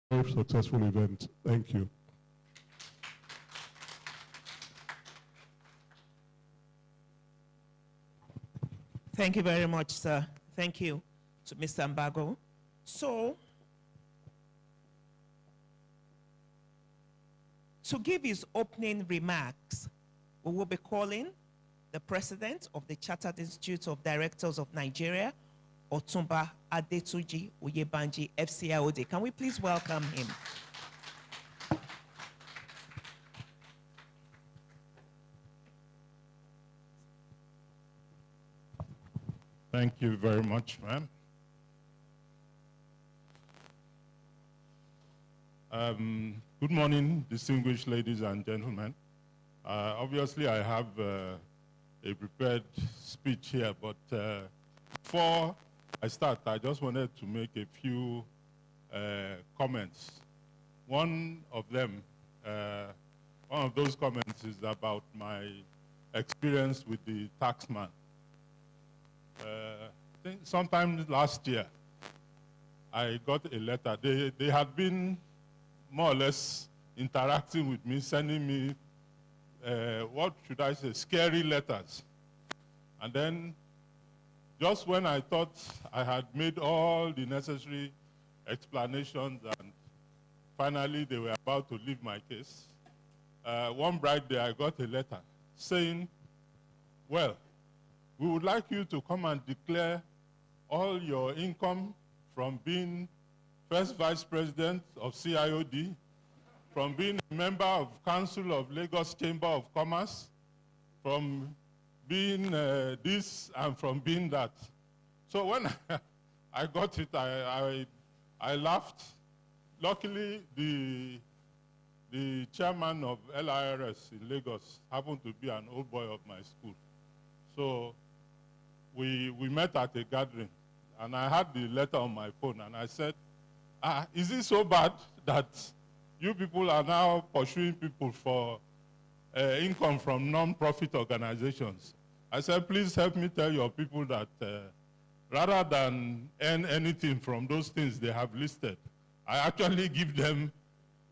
very successful event. Thank you. Thank you very much, sir. Thank you to Mr. Mbago. So, to give his opening remarks, we will be calling the President of the Chartered Institute of Directors of Nigeria, Otumba Adetuji Oyebanji, FCIOD. Can we please welcome him? Thank you very much, ma'am. Good morning, distinguished ladies and gentlemen. Obviously, I have a prepared speech here, but before I start, I just wanted to make a few comments. One of those comments is about my experience with the taxman. I think sometime last year, I got a letter. They had been more or less interacting with me, sending me, what should I say, scary letters. And then, just when I thought I had made all the necessary explanations and finally they were about to leave my case, one bright day I got a letter saying, well, we would like you to come and declare all your income from being first vice president of CIOD, from being a member of Council of Lagos Chamber of Commerce, from being this and from being that. So when I got it, I laughed. Luckily, the chairman of LIRS in Lagos happened to be an old boy of my school. So we met at a gathering, and I had the letter on my phone, and I said, is it so bad that you people are now pursuing people for income from non-profit organizations? I said, please help me tell your people that rather than earn anything from those things they have listed, I actually give them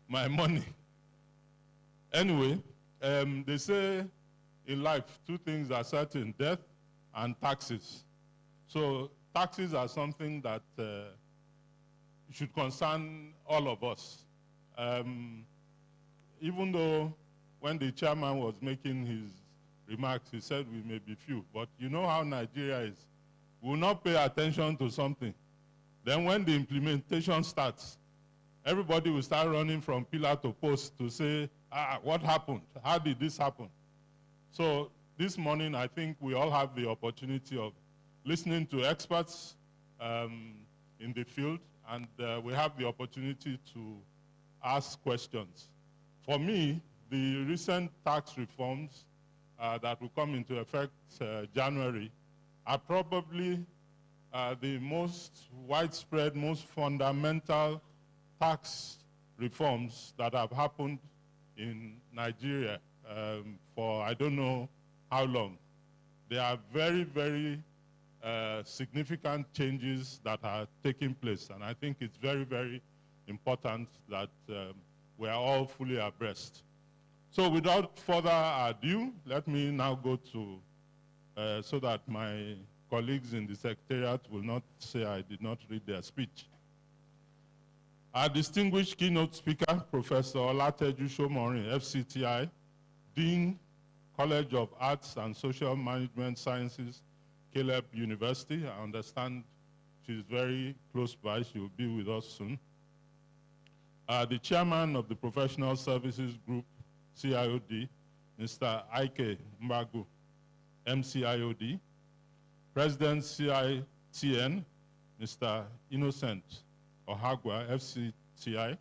my money. Anyway, they say in life, two things are certain, death and taxes. So taxes are something that should concern all of us. Even though when the chairman was making his remarks, he said we may be few, but you know how Nigeria is. We will not pay attention to something. Then when the implementation starts, everybody will start running from pillar to post to say, what happened? How did this happen? So this morning, I think we all have the opportunity of listening to experts in the field, and we have the opportunity to ask questions. For me, the recent tax reforms that will come into effect January are probably the most widespread, most fundamental tax reforms that have happened in Nigeria for I don't know how long. They are very, very significant changes that are taking place, and I think it's very, very important that we are all fully abreast. So without further ado, let me now go to, so that my colleagues in the Secretariat will not say I did not read their speech. Our distinguished keynote speaker, Professor Olateju Shomorin, FCTI, Dean, College of Arts and Social Management Sciences, Caleb University. I understand she's very close by. She will be with us soon. The chairman of the Professional Services Group, CIOD, Mr. Ike Mbagu, MCIOD. President CITN, Mr. Innocent Ohagwa, FCTI.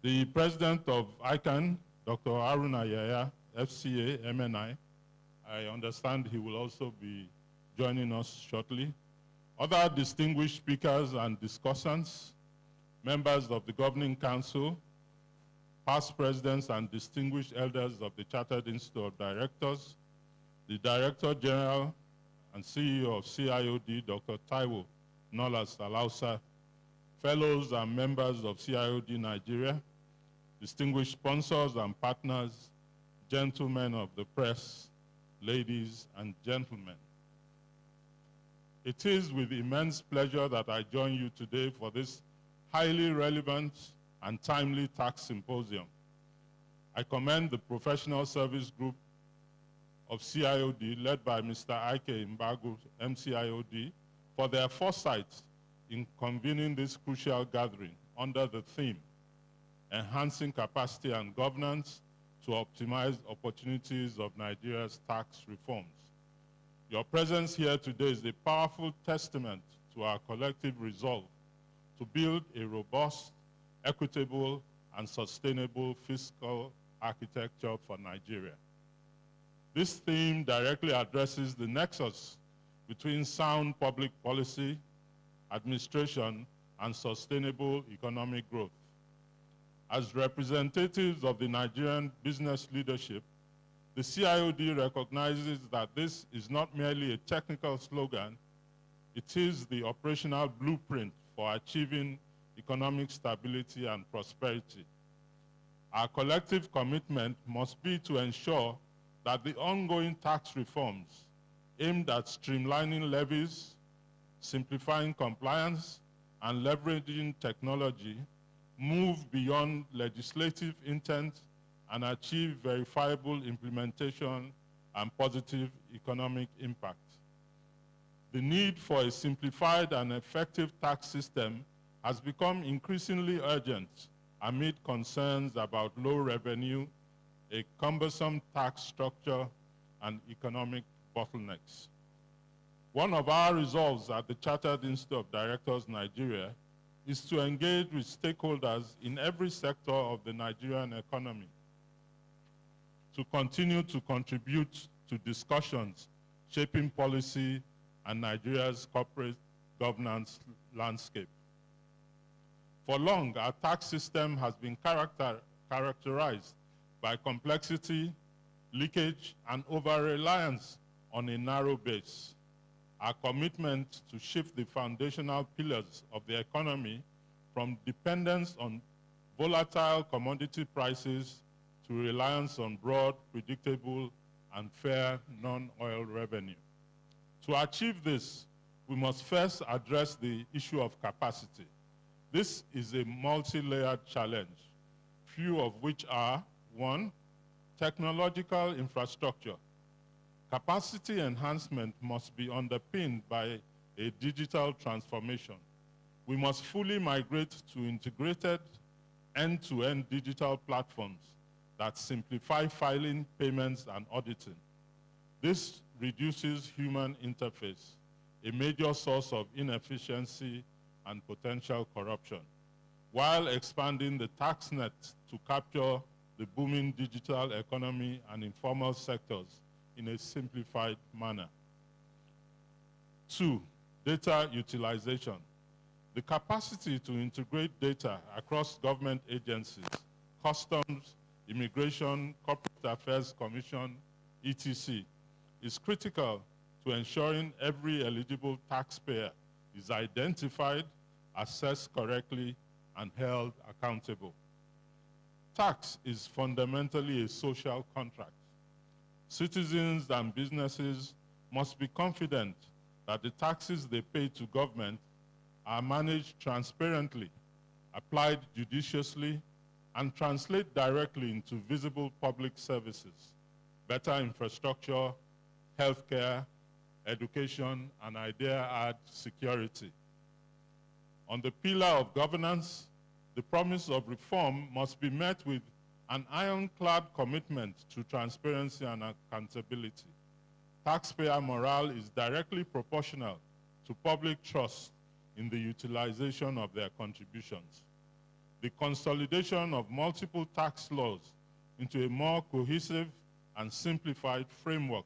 The president of ICANN, Dr. Aruna Yaya, FCA, MNI. I understand he will also be joining us shortly. Other distinguished speakers and discussants, members of the Governing Council, past presidents and distinguished elders of the Chartered Institute of Directors, the Director General and CEO of CIOD, Dr. Taiwo Nolas Alausa, fellows and members of CIOD Nigeria, distinguished sponsors and partners, gentlemen of the press, ladies and gentlemen. It is with immense pleasure that I join you today for this highly relevant and timely tax symposium. I commend the professional service group of CIOD, led by Mr. Ike Mbagu, MCIOD, for their foresight in convening this crucial gathering under the theme, Enhancing Capacity and Governance to Optimize Opportunities of Nigeria's Tax Reforms. Your presence here today is a powerful testament to our collective resolve to build a robust, equitable, and sustainable fiscal architecture for Nigeria. This theme directly addresses the nexus between sound public policy, administration, and sustainable economic growth. As representatives of the Nigerian business leadership, the CIOD recognizes that this is not merely a technical slogan, it is the operational blueprint for achieving economic stability and prosperity. Our collective commitment must be to ensure that the ongoing tax reforms aimed at streamlining levies, simplifying compliance, and leveraging technology move beyond legislative intent and achieve verifiable implementation and positive economic impact. The need for a simplified and effective tax system has become increasingly urgent amid concerns about low revenue, a cumbersome tax structure, and economic bottlenecks. One of our resolves at the Chartered Institute of Directors Nigeria is to engage with stakeholders in every sector of the Nigerian economy to continue to contribute to discussions shaping policy and Nigeria's corporate governance landscape. For long, our tax system has been characterized by complexity, leakage, and over-reliance on a narrow base. Our commitment to shift the foundational pillars of the economy from dependence on volatile commodity prices to reliance on broad, predictable, and fair non-oil revenue. To achieve this, we must first address the issue of capacity. This is a multi-layered challenge, few of which are: 1, technological infrastructure. Capacity enhancement must be underpinned by a digital transformation. We must fully migrate to integrated end-to-end digital platforms that simplify filing, payments, and auditing. This reduces human interface, a major source of inefficiency and potential corruption, while expanding the tax net to capture the booming digital economy and informal sectors in a simplified manner. 2, data utilization. The capacity to integrate data across government agencies, customs, immigration, corporate affairs commission, etc., is critical to ensuring every eligible taxpayer is identified, assessed correctly, and held accountable. Tax is fundamentally a social contract. Citizens and businesses must be confident that the taxes they pay to government are managed transparently, applied judiciously, and translate directly into visible public services, better infrastructure, healthcare, education, and I dare add security. On the pillar of governance, the promise of reform must be met with an ironclad commitment to transparency and accountability. Taxpayer morale is directly proportional to public trust in the utilization of their contributions. The consolidation of multiple tax laws into a more cohesive and simplified framework,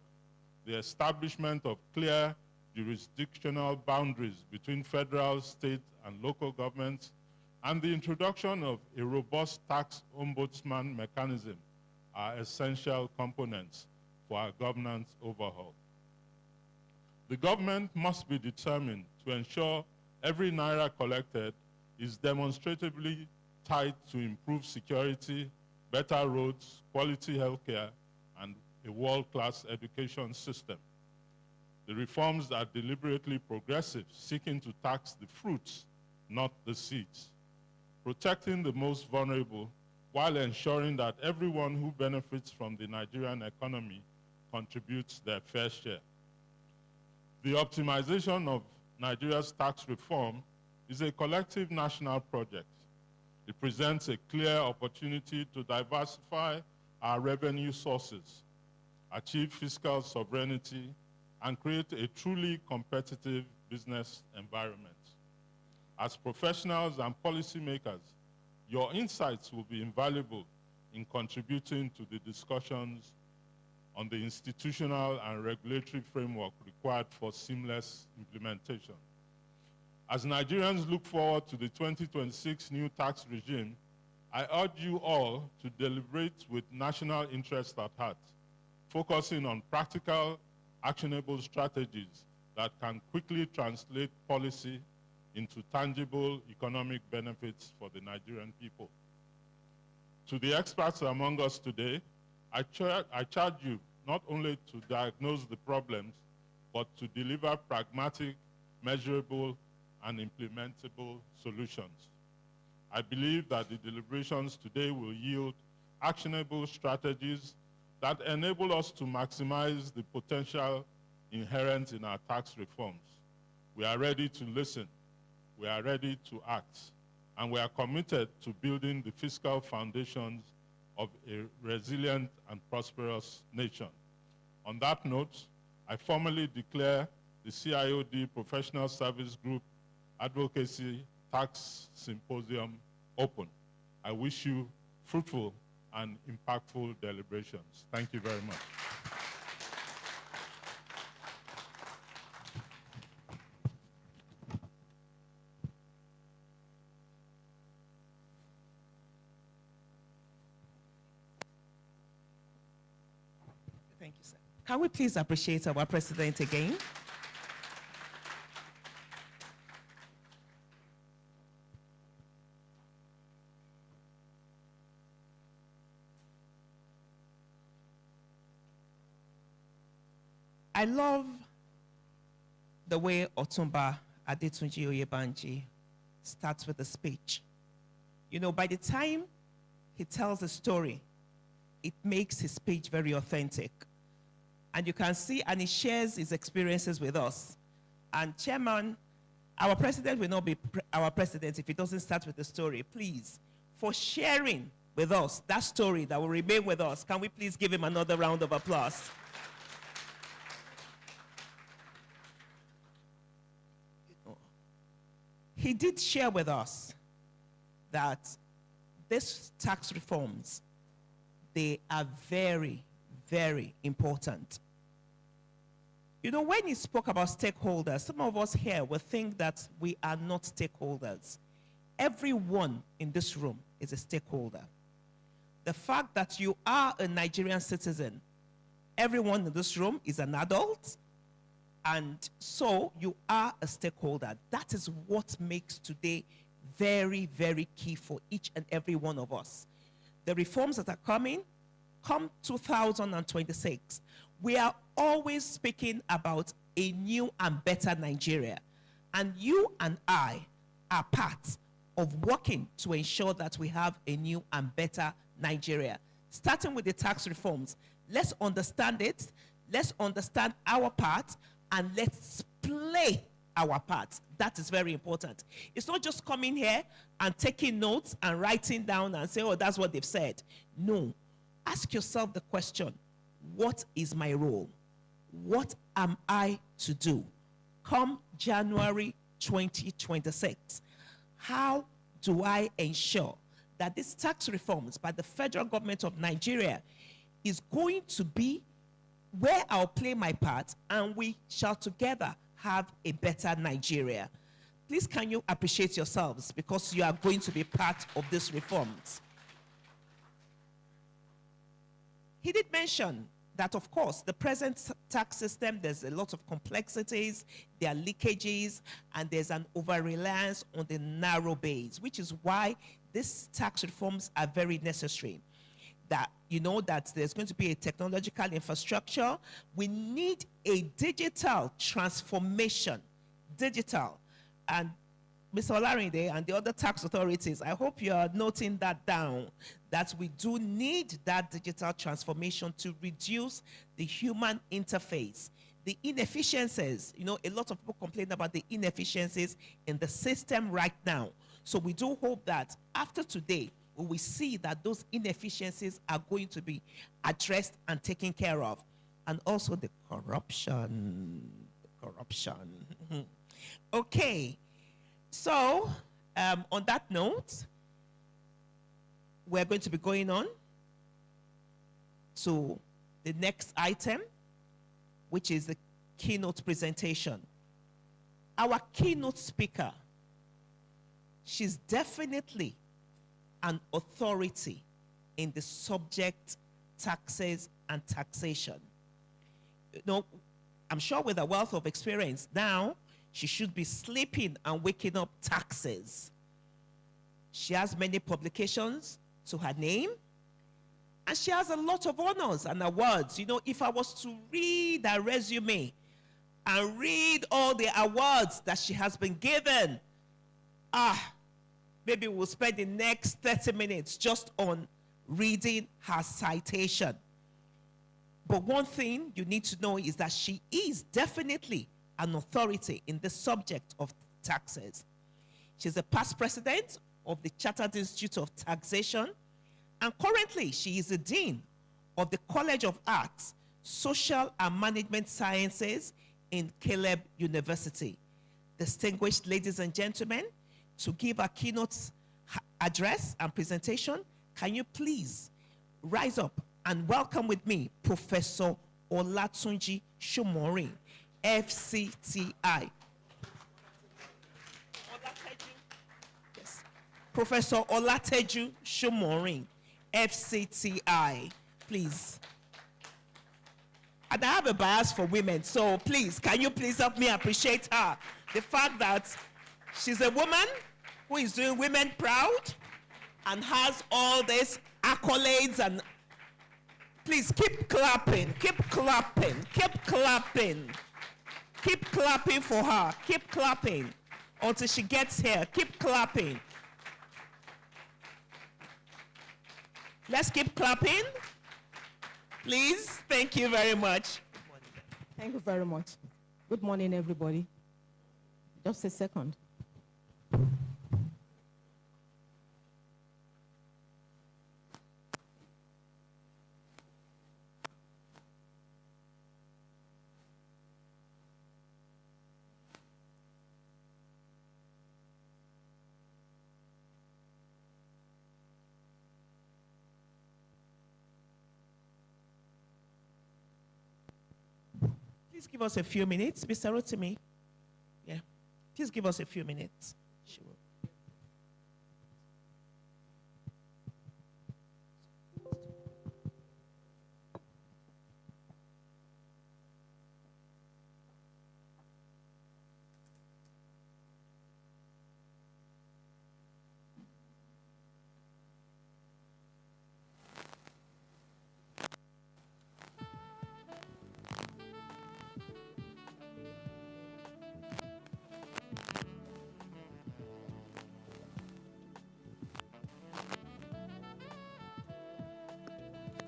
the establishment of clear jurisdictional boundaries between federal, state, and local governments, and the introduction of a robust tax ombudsman mechanism are essential components for our governance overhaul. The government must be determined to ensure every naira collected is demonstratively tied to improved security, better roads, quality healthcare, and a world-class education system. The reforms are deliberately progressive, seeking to tax the fruits, not the seeds, protecting the most vulnerable while ensuring that everyone who benefits from the Nigerian economy contributes their fair share. The optimization of Nigeria's tax reform is a collective national project. It presents a clear opportunity to diversify our revenue sources, achieve fiscal sovereignty, and create a truly competitive business environment. As professionals and policymakers, your insights will be invaluable in contributing to the discussions on the institutional and regulatory framework required for seamless implementation. As Nigerians look forward to the 2026 new tax regime, I urge you all to deliberate with national interest at heart, focusing on practical, actionable strategies that can quickly translate policy into tangible economic benefits for the Nigerian people. To the experts among us today, I charge you not only to diagnose the problems, but to deliver pragmatic, measurable, and implementable solutions. I believe that the deliberations today will yield actionable strategies that enable us to maximize the potential inherent in our tax reforms. We are ready to listen, we are ready to act, and we are committed to building the fiscal foundations of a resilient and prosperous nation. On that note, I formally declare the CIOD Professional Service Group Advocacy Tax Symposium open. I wish you fruitful and impactful deliberations. Thank you very much. Thank you, sir. Can we please appreciate our president again? I love the way Otumba Adetunji Oyebanji starts with a speech. You know, by the time he tells a story, it makes his speech very authentic. And you can see, and he shares his experiences with us. And Chairman, our president will not be our president if he doesn't start with the story. Please, for sharing with us that story that will remain with us, can we please give him another round of applause? He did share with us that these tax reforms, they are very, very important. You know, when he spoke about stakeholders, some of us here will think that we are not stakeholders. Everyone in this room is a stakeholder. The fact that you are a Nigerian citizen, everyone in this room is an adult, and so you are a stakeholder. That is what makes today very, very key for each and every one of us. The reforms that are coming, come 2026, we are always speaking about a new and better Nigeria. And you and I are part of working to ensure that we have a new and better Nigeria. Starting with the tax reforms, let's understand it, let's understand our part, and let's play our part. That is very important. It's not just coming here and taking notes and writing down and say, oh, that's what they've said. No. Ask yourself the question, what is my role? What am I to do? Come January 2026, how do I ensure that these tax reforms by the federal government of Nigeria is going to be where I'll play my part and we shall together have a better Nigeria? Please, can you appreciate yourselves because you are going to be part of these reforms? He did mention that, of course, the present tax system, there's a lot of complexities, there are leakages, and there's an over-reliance on the narrow base, which is why these tax reforms are very necessary. That, you know, that there's going to be a technological infrastructure. We need a digital transformation, digital. And Mr. Olarinde and the other tax authorities, I hope you are noting that down, that we do need that digital transformation to reduce the human interface. The inefficiencies, you know, a lot of people complain about the inefficiencies in the system right now. So we do hope that after today, we will see that those inefficiencies are going to be addressed and taken care of. And also the corruption. Okay. So, on that note, we're going to be going on to the next item, which is the keynote presentation. Our keynote speaker, she's definitely an authority in the subject taxes and taxation. You know, I'm sure with a wealth of experience now, she should be sleeping and waking up taxes. She has many publications to her name, and she has a lot of honors and awards. You know, if I was to read her resume and read all the awards that she has been given, maybe we'll spend the next 30 minutes just on reading her citation. But one thing you need to know is that she is definitely an authority in the subject of taxes. She's a past president of the Chartered Institute of Taxation, and currently she is the dean of the College of Arts, Social and Management Sciences in Caleb University. Distinguished ladies and gentlemen, to give a keynote address and presentation, can you please rise up and welcome with me Professor Olatunji Shomorin, FCTI. Yes. Professor Olateju Shomorin, FCTI, please. And I have a bias for women, so please, can you please help me appreciate her? The fact that she's a woman who is doing women proud and has all these accolades, and please keep clapping, keep clapping, keep clapping. Keep clapping for her. Keep clapping until she gets here. Keep clapping. Let's keep clapping. Please. Thank you very much. Thank you very much. Good morning, everybody. Just a second. Please give us a few minutes, Mr. Rotimi. Yeah. Please give us a few minutes. She will.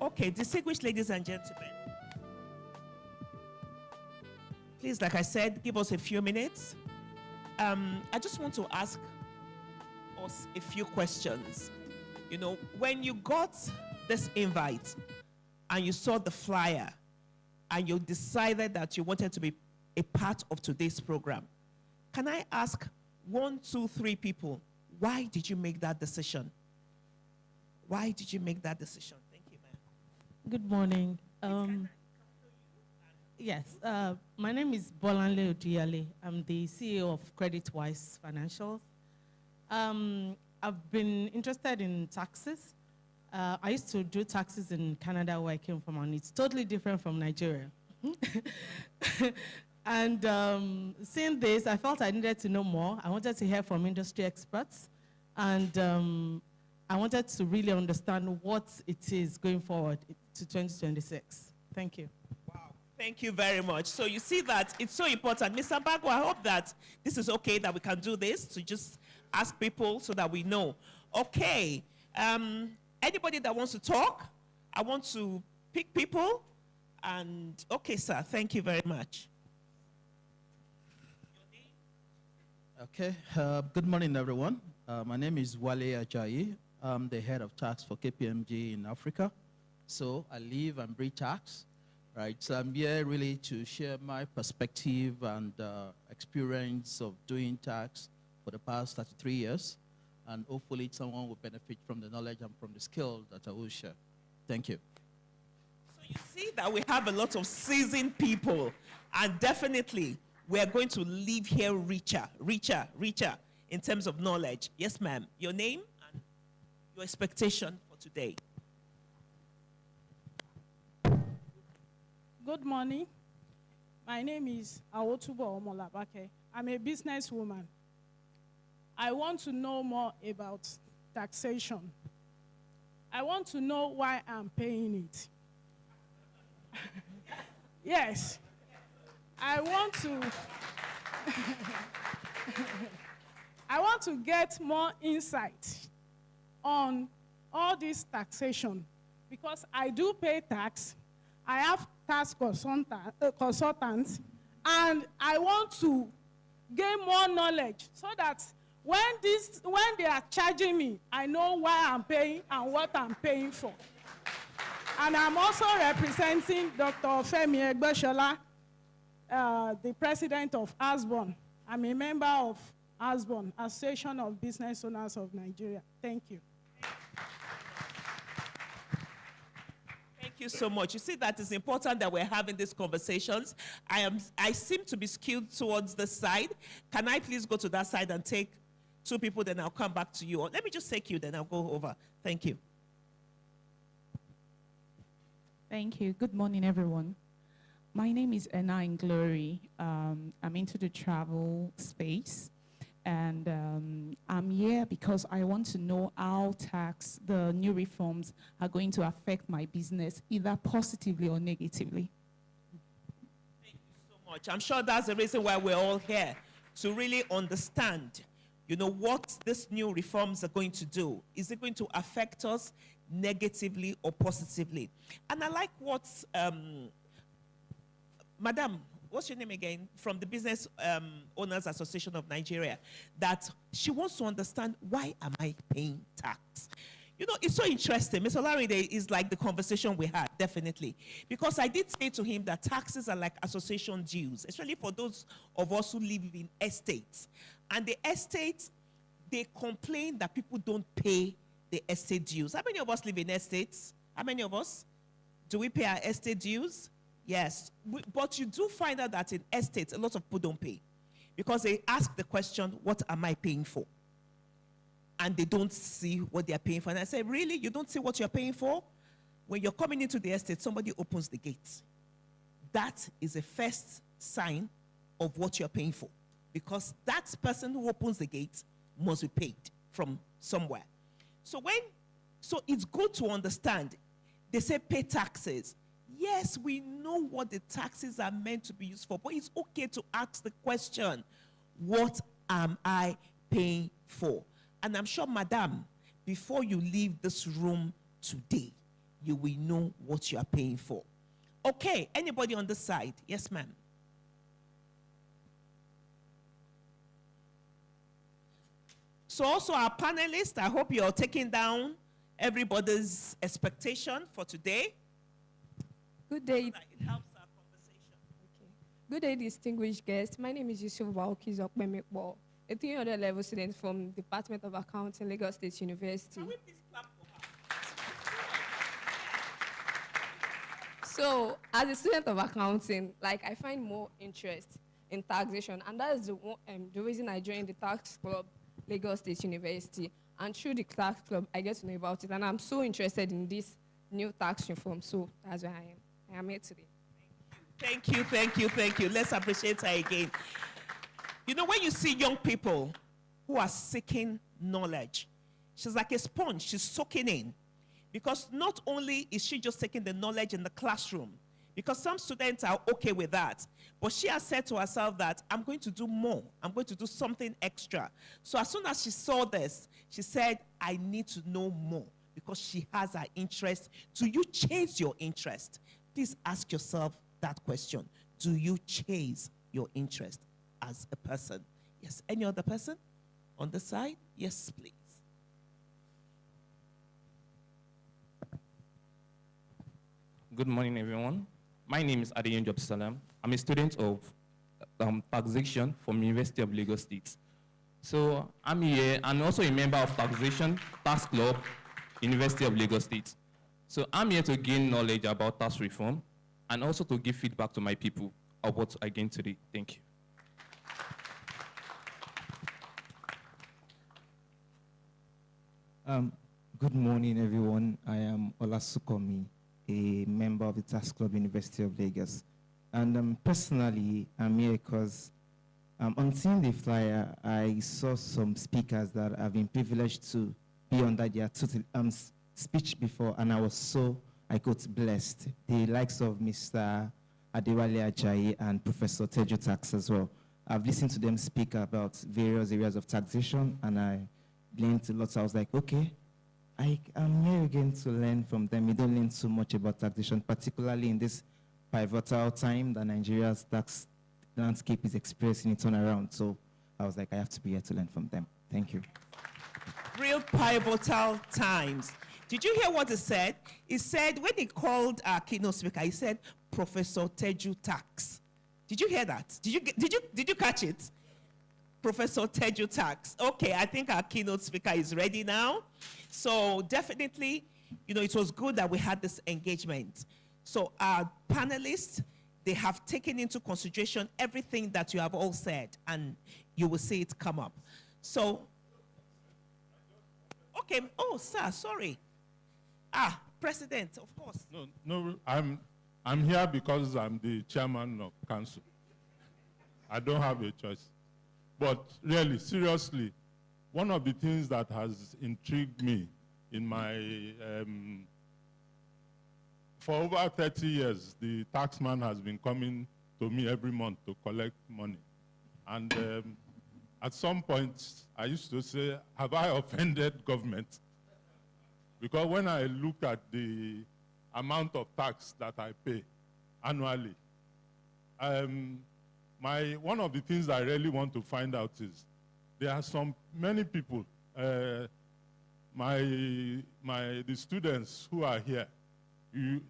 Okay, distinguished ladies and gentlemen, please, like I said, give us a few minutes. I just want to ask us a few questions. You know, when you got this invite and you saw the flyer and you decided that you wanted to be a part of today's program, can I ask 1, 2, 3 people, why did you make that decision? Why did you make that decision? Good morning. Yes, my name is Bolanle Oduyale. I'm the CEO of CreditWise Financials. I've been interested in taxes I used to do taxes in Canada where I came from, and it's totally different from Nigeria. And seeing this, I felt I needed to know more. I wanted to hear from industry experts, and I wanted to really understand what it is going forward to 2026. Thank you. Wow, thank you very much. So you see that it's so important. Mr. Bago, I hope that this is okay, that we can do this, to just ask people so that we know. Okay, anybody that wants to talk? I want to pick people. And okay, sir, thank you very much. Okay, good morning, everyone. My name is Wale Ajayi. I'm the head of tax for KPMG in Africa. So I live and breathe tax, right? So I'm here really to share my perspective and experience of doing tax for the past 33 years. And hopefully someone will benefit from the knowledge and from the skill that I will share. Thank you. So you see that we have a lot of seasoned people, and definitely we are going to leave here richer in terms of knowledge. Yes, ma'am. Your name and your expectation for today. Good morning. My name is Awotubo Omolabake. I'm a businesswoman. I want to know more about taxation. I want to know why I'm paying it. Yes. I want to get more insight on all this taxation, because I do pay tax. I have tax consultants, and I want to gain more knowledge so that when they are charging me, I know why I'm paying and what I'm paying for. And I'm also representing Dr. Femi Egbeshola, the president of ASBON. I'm a member of ASBON, Association of Business Owners of Nigeria. Thank you. Thank you so much. You see that it's important that we're having these conversations. I seem to be skewed towards the side. Can I please go to that side and take two people, then I'll come back to you. Or let me just take you, then I'll go over. Thank you. Thank you. Good morning, everyone. My name is Enna in Glory. I'm into the travel space, and I'm here because I want to know how the new reforms are going to affect my business, either positively or negatively. Thank you so much. I'm sure that's the reason why we're all here, to really understand, you know, what these new reforms are going to do. Is it going to affect us negatively or positively? And I like what, Madam, what's your name again? From the Business Owners Association of Nigeria, that she wants to understand, why am I paying tax? You know, it's so interesting. Mr. Laride is like the conversation we had, definitely. Because I did say to him that taxes are like association dues, especially for those of us who live in estates. And the estates, they complain that people don't pay the estate dues. How many of us live in estates? How many of us? Do we pay our estate dues? Yes. But you do find out that in estates, a lot of people don't pay. Because they ask the question, what am I paying for? And they don't see what they are paying for. And I say, really? You don't see what you're paying for? When you're coming into the estate, somebody opens the gate. That is a first sign of what you're paying for. Because that person who opens the gate must be paid from somewhere. So it's good to understand. They say pay taxes. Yes, we know what the taxes are meant to be used for, but it's okay to ask the question, what am I paying for? And I'm sure, madam, before you leave this room today, you will know what you are paying for. Okay, anybody on this side? Yes, ma'am. So also our panelists, I hope you're taking down everybody's expectation for today. Good day. So that it helps our conversation. Okay. Good day, distinguished guests. My name is Yusuf Wauki Zokpemekbo, a 300 level student from Department of Accounting, Lagos State University. Can we please clap for her? So, as a student of accounting, I find more interest in taxation, and that is the reason I joined the Tax Club, Lagos State University. And through the class club, I get to know about it. And I'm so interested in this new tax reform. So that's where I am. I am here today. Thank you, thank you, thank you. Let's appreciate her again. You know, when you see young people who are seeking knowledge, she's like a sponge. She's soaking in. Because not only is she just taking the knowledge in the classroom, because some students are okay with that, but she has said to herself that I'm going to do more. I'm going to do something extra. So as soon as she saw this, she said, I need to know more, because she has her interest. Do you chase your interest? Please ask yourself that question. Do you chase your interest as a person? Yes. Any other person on the side? Yes, please. Good morning, everyone. My name is Adeyin Jobsalam. I'm a student of taxation from University of Lagos State. So I'm here and also a member of taxation tax club, University of Lagos State. So I'm here to gain knowledge about tax reform and also to give feedback to my people of what I gained today. Thank you. Good morning, everyone. I am Olasukomi, a member of the Tax Club, University of Lagos. And personally, I'm here because on seeing the flyer, I saw some speakers that I've been privileged to be under their speech before, and I was so, I got blessed. The likes of Mr. Adewale Ajayi and Professor Teju Tax as well. I've listened to them speak about various areas of taxation, and I learned a lot. So I was like, okay, I'm here again to learn from them. We don't learn so much about taxation, particularly in this pivotal time that Nigeria's tax landscape is experiencing its turnaround. So I was like, I have to be here to learn from them. Thank you. Real pivotal times. Did you hear what he said? He said, when he called our keynote speaker, he said, Professor Teju Tax. Did you hear that? Did you catch it? Professor Teju Tax. Okay, I think our keynote speaker is ready now. So definitely, you know, it was good that we had this engagement. So our panelists, they have taken into consideration everything that you have all said, and you will see it come up. So, okay, oh, sir, sorry. President, of course. No, I'm here because I'm the chairman of council. I don't have a choice. But really, seriously, one of the things that has intrigued me in my, for over 30 years, the taxman has been coming to me every month to collect money. And at some point, I used to say, have I offended government? Because when I look at the amount of tax that I pay annually, one of the things I really want to find out is there are many people, the students who are here,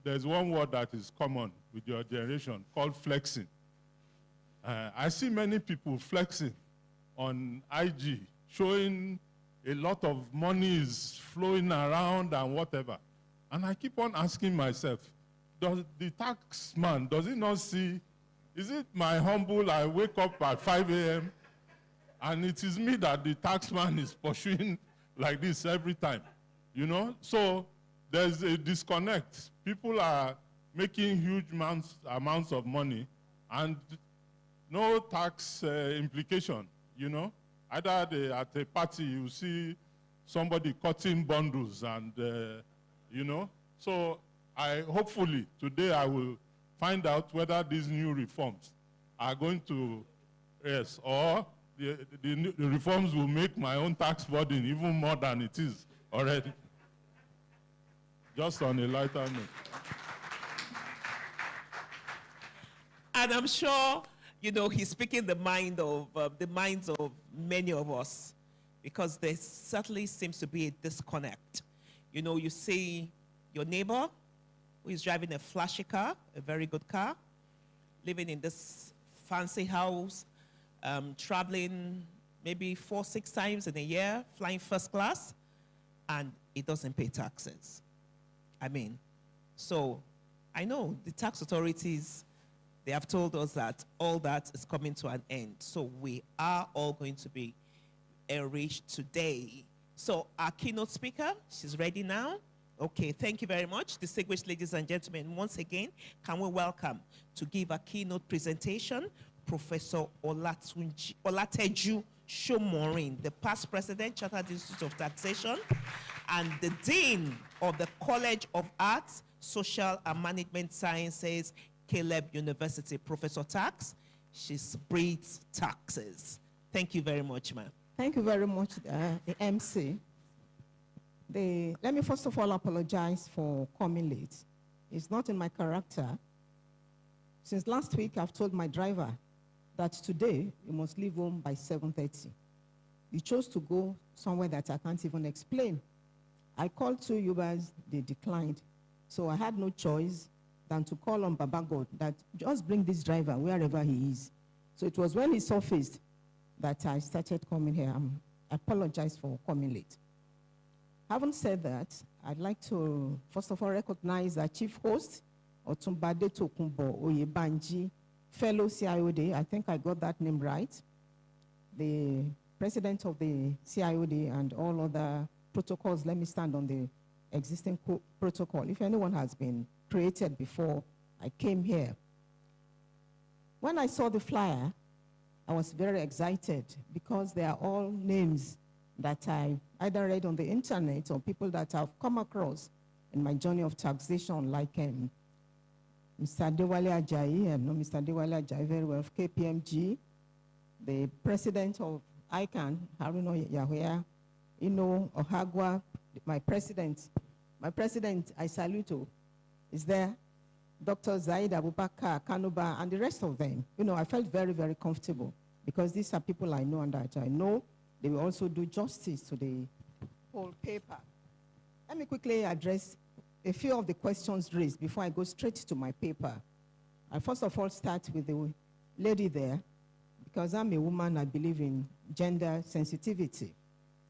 there's one word that is common with your generation called flexing. I see many people flexing on IG, showing a lot of money is flowing around and whatever. And I keep on asking myself, does the taxman, does he not see, is it my humble, I wake up at 5 a.m. and it is me that the taxman is pursuing like this every time, you know? So there's a disconnect. People are making huge amounts of money and no tax implication, you know? Either at a party, you see somebody cutting bundles and, you know? So hopefully today I will find out whether these new reforms are going to, yes, or the reforms will make my own tax burden even more than it is already. Just on a lighter note. And I'm sure, you know, he's speaking the minds of many of us, because there certainly seems to be a disconnect. You know, you see your neighbor who is driving a flashy car, a very good car, living in this fancy house, traveling maybe 4-6 times in a year, flying first class, and he doesn't pay taxes. I mean, so I know the tax authorities, they have told us that all that is coming to an end. So we are all going to be enriched today So our keynote speaker, she's ready now. Okay, thank you very much. Distinguished ladies and gentlemen, once again, can we welcome to give a keynote presentation, Professor Olateju Shomorin, the past president, Chartered Institute of Taxation, and the Dean of the College of Arts, Social and Management Sciences, Caleb University. Professor Tax, she's breeds taxes. Thank you very much, ma'am. Thank you very much, the MC. Let me first of all apologize for coming late. It's not in my character. Since last week, I've told my driver that today he must leave home by 7:30. He chose to go somewhere that I can't even explain. I called 2 Ubers, they declined. So I had no choice than to call on Baba God that just bring this driver wherever he is. So it was when he surfaced that I started coming here. I apologize for coming late. Having said that, I'd like to, first of all, recognize our chief host, Otumbade Tokunbo Oyebanji, fellow CIOD. I think I got that name right. The president of the CIOD and all other protocols. Let me stand on the existing protocol. If anyone has been created before I came here. When I saw the flyer, I was very excited because they are all names that I either read on the internet or people that I've come across in my journey of taxation, like Mr. Adewale Ajayi, I know Mr. Adewale Ajayi very well, of KPMG, the president of ICANN, Haruna Yahweh, Ohagwa, my president, I salute you, is there. Dr. Zaid Abubakar, Kanuba, and the rest of them. I felt very, very comfortable because these are people I know and that I know. They will also do justice to the whole paper. Let me quickly address a few of the questions raised before I go straight to my paper. I first of all start with the lady there because I'm a woman, I believe in gender sensitivity.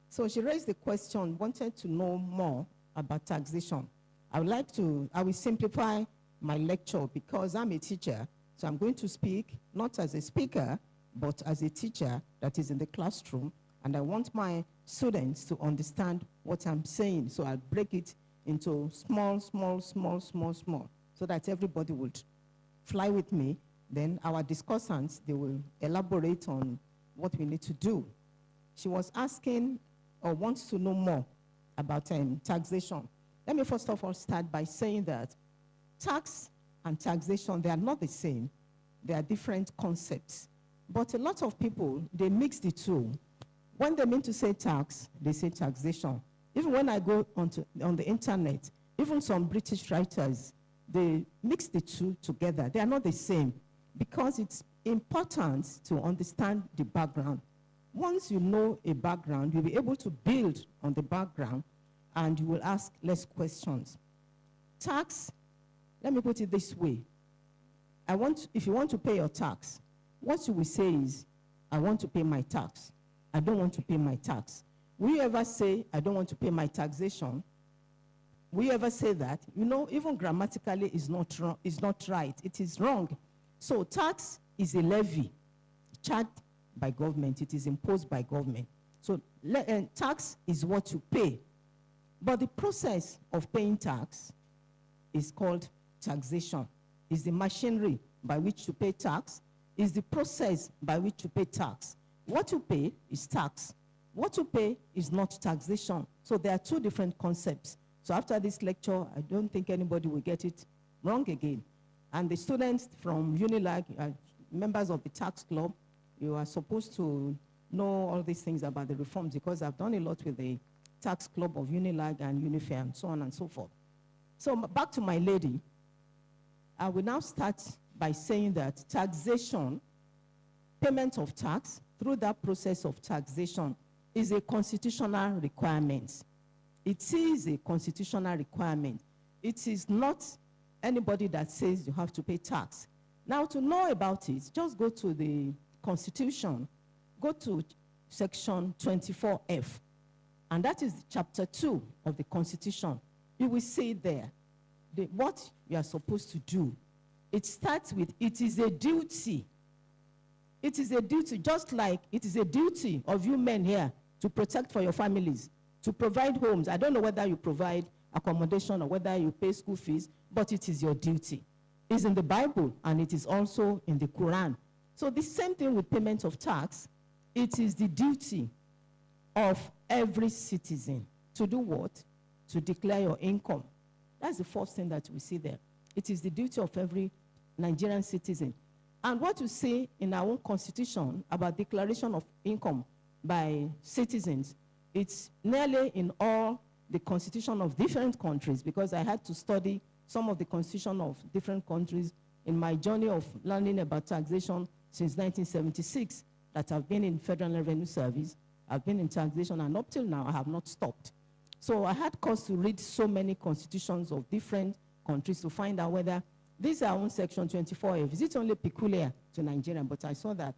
So she raised the question, wanted to know more about taxation. I will simplify my lecture because I'm a teacher, so I'm going to speak not as a speaker, but as a teacher that is in the classroom, and I want my students to understand what I'm saying, so I'll break it into small, so that everybody would fly with me. Then our discussants, they will elaborate on what we need to do. She was asking or wants to know more about taxation. Let me first of all start by saying that tax and taxation, they are not the same. They are different concepts. But a lot of people, they mix the two. When they mean to say tax, they say taxation. Even when I go on the internet, even some British writers, they mix the two together. They are not the same because it's important to understand the background. Once you know a background, you'll be able to build on the background and you will ask less questions. Tax, let me put it this way. If you want to pay your tax, what you will say is, I want to pay my tax. I don't want to pay my tax. Will you ever say, I don't want to pay my taxation? Will you ever say that? Even grammatically is not right. It is wrong. So tax is a levy charged by government. It is imposed by government. So tax is what you pay. But the process of paying tax is called taxation. It's the machinery by which you pay tax. It's the process by which you pay tax. What you pay is tax. What you pay is not taxation. So there are two different concepts. So after this lecture, I don't think anybody will get it wrong again. And the students from Unilag, members of the tax club, you are supposed to know all these things about the reforms because I've done a lot with the tax club of Unilag and Unifair and so on and so forth. So back to my lady. I will now start by saying that taxation, payment of tax through that process of taxation is a constitutional requirement. It is a constitutional requirement. It is not anybody that says you have to pay tax. Now, to know about it, just go to the Constitution, go to section 24F, and that is chapter 2 of the Constitution. You will see there what you are supposed to do. It starts with, it is a duty. It is a duty, just like it is a duty of you men here to protect for your families. To provide homes, I don't know whether you provide accommodation or whether you pay school fees, but it is your duty. It's in the Bible, and it is also in the Quran. So the same thing with payment of tax. It is the duty of every citizen to do what? To declare your income. That's the first thing that we see there. It is the duty of every Nigerian citizen. And what you see in our own constitution about declaration of income by citizens, it's nearly in all the constitution of different countries, because I had to study some of the constitution of different countries in my journey of learning about taxation since 1976, that I've been in Federal Revenue Service, I've been in taxation, and up till now, I have not stopped. So I had cause to read so many constitutions of different countries to find out whether these are on Section 24F. Is it only peculiar to Nigeria? But I saw that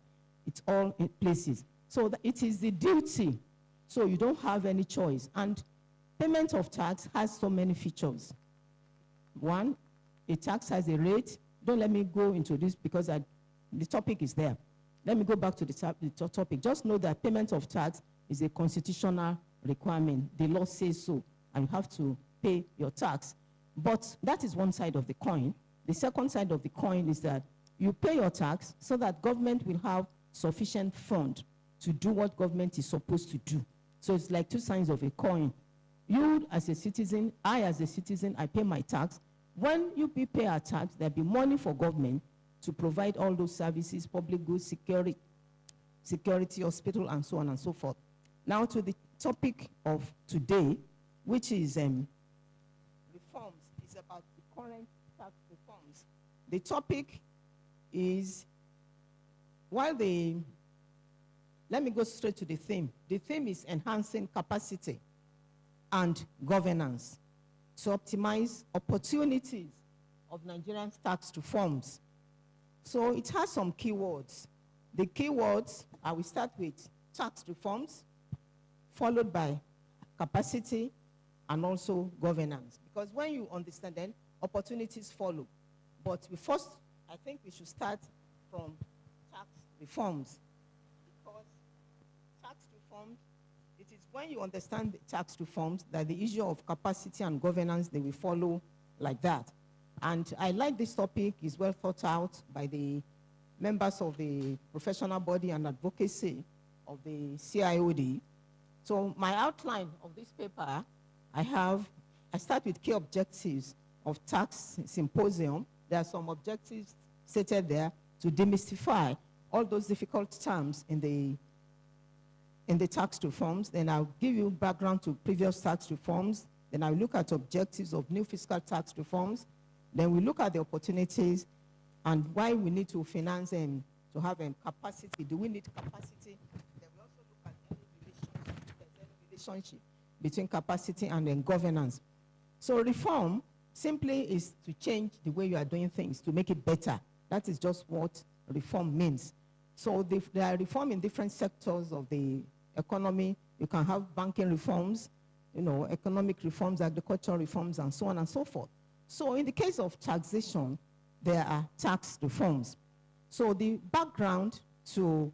it's all in places. So it is the duty. So you don't have any choice. And payment of tax has so many features. One, a tax has a rate. Don't let me go into this because the topic is there. Let me go back to the topic. Just know that payment of tax is a constitutional requirement. The law says so, and you have to pay your tax. But that is one side of the coin. The second side of the coin is that you pay your tax so that government will have sufficient fund to do what government is supposed to do. So it's like two sides of a coin. You as a citizen, I as a citizen, I pay my tax. When you pay our tax, there'll be money for government to provide all those services, public goods, security, hospital, and so on and so forth. Now to the topic of today, which is reforms. It's about the current tax reforms. The topic is, let me go straight to the theme. The theme is enhancing capacity and governance to optimize opportunities of Nigerian tax reforms. So it has some keywords. The keywords, I will start with tax reforms, followed by capacity and also governance. Because when you understand, then opportunities follow. But I think we should start from tax reforms. Because tax reforms, it is when you understand the tax reforms that the issue of capacity and governance, they will follow like that. And I like this topic. It's well thought out by the members of the professional body and advocacy of the CIOD. So my outline of this paper, I start with key objectives of tax symposium. There are some objectives stated there to demystify all those difficult terms in the tax reforms. Then I'll give you background to previous tax reforms. Then I'll look at objectives of new fiscal tax reforms. Then we look at the opportunities and why we need to finance and to have capacity. Do we need capacity? Then we also look at any relationship between capacity and then governance. So reform simply is to change the way you are doing things, to make it better. That is just what reform means. So there are reform in different sectors of the economy. You can have banking reforms, economic reforms, agricultural reforms, and so on and so forth. So in the case of taxation, there are tax reforms. So the background to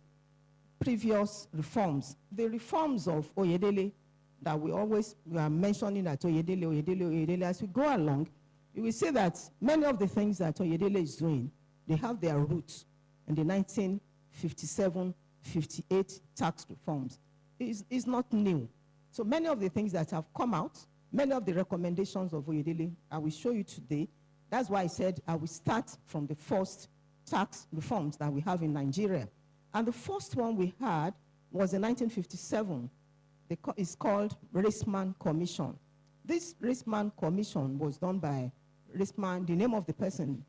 previous reforms, the reforms of Oyedele that we are mentioning at Oyedele, as we go along, you will see that many of the things that Oyedele is doing, they have their roots in the 1957-58 tax reforms. It's not new. So many of the things that have come out, many of the recommendations of Oyedele, I will show you today. That's why I said I will start from the first tax reforms that we have in Nigeria. And the first one we had was in 1957. It's called Reisman Commission. This Reisman Commission was done by Reisman, the name of the person,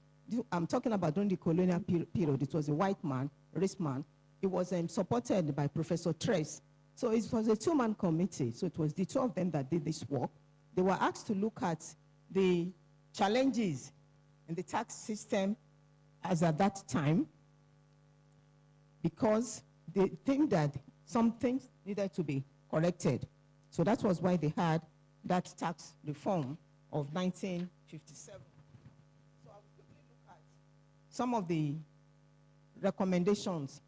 I'm talking about during the colonial period. It was a white man, Reisman. It was supported by Professor Trace. So it was a two-man committee. So it was the two of them that did this work. They were asked to look at the challenges in the tax system as at that time, because they think that some things needed to be corrected. So that was why they had that tax reform of 1957. So I will quickly look at some of the recommendations.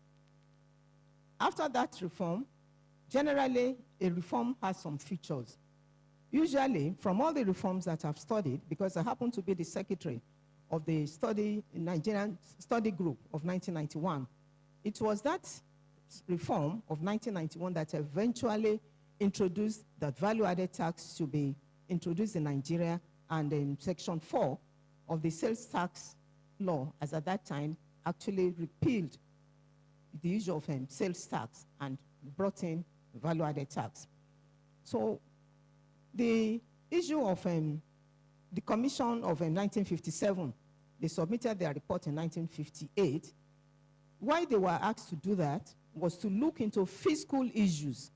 After that reform, generally, a reform has some features. Usually, from all the reforms that I've studied, because I happen to be the secretary of the Nigerian study group of 1991, it was that reform of 1991 that eventually introduced that value-added tax should be introduced in Nigeria, and in Section 4 of the sales tax law, as at that time, actually repealed the issue of sales tax and brought in value-added tax. So the issue of the Commission of 1957, they submitted their report in 1958. Why they were asked to do that was to look into fiscal issues.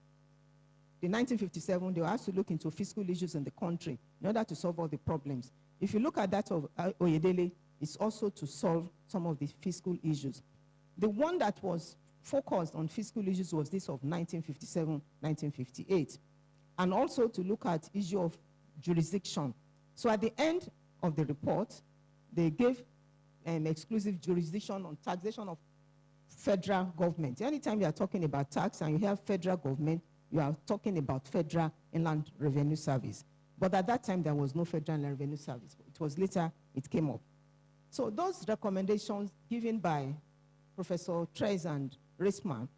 In 1957, they were asked to look into fiscal issues in the country in order to solve all the problems. If you look at that of Oyedele, it's also to solve some of the fiscal issues. The one that was focused on fiscal issues was this of 1957, 1958, and also to look at issue of jurisdiction. So at the end of the report, they gave exclusive jurisdiction on taxation of federal government. Anytime you are talking about tax and you have federal government, you are talking about Federal Inland Revenue Service. But at that time, there was no Federal Inland Revenue Service. It was later it came up. So those recommendations given by Professor Tres and Reisman,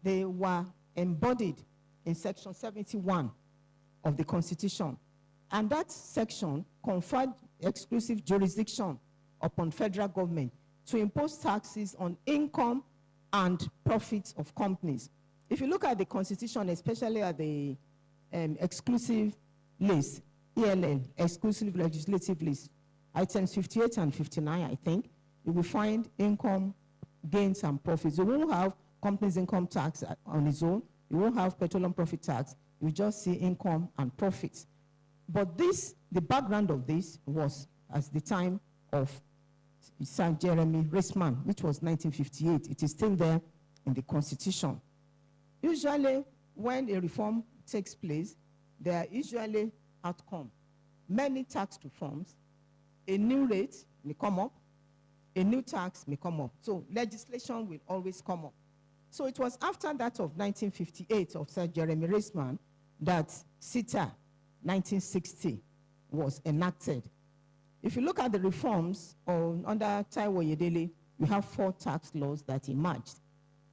they were embodied in Section 71 of the Constitution. And that section conferred exclusive jurisdiction upon federal government to impose taxes on income and profits of companies. If you look at the Constitution, especially at the exclusive list, ELL, exclusive legislative list, items 58 and 59, I think, you will find income, gains, and profits. You won't have companies' income tax on its own. You won't have petroleum profit tax. You just see income and profits. But this, the background of this was at the time of Sir Jeremy Reisman, which was 1958. It is still there in the Constitution. Usually, when a reform takes place, there are usually outcomes. Many tax reforms, a new rate may come up, a new tax may come up. So legislation will always come up. So it was after that of 1958 of Sir Jeremy Reisman that CITA 1960 was enacted. If you look at the reforms under Taiwo Oyedele, we have 4 tax laws that emerged.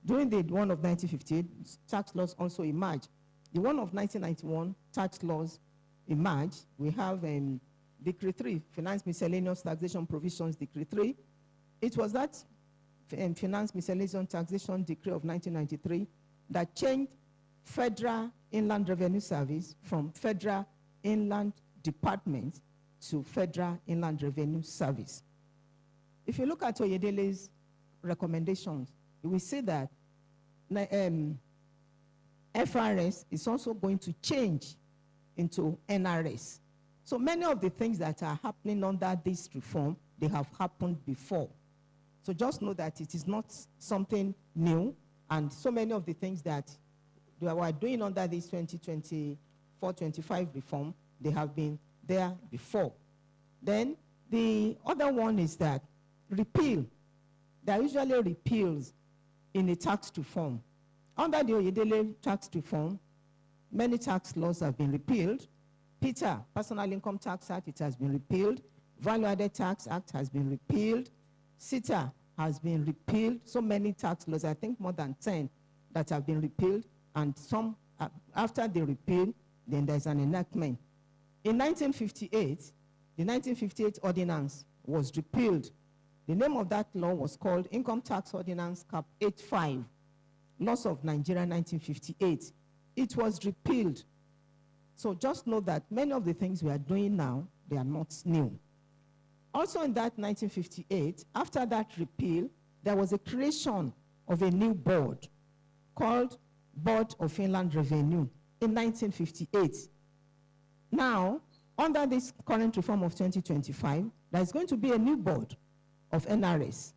During the one of 1958, tax laws also emerged. The one of 1991, tax laws emerged. We have Decree 3, Finance Miscellaneous Taxation Provisions, Decree 3. It was that Finance Miscellaneous Taxation Decree of 1993 that changed Federal Inland Revenue Service from Federal Inland Department to Federal Inland Revenue Service. If you look at Oyedele's recommendations, you will see that FRS is also going to change into NRS. So many of the things that are happening under this reform, they have happened before. So just know that it is not something new, and so many of the things that they were doing under this 2024-25 reform, they have been there before. Then the other one is that repeal. There are usually repeals in a tax reform. Under the Oyedele tax reform, many tax laws have been repealed. PITA, Personal Income Tax Act, it has been repealed. Value-Added Tax Act has been repealed. CITA has been repealed. So many tax laws, I think more than 10 that have been repealed. And some, after they repeal, then there's an enactment. In 1958, the 1958 ordinance was repealed. The name of that law was called Income Tax Ordinance Cap 85, Laws of Nigeria 1958. It was repealed. So just know that many of the things we are doing now, they are not new. Also in that 1958, after that repeal, there was a creation of a new board called Board of Inland Revenue in 1958. Now, under this current reform of 2025, there is going to be a new board of NRS.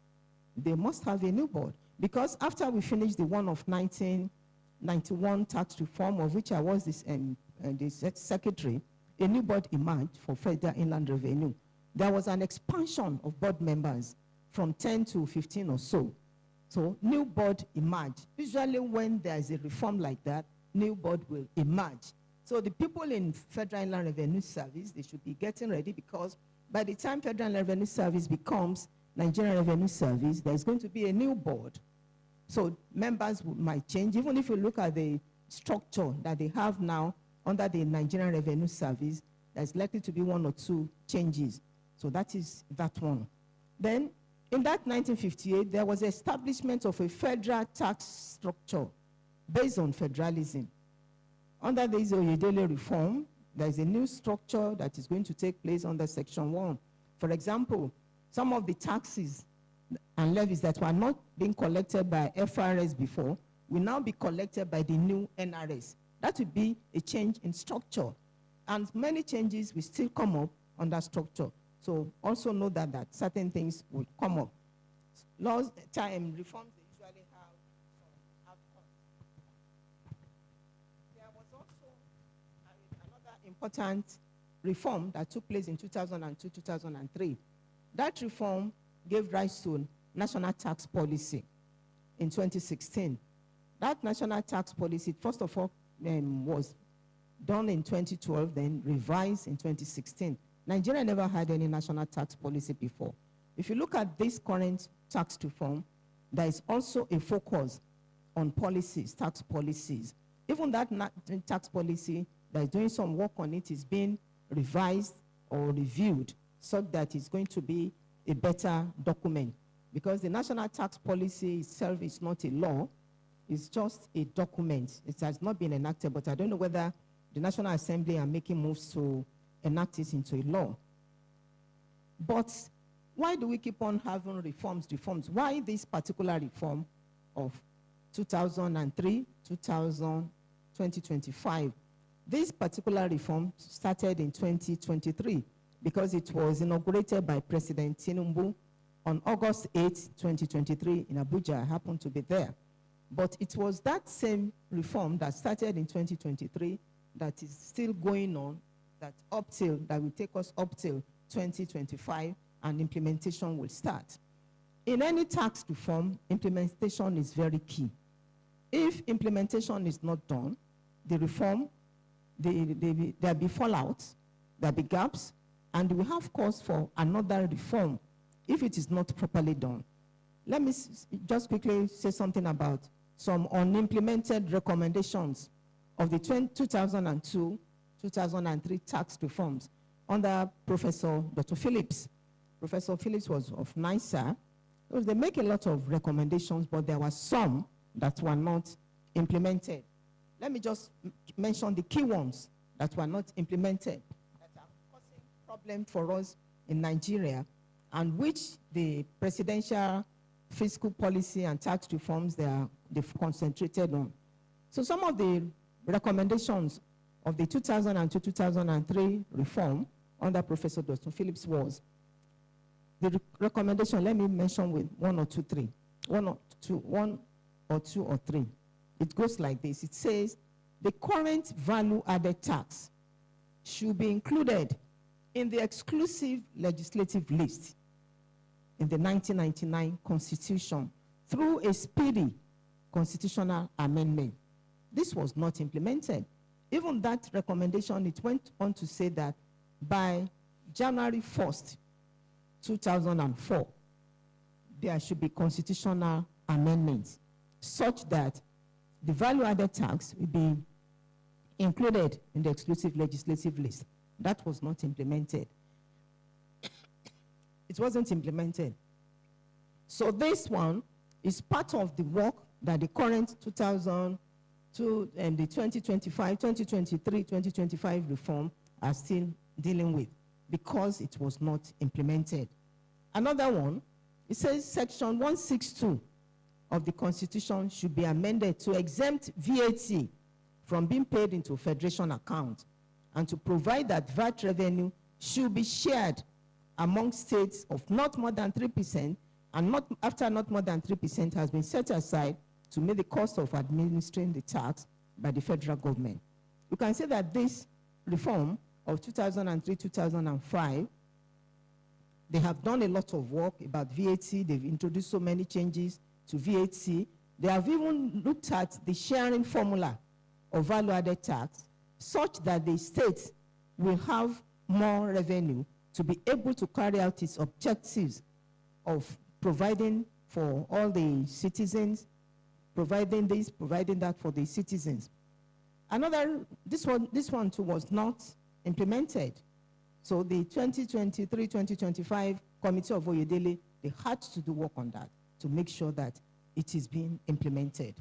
They must have a new board, because after we finished the one of 1991 tax reform, of which I was the secretary, a new board emerged for Federal Inland Revenue. There was an expansion of board members from 10 to 15 or so. So new board emerged. Usually when there is a reform like that, new board will emerge. So the people in Federal Inland Revenue Service, they should be getting ready, because by the time Federal Inland Revenue Service becomes Nigerian Revenue Service, there's going to be a new board. So members might change. Even if you look at the structure that they have now under the Nigerian Revenue Service, there's likely to be 1 or 2 changes. So that is that one. Then, in that 1958, there was establishment of a federal tax structure based on federalism. Under the Oyedele reform, there is a new structure that is going to take place under Section 1. For example, some of the taxes and levies that were not being collected by FRS before will now be collected by the new NRS. That would be a change in structure. And many changes will still come up on that structure. So also know that certain things will come up. Laws, time, reforms, they usually have some outcomes. There was also another important reform that took place in 2002-2003. That reform gave rise to national tax policy in 2016. That national tax policy, first of all, was done in 2012, then revised in 2016. Nigeria never had any national tax policy before. If you look at this current tax reform, there is also a focus on policies, tax policies. Even that tax policy that is doing some work on it is being revised or reviewed so that it's going to be a better document. Because the national tax policy itself is not a law, it's just a document. It has not been enacted, but I don't know whether the National Assembly are making moves to enact it into a law. But why do we keep on having reforms? Why this particular reform of 2003, 2025? This particular reform started in 2023 because it was inaugurated by President Tinubu on August 8, 2023 in Abuja. I happened to be there. But it was that same reform that started in 2023 that is still going on, that will take us up till 2025, and implementation will start. In any tax reform, implementation is very key. If implementation is not done, the reform, there'll be fallout, there'll be gaps, and we have cause for another reform if it is not properly done. Let me just quickly say something about some unimplemented recommendations of the 2002-2003 tax reforms under Professor Dr. Phillips. Professor Phillips was of NISA. They make a lot of recommendations, but there were some that were not implemented. Let me just mention the key ones that were not implemented, that are causing problem for us in Nigeria, and which the presidential fiscal policy and tax reforms they've concentrated on. So some of the recommendations of the 2002-2003 reform under Professor Dr. Phillips was, the recommendation, let me mention with one or two or three. It goes like this. It says, the current value-added tax should be included in the exclusive legislative list in the 1999 Constitution through a speedy constitutional amendment. This was not implemented. Even that recommendation, it went on to say that by January 1st, 2004, there should be constitutional amendments such that the value-added tax will be included in the exclusive legislative list. That was not implemented. It wasn't implemented. So this one is part of the work that the current 2002 and the 2025, 2023, 2025 reform are still dealing with because it was not implemented. Another one, it says Section 162 of the Constitution should be amended to exempt VAT from being paid into a federation account and to provide that VAT revenue should be shared among states of not more than 3%, and not after not more than 3% has been set aside to meet the cost of administering the tax by the federal government. You can say that this reform of 2003-2005, they have done a lot of work about VAT. They've introduced so many changes to VAT. They have even looked at the sharing formula of value-added tax such that the state will have more revenue to be able to carry out its objectives of providing for all the citizens, providing this, providing that for the citizens. This one too was not implemented. So the 2023-2025 Committee of Oyedele, they had to do work on that to make sure that it is being implemented.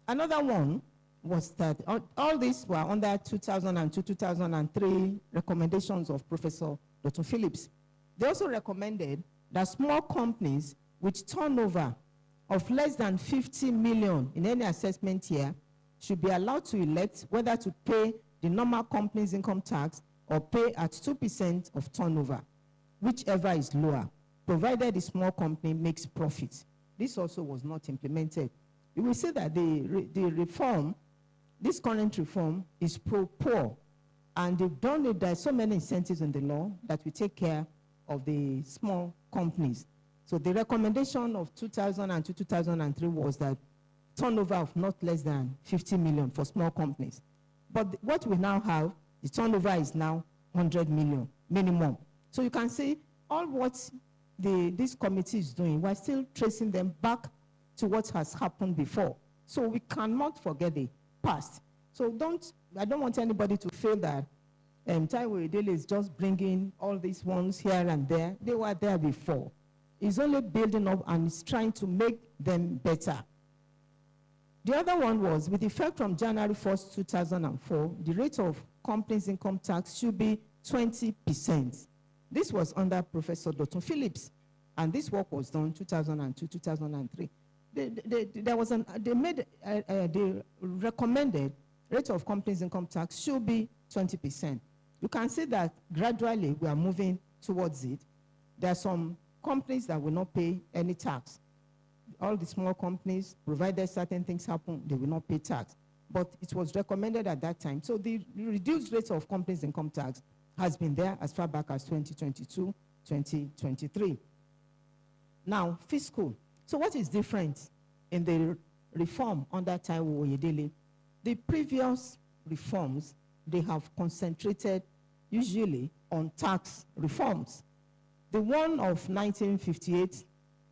Another one was that all these were under 2002-2003 recommendations of Professor Dr. Phillips. They also recommended that small companies with turnover of less than 50 million in any assessment year should be allowed to elect whether to pay the normal company's income tax or pay at 2% of turnover, whichever is lower, provided the small company makes profit. This also was not implemented. You will see that the reform, this current reform, is pro-poor, and they've done it. There are so many incentives in the law that will take care of the small companies. So the recommendation of 2002-2003 was that turnover of not less than 50 million for small companies. But what we now have, the turnover is now 100 million minimum. So you can see all what this committee is doing, we're still tracing them back to what has happened before. So we cannot forget the past. So I don't want anybody to feel that Taiwo Idele is just bringing all these ones here and there. They were there before. It's only building up and it's trying to make them better. The other one was, with effect from January 1st, 2004, the rate of companies' income tax should be 20%. This was under Professor Dr. Phillips, and this work was done 2002-2003. They recommended rate of companies' income tax should be 20%. You can see that gradually we are moving towards it. There are some companies that will not pay any tax. All the small companies, provided certain things happen, they will not pay tax. But it was recommended at that time. So the reduced rate of companies' income tax has been there as far back as 2022, 2023. Now, fiscal. So what is different in the reform under Taiwo Oyedele? The previous reforms, they have concentrated usually on tax reforms. The one of 1958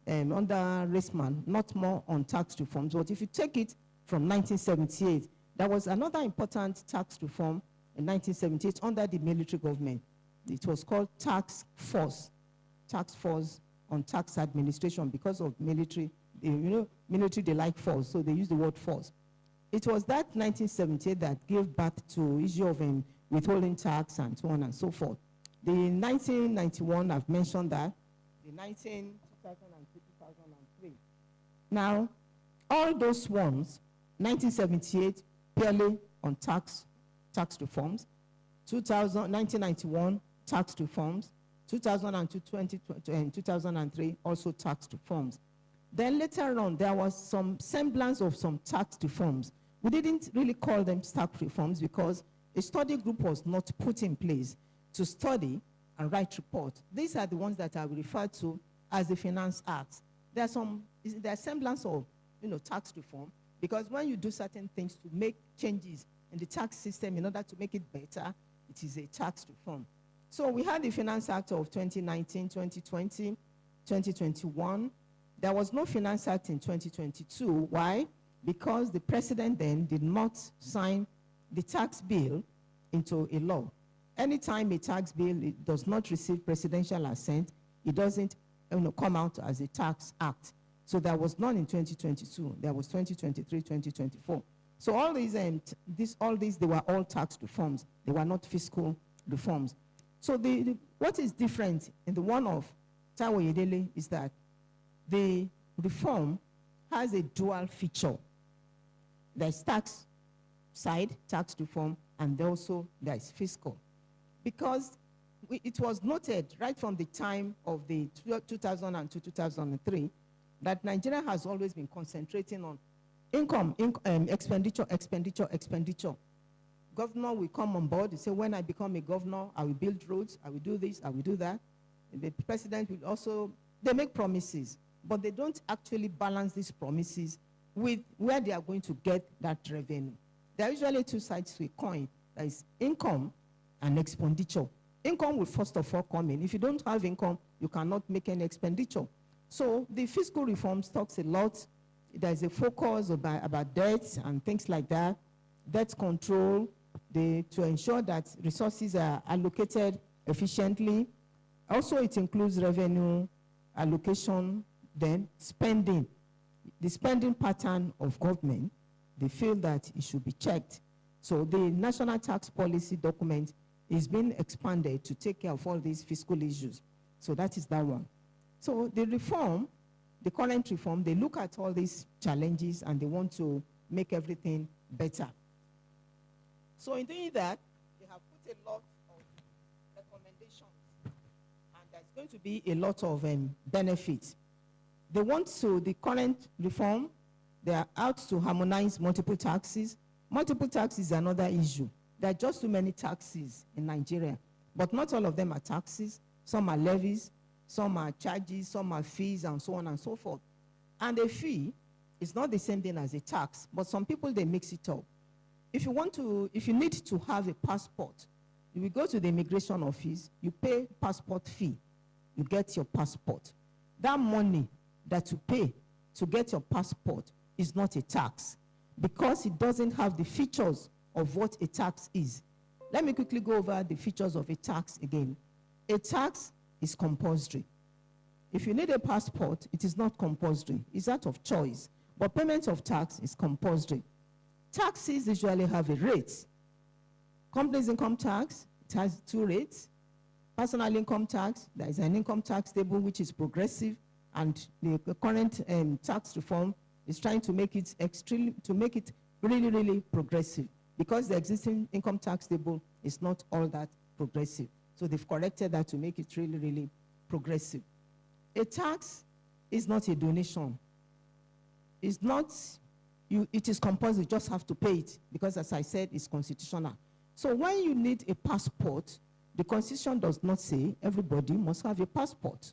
under Reisman, not more on tax reforms, but if you take it from 1978, there was another important tax reform in 1978 under the military government. It was called tax force on tax administration because of military. Military, they like force, so they use the word force. It was that 1978 that gave birth to issue of withholding tax and so on and so forth. The 1991, I've mentioned that. The 2002, 2003. Now, all those ones, 1978, purely on tax reforms. 1991, tax reforms. 2002, 2003, also tax reforms. Then later on, there was some semblance of some tax reforms. We didn't really call them tax reforms because a study group was not put in place to study and write reports. These are the ones that I will refer to as the Finance Acts. There's semblance of tax reform, because when you do certain things to make changes in the tax system in order to make it better, it is a tax reform. So we had the Finance Act of 2019, 2020, 2021. There was no Finance Act in 2022. Why? Because the president then did not sign the tax bill into a law. Anytime a tax bill does not receive presidential assent, it doesn't come out as a tax act. So there was none in 2022. There was 2023, 2024. So all these, they were all tax reforms. They were not fiscal reforms. So what is different in the one of Taiwo Oyedele is that the reform has a dual feature. There's tax side, tax reform, and also there's fiscal. Because it was noted right from the time of the 2002, 2003, that Nigeria has always been concentrating on expenditure. Governor will come on board and say, when I become a governor, I will build roads, I will do this, I will do that. And the president will also, they make promises, but they don't actually balance these promises with where they are going to get that revenue. There are usually two sides to a coin. There is income and expenditure. Income will first of all come in. If you don't have income, you cannot make any expenditure. So the fiscal reforms talks a lot. There's a focus about debt and things like that, debt control, to ensure that resources are allocated efficiently. Also, it includes revenue allocation, then spending. The spending pattern of government, they feel that it should be checked. So the national tax policy document is being expanded to take care of all these fiscal issues. So that is that one. So the reform, the current reform, they look at all these challenges and they want to make everything better. So in doing that, they have put a lot of recommendations, and there's going to be a lot of benefits. They want to, the current reform, they are out to harmonize multiple taxes. Multiple taxes is another issue. There are just too many taxes in Nigeria, but not all of them are taxes. Some are levies, some are charges, some are fees, and so on and so forth. And a fee is not the same thing as a tax, but some people, they mix it up. If you need to have a passport, you will go to the immigration office, you pay passport fee, you get your passport. That money that you pay to get your passport is not a tax because it doesn't have the features of what a tax is. Let me quickly go over the features of a tax again. A tax is compulsory. If you need a passport, it is not compulsory. It's out of choice. But payment of tax is compulsory. Taxes usually have a rate. Companies income tax, it has two rates. Personal income tax, there is an income tax table which is progressive, and the current tax reform is trying to make it really, really progressive, because the existing income tax table is not all that progressive. So they've corrected that to make it really, really progressive. A tax is not a donation. It's not, it is compulsory, you just have to pay it, because as I said, it's constitutional. So when you need a passport, the Constitution does not say everybody must have a passport.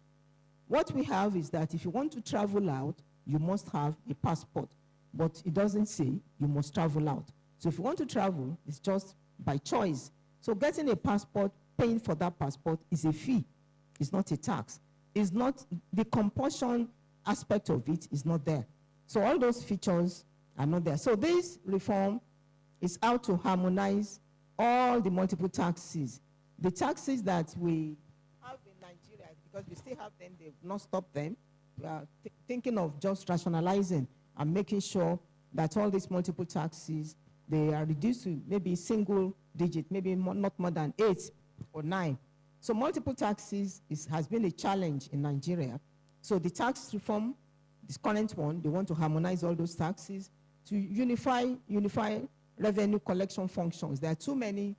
What we have is that if you want to travel out, you must have a passport. But it doesn't say you must travel out. So if you want to travel, it's just by choice. So getting a passport, paying for that passport is a fee. It's not a tax. It's not, the compulsion aspect of it is not there. So all those features are not there. So this reform is out to harmonize all the multiple taxes. The taxes that we have in Nigeria, because we still have them, they've not stopped them. We are thinking of just rationalizing and making sure that all these multiple taxes, they are reduced to maybe single digit, maybe not more than 8 or 9. So multiple taxes has been a challenge in Nigeria. So the tax reform, this current one, they want to harmonize all those taxes to unify revenue collection functions. There are too many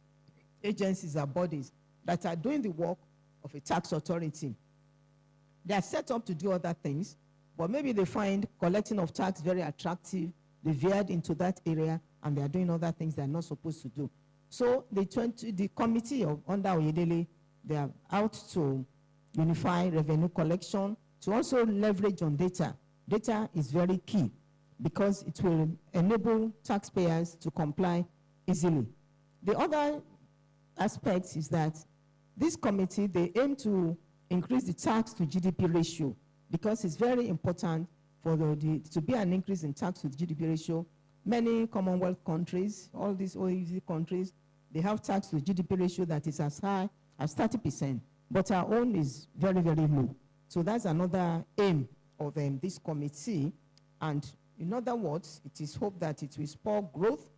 agencies or bodies that are doing the work of a tax authority. They are set up to do other things, but maybe they find collecting of tax very attractive. They veered into that area, and they are doing other things they are not supposed to do. So the committee under Oyedele, they are out to unify revenue collection, to also leverage on data. Data is very key because it will enable taxpayers to comply easily. The other aspect is that this committee, they aim to increase the tax to GDP ratio, because it's very important for to be an increase in tax to GDP ratio. Many Commonwealth countries, all these OECD countries, they have tax to GDP ratio that is as high as 30%, but our own is very, very low. So that's another aim of this committee. And in other words, it is hoped that it will spur growth,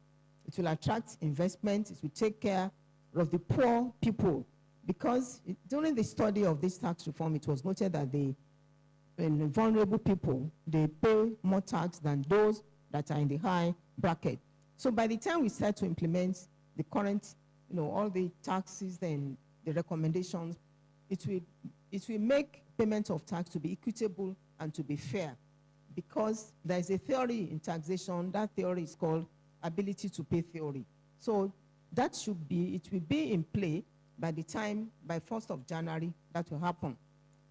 it will attract investment, it will take care of the poor people. Because during the study of this tax reform, it was noted that the vulnerable people, they pay more tax than those that are in the high bracket. So by the time we start to implement the current, all the taxes and the recommendations, it will make payment of tax to be equitable and to be fair. Because there's a theory in taxation, that theory is called ability to pay theory. So that it will be in play by 1st of January, that will happen.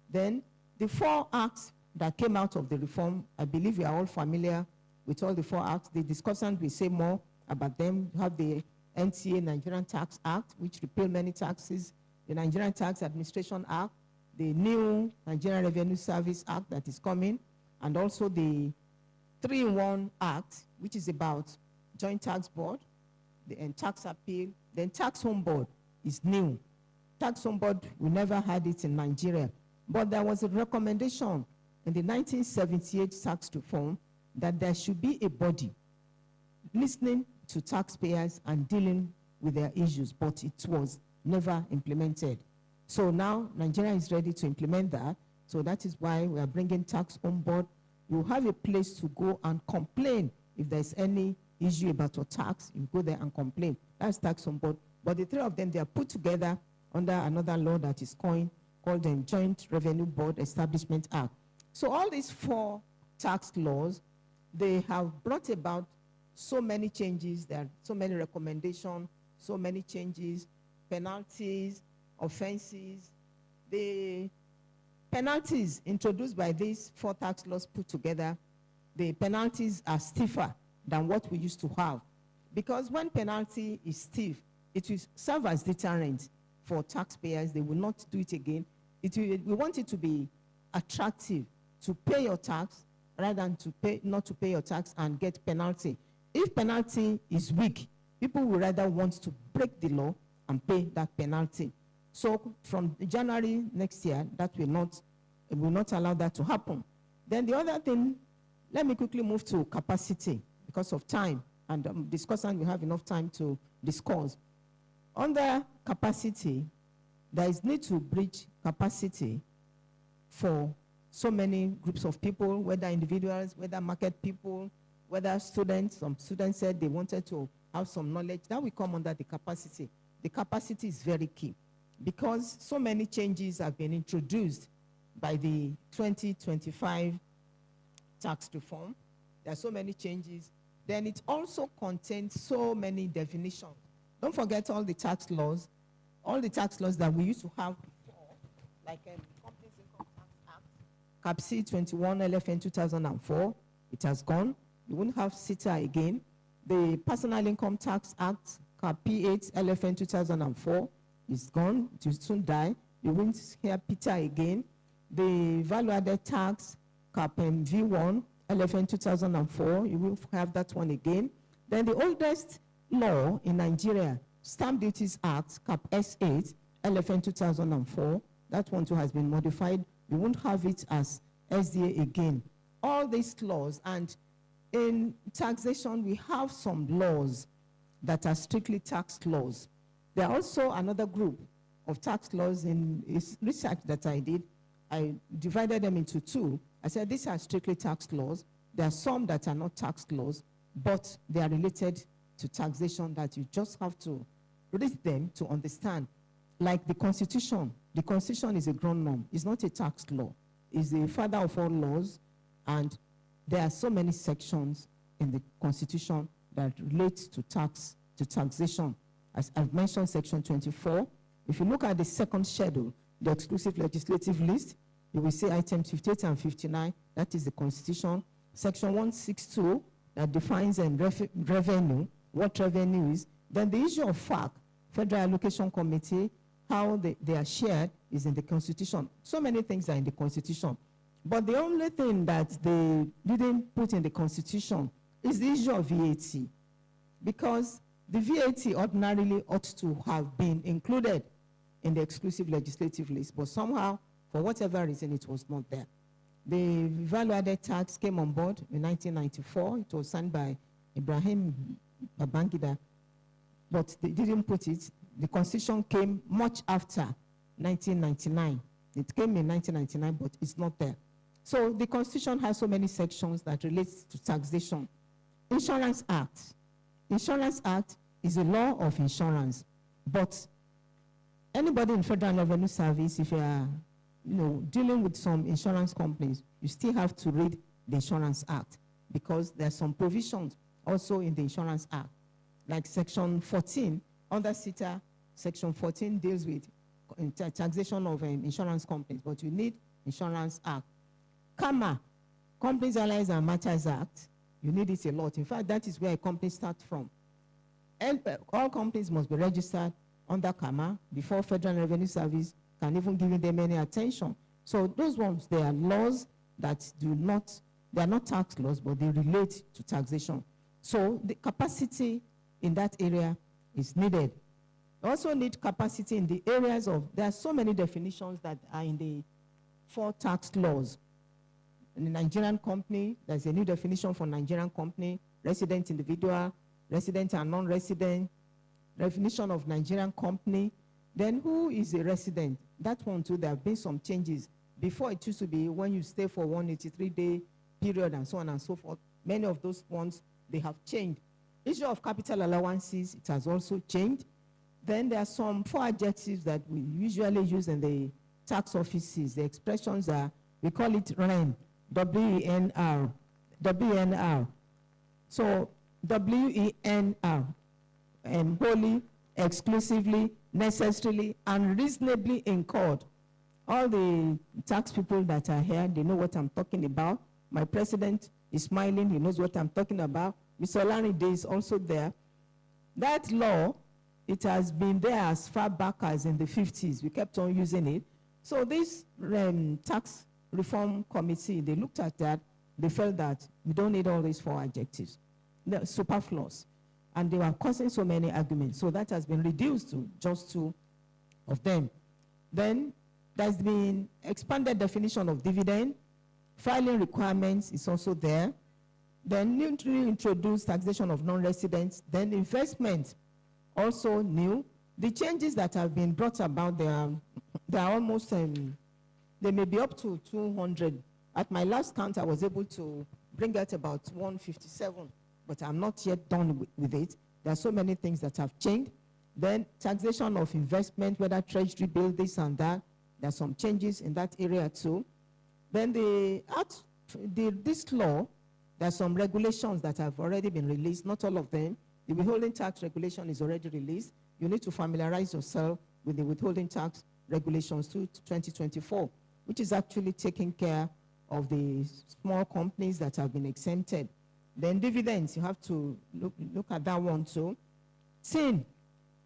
Then the 4 acts that came out of the reform, I believe we are all familiar with all the 4 acts. The discussant will say more about them. You have the NTA, Nigerian Tax Act, which repeal many taxes, the Nigerian Tax Administration Act, the new Nigerian Revenue Service Act that is coming, and also the 3-in-1 Act, which is about Joint Tax Board, and tax appeal. Then Tax Home Board is new. Tax Home Board, we never had it in Nigeria. But there was a recommendation in the 1978 tax reform that there should be a body listening to taxpayers and dealing with their issues, but it was never implemented. So now Nigeria is ready to implement that. So that is why we are bringing Tax Home Board. You have a place to go and complain if there's any issue about your tax. You go there and complain. That's Tax Home Board. But the three of them, they are put together under another law that is called the Joint Revenue Board Establishment Act. So all these 4 tax laws, they have brought about so many changes. There are so many recommendations, so many changes, penalties, offenses. The penalties introduced by these 4 tax laws put together, the penalties are stiffer than what we used to have. Because when penalty is stiff, it will serve as deterrent for taxpayers. They will not do it again. We want it to be attractive to pay your tax rather than not to pay your tax and get penalty. If penalty is weak, people will rather want to break the law and pay that penalty. So from January next year, that will not allow that to happen. Then the other thing, let me quickly move to capacity because of time, and we have enough time to discuss. Under capacity, there is need to bridge capacity for so many groups of people, whether individuals, whether market people, whether students. Some students said they wanted to have some knowledge. That will come under the capacity. The capacity is very key because so many changes have been introduced by the 2025 tax reform. There are so many changes. Then it also contains so many definitions. Don't forget all the tax laws that we used to have before, like Companies Income Tax Act, Cap C 21 LFN 2004, it has gone. You won't have CITA again. The Personal Income Tax Act, Cap P8 LFN 2004, is gone. It will soon die. You won't hear PITA again. The Value Added Tax, Cap V1 LFN 2004, you will have that one again. Then the oldest law in Nigeria, Stamp Duties Act, Cap S8, LFN 2004, that one too has been modified. We won't have it as SDA again. All these laws, and in taxation, we have some laws that are strictly tax laws. There are also another group of tax laws in research that I did. I divided them into 2. I said these are strictly tax laws. There are some that are not tax laws, but they are related to taxation that you just have to read them to understand. Like the Constitution. The Constitution is a ground norm. It's not a tax law. It's the father of all laws, and there are so many sections in the Constitution that relate to taxation. As I've mentioned, Section 24. If you look at the second schedule, the exclusive legislative list, you will see items 58 and 59. That is the Constitution. Section 162 that defines revenue, what revenue is. Then the issue of FAC, Federal Allocation Committee, how they are shared is in the Constitution. So many things are in the Constitution. But the only thing that they didn't put in the Constitution is the issue of VAT. Because the VAT ordinarily ought to have been included in the exclusive legislative list, but somehow, for whatever reason, it was not there. The value-added tax came on board in 1994. It was signed by Ibrahim Babangida, but they didn't put it. The Constitution came much after 1999. It came in 1999, but it's not there. So the Constitution has so many sections that relate to taxation. Insurance Act. Insurance Act is a law of insurance, but anybody in Federal Revenue Service, if you are dealing with some insurance companies, you still have to read the Insurance Act because there are some provisions also in the Insurance Act. Like Section 14, under CITA, Section 14 deals with taxation of insurance companies, but you need Insurance Act. CAMA, Companies, Allies, and Matters Act, you need it a lot. In fact, that is where a company starts from. all companies must be registered under CAMA before Federal Revenue Service can even give them any attention. So those ones, they are laws that they are not tax laws, but they relate to taxation. So the capacity in that area is needed. We also need capacity in the areas of, there are so many definitions that are in the 4 tax laws. In the Nigerian company, there's a new definition for Nigerian company, resident individual, resident and non-resident, definition of Nigerian company. Then who is a resident? That one too, there have been some changes. Before it used to be when you stay for 183-day period and so on and so forth. Many of those ones, they have changed. Issue of capital allowances, it has also changed. Then there are some 4 adjectives that we usually use in the tax offices. The expressions are, we call it REN, W-E-N-R, W-N-R. So W-E-N-R, wholly, exclusively, necessarily, and reasonably incurred. All the tax people that are here, they know what I'm talking about. My president is smiling, he knows what I'm talking about. Mr. Olarinde is also there. That law, it has been there as far back as in the 50s. We kept on using it. So this tax reform committee, they looked at that. They felt that we don't need all these 4 adjectives. They're superfluous. And they were causing so many arguments. So that has been reduced to just 2 of them. Then there's been expanded definition of dividend. Filing requirements is also there. Then newly introduced taxation of non-residents. Then investment, also new. The changes that have been brought about, they are almost, they may be up to 200. At my last count, I was able to bring out about 157, but I'm not yet done with it. There are so many things that have changed. Then taxation of investment, whether treasury bill, this and that. There are some changes in that area too. Then this law, there are some regulations that have already been released, not all of them. The withholding tax regulation is already released. You need to familiarize yourself with the withholding tax regulations to 2024, which is actually taking care of the small companies that have been exempted. Then dividends, you have to look at that one too. Sin,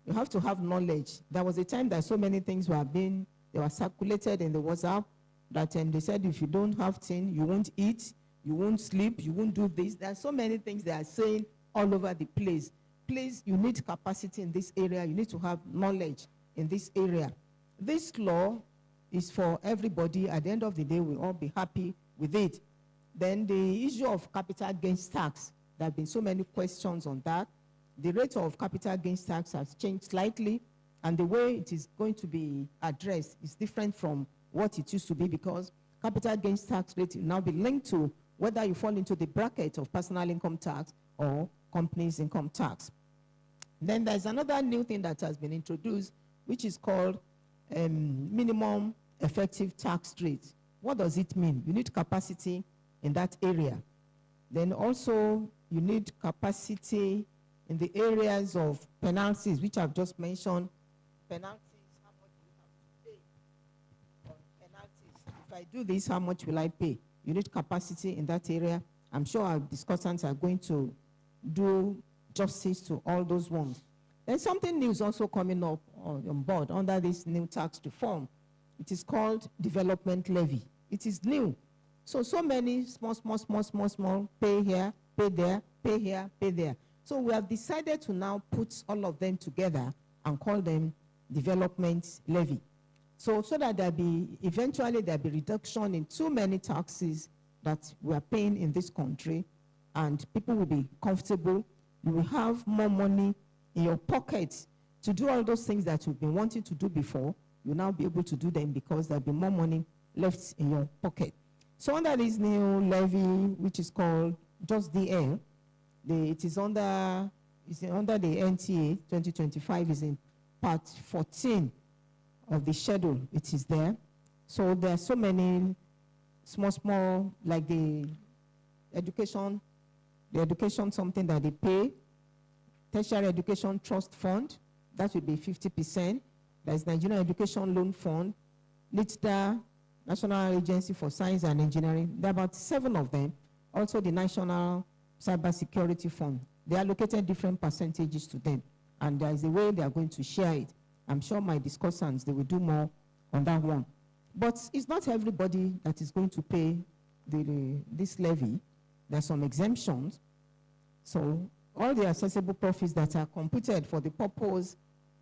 you have to have knowledge. There was a time that so many things they were circulated in the WhatsApp that they said if you don't have tin, you won't eat, you won't sleep, you won't do this. There are so many things they are saying all over the place. Please, you need capacity in this area. You need to have knowledge in this area. This law is for everybody. At the end of the day, we'll all be happy with it. Then the issue of capital gains tax, there have been so many questions on that. The rate of capital gains tax has changed slightly, and the way it is going to be addressed is different from what it used to be, because capital gains tax rate will now be linked to whether you fall into the bracket of personal income tax or companies income tax. Then there's another new thing that has been introduced, which is called minimum effective tax rate. What does it mean? You need capacity in that area. Then also you need capacity in the areas of penalties, which I've just mentioned. Penalties, how much do you have to pay on penalties? If I do this, how much will I pay? You need capacity in that area. I'm sure our discussants are going to do justice to all those ones. Then something new is also coming up on board under this new tax reform. It is called development levy. It is new. So many small, pay here, pay there, pay here, pay there. So we have decided to now put all of them together and call them development levy. So that eventually there'll be reduction in too many taxes that we are paying in this country, and people will be comfortable. You will have more money in your pocket to do all those things that you've been wanting to do before. You'll now be able to do them because there'll be more money left in your pocket. So under this new levy, which is called just DL, it is under the NTA 2025, is in part 14 of the schedule. It is there. So there are so many small, like the education something that they pay, tertiary education trust fund, that would be 50%. There's Nigerian Education Loan Fund, NITDA, National Agency for Science and Engineering. There are about 7 of them. Also the National Cybersecurity Fund. They allocated different percentages to them. and there is a way they are going to share it. I'm sure my discussants, they will do more on that one. But it's not everybody that is going to pay this levy. There are some exemptions. So all the accessible profits that are computed for the purpose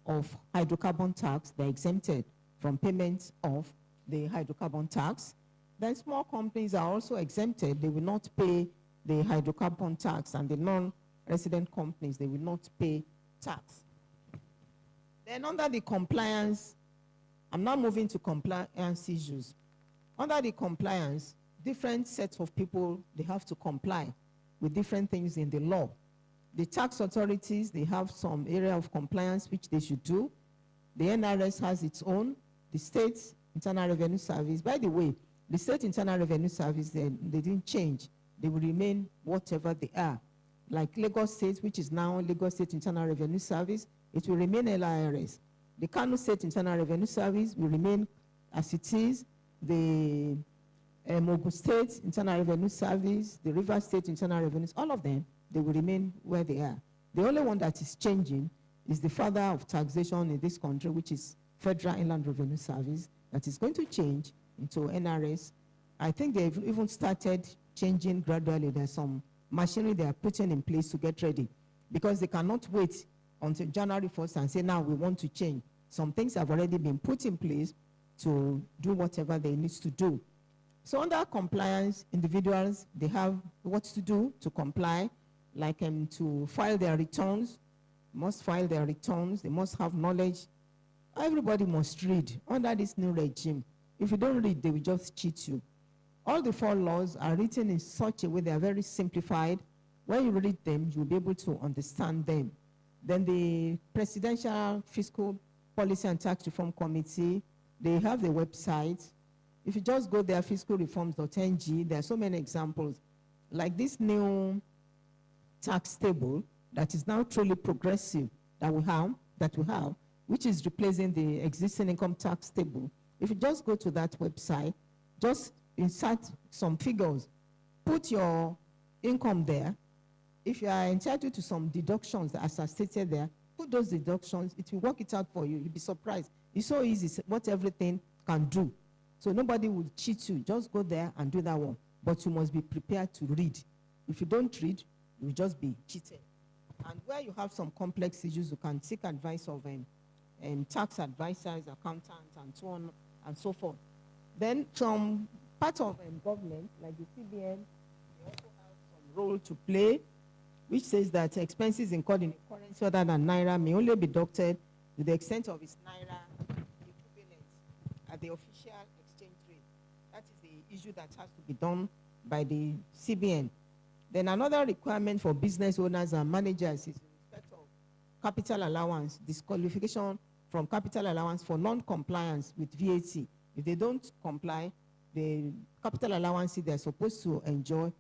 of hydrocarbon tax, they're exempted from payment of the hydrocarbon tax. Then small companies are also exempted. They will not pay the hydrocarbon tax, and the non-resident companies, they will not pay tax. Then under the compliance, I'm now moving to compliance issues. Under the compliance, different sets of people, they have to comply with different things in the law. The tax authorities, they have some area of compliance which they should do. The NRS has its own. The State Internal Revenue Service, by the way, the State Internal Revenue Service, they didn't change. They will remain whatever they are. Like Lagos State, which is now Lagos State Internal Revenue Service, it will remain LIRS. The Kano State Internal Revenue Service will remain as it is. The Ogun State Internal Revenue Service, the Rivers State Internal Revenue, all of them, they will remain where they are. The only one that is changing is the father of taxation in this country, which is Federal Inland Revenue Service, that is going to change into NRS. I think they've even started changing gradually. There's some machinery they are putting in place to get ready, because they cannot wait until January 1st and say, now we want to change. Some things have already been put in place to do whatever they need to do. So under compliance, individuals, they have what to do to comply, like to file their returns, must file their returns, they must have knowledge. Everybody must read under this new regime. If you don't read, they will just cheat you. All the 4 laws are written in such a way, they are very simplified. When you read them, you'll be able to understand them. Then the Presidential Fiscal Policy and Tax Reform Committee, they have the website. If you just go there, fiscalreforms.ng, there are so many examples. Like this new tax table that is now truly progressive that we have, which is replacing the existing income tax table. If you just go to that website, just insert some figures, put your income there. If you are entitled to some deductions as are stated there, put those deductions, it will work it out for you. You'll be surprised. It's so easy, what everything can do. So nobody will cheat you. Just go there and do that one. But you must be prepared to read. If you don't read, you will just be cheated. And where you have some complex issues, you can seek advice of tax advisors, accountants, and so on and so forth. Then some part of government, like the CBN, they also have some role to play, which says that expenses incurred in a currency other than Naira may only be deducted to the extent of its Naira equivalent at the official exchange rate. That is the issue that has to be done by the CBN. Then another requirement for business owners and managers is in respect of capital allowance, disqualification from capital allowance for non-compliance with VAT. If they don't comply, the capital allowance they're supposed to enjoy,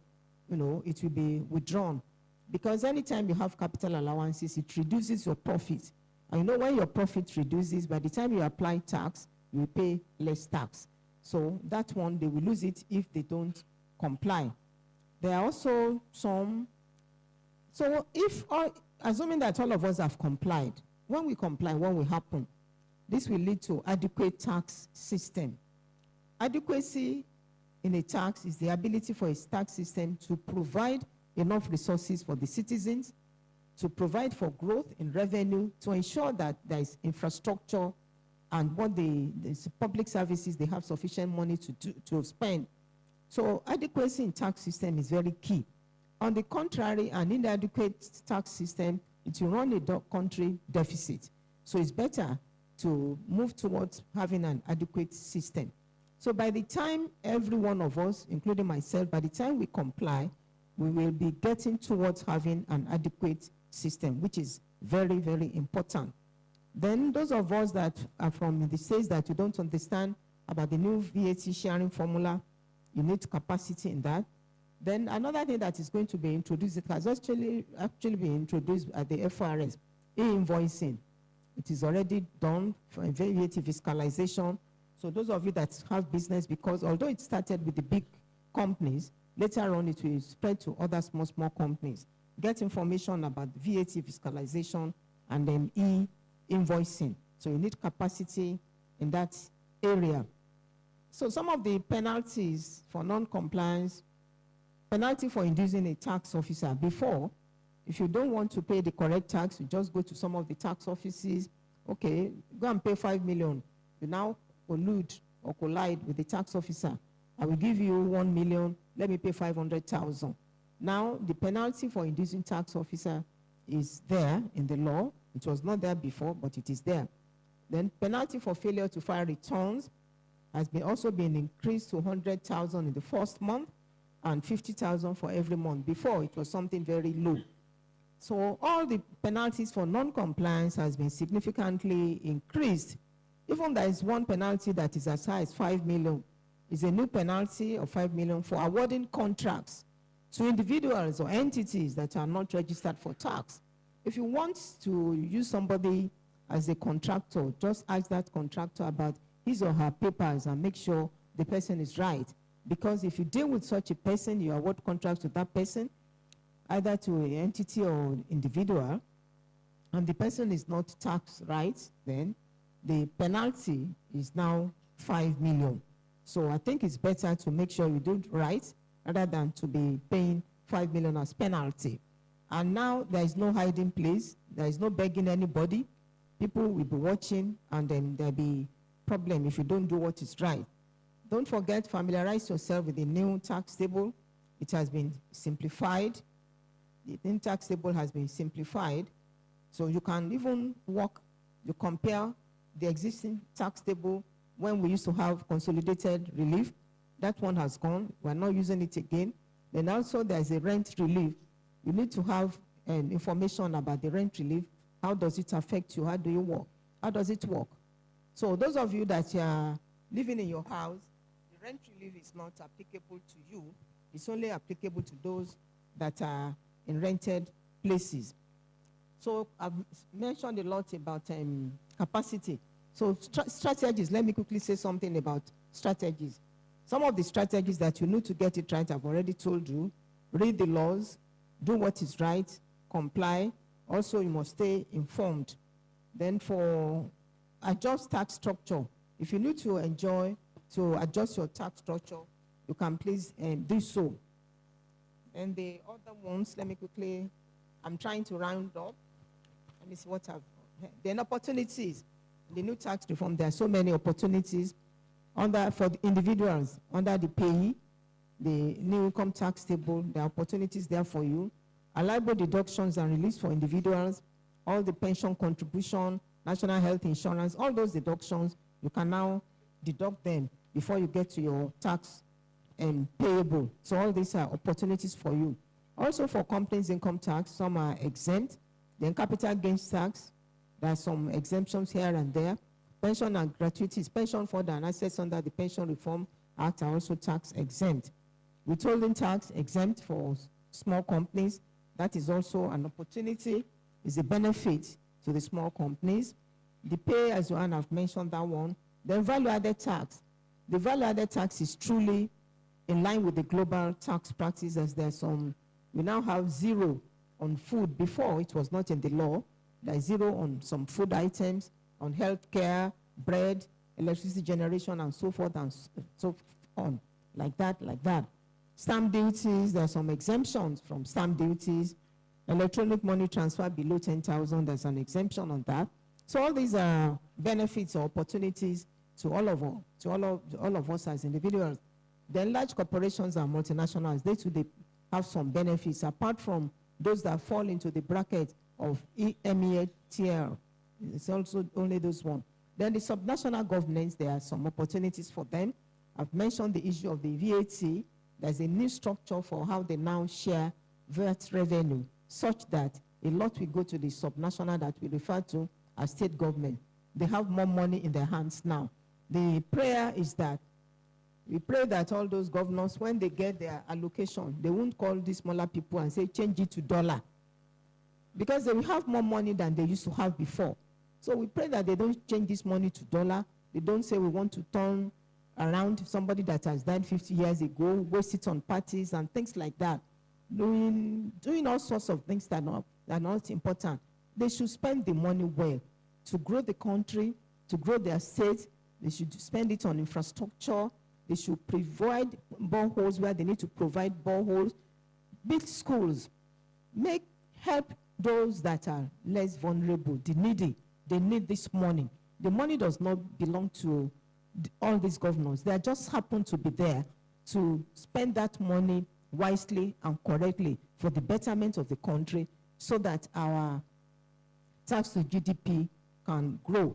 it will be withdrawn. Because anytime you have capital allowances, it reduces your profit. And when your profit reduces, by the time you apply tax, you will pay less tax. So that one, they will lose it if they don't comply. There are also some, so assuming that all of us have complied, when we comply, what will happen? This will lead to adequate tax system. Adequacy in a tax is the ability for a tax system to provide enough resources for the citizens, to provide for growth in revenue, to ensure that there is infrastructure and what the public services, they have sufficient money to spend. So adequacy in tax system is very key. On the contrary, an inadequate tax system, it will run a country deficit. So it's better to move towards having an adequate system. So by the time every one of us, including myself, by the time we comply, we will be getting towards having an adequate system, which is very, very important. Then those of us that are from the states that you don't understand about the new VAT sharing formula, you need capacity in that. Then another thing that is going to be introduced, it has actually been introduced at the FRS, e-invoicing. It is already done for VAT fiscalization. So those of you that have business, because although it started with the big companies, later on it will spread to other small companies. Get information about VAT fiscalization and then e-invoicing. So you need capacity in that area. So some of the penalties for non-compliance, penalty for inducing a tax officer. Before, if you don't want to pay the correct tax, you just go to some of the tax offices. Okay, go and pay 5 million. You now collude or collide with the tax officer. I will give you 1 million, let me pay 500,000. Now, the penalty for inducing tax officer is there in the law. It was not there before, but it is there. Then penalty for failure to file returns has also been increased to 100,000 in the first month and 50,000 for every month. Before, it was something very low. So all the penalties for non-compliance has been significantly increased. Even there is one penalty that is as high as 5 million. It's a new penalty of 5 million for awarding contracts to individuals or entities that are not registered for tax. If you want to use somebody as a contractor, just ask that contractor about his or her papers and make sure the person is right. Because if you deal with such a person, you award contracts to that person, either to an entity or individual, and the person is not tax right, then the penalty is now 5 million. So I think it's better to make sure you do it right rather than to be paying 5 million as penalty. And now there is no hiding place. There is no begging anybody. People will be watching, and then there'll be problem if you don't do what is right. Don't forget, familiarize yourself with the new tax table. It has been simplified. The new tax table has been simplified. So you can even you compare the existing tax table when we used to have consolidated relief. That one has gone. We're not using it again. Then also there's a rent relief. You need to have information about the rent relief. How does it affect you? How do you work? How does it work? So those of you that are living in your house, the rent relief is not applicable to you. It's only applicable to those that are in rented places. So I've mentioned a lot about capacity. So strategies, let me quickly say something about strategies. Some of the strategies that you need to get it right, I've already told you. Read the laws, do what is right, comply. Also, you must stay informed. Then for adjust tax structure, if you need to adjust your tax structure, you can please do so. And the other ones, let me quickly, I'm trying to round up. Let me see what I've, then opportunities. The new tax reform, there are so many opportunities for the individuals under the payee, the new income tax table. There are opportunities there for you. Allowable deductions and release for individuals, all the pension contribution, national health insurance, all those deductions, you can now deduct them before you get to your tax payable. So all these are opportunities for you. Also for companies income tax, some are exempt. Then capital gains tax, there are some exemptions here and there. Pension and gratuities, pension fund and assets under the Pension Reform Act are also tax exempt. Withholding tax exempt for small companies, that is also an opportunity, is a benefit to the small companies. The pay as well, and I've mentioned that one. Then value-added tax. The value-added tax is truly in line with the global tax practice, as there's some, we now have zero on food. Before, it was not in the law. There's zero on some food items, on healthcare, bread, electricity generation, and so forth and so on, like that, like that. Stamp duties, there are some exemptions from stamp duties. Electronic money transfer below 10,000, there's an exemption on that. So all these are benefits or opportunities to all of us as individuals. Then large corporations and multinationals, they too have some benefits apart from those that fall into the bracket of MEATL. It's also only those one. Then the subnational governments, there are some opportunities for them. I've mentioned the issue of the VAT. There's a new structure for how they now share VAT revenue, such that a lot will go to the subnational that we refer to as state government. They have more money in their hands now. The prayer is that, we pray that all those governors, when they get their allocation, they won't call these smaller people and say, change it to dollar. Because they will have more money than they used to have before. So we pray that they don't change this money to dollar. They don't say we want to turn around somebody that has died 50 years ago, waste it on parties and things like that. Doing all sorts of things that are not important. they should spend the money well to grow the country, to grow their state. They should spend it on infrastructure. They should provide boreholes where they need to provide boreholes, build schools, help those that are less vulnerable, the needy. They need this money. The money does not belong to all these governors. They just happen to be there to spend that money wisely and correctly for the betterment of the country so that our tax to GDP can grow,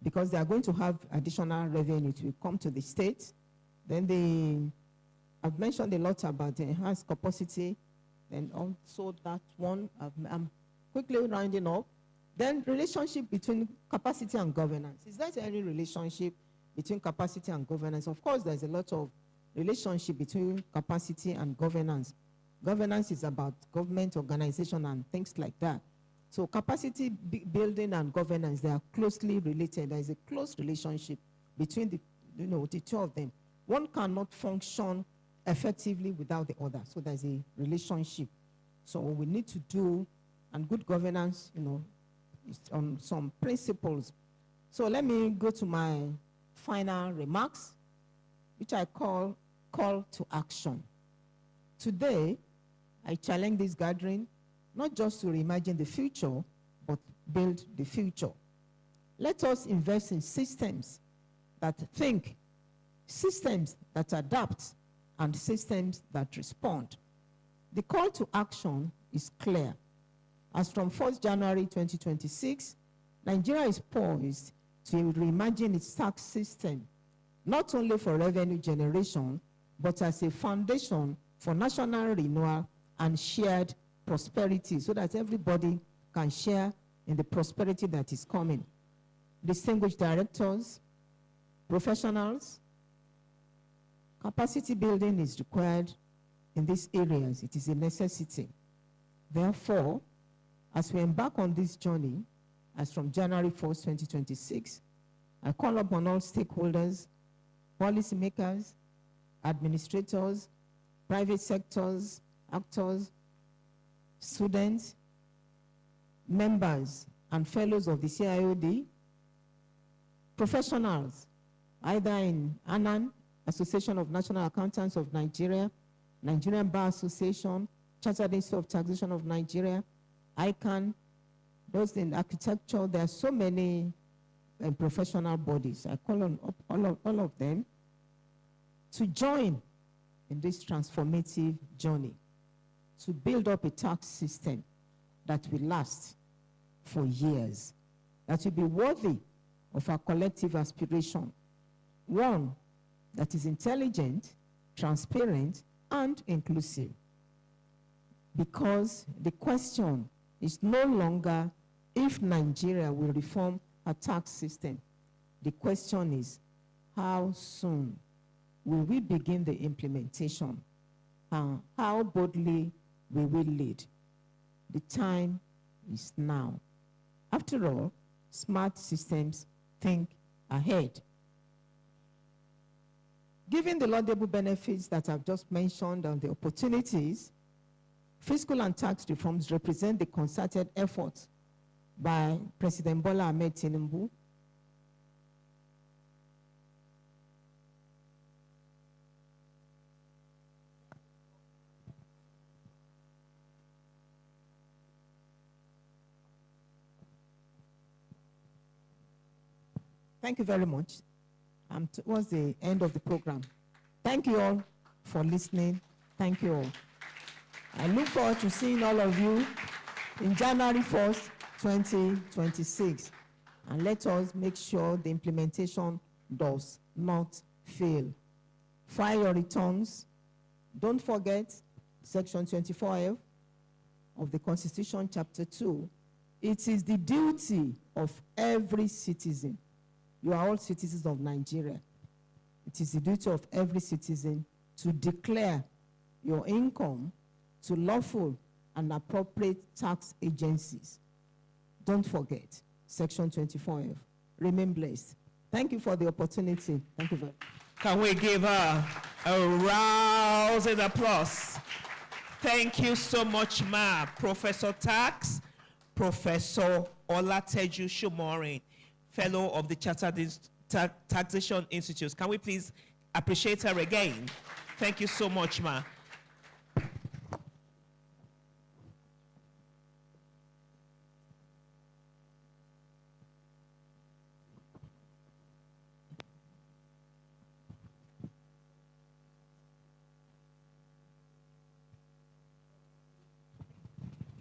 because they are going to have additional revenue to come to the state. Then I've mentioned a lot about the enhanced capacity, and also that one, I'm quickly rounding up. Then relationship between capacity and governance. Is there any relationship between capacity and governance? Of course, there's a lot of relationship between capacity and governance. Governance is about government organization and things like that. So capacity building and governance, they are closely related. There is a close relationship between the two of them. One cannot function effectively without the other. So there's a relationship. So we need to do, and good governance, is on some principles. So let me go to my final remarks, which I call to action. Today, I challenge this gathering not just to reimagine the future, but build the future. Let us invest in systems that think, systems that adapt, and systems that respond. The call to action is clear. As from 1st January 2026, Nigeria is poised to reimagine its tax system, not only for revenue generation, but as a foundation for national renewal and shared prosperity, so that everybody can share in the prosperity that is coming. Distinguished directors, professionals, capacity building is required in these areas. It is a necessity. Therefore, as we embark on this journey, as from January 1st, 2026, I call upon all stakeholders, policymakers, administrators, private sectors, actors, students, members, and fellows of the CIOD, professionals, either in ANAN, Association of National Accountants of Nigeria, Nigerian Bar Association, Chartered Institute of Taxation of Nigeria, ICANN, those in architecture. There are so many professional bodies. I call on all of them to join in this transformative journey, to build up a tax system that will last for years, that will be worthy of our collective aspiration, one that is intelligent, transparent, and inclusive. Because the question is no longer if Nigeria will reform a tax system. The question is, how soon will we begin the implementation? How boldly will we lead? The time is now. After all, smart systems think ahead. Given the laudable benefits that I've just mentioned and the opportunities, fiscal and tax reforms represent the concerted efforts by President Bola Ahmed Tinubu, Thank you very much. Towards the end of the program. Thank you all for listening. Thank you all. I look forward to seeing all of you in January 1st, 2026. And let us make sure the implementation does not fail. File your returns. Don't forget Section 24F of the Constitution, Chapter 2. It is the duty of every citizen. You are all citizens of Nigeria. It is the duty of every citizen to declare your income to lawful and appropriate tax agencies. Don't forget, Section 24F. Remain blessed. Thank you for the opportunity. Thank you very much. Can we give her a rousing applause? Thank you so much, Ma. Professor Tax, Professor Olateju Shomorin, Fellow of the Chartered Taxation Institute. Can we please appreciate her again? Thank you so much, ma.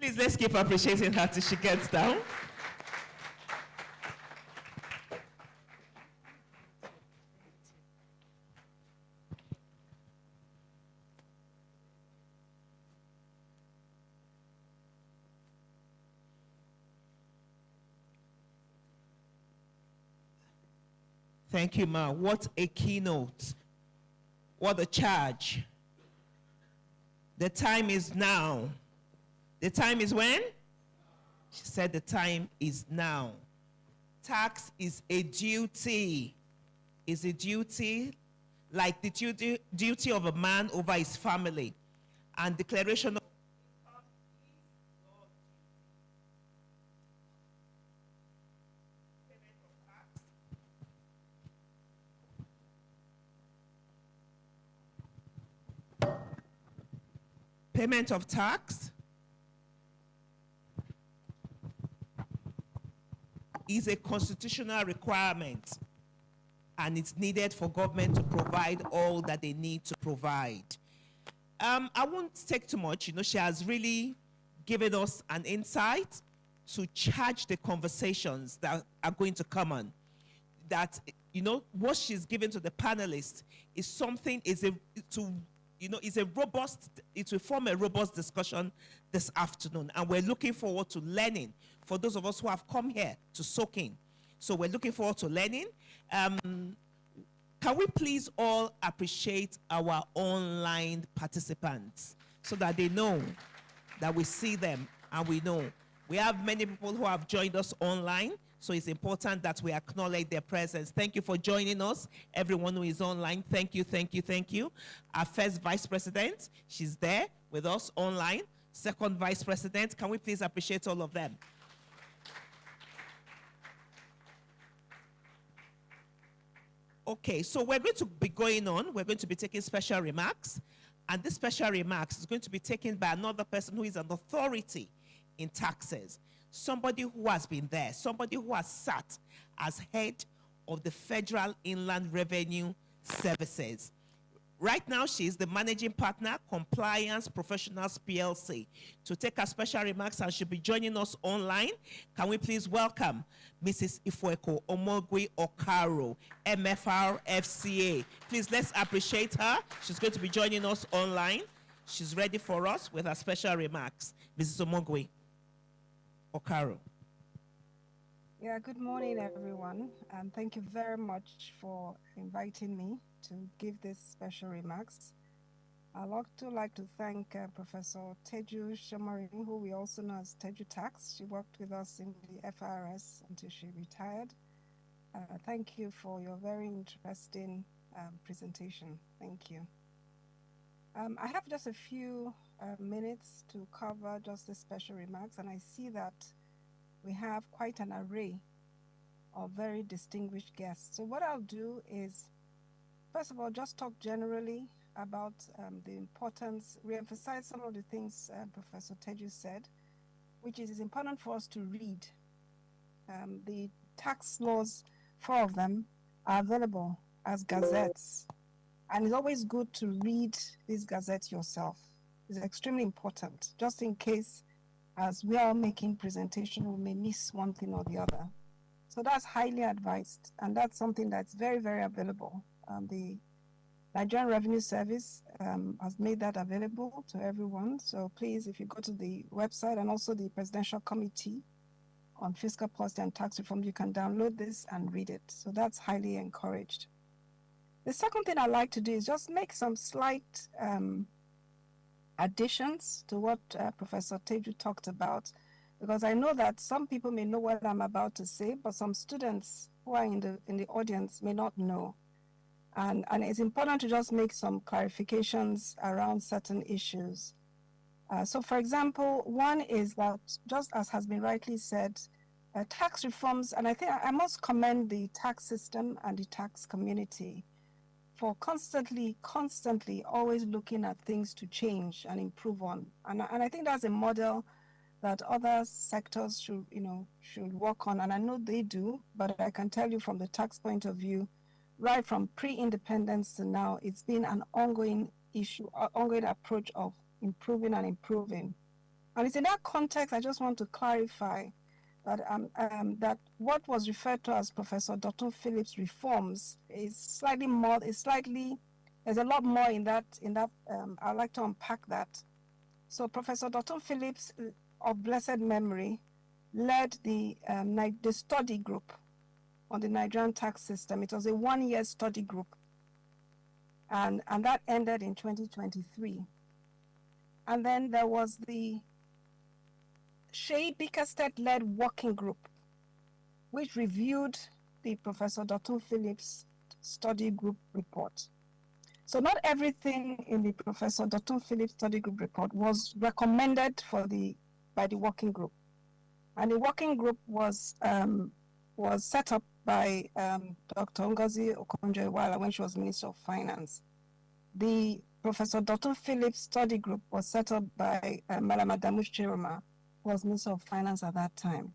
Please, let's keep appreciating her till she gets down. Thank you, ma. What a keynote. What a charge. The time is now. The time is when? She said the time is now. Tax is a duty. Is a duty like the duty of a man over his family. And declaration of payment of tax is a constitutional requirement, and it's needed for government to provide all that they need to provide. I won't take too much. You know, she has really given us an insight to charge the conversations that are going to come on. That, you know, what she's given to the panelists is something, is a robust, it will form a robust discussion this afternoon. And we're looking forward to learning for those of us who have come here to soak in. So we're looking forward to learning. Can we please all appreciate our online participants so that they know that we see them and we know. We have many people who have joined us online, so it's important that we acknowledge their presence. Thank you for joining us, everyone who is online. Thank you, thank you, thank you. Our first Vice President, she's there with us online. Second Vice President, can we please appreciate all of them? Okay, so we're going to be going on. We're going to be taking special remarks. And this special remarks is going to be taken by another person who is an authority in taxes. Somebody who has been there, somebody who has sat as head of the Federal Inland Revenue Services. Right now, she is the managing partner, Compliance Professionals PLC. To take her special remarks, and she'll be joining us online. Can we please welcome Mrs. Ifweko Omogwe Okaro, MFR FCA. Please, let's appreciate her. She's going to be joining us online. She's ready for us with her special remarks. Mrs. Omogwe Okaro. Yeah, good morning, everyone, and thank you very much for inviting me to give these special remarks. I'd also like to thank Professor Teju Shomorin, who we also know as Teju Tax. She worked with us in the FRS until she retired. Thank you for your very interesting presentation. Thank you. I have just a few minutes to cover just the special remarks, and I see that we have quite an array of very distinguished guests. So what I'll do is, first of all, just talk generally about the importance, re-emphasize some of the things Professor Teju said, which is it's important for us to read. The tax laws, 4 of them, are available as gazettes. And it's always good to read these gazettes yourself. It's extremely important, just in case as we are making presentation, we may miss one thing or the other. So that's highly advised, and that's something that's very, very available. The Nigerian Revenue Service has made that available to everyone. So please, if you go to the website and also the Presidential Committee on Fiscal Policy and Tax Reform, you can download this and read it. So that's highly encouraged. The second thing I'd like to do is just make some slight additions to what Professor Teju talked about, because I know that some people may know what I'm about to say, but some students who are in the audience may not know. And it's important to just make some clarifications around certain issues. So for example, one is that, just as has been rightly said, tax reforms, and I think I must commend the tax system and the tax community for constantly always looking at things to change and improve on. And I think that's a model that other sectors should work on. And I know they do, but I can tell you from the tax point of view, right from pre-independence to now, it's been an ongoing issue, ongoing approach of improving and improving. And it's in that context, I just want to clarify that that what was referred to as Professor Dr. Phillips' reforms is slightly more, there's a lot more in that, I'd like to unpack that. So Professor Dr. Phillips, of blessed memory, led the study group on the Nigerian tax system. It was a one-year study group, and that ended in 2023. And then there was the Shea Bickerstead-led working group, which reviewed the Professor Dr. Phillips study group report. So not everything in the Professor Dr. Phillips study group report was recommended by the working group. And the working group was set up by Dr. Ngozi Okonjo-Iweala when she was Minister of Finance. The Professor Dr. Phillips study group was set up by Madam Adamush Chiroma, who was Minister of Finance at that time.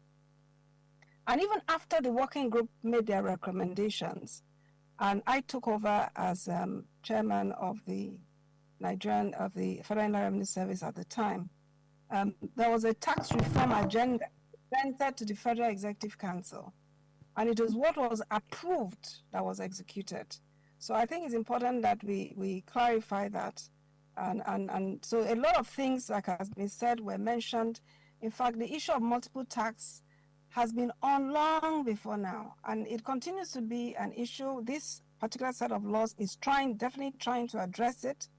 And even after the working group made their recommendations, and I took over as chairman of the Federal Inland Revenue Service at the time, there was a tax reform agenda presented to the Federal Executive Council, and it was what was approved that was executed. So I think it's important that we clarify that. And so a lot of things, like has been said, were mentioned. In fact, the issue of multiple tax has been on long before now, and it continues to be an issue. This particular set of laws is definitely trying to address it.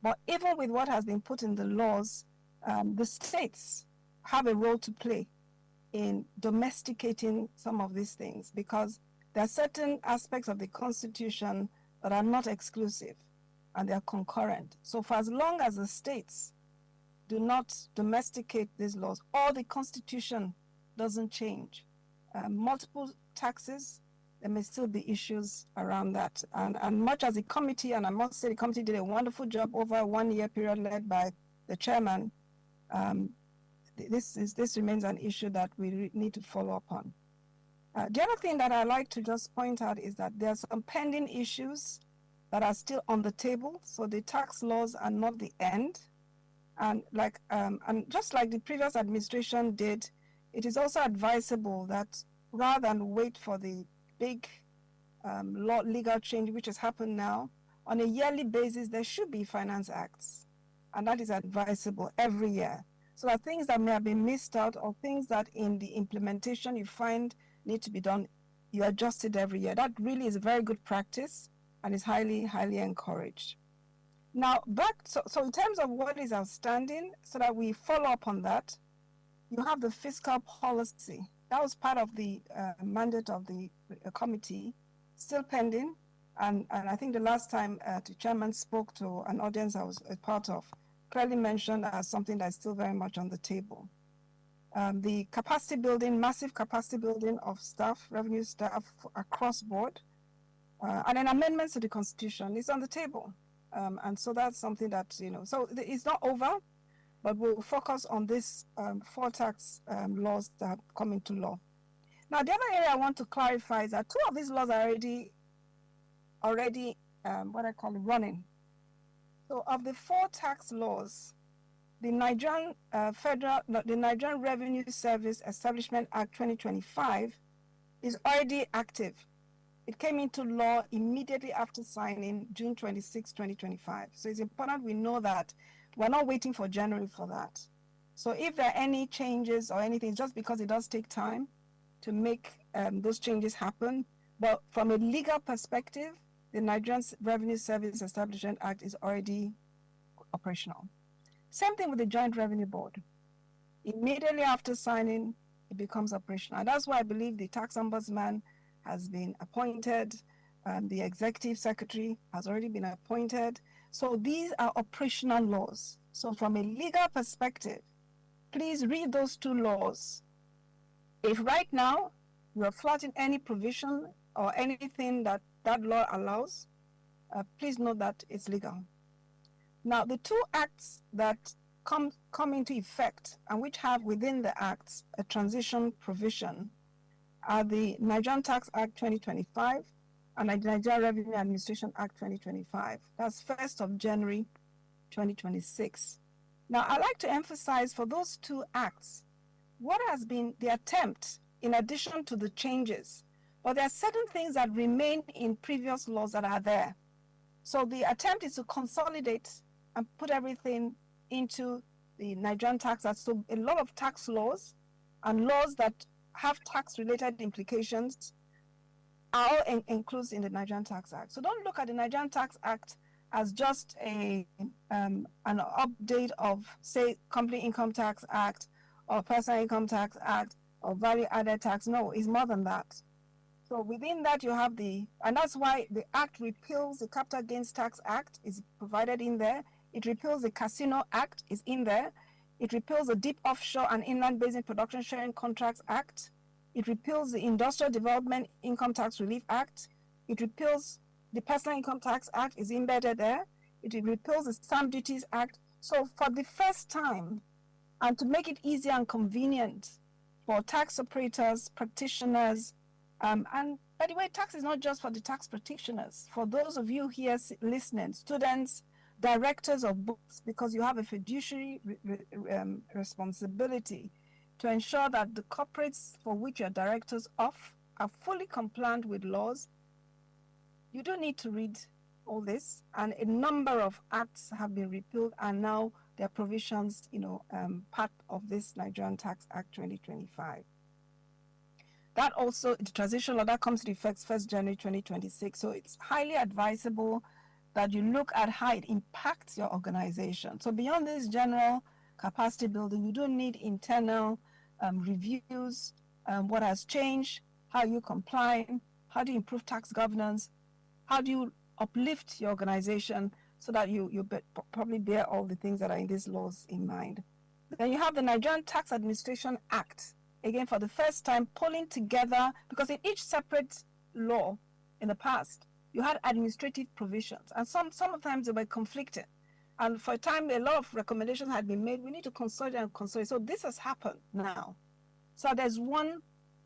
But even with what has been put in the laws, the states have a role to play in domesticating some of these things, because there are certain aspects of the Constitution that are not exclusive and they are concurrent. So for as long as the states do not domesticate these laws, or the Constitution doesn't change, multiple taxes, there may still be issues around that. And much as the committee, and I must say the committee did a wonderful job over a one-year period led by the chairman, this remains an issue that we need to follow up on. The other thing that I'd like to just point out is that there are some pending issues that are still on the table. So the tax laws are not the end. And just like the previous administration did, it is also advisable that rather than wait for the big legal change which has happened now, on a yearly basis, there should be finance acts. And that is advisable every year. So that things that may have been missed out, or things that in the implementation you find need to be done, you adjust it every year. That really is a very good practice and is highly, highly encouraged. Now, so in terms of what is outstanding, so that we follow up on that, you have the fiscal policy. That was part of the mandate of the committee, still pending. And I think the last time the chairman spoke to an audience I was a part of, clearly mentioned as something that's still very much on the table. The capacity building, massive capacity building of staff, revenue staff across board, and then amendments to the Constitution is on the table. And so that's something that, so it's not over, but we'll focus on this 4 tax laws that have come into law. Now, the other area I want to clarify is that 2 of these laws are already what I call running. So of the 4 tax laws, the Nigerian Revenue Service Establishment Act 2025 is already active. It came into law immediately after signing June 26, 2025. So it's important we know that we're not waiting for January for that. So if there are any changes or anything, just because it does take time to make those changes happen. But from a legal perspective, the Nigerian Revenue Service Establishment Act is already operational. Same thing with the Joint Revenue Board. Immediately after signing, it becomes operational. And that's why I believe the tax ombudsman has been appointed. The executive secretary has already been appointed. So these are operational laws. So from a legal perspective, please read those two laws. If right now you are flouting any provision or anything that that law allows, please note that it's legal. Now, the two acts that come into effect and which have within the acts a transition provision are the Nigerian Tax Act 2025 and the Nigerian Revenue Administration Act 2025. That's 1st of January 2026. Now, I'd like to emphasize for those two acts, what has been the attempt in addition to the changes, but there are certain things that remain in previous laws that are there. So the attempt is to consolidate and put everything into the Nigerian Tax Act. So a lot of tax laws and laws that have tax-related implications are all included in the Nigerian Tax Act. So don't look at the Nigerian Tax Act as just an update of, say, Company Income Tax Act or Personal Income Tax Act or Value Added Tax. No, it's more than that. So within that you have and that's why the Act repeals the Capital Gains Tax Act, is provided in there. It repeals the Casino Act, is in there. It repeals the Deep Offshore and Inland Basin Production Sharing Contracts Act. It repeals the Industrial Development Income Tax Relief Act. It repeals the Personal Income Tax Act, is embedded there. It repeals the Stamp Duties Act. So for the first time, and to make it easy and convenient for tax operators, practitioners, and by the way, tax is not just for the tax practitioners. For those of you here listening, students, directors of books, because you have a fiduciary responsibility to ensure that the corporates for which you're directors of are fully compliant with laws. You don't need to read all this, and a number of acts have been repealed, and now there are provisions, part of this Nigerian Tax Act 2025. That also, the transition law, that comes to effect 1st January 2026. So it's highly advisable that you look at how it impacts your organization. So beyond this general capacity building, you don't need internal reviews, what has changed, how you comply, how do you improve tax governance, how do you uplift your organization so that you probably bear all the things that are in these laws in mind. Then you have the Nigerian Tax Administration Act, again for the first time pulling together, because in each separate law in the past, you had administrative provisions, and sometimes they were conflicted. And for a time, a lot of recommendations had been made. We need to consolidate and consolidate. So this has happened now. So there's one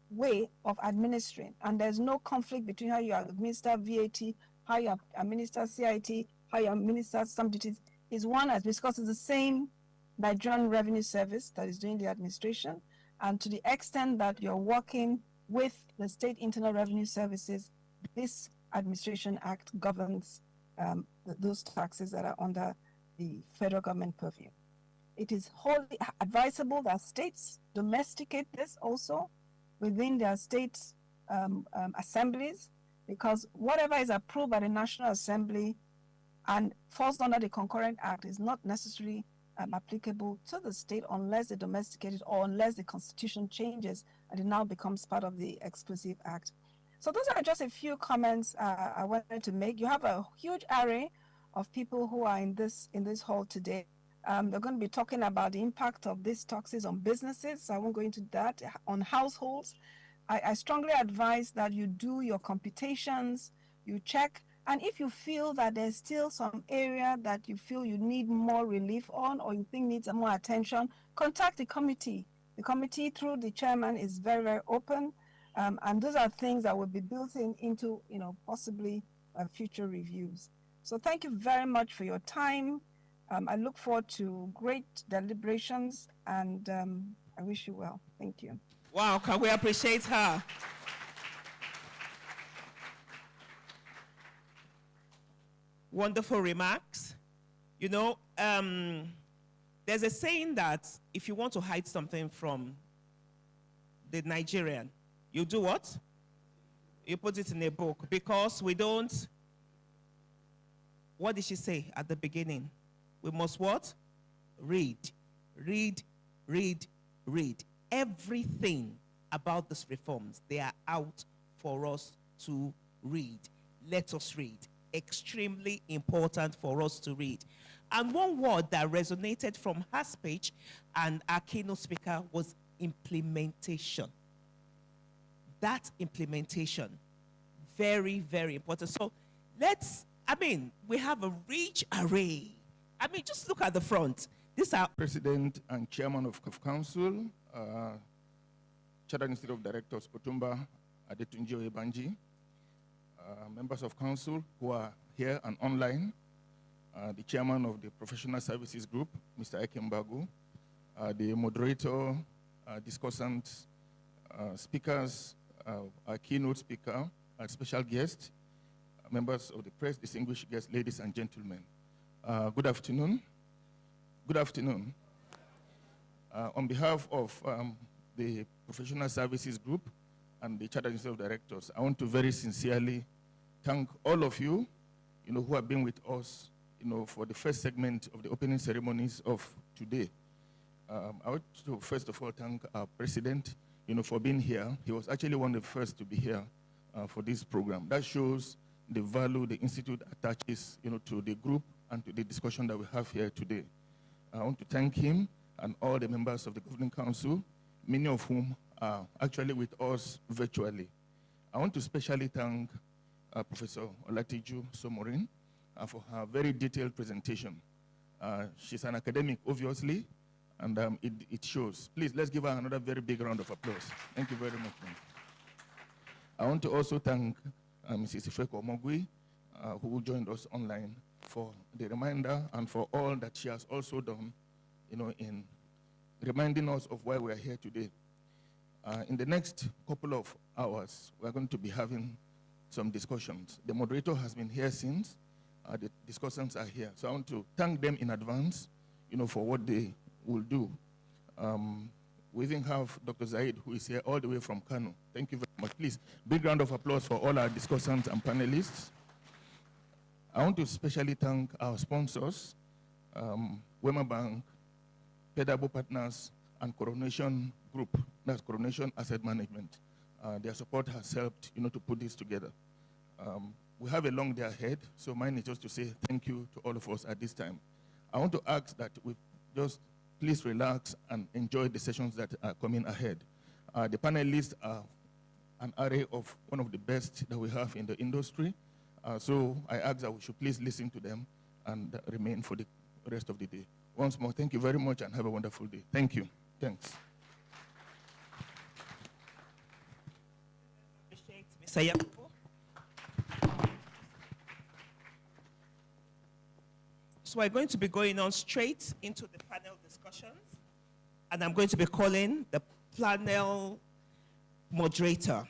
way of administering, and there's no conflict between how you administer VAT, how you administer CIT, how you administer stamp duties. Is one, as because it's the same Nigerian Revenue Service that is doing the administration, and to the extent that you're working with the state internal revenue services, this Administration Act governs those taxes that are under the federal government purview. It is wholly advisable that states domesticate this also within their state assemblies, because whatever is approved by the National Assembly and falls under the Concurrent Act is not necessarily applicable to the state unless they domesticate it or unless the Constitution changes and it now becomes part of the exclusive act. So those are just a few comments I wanted to make. You have a huge array of people who are in this hall today. They're going to be talking about the impact of these taxes on businesses, so I won't go into that, on households. I strongly advise that you do your computations, you check, and if you feel that there's still some area that you feel you need more relief on or you think needs more attention, contact the committee. The committee, through the chairman, is very, very open, and those are things that will be built into possibly future reviews. So thank you very much for your time. I look forward to great deliberations, and I wish you well. Thank you. Wow, can we appreciate her? Wonderful remarks. There's a saying that if you want to hide something from the Nigerian, you do what? You put it in a book, because we don't. What did she say at the beginning? We must what? Read, read, read, read. Everything about these reforms, they are out for us to read. Let us read. extremely important for us to read. And one word that resonated from her speech and our keynote speaker was implementation. That implementation, very, very important. So we have a rich array. Just look at the front. These are President and Chairman of Council, Chartered Institute of Directors, Otumba Adetunji Oyebanji, members of Council who are here and online, the Chairman of the Professional Services Group, Mr. Ekembagu, the moderator, discussants, speakers, our keynote speaker, our special guest, members of the press, distinguished guests, ladies and gentlemen. Good afternoon. Good afternoon. On behalf of the Professional Services Group and the Chartered Institute of Directors, I want to very sincerely thank all of you, who have been with us, for the first segment of the opening ceremonies of today. I want to first of all thank our president, for being here. He was actually one of the first to be here for this program. That shows the value the Institute attaches, to the group and to the discussion that we have here today. I want to thank him and all the members of the Governing Council, many of whom are actually with us virtually. I want to especially thank Professor Olatiju Somorin for her very detailed presentation. She's an academic, obviously, and it shows. Please, let's give her another very big round of applause. Thank you very much, ma'am. I want to also thank Mrs. Ifeko Omogui, who joined us online, for the reminder and for all that she has also done, in reminding us of why we are here today. In the next couple of hours, we're going to be having some discussions. The moderator has been here since. The discussants are here. So I want to thank them in advance, for what they will do. We even have Dr. Zaid, who is here all the way from Kano. Thank you very much. Please, big round of applause for all our discussants and panelists. I want to especially thank our sponsors, Wema Bank, Pedabo Partners, and Coronation Group, that's Coronation Asset Management. Their support has helped, to put this together. We have a long day ahead, so mine is just to say thank you to all of us at this time. I want to ask that we just please relax and enjoy the sessions that are coming ahead. The panelists are an array of one of the best that we have in the industry. So I ask that we should please listen to them and remain for the rest of the day. Once more, thank you very much and have a wonderful day. Thank you. Thanks. Appreciate Mr. Yakubu. So we're going to be going on straight into the panel discussions, and I'm going to be calling the panel moderator.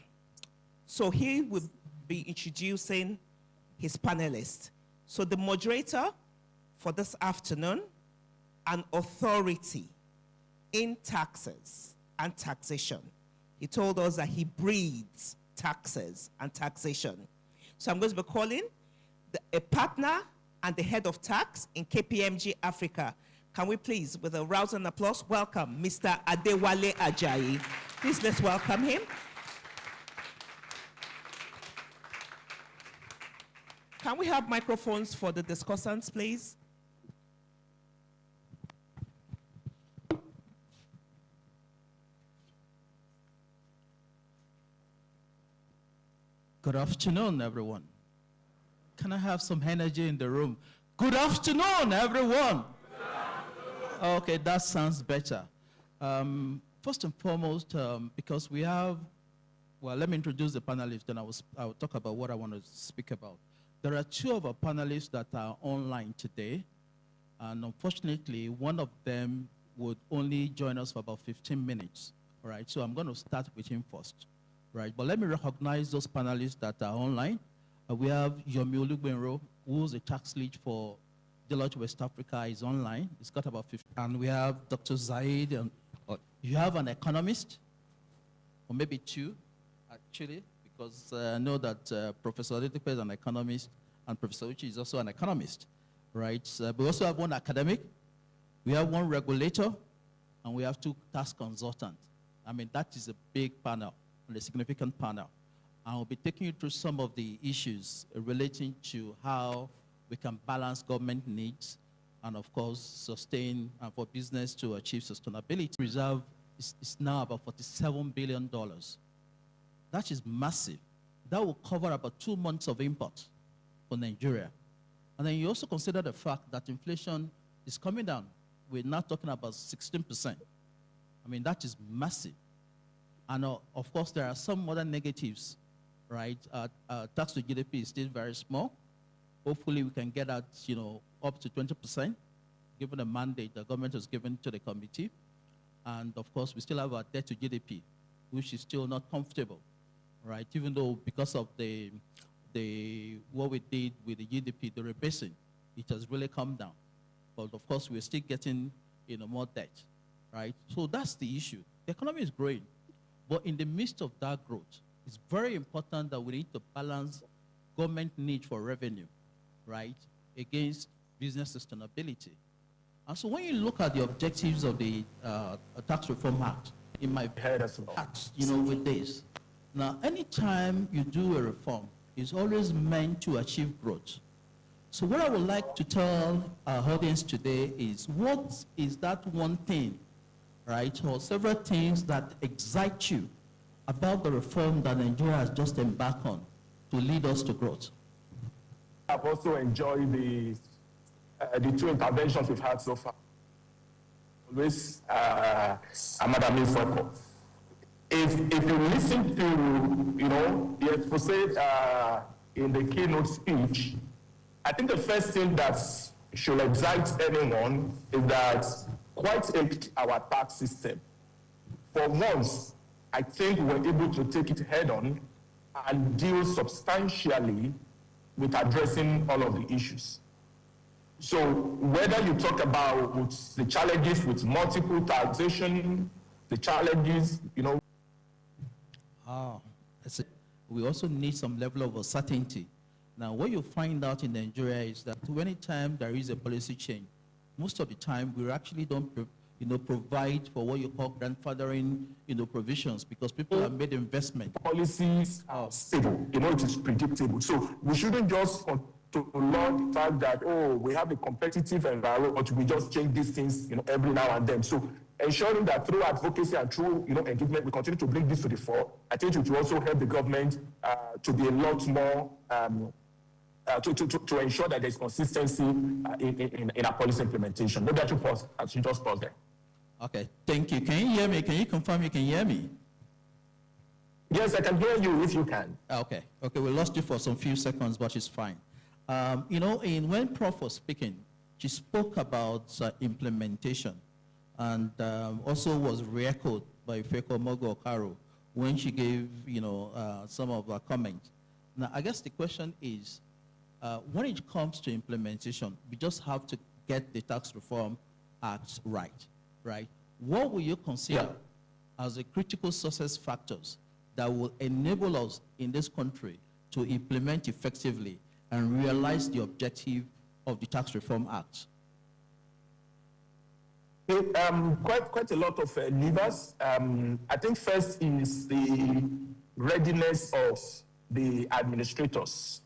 So he will be introducing his panelists. So the moderator for this afternoon, an authority in taxes and taxation. He told us that he breeds taxes and taxation. So I'm going to be calling a partner and the head of tax in KPMG Africa. Can we please, with a rousing applause, welcome Mr. Adewale Ajayi. Please, let's welcome him. Can we have microphones for the discussants, please? Good afternoon, everyone. Can I have some energy in the room? Good afternoon, everyone. Good afternoon. Okay, that sounds better. First and foremost, because we have, well, let me introduce the panelists, then I will talk about what I want to speak about. There are two of our panelists that are online today, and unfortunately, one of them would only join us for about 15 minutes, all right? So I'm going to start with him first, right? But let me recognize those panelists that are online. We have Yomi Olugbenro, who's a tax lead for Deloitte West Africa, is online. He's got about 50. And we have Dr. Zaid, and you have an economist, or maybe two, actually, because I know that Professor Adetupe is an economist, and Professor Uchi is also an economist, right? We also have one academic, we have one regulator, and we have two tax consultants. I mean, that is a big panel, and a significant panel. I'll be taking you through some of the issues relating to how we can balance government needs and, of course, sustain for business to achieve sustainability. Reserve is now about $47 billion. That is massive. That will cover about 2 months of import for Nigeria. And then you also consider the fact that inflation is coming down. We're now talking about 16%. I mean, that is massive. And of course, there are some other negatives, right? Tax to GDP is still very small. Hopefully, we can get that, up to 20%, given the mandate the government has given to the committee. And of course, we still have our debt to GDP, which is still not comfortable, right? Even though because of what we did with the GDP, the rebasing, it has really come down. But of course, we're still getting, more debt, right? So that's the issue. The economy is growing, but in the midst of that growth, it's very important that we need to balance government need for revenue, right, against business sustainability. And so when you look at the objectives of the Tax Reform Act, it might be heard as well, with this. Now, anytime you do a reform, it's always meant to achieve growth. So what I would like to tell our audience today is, what is that one thing, right, or several things that excite you about the reform that Nigeria has just embarked on to lead us to growth? I've also enjoyed the 2 interventions we've had so far. Always, Madam Ifeko. If you listen to, the expose in the keynote speech, I think the first thing that should excite anyone is that quite our tax system. For once, I think we're able to take it head on and deal substantially with addressing all of the issues. So whether you talk about the challenges with multiple taxation, the challenges, we also need some level of certainty. Now, what you find out in Nigeria is that anytime there is a policy change, most of the time we actually don't provide for what you call grandfathering, provisions, because people have made investment. Policies are stable, it is predictable. So we shouldn't just to learn the fact that, we have a competitive environment, but we just change these things, every now and then. So ensuring that through advocacy and through, engagement, we continue to bring this to the fore. I think it will also help the government to be a lot more, to ensure that there's consistency in our policy implementation. Maybe I should pause. I should just pause there. Okay, thank you. Can you hear me? Can you confirm you can hear me? Yes, I can hear you if you can. Okay, we lost you for some few seconds, but it's fine. When Prof was speaking, she spoke about implementation, and also was re-echoed by Ifeko Mogo Okaro when she gave, some of her comments. Now, I guess the question is, when it comes to implementation, we just have to get the Tax Reform Act right? What will you consider as the critical success factors that will enable us in this country to implement effectively and realize the objective of the Tax Reform Act? Quite a lot of levers. I think first is the readiness of the administrators,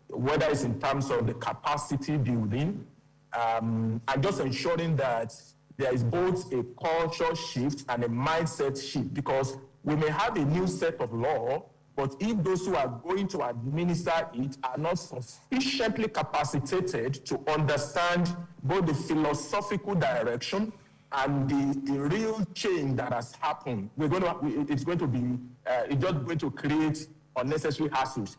whether it's in terms of the capacity building, and just ensuring that there is both a culture shift and a mindset shift, because we may have a new set of law, but if those who are going to administer it are not sufficiently capacitated to understand both the philosophical direction and the real change that has happened, it's just going to create unnecessary hassles,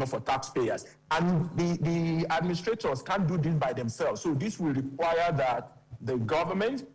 for taxpayers. And the administrators can't do this by themselves. So this will require that the government,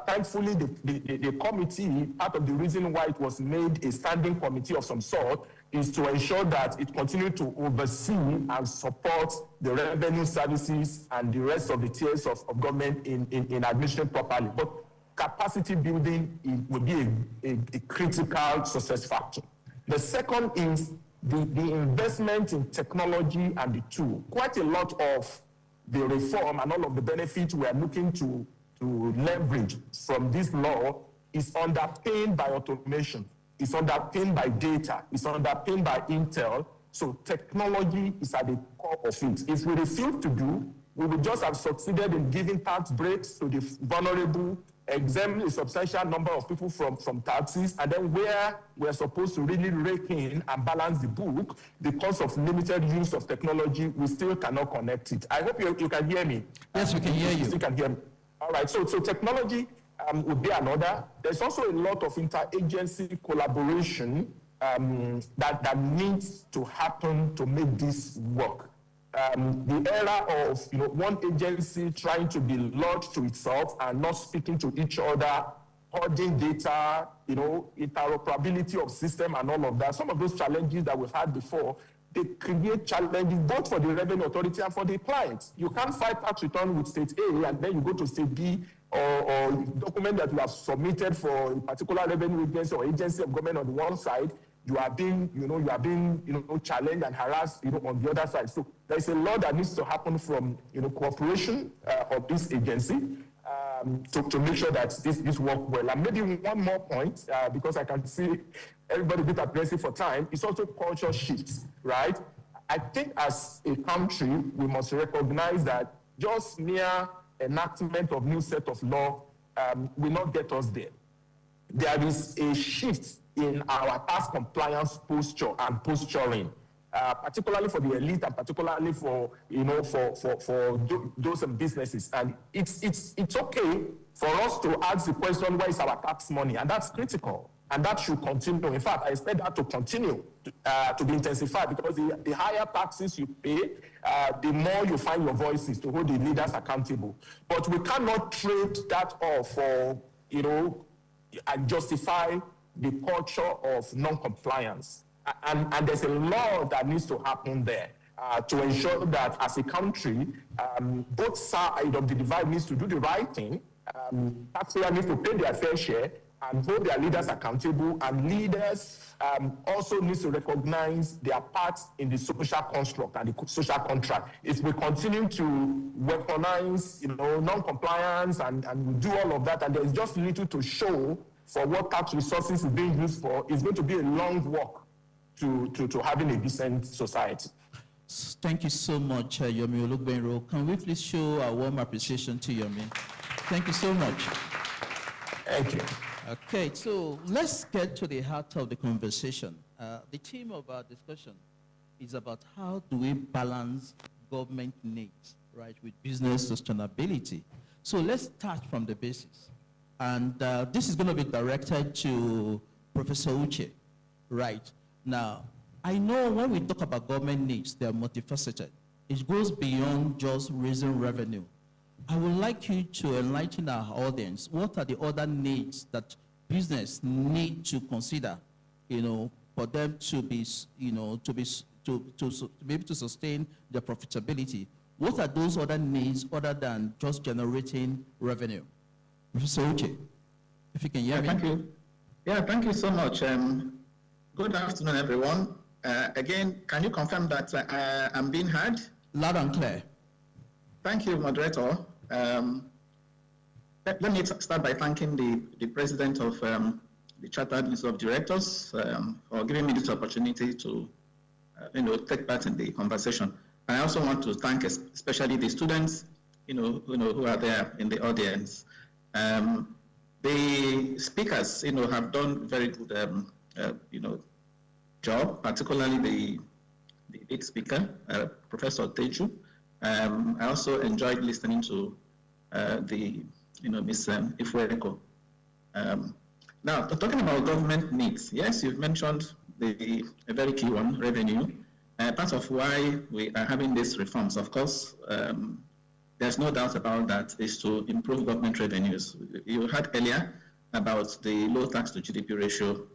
thankfully, the committee, part of the reason why it was made a standing committee of some sort, is to ensure that it continues to oversee and support the revenue services and the rest of the tiers of government in administering properly. But capacity building will be a critical success factor. The second is the investment in technology and the tool. Quite a lot of the reform and all of the benefits we are looking to leverage from this law is underpinned by automation. it's underpinned by data, it's underpinned by intel. So technology is at the core of it. If we refuse to do, we will just have succeeded in giving tax breaks to the vulnerable, exempt a substantial number of people from taxes, and then where we're supposed to really rake in and balance the book, because of limited use of technology, we still cannot connect it. I hope you can hear me. Yes, we can hear you. You still can hear me. All right, so technology would be another. There's also a lot of interagency collaboration that needs to happen to make this work. The era of one agency trying to be lodged to itself and not speaking to each other, hoarding data, interoperability of system and all of that. Some of those challenges that we've had before, they create challenges both for the revenue authority and for the clients. You can't file tax return with state A and then you go to state B, or document that you have submitted for a particular revenue agency or agency of government on the one side, you are being challenged and harassed, on the other side. So there is a lot that needs to happen from, cooperation of this agency to make sure that this work well. And maybe one more point, because I can see everybody a bit apprehensive for time, it's also culture shifts, right? I think as a country, we must recognize that just mere enactment of new set of law will not get us there. There is a shift in our tax compliance posture and posturing, particularly for the elite and particularly for those businesses. And it's okay for us to ask the question, where is our tax money? And that's critical, and that should continue. In fact, I expect that to continue to be intensified, because the higher taxes you pay, the more you find your voices to hold the leaders accountable. But we cannot trade that off for, and justify the culture of non-compliance. And there's a law that needs to happen there to ensure that as a country, both sides of the divide needs to do the right thing. Taxpayers need to pay their fair share and hold their leaders accountable, and leaders also need to recognize their part in the social construct and the social contract. If we continue to weaponize, non-compliance and we do all of that, and there's just little to show for what tax resources is being used for, it's going to be a long walk to having a decent society. Thank you so much, Yomi Olugbenro. Can we please show a warm appreciation to Yomi? Thank you so much. Thank you. Okay, so let's get to the heart of the conversation. The theme of our discussion is about how do we balance government needs, right, with business sustainability. So let's start from the basis. And this is going to be directed to Professor Uche, right? Now, I know when we talk about government needs, they're multifaceted. It goes beyond just raising revenue. I would like you to enlighten our audience. What are the other needs that business need to consider, for them to be, to be able to sustain their profitability? What are those other needs other than just generating revenue? Professor Uche, if you can hear me. Thank you. Yeah, thank you so much. Good afternoon, everyone. Again, can you confirm that I'm being heard? Loud and clear. Thank you, moderator. Let me start by thanking the president of the Chartered Institute of Directors for giving me this opportunity to take part in the conversation. I also want to thank especially the students who are there in the audience. The speakers have done very good job, particularly the lead speaker, Professor Teju. I also enjoyed listening to Ms. Ifueko. Now, talking about government needs, yes, you've mentioned a very key one, revenue. Part of why we are having these reforms, of course, there's no doubt about that, is to improve government revenues. You heard earlier about the low tax to GDP ratio,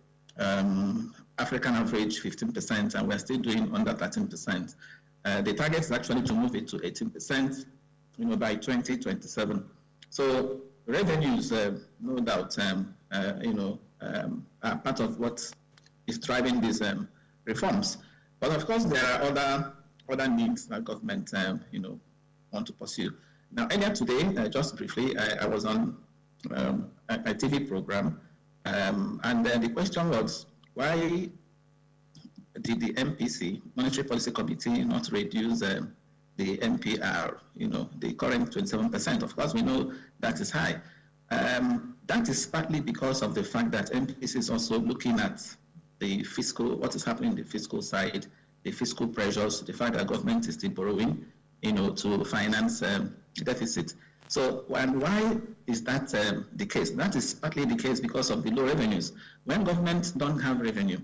African average 15%, and we're still doing under 13%. The target is actually to move it to 18%, by 2027. So revenues, no doubt, are part of what is driving these reforms. But of course, there are other needs that government, want to pursue. Now, earlier today, just briefly, I was on a TV program, and the question was, why did the MPC, Monetary Policy Committee, not reduce the MPR, the current 27%? Of course, we know that is high. That is partly because of the fact that MPC is also looking at the fiscal, what is happening in the fiscal side, the fiscal pressures, the fact that government is still borrowing, to finance deficit. So, and why is that the case? That is partly the case because of the low revenues. When governments don't have revenue,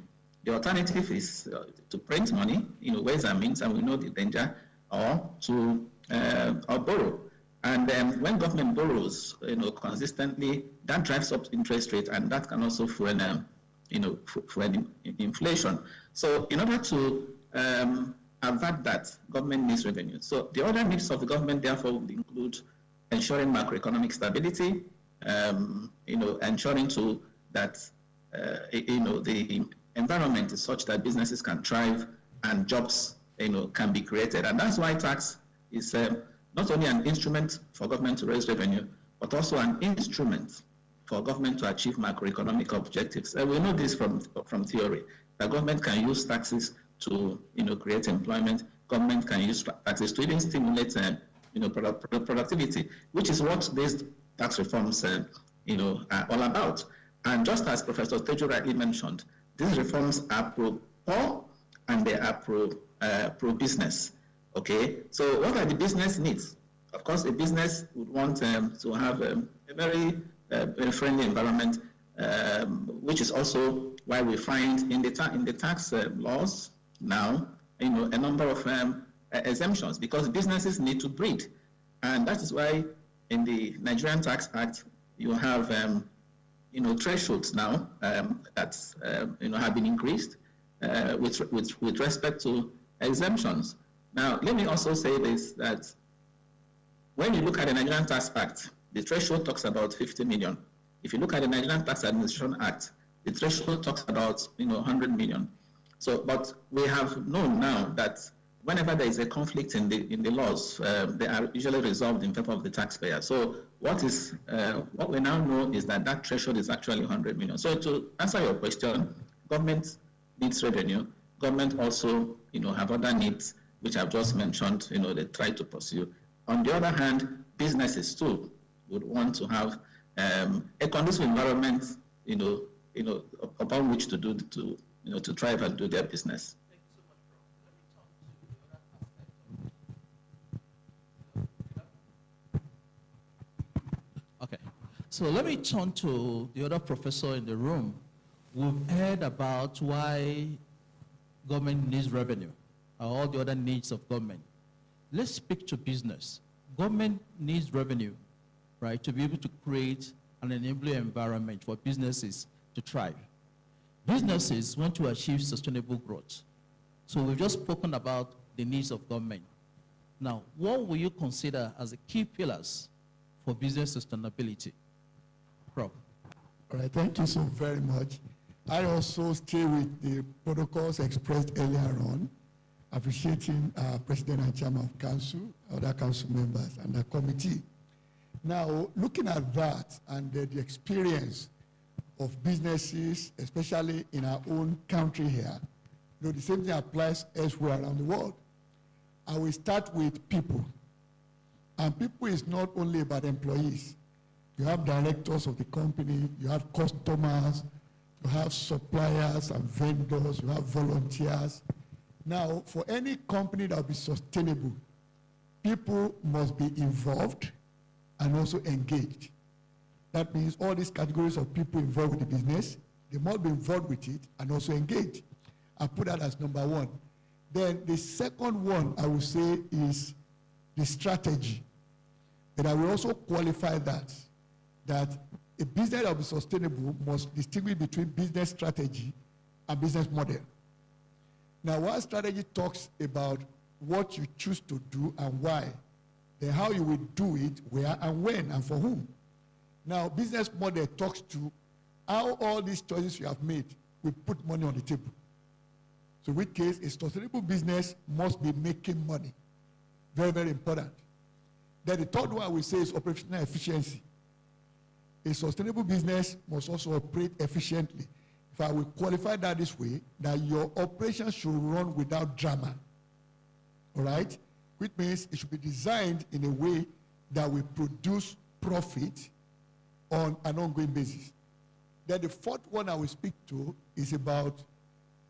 the alternative is to print money, ways and means, and we know the danger, or to or borrow. And when government borrows, consistently, that drives up interest rate, and that can also fuel, fuel inflation. So, in order to avert that, government needs revenue. So, the other needs of the government, therefore, would include ensuring macroeconomic stability, ensuring that the environment is such that businesses can thrive and jobs, can be created. And that's why tax is not only an instrument for government to raise revenue, but also an instrument for government to achieve macroeconomic objectives. We know this from theory, that government can use taxes to create employment. Government can use taxes to even stimulate productivity, which is what these tax reforms are all about. And just as Professor Tejo rightly mentioned, these reforms are pro-poor and they are pro-business. Okay, so what are the business needs? Of course, a business would want to have a very friendly environment, which is also why we find in the tax laws now, a number of exemptions, because businesses need to breed, and that is why in the Nigerian Tax Act you have thresholds now that have been increased with respect to exemptions. Now, let me also say this, that when you look at the Nigerian Tax Act, the threshold talks about 50 million. If you look at the Nigerian Tax Administration Act, the threshold talks about 100 million. So, but we have known now that whenever there is a conflict in the laws, they are usually resolved in favor of the taxpayer. So, what we now know is that that threshold is actually 100 million. So, to answer your question, government needs revenue. Government also, have other needs, which I've just mentioned, they try to pursue. On the other hand, businesses too would want to have a conducive environment, upon which to do to thrive and do their business. Okay, so let me turn to the other professor in the room. We've heard about why government needs revenue, all the other needs of government. Let's speak to business. Government needs revenue, right, to be able to create an enabling environment for businesses to thrive. Businesses want to achieve sustainable growth. So we've just spoken about the needs of government. Now, what will you consider as the key pillars for business sustainability? Prof. All right, thank you so very much. I also stay with the protocols expressed earlier on, appreciating President and Chairman of Council, other Council members, and the committee. Now, looking at that and the experience of businesses, especially in our own country here, the same thing applies elsewhere around the world. I will start with people. And people is not only about employees. You have directors of the company, you have customers, you have suppliers and vendors, you have volunteers. Now, for any company that will be sustainable, people must be involved and also engaged. That means all these categories of people involved with the business, they must be involved with it and also engaged. I put that as number one. Then the second one I would say is the strategy. But I will also qualify that a business that will be sustainable must distinguish between business strategy and business model. Now, while strategy talks about what you choose to do and why, then how you will do it, where and when and for whom. Now, business model talks to how all these choices you have made will put money on the table. So in which case, a sustainable business must be making money. Very, very important. Then the third one we say is operational efficiency. A sustainable business must also operate efficiently. if I will qualify that this way, that your operation should run without drama. All right? Which means it should be designed in a way that will produce profit on an ongoing basis. Then the fourth one I will speak to is about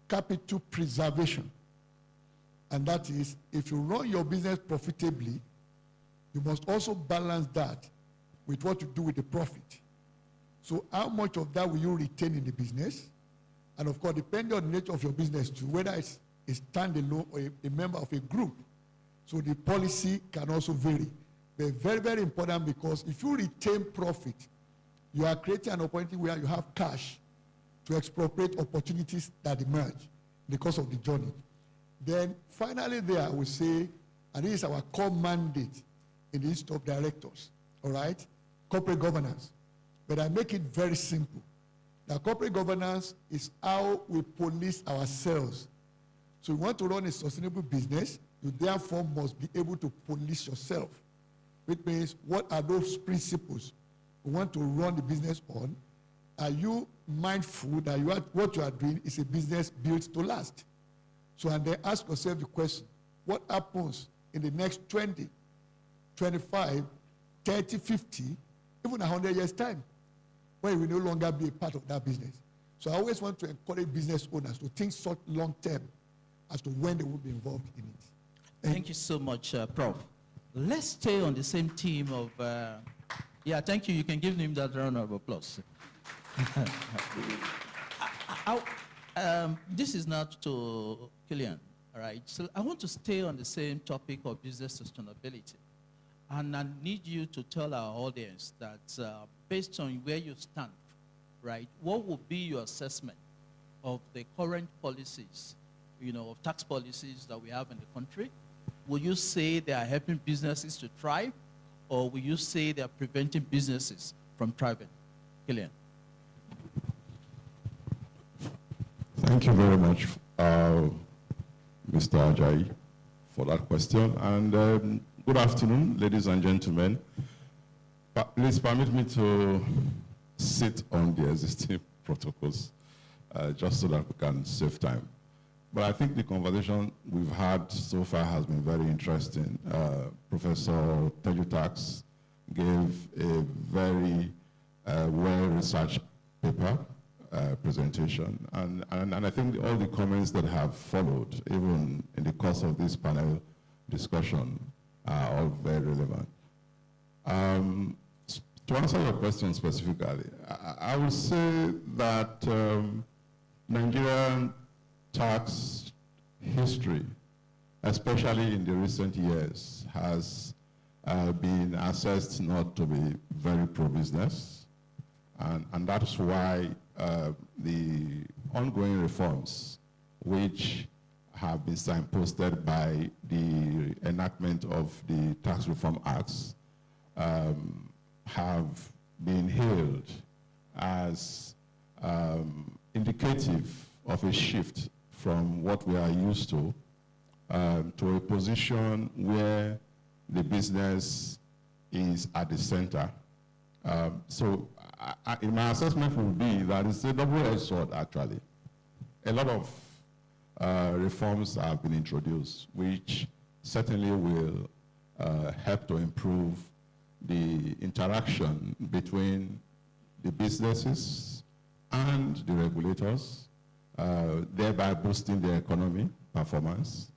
capital preservation. And that is, if you run your business profitably, you must also balance that with what you do with the profit. So how much of that will you retain in the business? And of course, depending on the nature of your business too, whether it's a standalone or a member of a group. So the policy can also vary. But very, very important, because if you retain profit, you are creating an opportunity where you have cash to expropriate opportunities that emerge in the course of the journey. Then finally there, I will say, and this is our core mandate in the Institute of Directors, all right? Corporate governance. But I make it very simple. Now, corporate governance is how we police ourselves. So you want to run a sustainable business, you therefore must be able to police yourself. Which means, what are those principles we want to run the business on? Are you mindful that what you are doing is a business built to last? So, and then ask yourself the question, what happens in the next 20, 25, 30, 50, even 100 years' time, when we will no longer be a part of that business? So I always want to encourage business owners to think short, long term as to when they will be involved in it. Thank you so much, Prof. Let's stay on the same theme of, yeah, thank you. You can give him that round of applause. This is not to Killian, all right? So I want to stay on the same topic of business sustainability. And I need you to tell our audience that based on where you stand, right, what would be your assessment of the current policies, you know, of tax policies that we have in the country? Will you say they are helping businesses to thrive, or will you say they are preventing businesses from thriving? Killian. Thank you very much, Mr. Ajayi, for that question. And good afternoon, ladies and gentlemen. Please permit me to sit on the existing protocols, just so that we can save time. But I think the conversation we've had so far has been very interesting. Professor Tejutax gave a very well-researched paper presentation. And I think all the comments that have followed, even in the course of this panel discussion, are all very relevant. To answer your question specifically, I would say that Nigerian tax history, especially in the recent years, has been assessed not to be very pro-business. And that's why the ongoing reforms, which have been signposted by the enactment of the Tax Reform Acts, have been hailed as indicative of a shift from what we are used to a position where the business is at the center. So in my assessment would be that it's a double-edged sword, actually. A lot of reforms have been introduced, which certainly will help to improve the interaction between the businesses and the regulators, thereby boosting the economy performance.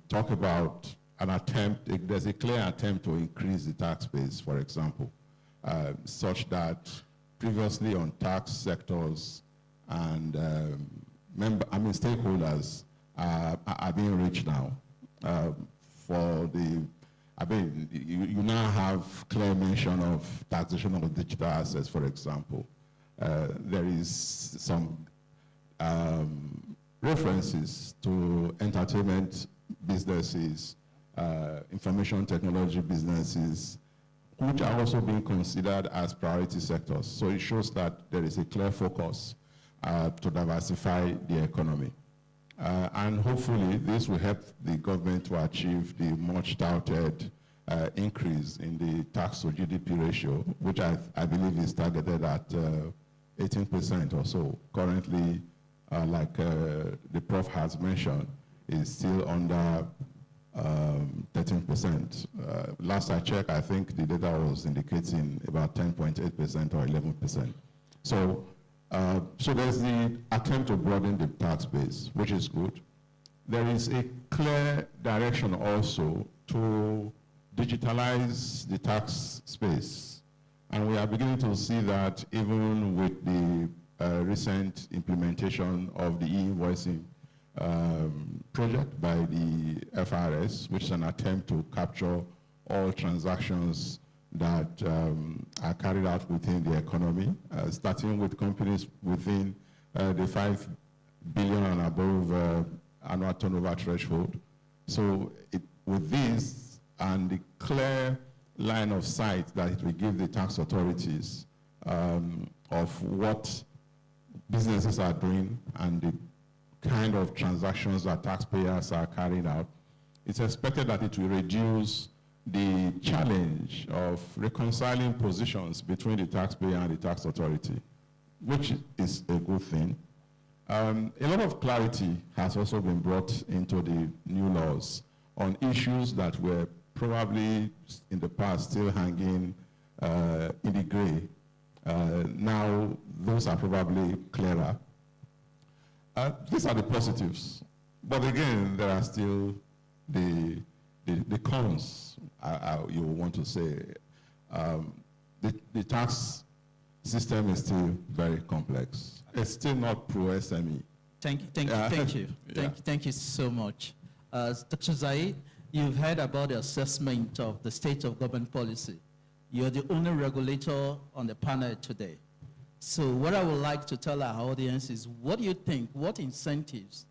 Talk about an attempt, there's a clear attempt to increase the tax base, for example, such that previously on tax sectors and stakeholders are being reached now. You now have clear mention of taxation of digital assets, for example. There is some references to entertainment businesses, information technology businesses, which are also being considered as priority sectors. So it shows that there is a clear focus to diversify the economy. And hopefully this will help the government to achieve the much touted increase in the tax to GDP ratio, which I believe is targeted at 18% or so. Currently, like the Prof has mentioned, is still under 13%. Last I checked, I think the data was indicating about 10.8% or 11%. So, so there's the attempt to broaden the tax base, which is good. There is a clear direction also to digitalize the tax space. And we are beginning to see that even with the recent implementation of the e-invoicing project by the FRS, which is an attempt to capture all transactions that are carried out within the economy, starting with companies within the 5 billion and above annual turnover threshold. So with this and the clear line of sight that it will give the tax authorities of what businesses are doing and the kind of transactions that taxpayers are carrying out, it's expected that it will reduce the challenge of reconciling positions between the taxpayer and the tax authority, which is a good thing. A lot of clarity has also been brought into the new laws on issues that were probably in the past still hanging in the gray. Now, those are probably clearer. These are the positives. But again, there are still the cons, you want to say. The tax system is still very complex. It's still not pro-SME. Thank you so much. Dr. Zaid, you've heard about the assessment of the state of government policy. You're the only regulator on the panel today. So what I would like to tell our audience is, what do you think, what incentives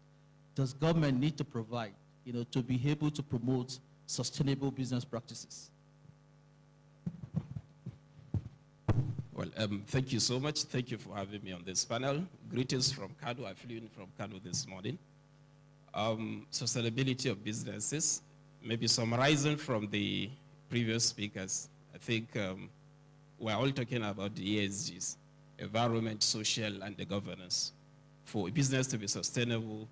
does government need to provide, to be able to promote sustainable business practices? Well, thank you so much. Thank you for having me on this panel. Greetings from Kano. I flew in from Kano this morning. Sustainability of businesses, maybe summarizing from the previous speakers, I think we're all talking about the ESGs, environment, social, and the governance. For a business to be sustainable,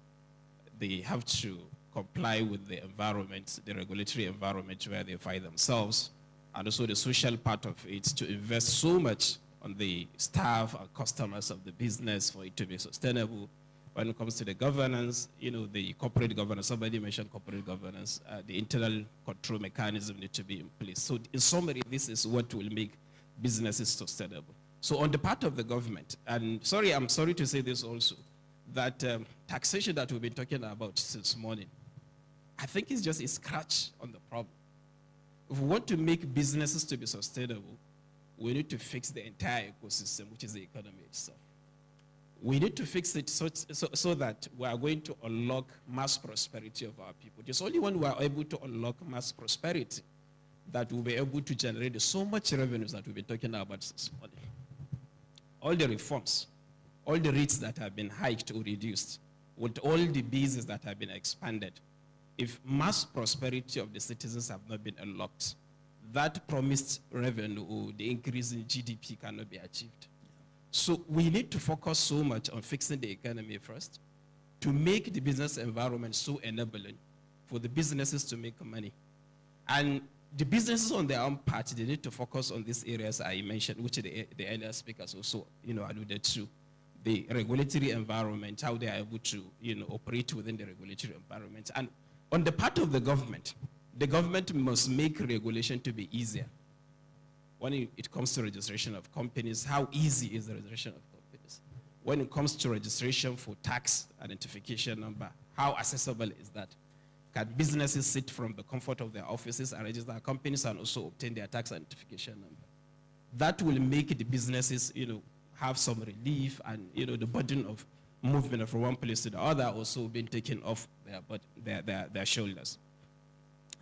they have to comply with the environment, the regulatory environment where they find themselves, and also the social part of it, to invest so much on the staff and customers of the business for it to be sustainable. When it comes to the governance, the corporate governance, somebody mentioned corporate governance, the internal control mechanism need to be in place. So in summary, this is what will make businesses sustainable. So on the part of the government, and I'm sorry to say this also, that taxation that we've been talking about since morning, I think it's just a scratch on the problem. If we want to make businesses to be sustainable, we need to fix the entire ecosystem, which is the economy itself. We need to fix it so that we are going to unlock mass prosperity of our people. It's only when we are able to unlock mass prosperity that we'll be able to generate so much revenues that we've been talking about this morning. All the reforms, all the rates that have been hiked or reduced, with all the bases that have been expanded, if mass prosperity of the citizens have not been unlocked, that promised revenue or the increase in GDP cannot be achieved. So we need to focus so much on fixing the economy first to make the business environment so enabling for the businesses to make money. And the businesses on their own part, they need to focus on these areas I mentioned, which the earlier speakers also alluded to. The regulatory environment, how they are able to operate within the regulatory environment. And on the part of the government must make regulation to be easier. When it comes to registration of companies, how easy is the registration of companies? When it comes to registration for tax identification number, how accessible is that? Can businesses sit from the comfort of their offices and register companies and also obtain their tax identification number? That will make the businesses, have some relief, and the burden of movement from one place to the other also being taken off their shoulders.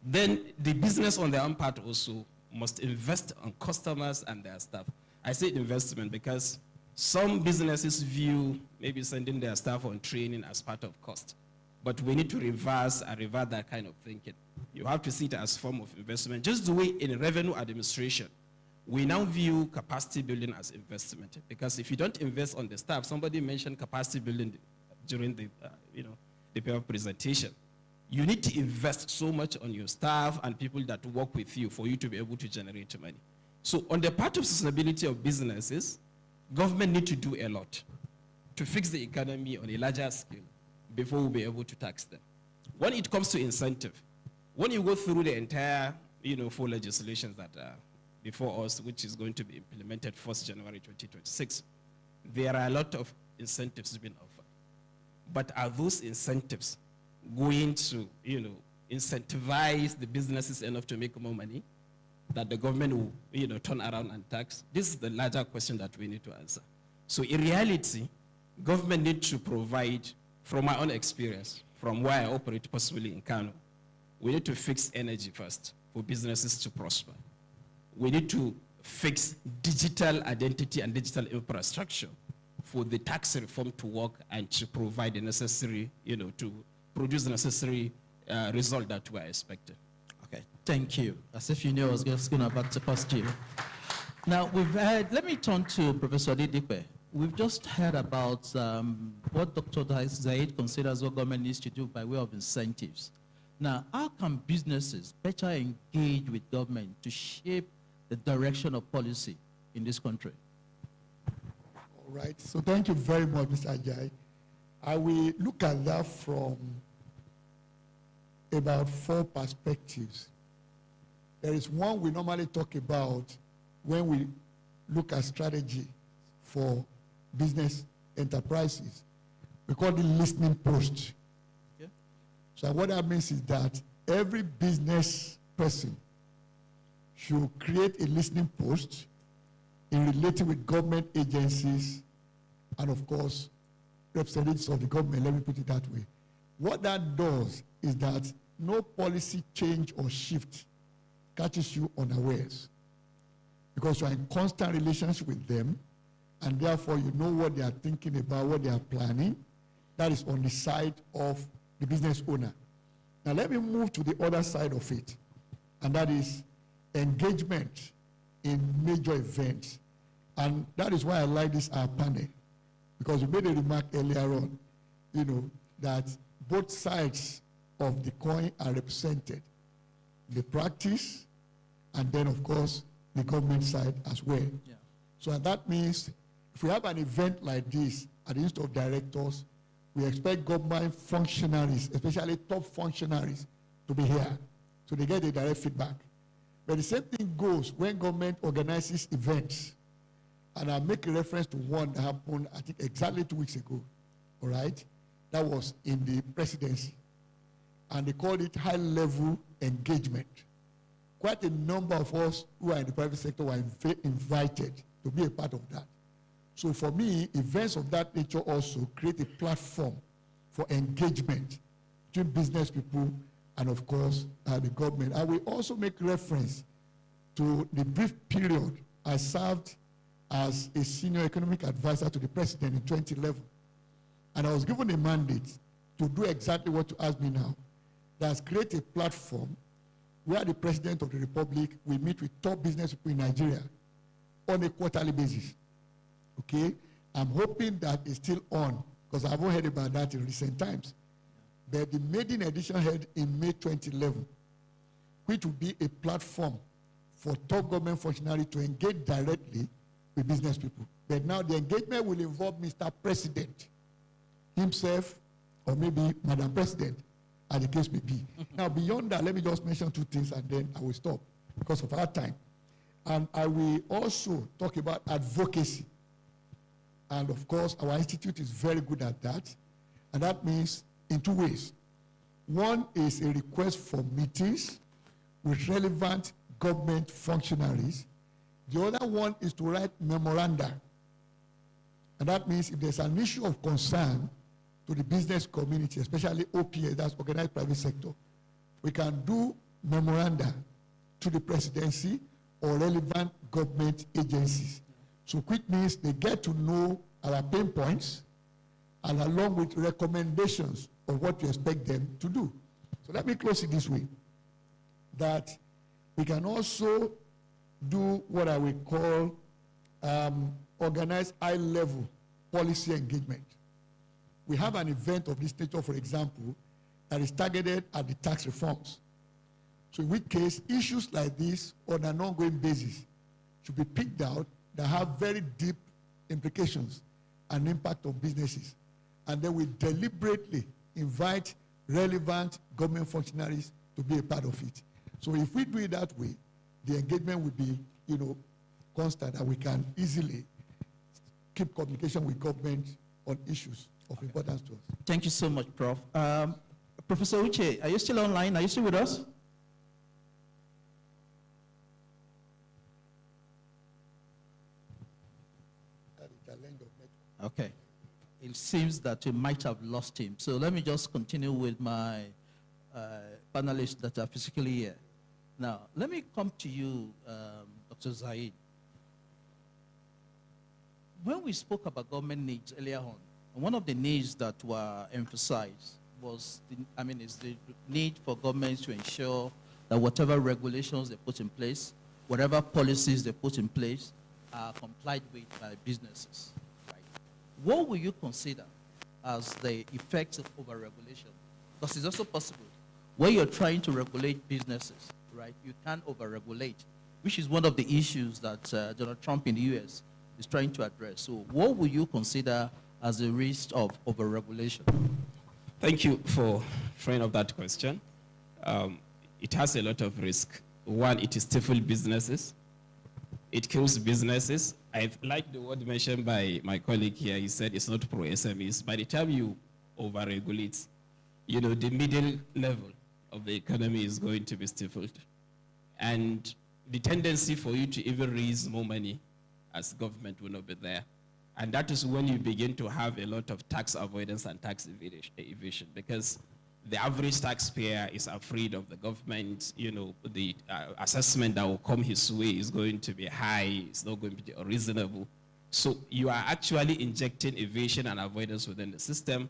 Then the business on their own part also must invest on customers and their staff. I say investment because some businesses view maybe sending their staff on training as part of cost. But we need to reverse that kind of thinking. You have to see it as a form of investment. Just the way in revenue administration, we now view capacity building as investment, because if you don't invest on the staff, somebody mentioned capacity building during the, the paper presentation. You need to invest so much on your staff and people that work with you for you to be able to generate money. So on the part of sustainability of businesses, government need to do a lot to fix the economy on a larger scale before we'll be able to tax them. When it comes to incentive, when you go through the entire, 4 legislations that are before us, which is going to be implemented 1st January 2026, there are a lot of incentives being offered. But are those incentives going to, incentivize the businesses enough to make more money that the government will, turn around and tax? This is the larger question that we need to answer. So in reality, government needs to provide, from my own experience, from where I operate possibly in Kano, we need to fix energy first for businesses to prosper. We need to fix digital identity and digital infrastructure for the tax reform to work and to provide the necessary, to produce the necessary result that we are expecting. Okay, thank you. As if you knew I was just going back to past you. Now, we've heard, let me turn to Professor Didipe. We've just heard about what Dr. Zaid considers what government needs to do by way of incentives. Now, how can businesses better engage with government to shape the direction of policy in this country? All right, so thank you very much, Mr. Ajayi. I will look at that from about 4 perspectives. There is one we normally talk about when we look at strategy for business enterprises. We call it listening post. Okay. So what that means is that every business person should create a listening post in relating with government agencies and, of course, representatives of the government, let me put it that way. What that does is that no policy change or shift catches you unawares, because you are in constant relationship with them, and therefore you know what they are thinking about, what they are planning. That is on the side of the business owner. Now let me move to the other side of it, and that is engagement in major events. And that is why I like this our panel, because you made a remark earlier on, that both sides of the coin are represented, the practice, and then of course the government side as well. Yeah. So that means if we have an event like this at the Institute of Directors, we expect government functionaries, especially top functionaries, to be here, so they get the direct feedback. But the same thing goes when government organizes events. And I'll make a reference to one that happened, I think, exactly 2 weeks ago, all right? That was in the presidency. And they called it high-level engagement. Quite a number of us who are in the private sector were invited to be a part of that. So for me, events of that nature also create a platform for engagement between business people and, of course, the government. I will also make reference to the brief period I served as a senior economic advisor to the president in 2011. And I was given a mandate to do exactly what you asked me now. That's create a platform where the president of the republic will meet with top business people in Nigeria on a quarterly basis. Okay? I'm hoping that it's still on, because I haven't heard about that in recent times. But the maiden edition held in May 2011, which will be a platform for top government functionaries to engage directly with business people. But now the engagement will involve Mr. President himself, or maybe Madam President, as the case may be. Now, beyond that, let me just mention 2 things and then I will stop because of our time. And I will also talk about advocacy. And of course, our institute is very good at that. And that means in 2 ways. One is a request for meetings with relevant government functionaries. The other one is to write memoranda. And that means if there's an issue of concern to the business community, especially OPS, that's organized private sector, we can do memoranda to the presidency or relevant government agencies. So which means they get to know our pain points and along with recommendations of what we expect them to do. So let me close it this way, that we can also do what I will call organized high-level policy engagement. We have an event of this nature, for example, that is targeted at the tax reforms. So in which case, issues like this on an ongoing basis should be picked out that have very deep implications and impact on businesses. And then we deliberately invite relevant government functionaries to be a part of it. So if we do it that way, the engagement will be, constant, and we can easily keep communication with government on issues of importance to us. Thank you so much, Prof. Professor Uche, are you still online? Are you still with us? Okay. It seems that we might have lost him. So let me just continue with my panelists that are physically here. Now, let me come to you, Dr. Zaid. When we spoke about government needs earlier on, one of the needs that were emphasized was, is the need for governments to ensure that whatever regulations they put in place, whatever policies they put in place, are complied with by businesses. Right? What will you consider as the effects of overregulation? Because it's also possible when you're trying to regulate businesses, right? You can't overregulate, which is one of the issues that Donald Trump in the U.S. is trying to address. So what will you consider as a risk of overregulation? Thank you for throwing up that question. It has a lot of risk. One, it stifles businesses. It kills businesses. I like the word mentioned by my colleague here. He said it's not pro-SMEs. By the time you overregulate, the middle level of the economy is going to be stifled. And the tendency for you to even raise more money as government will not be there. And that is when you begin to have a lot of tax avoidance and tax evasion, because the average taxpayer is afraid of the government. The assessment that will come his way is going to be high. It's not going to be reasonable. So you are actually injecting evasion and avoidance within the system.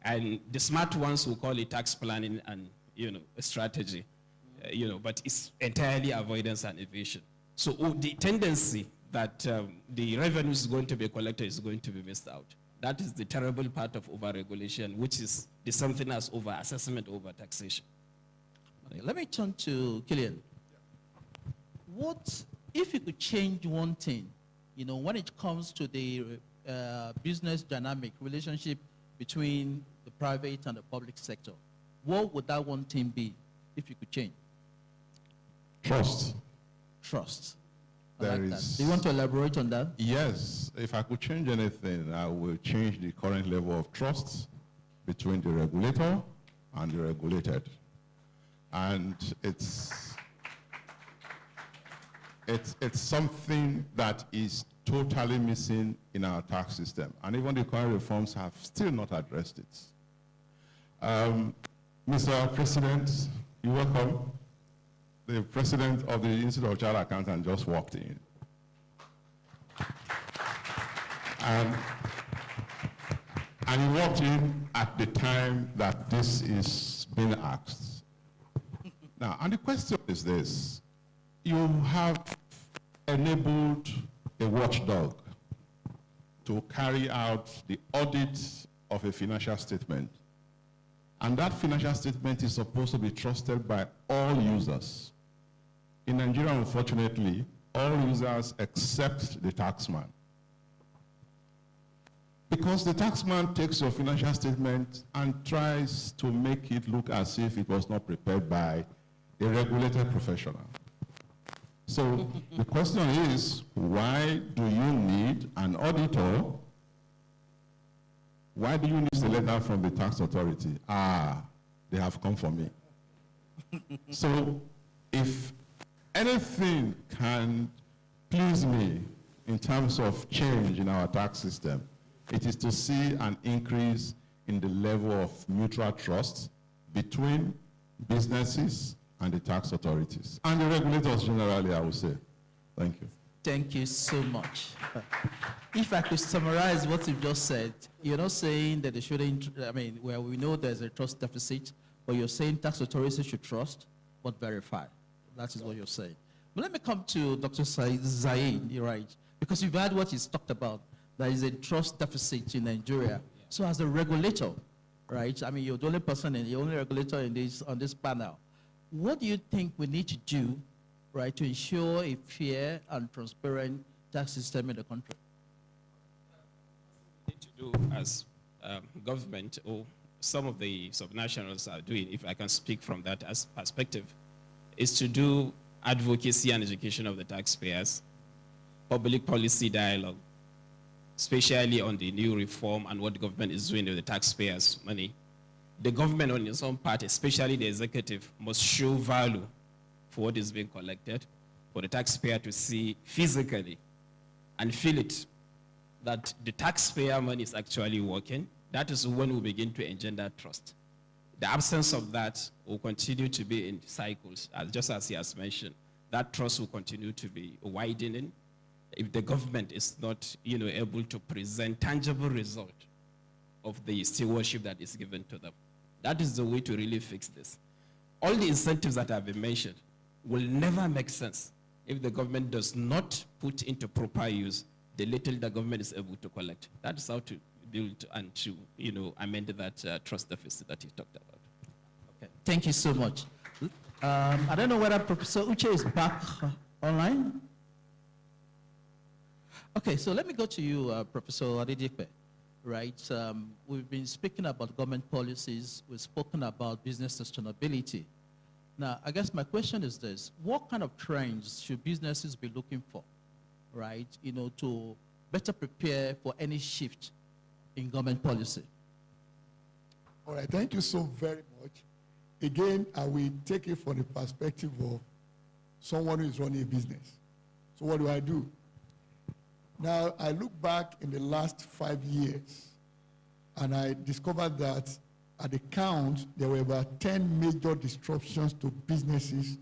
And the smart ones will call it tax planning and, a strategy. But it's entirely avoidance and evasion. So the tendency that the revenue is going to be collected is going to be missed out. That is the terrible part of overregulation, which is the something as over-assessment, over-taxation. Okay, let me turn to Killian. What, if you could change one thing, when it comes to the business dynamic relationship between the private and the public sector, what would that one thing be if you could change? Trust. Trust. There like is, do you want to elaborate on that? Yes. If I could change anything, I will change the current level of trust between the regulator and the regulated. And it's something that is totally missing in our tax system. And even the current reforms have still not addressed it. Mr. President, you're welcome. The president of the Institute of Chartered Accountants just walked in. And he walked in at the time that this is being asked. Now, and the question is this. You have enabled a watchdog to carry out the audit of a financial statement. And that financial statement is supposed to be trusted by all users. In Nigeria, unfortunately, all users except the taxman. Because the taxman takes your financial statement and tries to make it look as if it was not prepared by a regulated professional. So the question is, why do you need an auditor? Why do you need a letter from the tax authority? They have come for me. So if anything can please me in terms of change in our tax system, it is to see an increase in the level of mutual trust between businesses and the tax authorities. And the regulators generally, I would say. Thank you. Thank you so much. If I could summarize what you've just said, you're not saying that they shouldn't, well, we know there's a trust deficit, but you're saying tax authorities should trust, but verify. That is what you're saying. But let me come to Dr. Zaid, you're right, because you've heard what he's talked about. There is a trust deficit in Nigeria. So as a regulator, right, I mean, you're the only person, and the only regulator on this panel. What do you think we need to do, right, to ensure a fair and transparent tax system in the country? What we need to do as government, or some of the subnationals are doing, if I can speak from that as perspective, is to do advocacy and education of the taxpayers, public policy dialogue, especially on the new reform and what the government is doing with the taxpayers' money. The government on its own part, especially the executive, must show value for what is being collected, for the taxpayer to see physically and feel it, that the taxpayer money is actually working. That is when we begin to engender trust. The absence of that will continue to be in cycles, just as he has mentioned. That trust will continue to be widening if the government is not, able to present tangible result of the stewardship that is given to them. That is the way to really fix this. All the incentives that have been mentioned will never make sense if the government does not put into proper use the little the government is able to collect. That is how to build and to, amend that trust deficit that you talked about. Okay, thank you so much. I don't know whether Professor Uche is back online. Okay, so let me go to you, Professor Adedipe. Right, we've been speaking about government policies. We've spoken about business sustainability. Now, I guess my question is this: what kind of trends should businesses be looking for, right? To better prepare for any shift in government policy. All right, thank you so very much. Again, I will take it from the perspective of someone who is running a business. So what do? Now, I look back in the last 5 years, and I discovered that at the count, there were about 10 major disruptions to businesses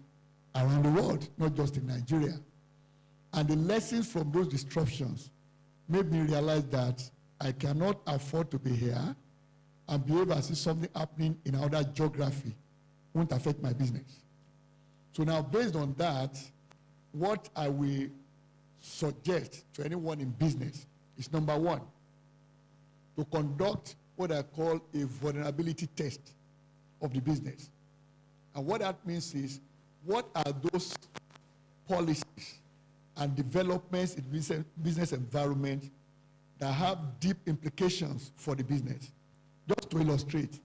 around the world, not just in Nigeria. And the lessons from those disruptions made me realize that I cannot afford to be here and behave as if something happening in another geography won't affect my business. So now, based on that, what I will suggest to anyone in business is, number one, to conduct what I call a vulnerability test of the business. And what that means is, what are those policies and developments in business environment that have deep implications for the business? Just to illustrate,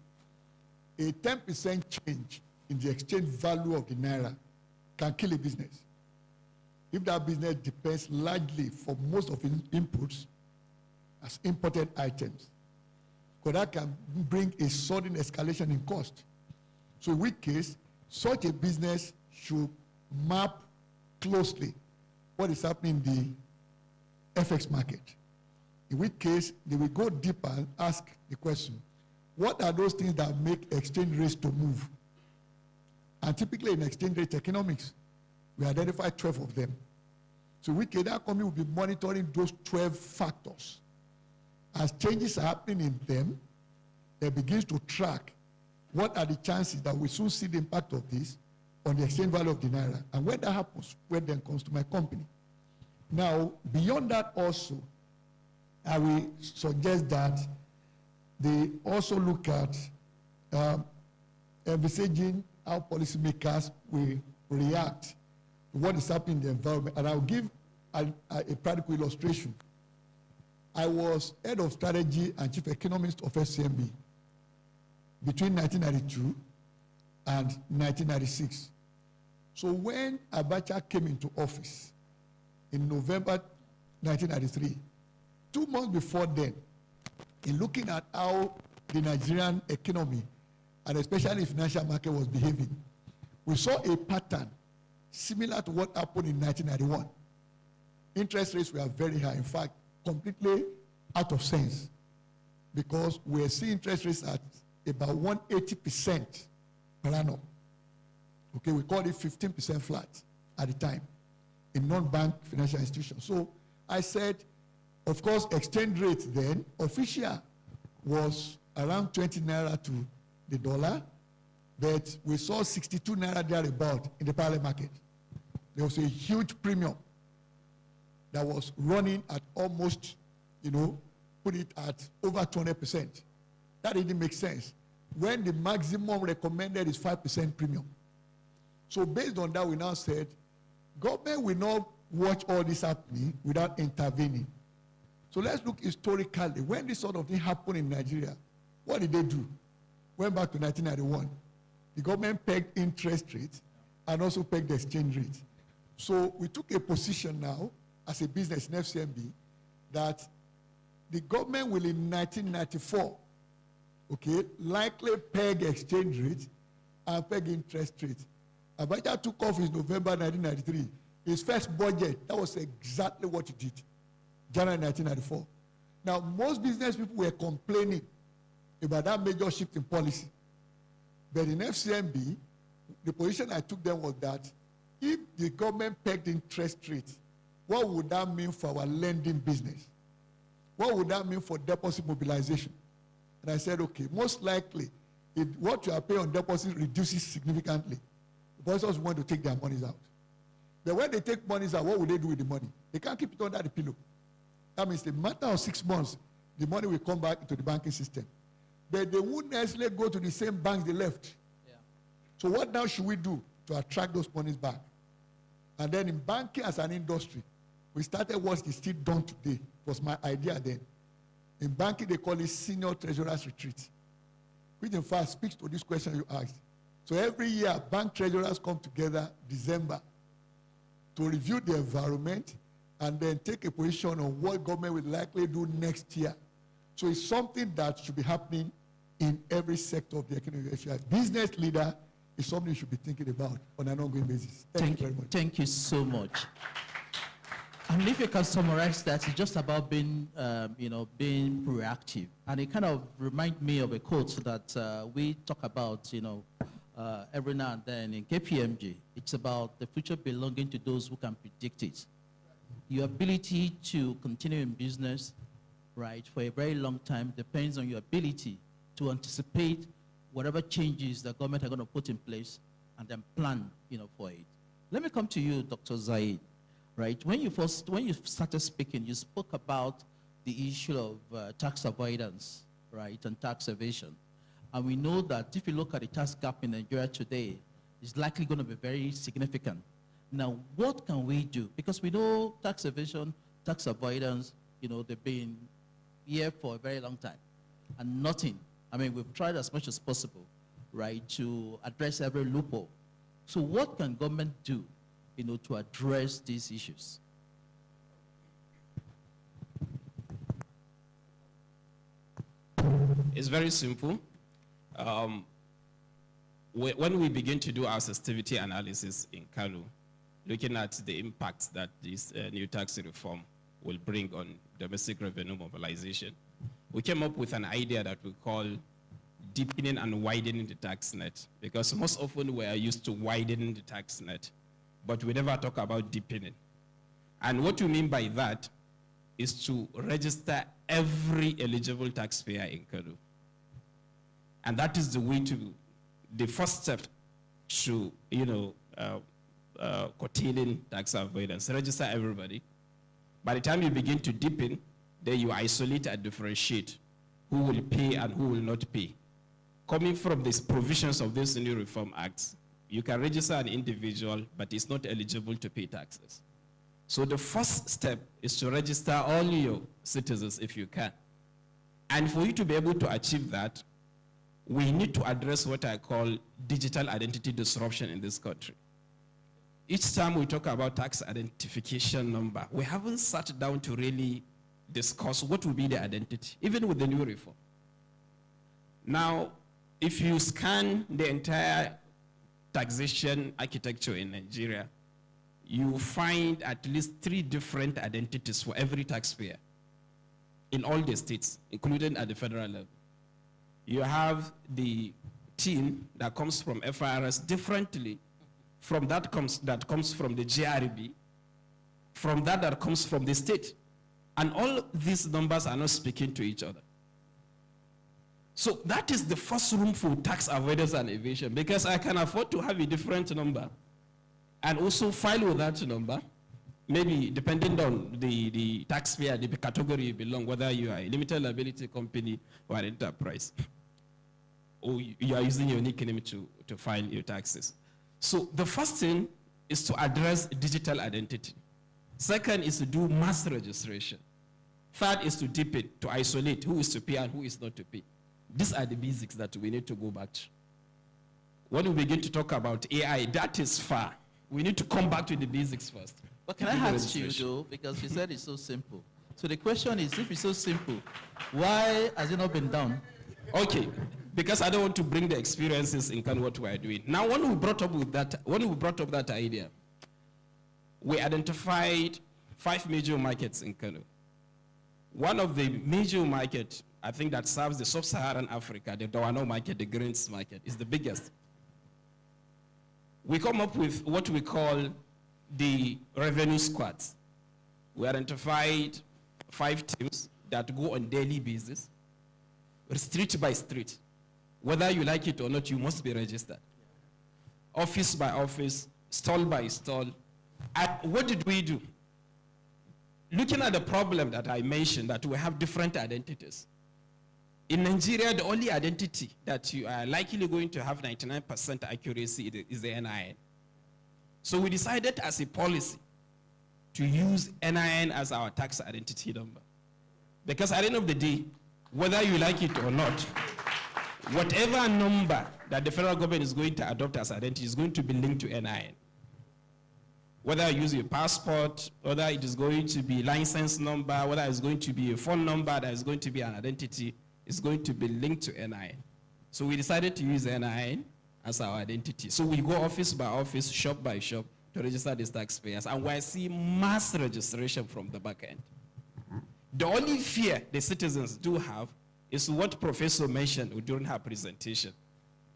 a 10% change in the exchange value of the naira can kill a business if that business depends largely for most of its inputs as imported items, because that can bring a sudden escalation in cost. So in which case, such a business should map closely what is happening in the FX market. In which case, they will go deeper and ask the question, what are those things that make exchange rates to move? And typically in exchange rate economics, we identify 12 of them. So that company will be monitoring those 12 factors. As changes are happening in them, they begin to track what are the chances that we soon see the impact of this on the exchange value of the naira. And when that happens, when then comes to my company. Now, beyond that also, I will suggest that they also look at envisaging how policymakers will react to what is happening in the environment. And I'll give a practical illustration. I was head of strategy and chief economist of FCMB between 1992 and 1996. So when Abacha came into office in November 1993, 2 months before then, in looking at how the Nigerian economy and especially the financial market was behaving, we saw a pattern similar to what happened in 1991. Interest rates were very high, in fact, completely out of sense, because we're seeing interest rates at about 180% per annum. Okay, we called it 15% flat at the time in non-bank financial institutions. So I said, of course, exchange rate then, official, was around 20 naira to the dollar, but we saw 62 naira thereabout in the parallel market. there was a huge premium that was running at almost, put it at over 200%. That didn't make sense. When the maximum recommended is 5% premium. So based on that, we now said, government will not watch all this happening without intervening. So let's look historically. When this sort of thing happened in Nigeria, what did they do? Went back to 1991. The government pegged interest rates and also pegged the exchange rate. So we took a position now as a business in FCMB that the government will in 1994, likely peg exchange rate and peg interest rate. Abacha took off in November 1993. His first budget, that was exactly what he did, January 1994. Now, most business people were complaining about that major shift in policy. But in FCMB, the position I took then was that if the government pegged interest rate, what would that mean for our lending business? What would that mean for deposit mobilization? And I said, okay, most likely, if what you are paying on deposit reduces significantly, depositors want to take their monies out. But when they take monies out, what will they do with the money? They can't keep it under the pillow. That means in a matter of 6 months, the money will come back into the banking system. But they won't necessarily go to the same banks they left. Yeah. So what now should we do to attract those monies back? And then in banking as an industry, we started what is still done today. It was my idea then. In banking, they call it senior treasurer's retreat, which in fact speaks to this question you asked. So every year, bank treasurers come together December to review the environment and then take a position on what government will likely do next year. So it's something that should be happening in every sector of the economy. If you're a business leader, it's something you should be thinking about on an ongoing basis. Thank you very much. Thank you so much. And if you can summarize that, it's just about being, being proactive. And it kind of reminds me of a quote that we talk about, every now and then in KPMG. It's about the future belonging to those who can predict it. Your ability to continue in business, right, for a very long time depends on your ability to anticipate whatever changes the government are going to put in place and then plan, for it. Let me come to you, Dr. Zaid, right? When you started speaking, you spoke about the issue of tax avoidance, right, and tax evasion. And we know that if you look at the tax gap in Nigeria today, it's likely going to be very significant. Now, what can we do? Because we know tax evasion, tax avoidance, they've been here for a very long time. And nothing. I mean, we've tried as much as possible, right, to address every loophole. So what can government do, to address these issues? It's very simple. When we begin to do our sensitivity analysis in Kano, looking at the impacts that this new tax reform will bring on domestic revenue mobilization, we came up with an idea that we call deepening and widening the tax net, because most often we are used to widening the tax net, but we never talk about deepening. And what we mean by that is to register every eligible taxpayer in Kano. And that is the way to, the first step to, curtailing tax avoidance. Register everybody. By the time you begin to deepen, then you isolate and differentiate who will pay and who will not pay. Coming from these provisions of this new Reform Act, you can register an individual, but it's not eligible to pay taxes. So the first step is to register all your citizens if you can. And for you to be able to achieve that, we need to address what I call digital identity disruption in this country. Each time we talk about tax identification number, we haven't sat down to really discuss what will be the identity, even with the new reform. Now, if you scan the entire taxation architecture in Nigeria, you find at least 3 different identities for every taxpayer in all the states, including at the federal level. You have the team that comes from FIRS differently from that comes from the GRB, from that comes from the state. And all these numbers are not speaking to each other. So that is the first room for tax avoidance and evasion, because I can afford to have a different number and also file with that number, maybe depending on the taxpayer, the category you belong, whether you are a limited liability company or an enterprise, or you are using your nickname to file your taxes. So the first thing is to address digital identity. Second is to do mass registration. Third is to deepen, to isolate who is to pay and who is not to pay. These are the basics that we need to go back to. When we begin to talk about AI, that is far. We need to come back to the basics first. But can I ask you, though, because you said it's so simple. So the question is, if it's so simple, why has it not been done? Okay, because I don't want to bring the experiences in kind of what we are doing. Now, when we brought up that idea, we identified 5 major markets in Kano. One of the major markets, I think, that serves the sub-Saharan Africa, the Dawano market, the grains market, is the biggest. We come up with what we call the revenue squads. We identified 5 teams that go on daily basis, street by street. Whether you like it or not, you must be registered. Office by office, stall by stall. And what did we do? Looking at the problem that I mentioned, that we have different identities. In Nigeria, the only identity that you are likely going to have 99% accuracy is the NIN. So we decided as a policy to use NIN as our tax identity number. Because at the end of the day, whether you like it or not, whatever number that the federal government is going to adopt as identity is going to be linked to NIN. Whether you use your passport, whether it is going to be license number, whether it's going to be a phone number that is going to be an identity, is going to be linked to NIN. So we decided to use NIN as our identity. So we go office by office, shop by shop to register these taxpayers. And we see mass registration from the back end. The only fear the citizens do have is what Professor mentioned during her presentation.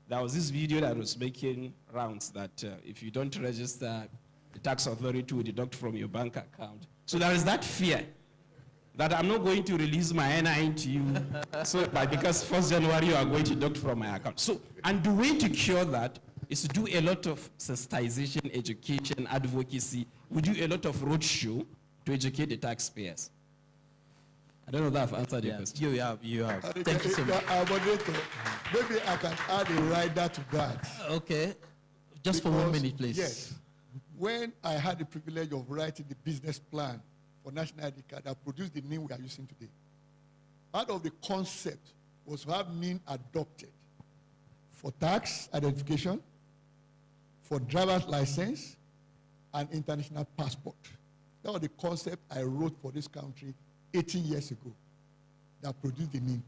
There was this video that was making rounds that if you don't register, the tax authority will deduct from your bank account. So there is that fear that I'm not going to release my NIN to you, because 1st January you are going to deduct from my account. So, and the way to cure that is to do a lot of sensitization, education, advocacy. We do a lot of roadshow to educate the taxpayers. I don't know that I've answered your question. You have. Thank you so much. Maybe I can add a rider to that. Okay. Just for 1 minute, please. Yes. When I had the privilege of writing the business plan for National ID Card that produced the NIN we are using today, part of the concept was to have NIN adopted for tax identification, for driver's license, and international passport. That was the concept I wrote for this country 18 years ago that produced the NIN.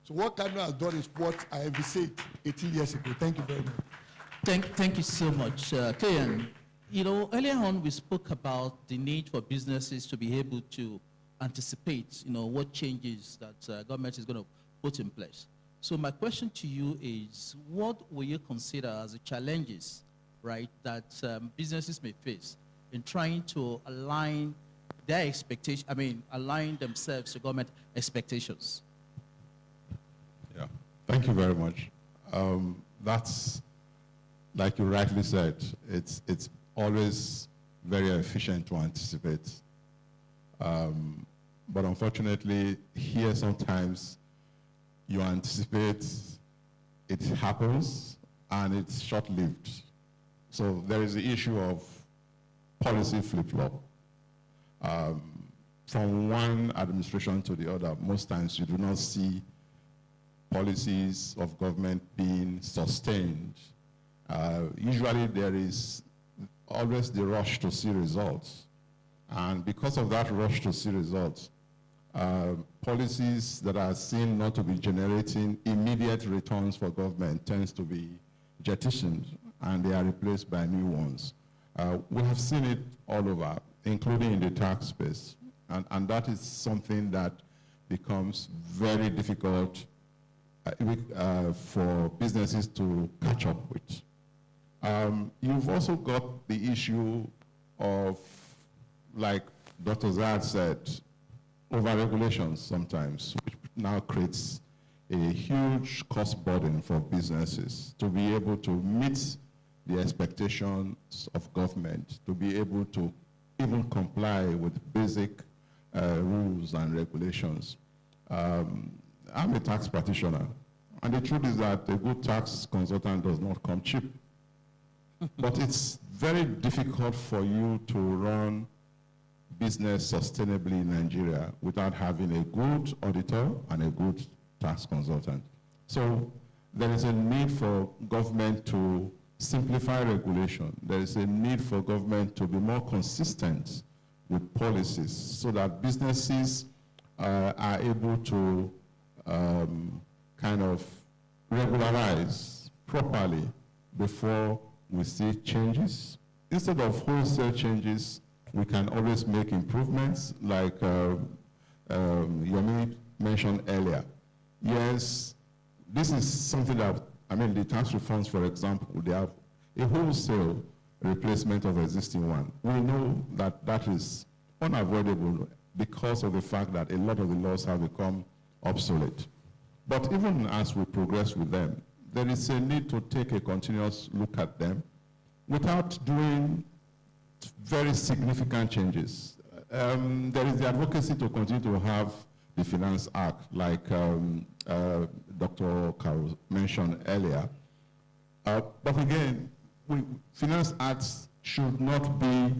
So what Cardinal has done is what I envisaged 18 years ago. Thank you very much. Thank you so much, Kayan. You know, earlier on we spoke about the need for businesses to be able to anticipate, what changes that government is going to put in place. So my question to you is, what will you consider as the challenges, right, that businesses may face in trying to align their expectations, align themselves to government expectations? Yeah, thank you very much. That's, like you rightly said, it's always very efficient to anticipate. But unfortunately, here sometimes you anticipate, it happens, and it's short-lived. So there is the issue of policy flip-flop. From one administration to the other, most times you do not see policies of government being sustained. Usually there is always the rush to see results. And because of that rush to see results, policies that are seen not to be generating immediate returns for government tends to be jettisoned, and they are replaced by new ones. We have seen it all over, including in the tax space. And that is something that becomes very difficult for businesses to catch up with. You've also got the issue of, like Dr. Zad said, over-regulations sometimes, which now creates a huge cost burden for businesses to be able to meet the expectations of government to be able to even comply with basic rules and regulations. I'm a tax practitioner, and the truth is that a good tax consultant does not come cheap. But it's very difficult for you to run business sustainably in Nigeria without having a good auditor and a good tax consultant. So there is a need for government to simplify regulation. There is a need for government to be more consistent with policies so that businesses are able to kind of regularize properly before we see changes. Instead of wholesale changes, we can always make improvements like Yomi mentioned earlier. Yes, this is something that, I mean, the tax reforms, for example, they have a wholesale replacement of existing one. We know that that is unavoidable because of the fact that a lot of the laws have become obsolete. But even as we progress with them, there is a need to take a continuous look at them without doing very significant changes. There is the advocacy to continue to have the Finance Act, like Dr. Carol mentioned earlier. But again, Finance Acts should not be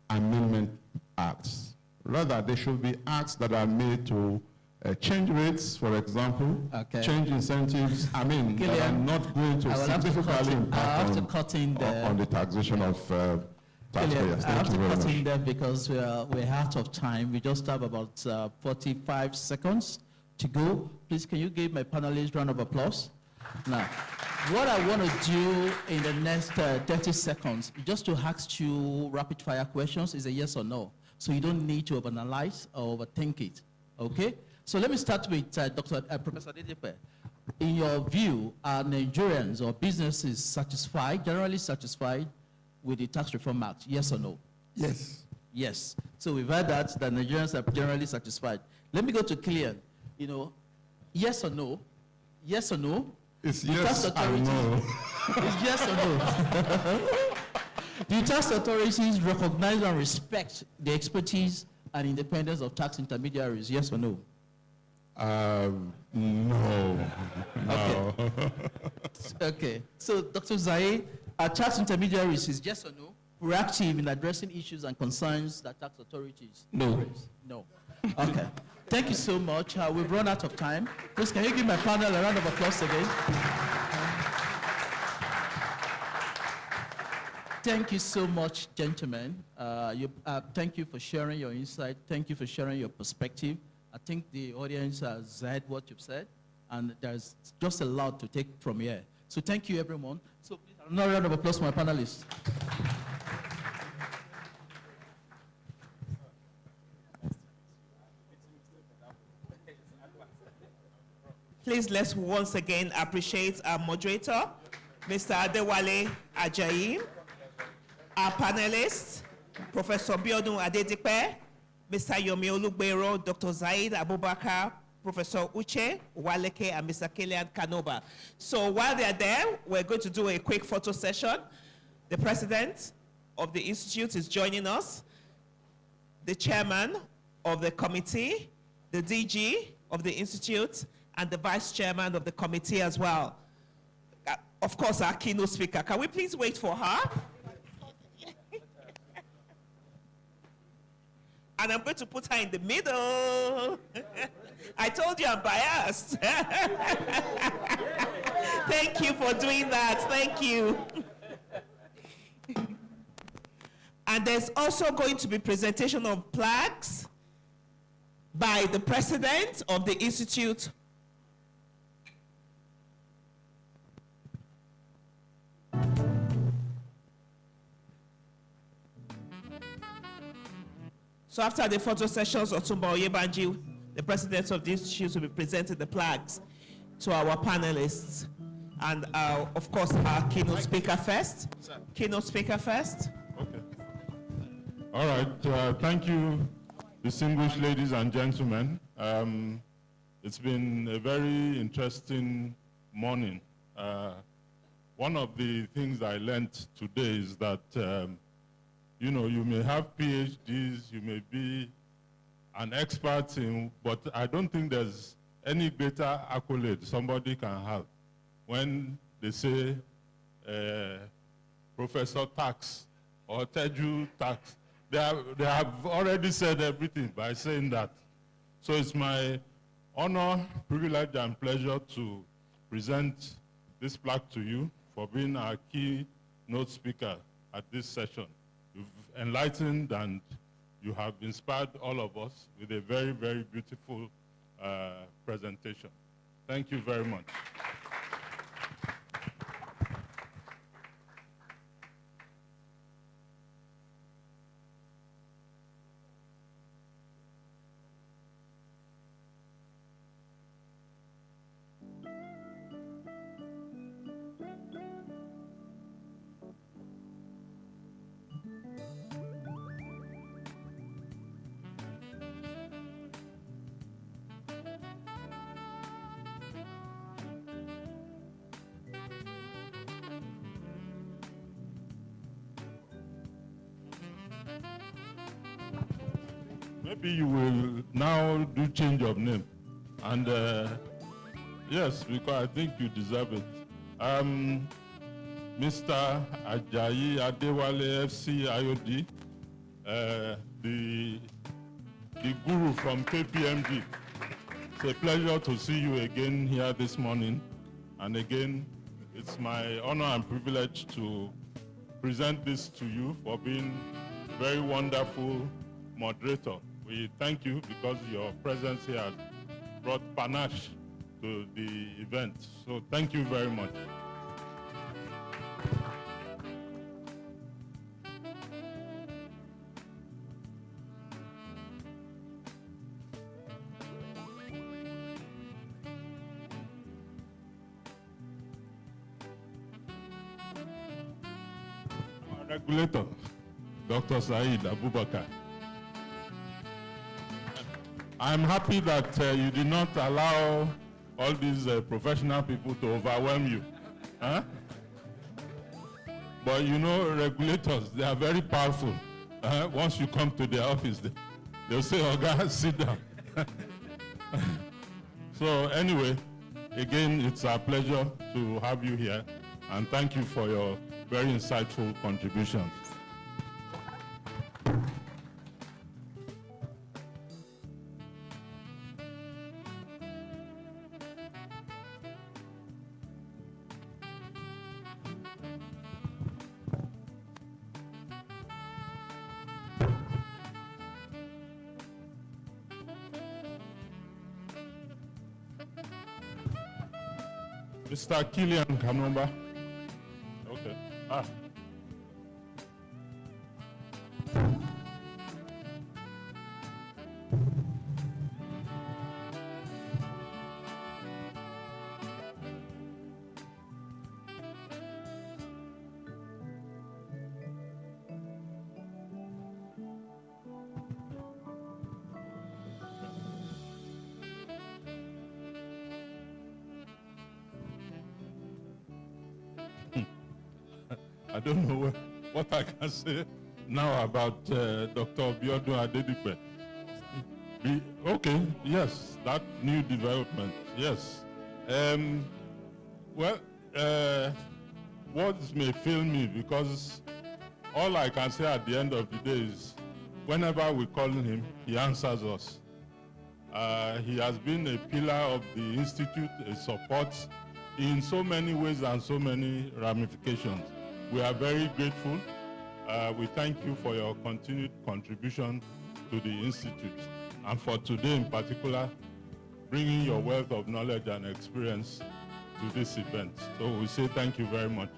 amendment acts. Rather, they should be acts that are made to change rates, for example, change incentives. I mean, that are not going to significantly impact on the taxation of taxpayers. I have Thank you to very cut much. in there because we're out of time. We just have about 45 seconds to go. Please, can you give my panelists a round of applause? Now, what I want to do in the next 30 seconds, just to ask you rapid fire questions, is a yes or no. So you don't need to overanalyze or overthink it, okay? So let me start with Professor Adedepe. In your view, are Nigerians or businesses satisfied, generally satisfied with the Tax Reform Act? Yes or no? Yes. Yes. So we've heard that Nigerians are generally satisfied. Let me go to Killian. You know, yes or no? Yes or no? It's The yes tax authorities, and no. It's yes or no? The tax authorities recognize and respect the expertise and independence of tax intermediaries, yes or no? No. Okay. Okay. So, Dr. Zahid, are tax intermediaries, is yes or no, proactive in addressing issues and concerns that tax authorities raise? No. Okay. Thank you so much. We've run out of time. Please, can you give my panel a round of applause again? Thank you so much, gentlemen. Thank you for sharing your insight. Thank you for sharing your perspective. I think the audience has heard what you've said, and there's just a lot to take from here. So thank you, everyone. So please, another round of applause for my panelists. Please, let's once again appreciate our moderator, Mr. Adewale Ajayi, our panelists, Professor Biodun Adedipe, Mr. Yomi Olugbero, Dr. Zaid Abubakar, Professor Uche Waleke, and Mr. Killian Kanoba. So while they're there, we're going to do a quick photo session. The president of the institute is joining us, the chairman of the committee, the DG of the institute, and the vice chairman of the committee as well. Of course, our keynote speaker. Can we please wait for her? And I'm going to put her in the middle. I told you I'm biased. Thank you for doing that. Thank you. And there's also going to be presentation of plaques by the president of the institute. So after the photo sessions, Otumba Oyebanji, the president of the institute, will be presenting the plaques to our panelists. And of course, our keynote speaker first. Keynote speaker first. Okay. All right. Thank you, distinguished ladies and gentlemen. It's been a very interesting morning. one of the things I learned today is that, you know, you may have PhDs, you may be an expert in, but I don't think there's any greater accolade somebody can have when they say Professor Tax or Teju Tax. They have already said everything by saying that. So it's my honor, privilege, and pleasure to present this plaque to you for being our keynote speaker at this session. You've enlightened and you have inspired all of us with a very, very beautiful presentation. Thank you very much. Maybe you will now do change of name. And yes, because I think you deserve it. Mr. Ajayi Adewale FC IOD, the guru from KPMG. It's a pleasure to see you again here this morning. And again, it's my honor and privilege to present this to you for being a very wonderful moderator. We thank you because your presence here has brought panache to the event. So thank you very much. Our regulator, Dr. Saeed Abubakar. I'm happy that you did not allow all these professional people to overwhelm you. Huh? But you know, regulators, they are very powerful. Once you come to their office, they'll say, oh God, sit down. So anyway, again, it's our pleasure to have you here. And thank you for your very insightful contributions. Mr. Killian Kanomba. Okay. Ah. I don't know what I can say now about Dr. Biodun Adedipe. Okay, yes, that new development, yes. Well, words may fail me because all I can say at the end of the day is whenever we call him, he answers us. He has been a pillar of the Institute, a support in so many ways and so many ramifications. We are very grateful. We thank you for your continued contribution to the Institute and for today in particular, bringing your wealth of knowledge and experience to this event. So we say thank you very much.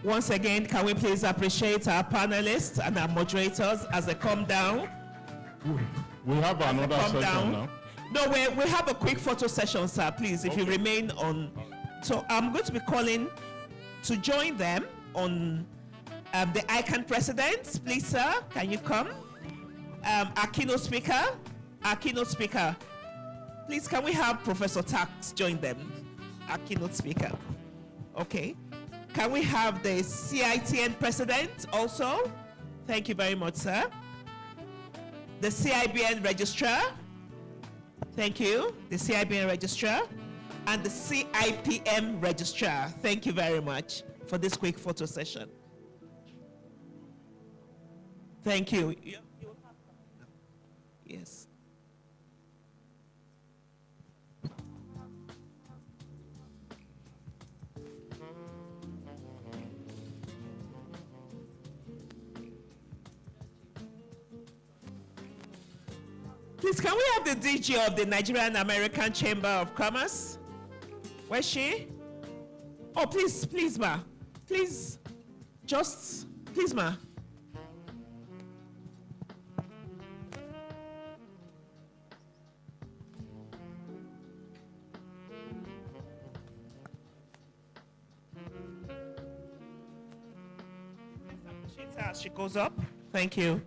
Once again, can we please appreciate our panelists and our moderators as they come down? We have another session now. No, we have a quick photo session, sir, please, if you remain on. So I'm going to be calling to join them on the ICANN president. Please, sir, can you come? Our keynote speaker, please, can we have Professor Tax join them? Our keynote speaker. Okay. Can we have the CITN president also? Thank you very much, sir. The CIBN registrar. Thank you. The CIBN registrar. And the CIPM registrar. Thank you very much for this quick photo session. Thank you. Yes. Please, can we have the DG of the Nigerian American Chamber of Commerce? Where's she? Oh, please, please, ma. Please, just, please, ma. As she goes up. Thank you.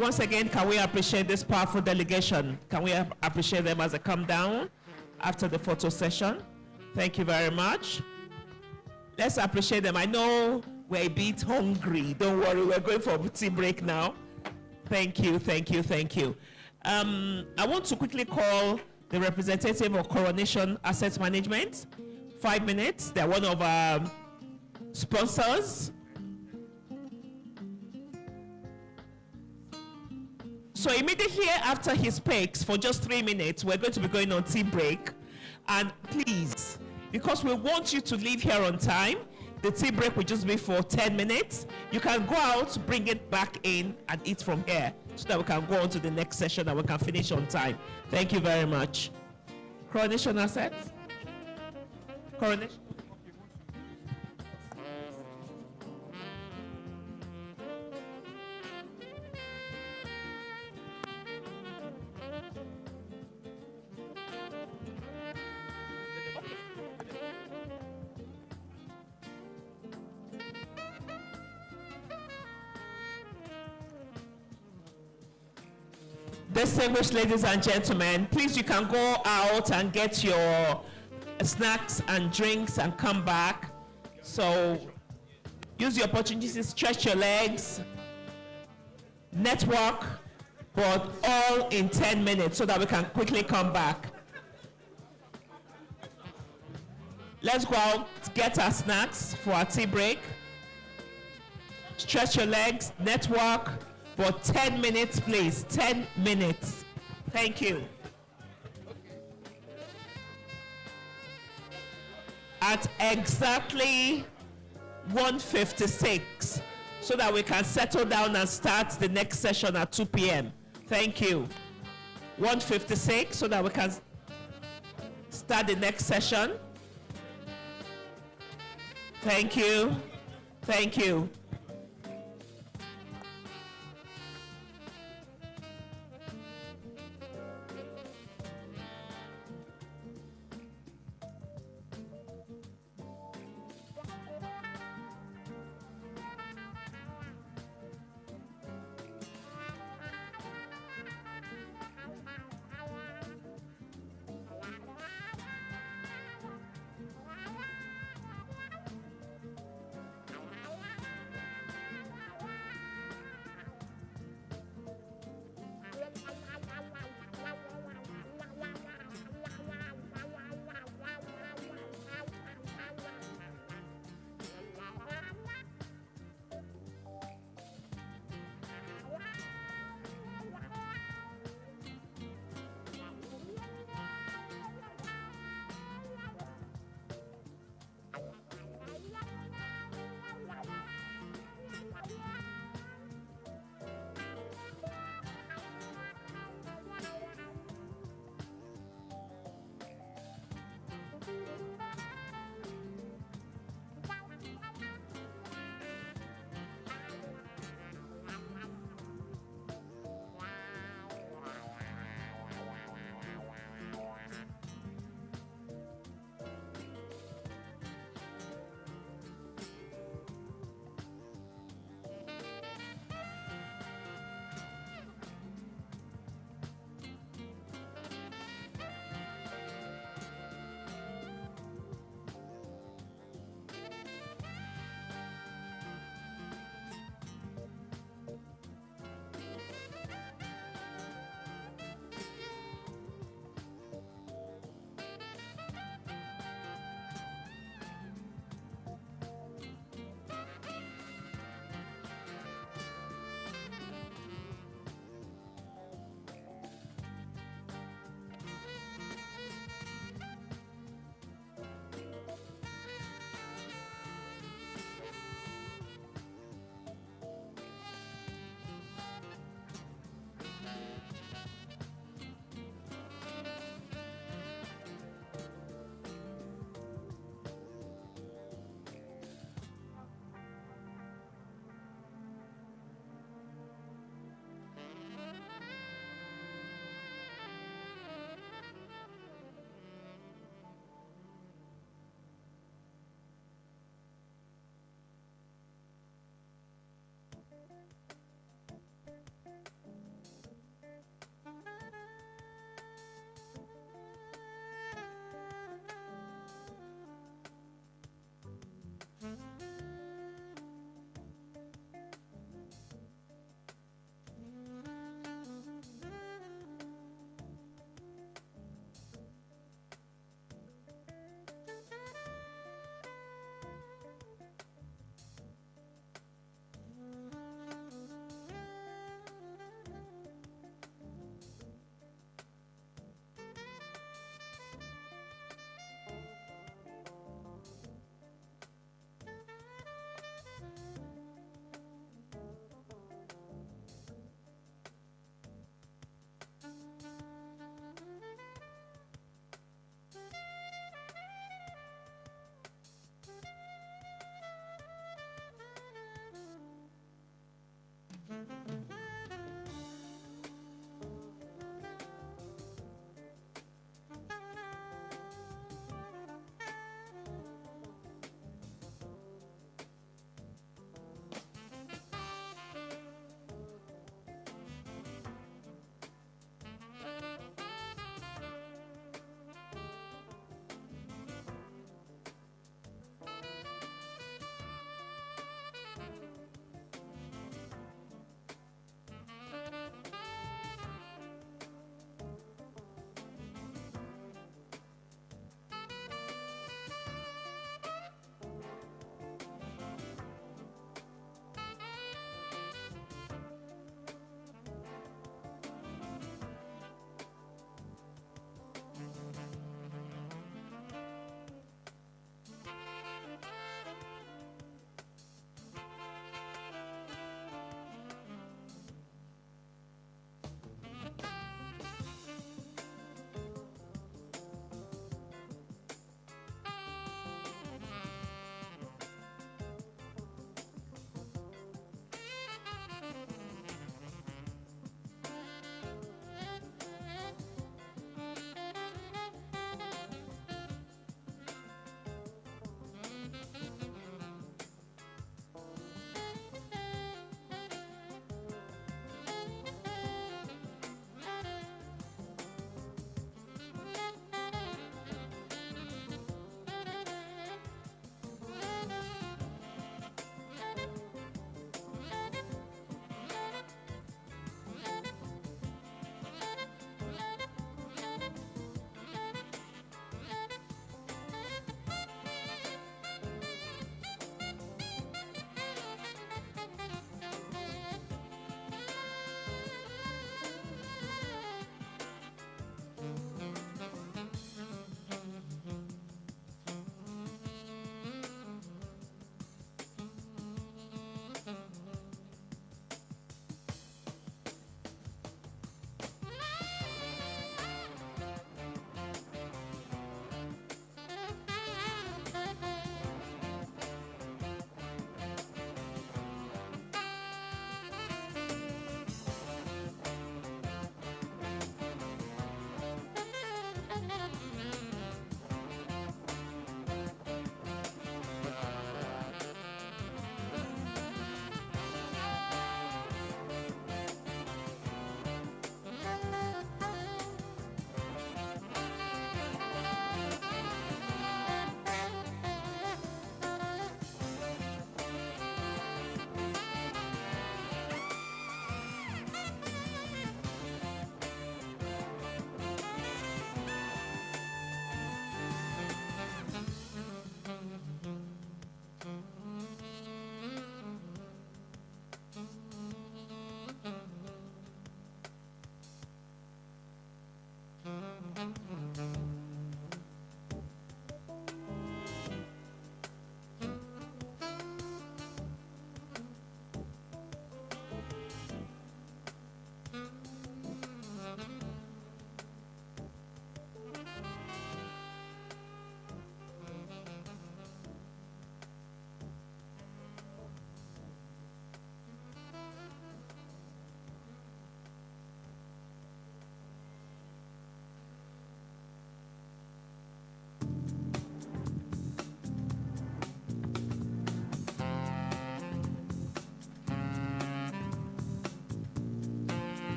Once again, can we appreciate this powerful delegation? Can we appreciate them as they come down after the photo session? Thank you very much. Let's appreciate them. I know we're a bit hungry. Don't worry, we're going for a tea break now. Thank you, thank you, thank you. I want to quickly call the representative of Coronation Asset Management. 5 minutes. They're one of our sponsors. So immediately after he speaks for just 3 minutes, we're going to be going on tea break. And please, because we want you to leave here on time, the tea break will just be for 10 minutes. You can go out, bring it back in, and eat from here so that we can go on to the next session and we can finish on time. Thank you very much. Coronation Assets? Coronation? Distinguished ladies and gentlemen, please, you can go out and get your snacks and drinks and come back. So use the opportunity to stretch your legs, network, but all in 10 minutes so that we can quickly come back. Let's go out, get our snacks for our tea break. Stretch your legs, network, for 10 minutes, please. 10 minutes. Thank you. At exactly 1:56, so that we can settle down and start the next session at 2 p.m. Thank you. 1:56, so that we can start the next session. Thank you. Thank you.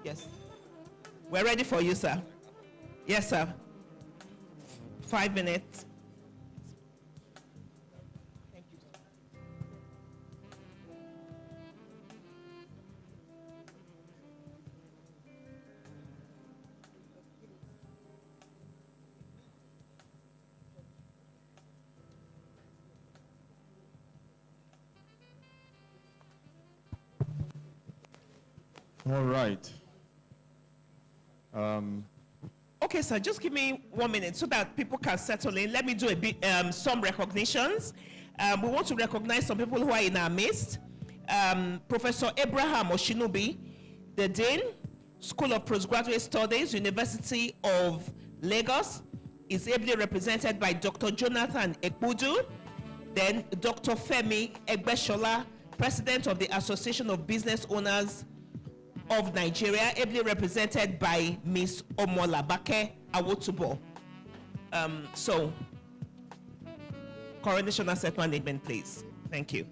Yes. We're ready for you, sir. Yes, sir. 5 minutes. Thank you. All right. Okay, sir, just give me 1 minute so that people can settle in. Let me do a bit, some recognitions. We want to recognize some people who are in our midst. Professor Abraham Oshinubi, the Dean, School of Postgraduate Studies, University of Lagos, is ably represented by Dr. Jonathan Ekbudu. Then Dr. Femi Egbeshola, President of the Association of Business Owners of Nigeria, ably represented by Ms. Omolabake Awotubo. So, Coronation Asset Management, please. Thank you.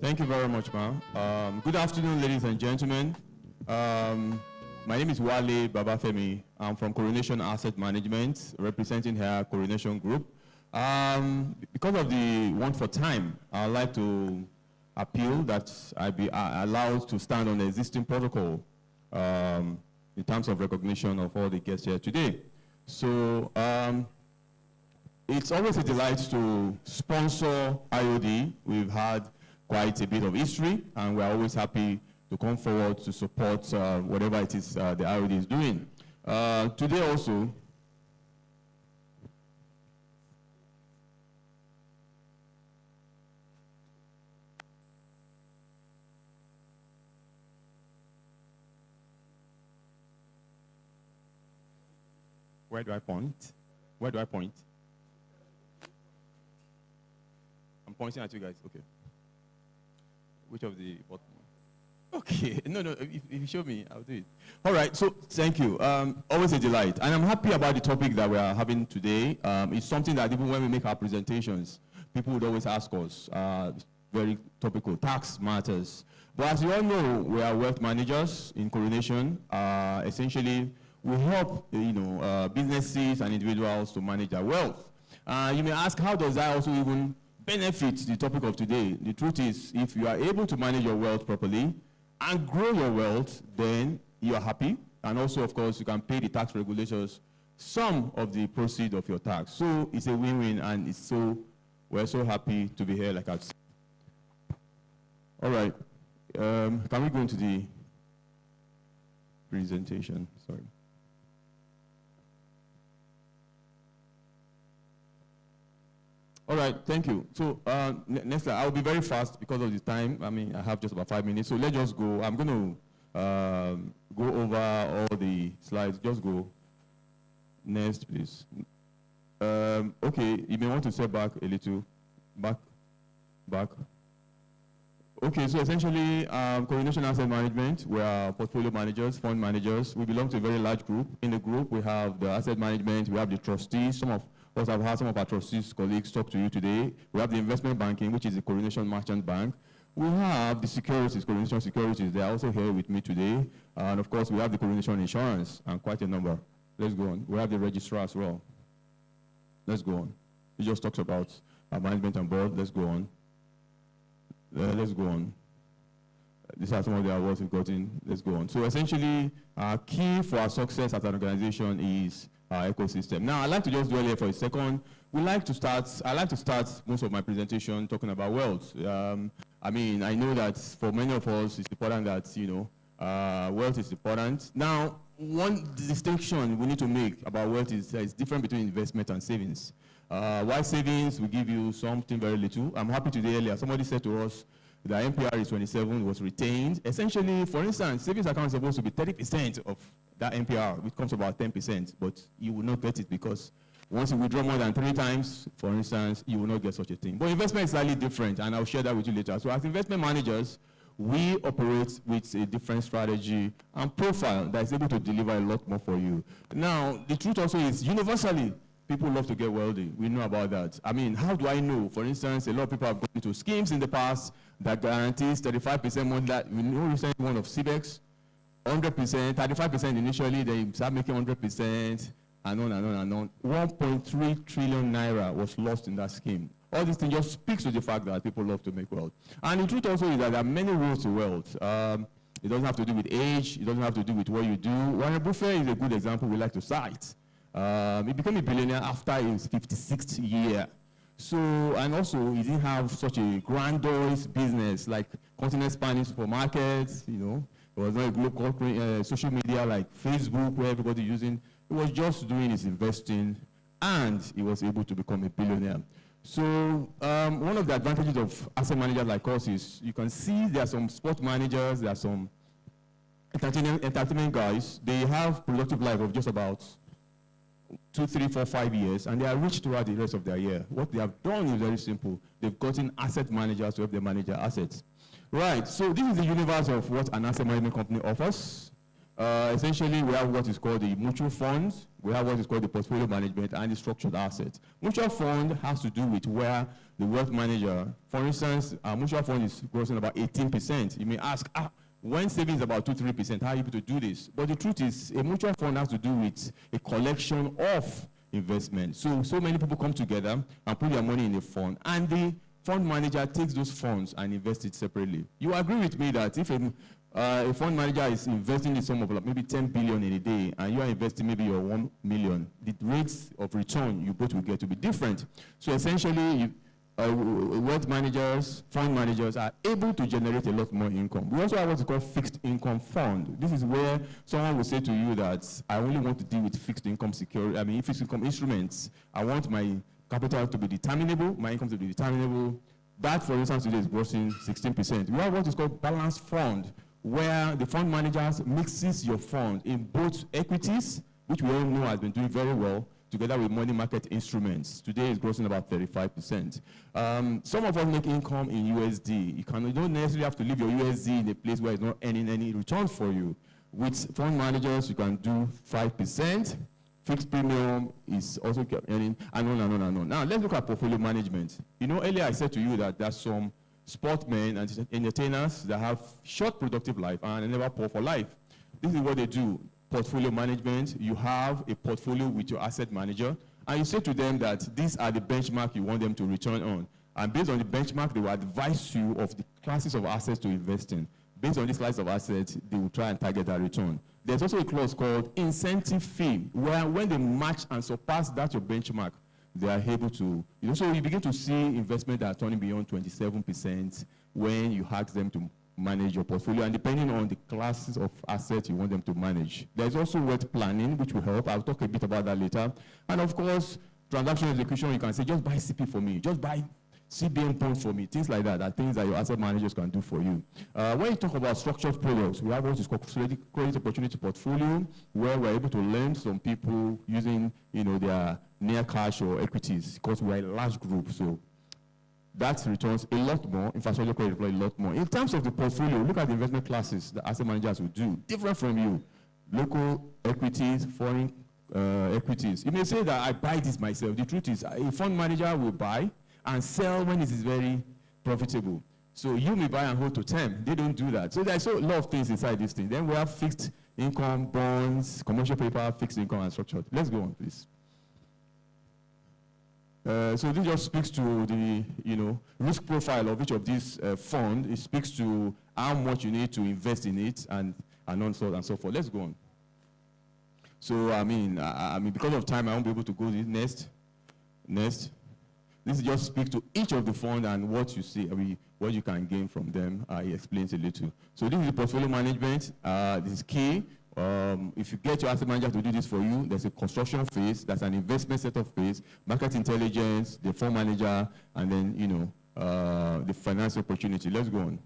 Thank you very much, ma'am. Good afternoon, ladies and gentlemen. My name is Wale Babafemi. I'm from Coronation Asset Management, representing her Coronation Group. Because of the want for time, I'd like to appeal that I be allowed to stand on the existing protocol in terms of recognition of all the guests here today. So it's always a delight to sponsor IOD. We've had quite a bit of history, and we're always happy to come forward to support whatever it is the IOD is doing. Today also, where do I point? Where do I point? I'm pointing at you guys, okay. Which of the bottom? Okay, no, if you show me, I'll do it. All right, so thank you. Always a delight. And I'm happy about the topic that we are having today. It's something that even when we make our presentations, people would always ask us, very topical, tax matters. But as you all know, we are wealth managers in Coronation. Essentially, we help businesses and individuals to manage their wealth. You may ask, how does that also even benefit the topic of today? The truth is, if you are able to manage your wealth properly and grow your wealth, then you are happy. And also, of course, you can pay the tax regulators some of the proceeds of your tax. So it's a win-win, and we're so happy to be here, like I've said. All right. Can we go into the presentation? Sorry. All right, thank you. So next slide. I'll be very fast because of the time. I mean, I have just about 5 minutes. So let's just go. I'm going to go over all the slides. Just go. Next, please. Okay, you may want to step back a little. Back. Okay, so essentially, Coronation Asset Management, we are portfolio managers, fund managers. We belong to a very large group. In the group, we have the asset management, we have the trustees. Some of us have had some of our trustees colleagues talk to you today. We have the investment banking, which is the Coronation Merchant Bank. We have the securities, Coronation Securities. They are also here with me today. And of course, we have the Coronation Insurance, and quite a number. Let's go on. We have the registrar as well. Let's go on. He just talks about our management and board. Let's go on. Let's go on. These are some of the awards we've gotten. Let's go on. So essentially, our key for our success as an organization is our ecosystem. Now, I'd like to just dwell here for a second. I like to start most of my presentation talking about wealth. I mean, I know that for many of us, it's important that, wealth is important. Now, one distinction we need to make about wealth is that it's different between investment and savings. Why savings will give you something very little. I'm happy today earlier, somebody said to us, the MPR is 27, was retained. Essentially, for instance, savings account is supposed to be 30% of that MPR, which comes to about 10%, but you will not get it because Once you withdraw more than 3 times, for instance, you will not get such a thing. But investment is slightly different, and I'll share that with you later. So as investment managers, we operate with a different strategy and profile that is able to deliver a lot more for you. Now, the truth also is, universally, people love to get wealthy. We know about that. I mean, how do I know? For instance, a lot of people have gone into schemes in the past that guarantees 35% more. That we know recently one of CBEX, 100%, 35% initially, they start making 100%, and on and on and on. 1.3 trillion naira was lost in that scheme. All these things just speaks to the fact that people love to make wealth. And the truth also is that there are many roads to wealth. It doesn't have to do with age. It doesn't have to do with what you do. Warren Buffett is a good example we like to cite. He became a billionaire after his 56th year. So, and also he didn't have such a grandiose business like continent-spanning supermarkets, you know. It was not a global social media like Facebook where everybody using. He was just doing his investing, and he was able to become a billionaire. So one of the advantages of asset managers like us is you can see there are some sport managers, there are some entertainment guys. They have productive life of just about 2, 3, 4, 5 years, and they are rich throughout the rest of their year. What they have done is very simple. They've gotten asset managers to help them manage their assets. Right, so this is the universe of what an asset management company offers. Essentially, we have what is called the mutual funds, we have what is called the portfolio management, and the structured assets. Mutual fund has to do with where the wealth manager, for instance, a mutual fund is grossing about 18%. You may ask, when savings about 2-3%, how are you able to do this? But the truth is, a mutual fund has to do with a collection of investments. So many people come together and put their money in a fund, and the fund manager takes those funds and invests it separately. You agree with me that if a fund manager is investing the sum of like maybe 10 billion in a day, and you are investing maybe your 1 million, the rates of return you both will get to be different. So essentially, wealth managers, fund managers are able to generate a lot more income. We also have what is called fixed income fund. This is where someone will say to you that I only want to deal with fixed income security, fixed income instruments. I want my capital to be determinable, my income to be determinable. That, for instance, today is grossing 16%. We have what is called balanced fund, where the fund managers mixes your fund in both equities, which we all know has been doing very well, together with money market instruments. Today is grossing about 35%. Some of us make income in USD. You don't necessarily have to leave your USD in a place where it's not earning any return for you. With fund managers, you can do 5%. Fixed premium is also earning, and on and on and on. Now, let's look at portfolio management. You know, earlier I said to you that there are some sportsmen and entertainers that have short productive life and they never pour for life. This is what they do. Portfolio management, you have a portfolio with your asset manager, and you say to them that these are the benchmark you want them to return on. And based on the benchmark, they will advise you of the classes of assets to invest in. Based on this class of assets, they will try and target that return. There's also a clause called incentive fee, where when they match and surpass that your benchmark, they are able to, so you begin to see investment that are turning beyond 27% when you ask them to manage your portfolio, and depending on the classes of assets you want them to manage. There's also wealth planning, which will help. I'll talk a bit about that later. And of course, transaction execution, you can say, just buy CP for me, just buy CBN points for me, things like that are things that your asset managers can do for you. When you talk about structured products, we have what is called credit opportunity portfolio, where we're able to lend some people using their near cash or equities, because we're a large group. So that returns a lot more, infrastructure credit deploy a lot more. In terms of the portfolio, look at the investment classes that asset managers will do, different from you. Local equities, foreign equities. You may say that I buy this myself. The truth is, a fund manager will buy and sell when it is very profitable. So you may buy and hold to term. They don't do that. So there's a lot of things inside this thing. Then we have fixed income, bonds, commercial paper, fixed income, and structured. Let's go on, please. So this just speaks to the risk profile of each of these funds. It speaks to how much you need to invest in it and so on and so forth. Let's go on. So I mean because of time I won't be able to go next. This just speaks to each of the funds and what you see, what you can gain from them. He explains a little. So this is the portfolio management. This is key. If you get your asset manager to do this for you, there's a construction phase, that's an investment setup phase, market intelligence, the fund manager, and then the finance opportunity. Let's go on.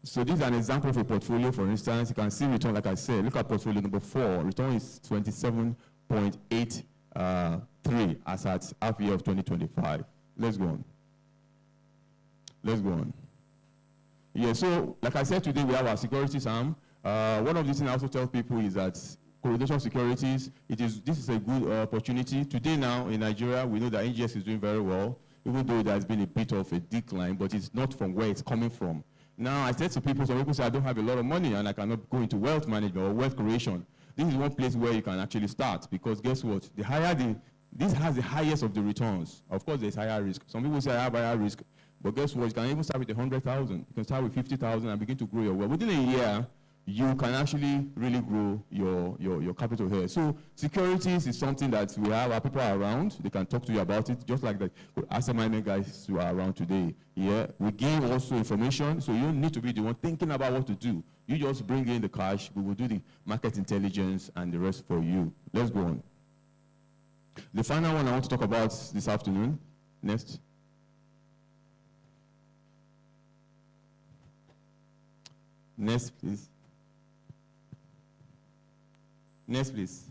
So this is an example of a portfolio. For instance, you can see return, like I said. Look at portfolio number 4. Return is 27.8 3 as at half year of 2025. Let's go on. Let's go on. Yeah, so like I said today, we have our securities arm. One of the things I also tell people is that correlation securities, this is a good opportunity. Today now in Nigeria, we know that NGX is doing very well, even though there's been a bit of a decline, but it's not from where it's coming from. Now, I said to people, some people say, I don't have a lot of money and I cannot go into wealth management or wealth creation. This is one place where you can actually start, because guess what? This has the highest of the returns. Of course, there's higher risk. Some people say I have higher risk, but guess what? You can even start with 100,000. You can start with 50,000 and begin to grow your wealth. Within a year, you can actually really grow your capital here. So securities is something that we have our people around. They can talk to you about it, just like the asset management guys who are around today. Yeah, we give also information, so you don't need to be the one thinking about what to do. You just bring in the cash. We will do the market intelligence and the rest for you. Let's go on. The final one I want to talk about this afternoon. Next. Next, please. Next, please.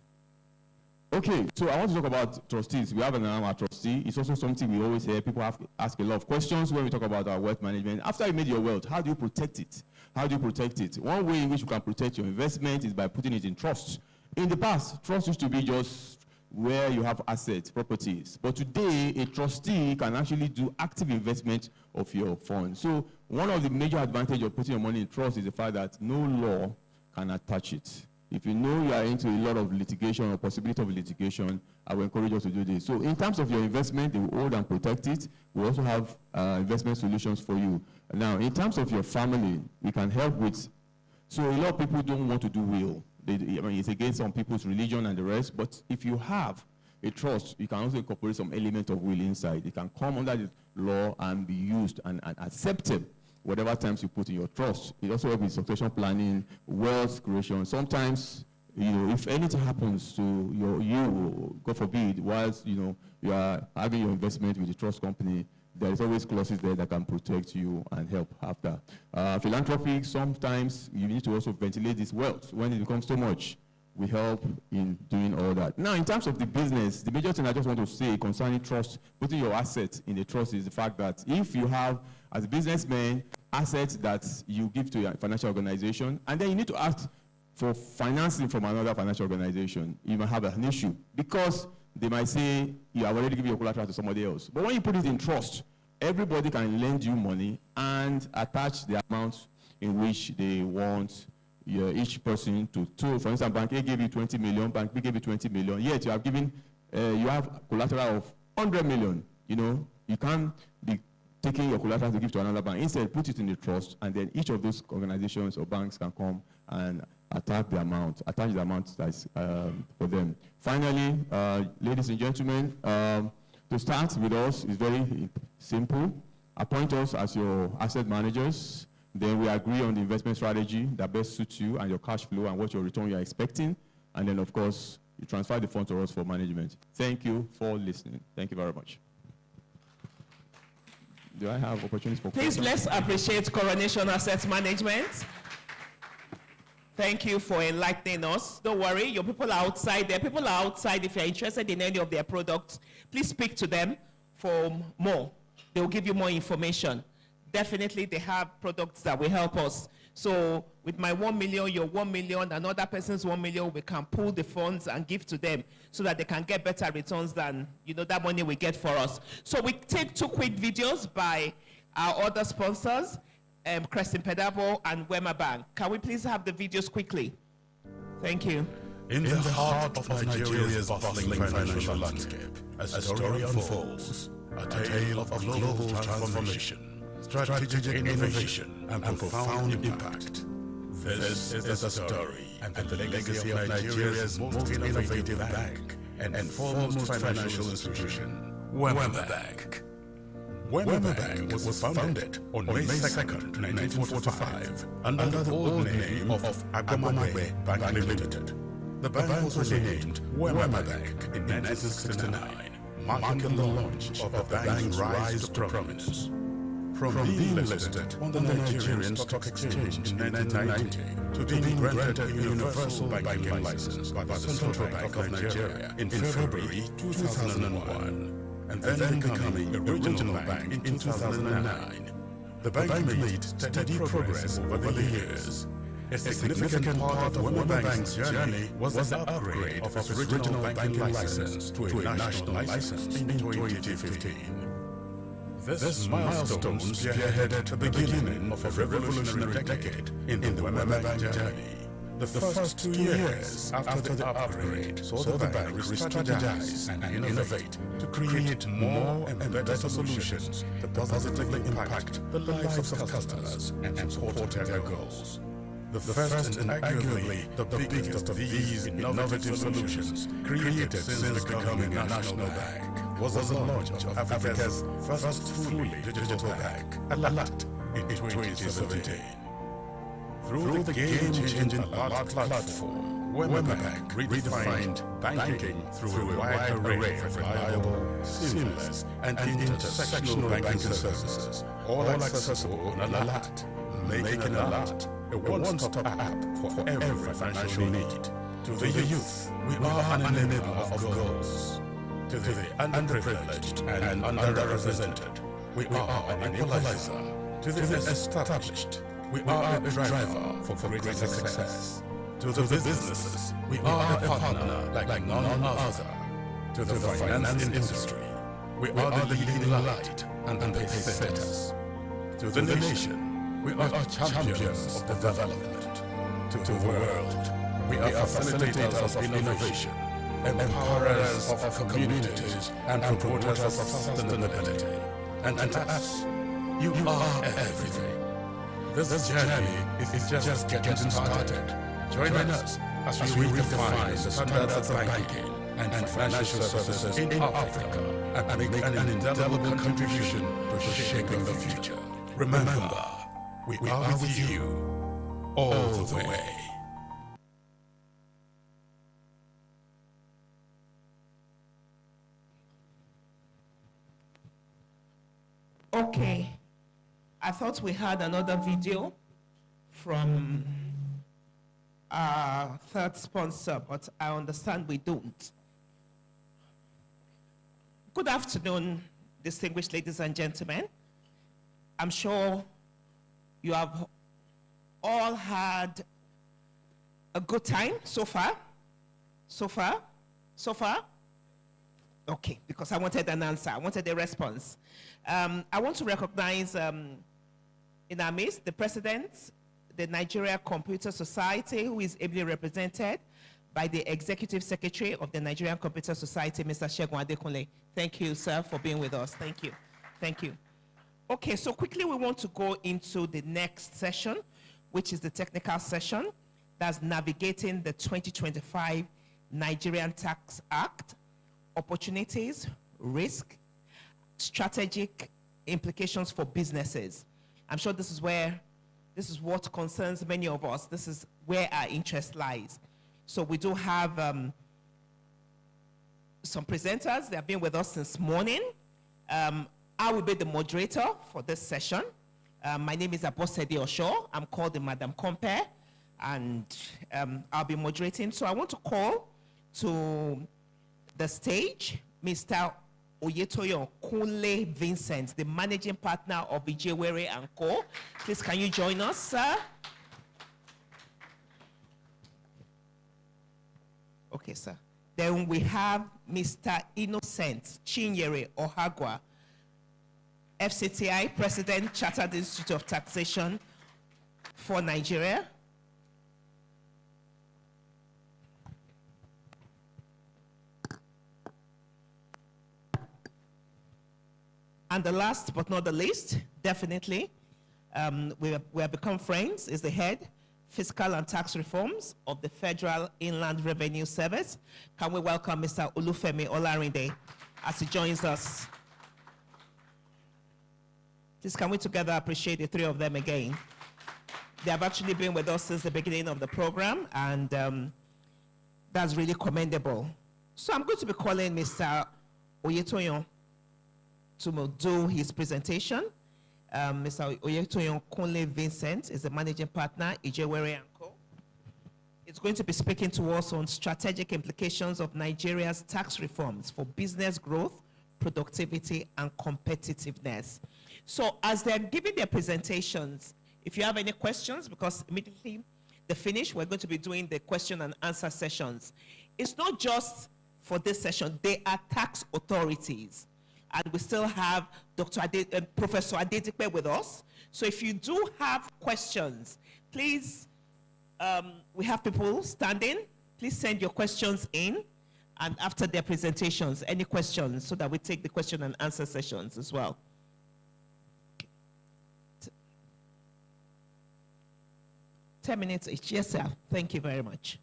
Okay, so I want to talk about trustees. We have our trustee. It's also something we always hear. People ask a lot of questions when we talk about our wealth management. After you made your wealth, how do you protect it? How do you protect it? One way in which you can protect your investment is by putting it in trust. In the past, trust used to be just where you have assets, properties. But today, a trustee can actually do active investment of your funds. So one of the major advantages of putting your money in trust is the fact that no law can attach it. If you know you are into a lot of litigation or possibility of litigation, I will encourage you to do this. So in terms of your investment, they will hold and protect it. We also have investment solutions for you. Now, in terms of your family, we can help with, so a lot of people don't want to do will. It's against some people's religion and the rest, but if you have a trust, you can also incorporate some element of will inside. It can come under the law and be used and accepted whatever times you put in your trust. It also helps with succession planning, wealth creation. Sometimes, if anything happens to you, God forbid, whilst, you are having your investment with the trust company, there is always clauses there that can protect you and help after. Philanthropy, sometimes you need to also ventilate this wealth. When it becomes too much, we help in doing all that. Now, in terms of the business, the major thing I just want to say concerning trust, putting your assets in the trust, is the fact that if you have, as a businessman, assets that you give to your financial organization, and then you need to ask for financing from another financial organization, you might have an issue, because they might say, you have already given your collateral to somebody else. But when you put it in trust, everybody can lend you money and attach the amount in which they want each person to. For instance, Bank A gave you 20 million, Bank B gave you 20 million, yet you have given, you have collateral of 100 million. You can't be taking your collateral to give to another bank. Instead, put it in the trust, and then each of those organizations or banks can come and attach the amount that's for them. Finally, ladies and gentlemen, to start with us is very simple. Appoint us as your asset managers. Then we agree on the investment strategy that best suits you and your cash flow and what your return you are expecting. And then, of course, you transfer the funds to us for management. Thank you for listening. Thank you very much. Do I have opportunities for questions? Please, let's appreciate Coronation Asset Management. Thank you for enlightening us. Don't worry, your people are outside. Their people are outside. If you're interested in any of their products, please speak to them for more. They will give you more information. Definitely, they have products that will help us. So with my 1 million, your 1 million, another person's 1 million, we can pull the funds and give to them so that they can get better returns than that money we get for us. So we take 2 quick videos by our other sponsors, Crescent Pedabo and Wema Bank. Can we please have the videos quickly? Thank you. In the heart of Nigeria's bustling financial landscape, a story unfolds, a tale of global transformation, strategic innovation, and profound impact. This is the story and the legacy of Nigeria's most innovative bank and foremost financial institution, Wema Bank. Wema Bank was founded on May 2nd, 1945, under the old name of Agwamagbe Bank Limited. The bank was renamed Wema Bank in 1969, marking the launch of the bank's rise to prominence. From being listed on the Nigerian Stock Exchange in 1990 to being granted a universal banking license by the Central Bank of Nigeria in February 2001, and then becoming a regional bank in 2009. The bank made steady progress over the years. A significant part of Wema Bank's journey was the upgrade of its regional banking license to a national license in 2015. This milestone spearheaded the beginning of a revolutionary decade in the Wema Bank journey. The first 2 years after the upgrade saw the bank re-strategize and innovate to create more and better solutions that positively impact the lives of customers and support their goals. The first and arguably the biggest of these innovative solutions created since becoming a national bank was the launch of Africa's first fully digital bank, Alat, in 2017. Through the game-changing Alat platform, Wema Bank redefined banking through a wide array of reliable, seamless, and intersectional banking services, all accessible on Alat, making Alat a one-stop app for every financial need. To the youth, we are an enabler of goals. To the underprivileged and underrepresented, we are an equalizer. To the established, we are a driver for greater success. To the businesses, we are a partner like none other. To the finance industry, we are the leading light and the pace setters. To the nation, we are champions of development. To the world, we are facilitators of innovation, empowerers of communities, and promoters of sustainability. And to us, you are everything. This journey is just getting started. Join us as we redefine the standards of banking and financial services in Africa and make an indelible contribution to shaping the future. Remember, we are with you all the way. Okay, I thought we had another video from our third sponsor, but I understand we don't. Good afternoon, distinguished ladies and gentlemen. I'm sure you have all had a good time so far? So far? So far? Okay, because I wanted an answer. I wanted a response. I want to recognize in our midst the president, the Nigeria Computer Society, who is ably represented by the Executive Secretary of the Nigerian Computer Society, Mr. Segun Adekunle. Thank you, sir, for being with us. Thank you. Thank you. Okay, so quickly we want to go into the next session, which is the technical session. That's navigating the 2025 Nigerian Tax Act, opportunities, risk, strategic implications for businesses. I'm sure this is what concerns many of us. This is where our interest lies. So we do have some presenters. They have been with us since morning. I will be the moderator for this session. My name is Abosede Osho. I'm called the Madam Compare, and I'll be moderating. So I want to call to the stage Mr. Oyetoyo Kunle Vincent, the managing partner of Ijewere & Co. Please, can you join us, sir? Okay, sir. Then we have Mr. Innocent Chinyere Ohagwa, FCTI President, Chartered Institute of Taxation for Nigeria. And the last but not the least, definitely, we have become friends, is the head Fiscal and Tax Reforms of the Federal Inland Revenue Service. Can we welcome Mr. Olufemi Olarinde as he joins us? Please, can we together appreciate the three of them again? They have actually been with us since the beginning of the program, and that's really commendable. So I'm going to be calling Mr. Oyetoyo to do his presentation. Mr. Oyetoyon Kunle Vincent is the managing partner, Ijewere & Co. It's going to be speaking to us on strategic implications of Nigeria's tax reforms for business growth, productivity, and competitiveness. So as they're giving their presentations, if you have any questions, because immediately they finish, we're going to be doing the question and answer sessions. It's not just for this session, they are tax authorities. And we still have Professor Adedipe with us. So if you do have questions, please, we have people standing. Please send your questions in. And after their presentations, any questions, so that we take the question and answer sessions as well. 10 minutes each. Yes, sir. Thank you very much.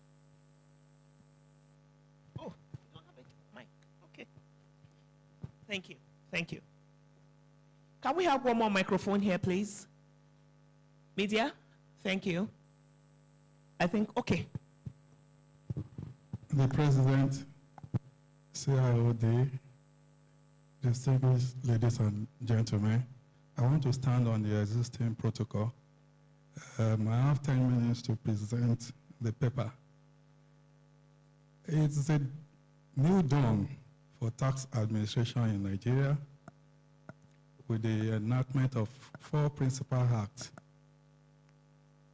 Oh, you don't have a mic. Okay. Thank you. Thank you. Can we have one more microphone here, please? Media? Thank you. I think, okay. The President, CIOD, distinguished ladies and gentlemen, I want to stand on the existing protocol. I have 10 minutes to present the paper. It's a new dawn for tax administration in Nigeria with the enactment of 4 principal acts.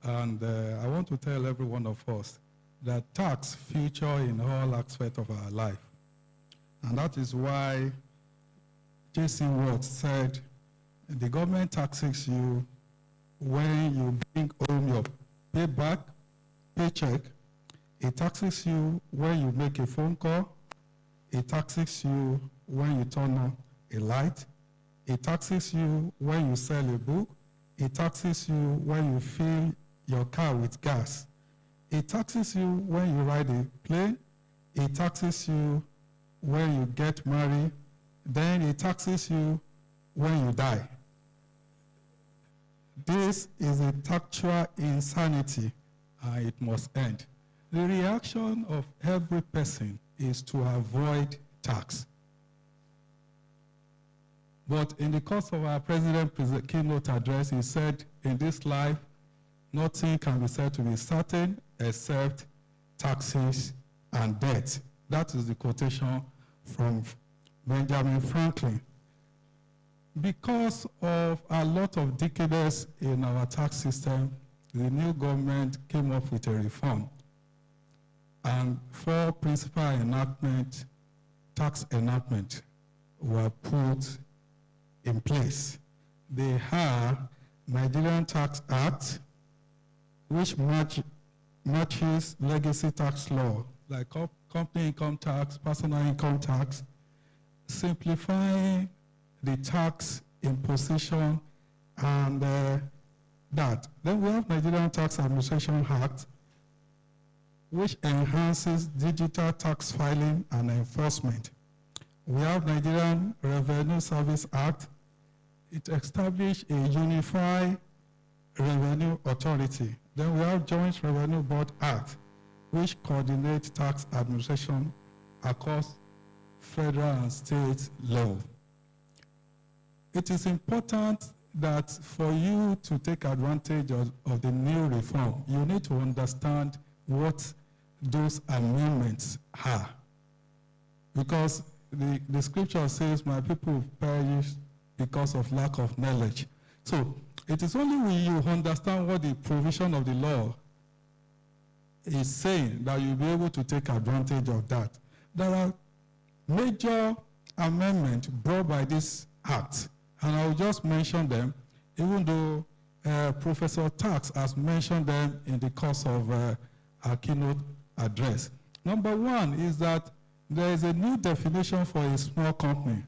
And I want to tell every one of us that tax feature in all aspects of our life. And that is why J.C. Watts said, the government taxes you when you bring home your paycheck. It taxes you when you make a phone call. It taxes you when you turn on a light. It taxes you when you sell a book. It taxes you when you fill your car with gas. It taxes you when you ride a plane. It taxes you when you get married. Then it taxes you when you die. This is a taxual insanity, and it must end. The reaction of every person is to avoid tax. But in the course of our president's keynote address, he said, in this life, nothing can be said to be certain except taxes and debt. That is the quotation from Benjamin Franklin. Because of a lot of decadence in our tax system, the new government came up with a reform. And 4 principal tax enactment were put in place. They are Nigerian Tax Act, which matches legacy tax law, like company income tax, personal income tax, simplifying the tax imposition and that. Then we have Nigerian Tax Administration Act, which enhances digital tax filing and enforcement. We have Nigerian Revenue Service Act. It established a unified revenue authority. Then we have Joint Revenue Board Act, which coordinates tax administration across federal and state level. It is important that for you to take advantage of the new reform, you need to understand what those amendments are. Because the scripture says, my people perish because of lack of knowledge. So it is only when you understand what the provision of the law is saying that you'll be able to take advantage of that. There are major amendments brought by this act, and I'll just mention them, even though Professor Tax has mentioned them in the course of our keynote address. Number 1 is that there is a new definition for a small company.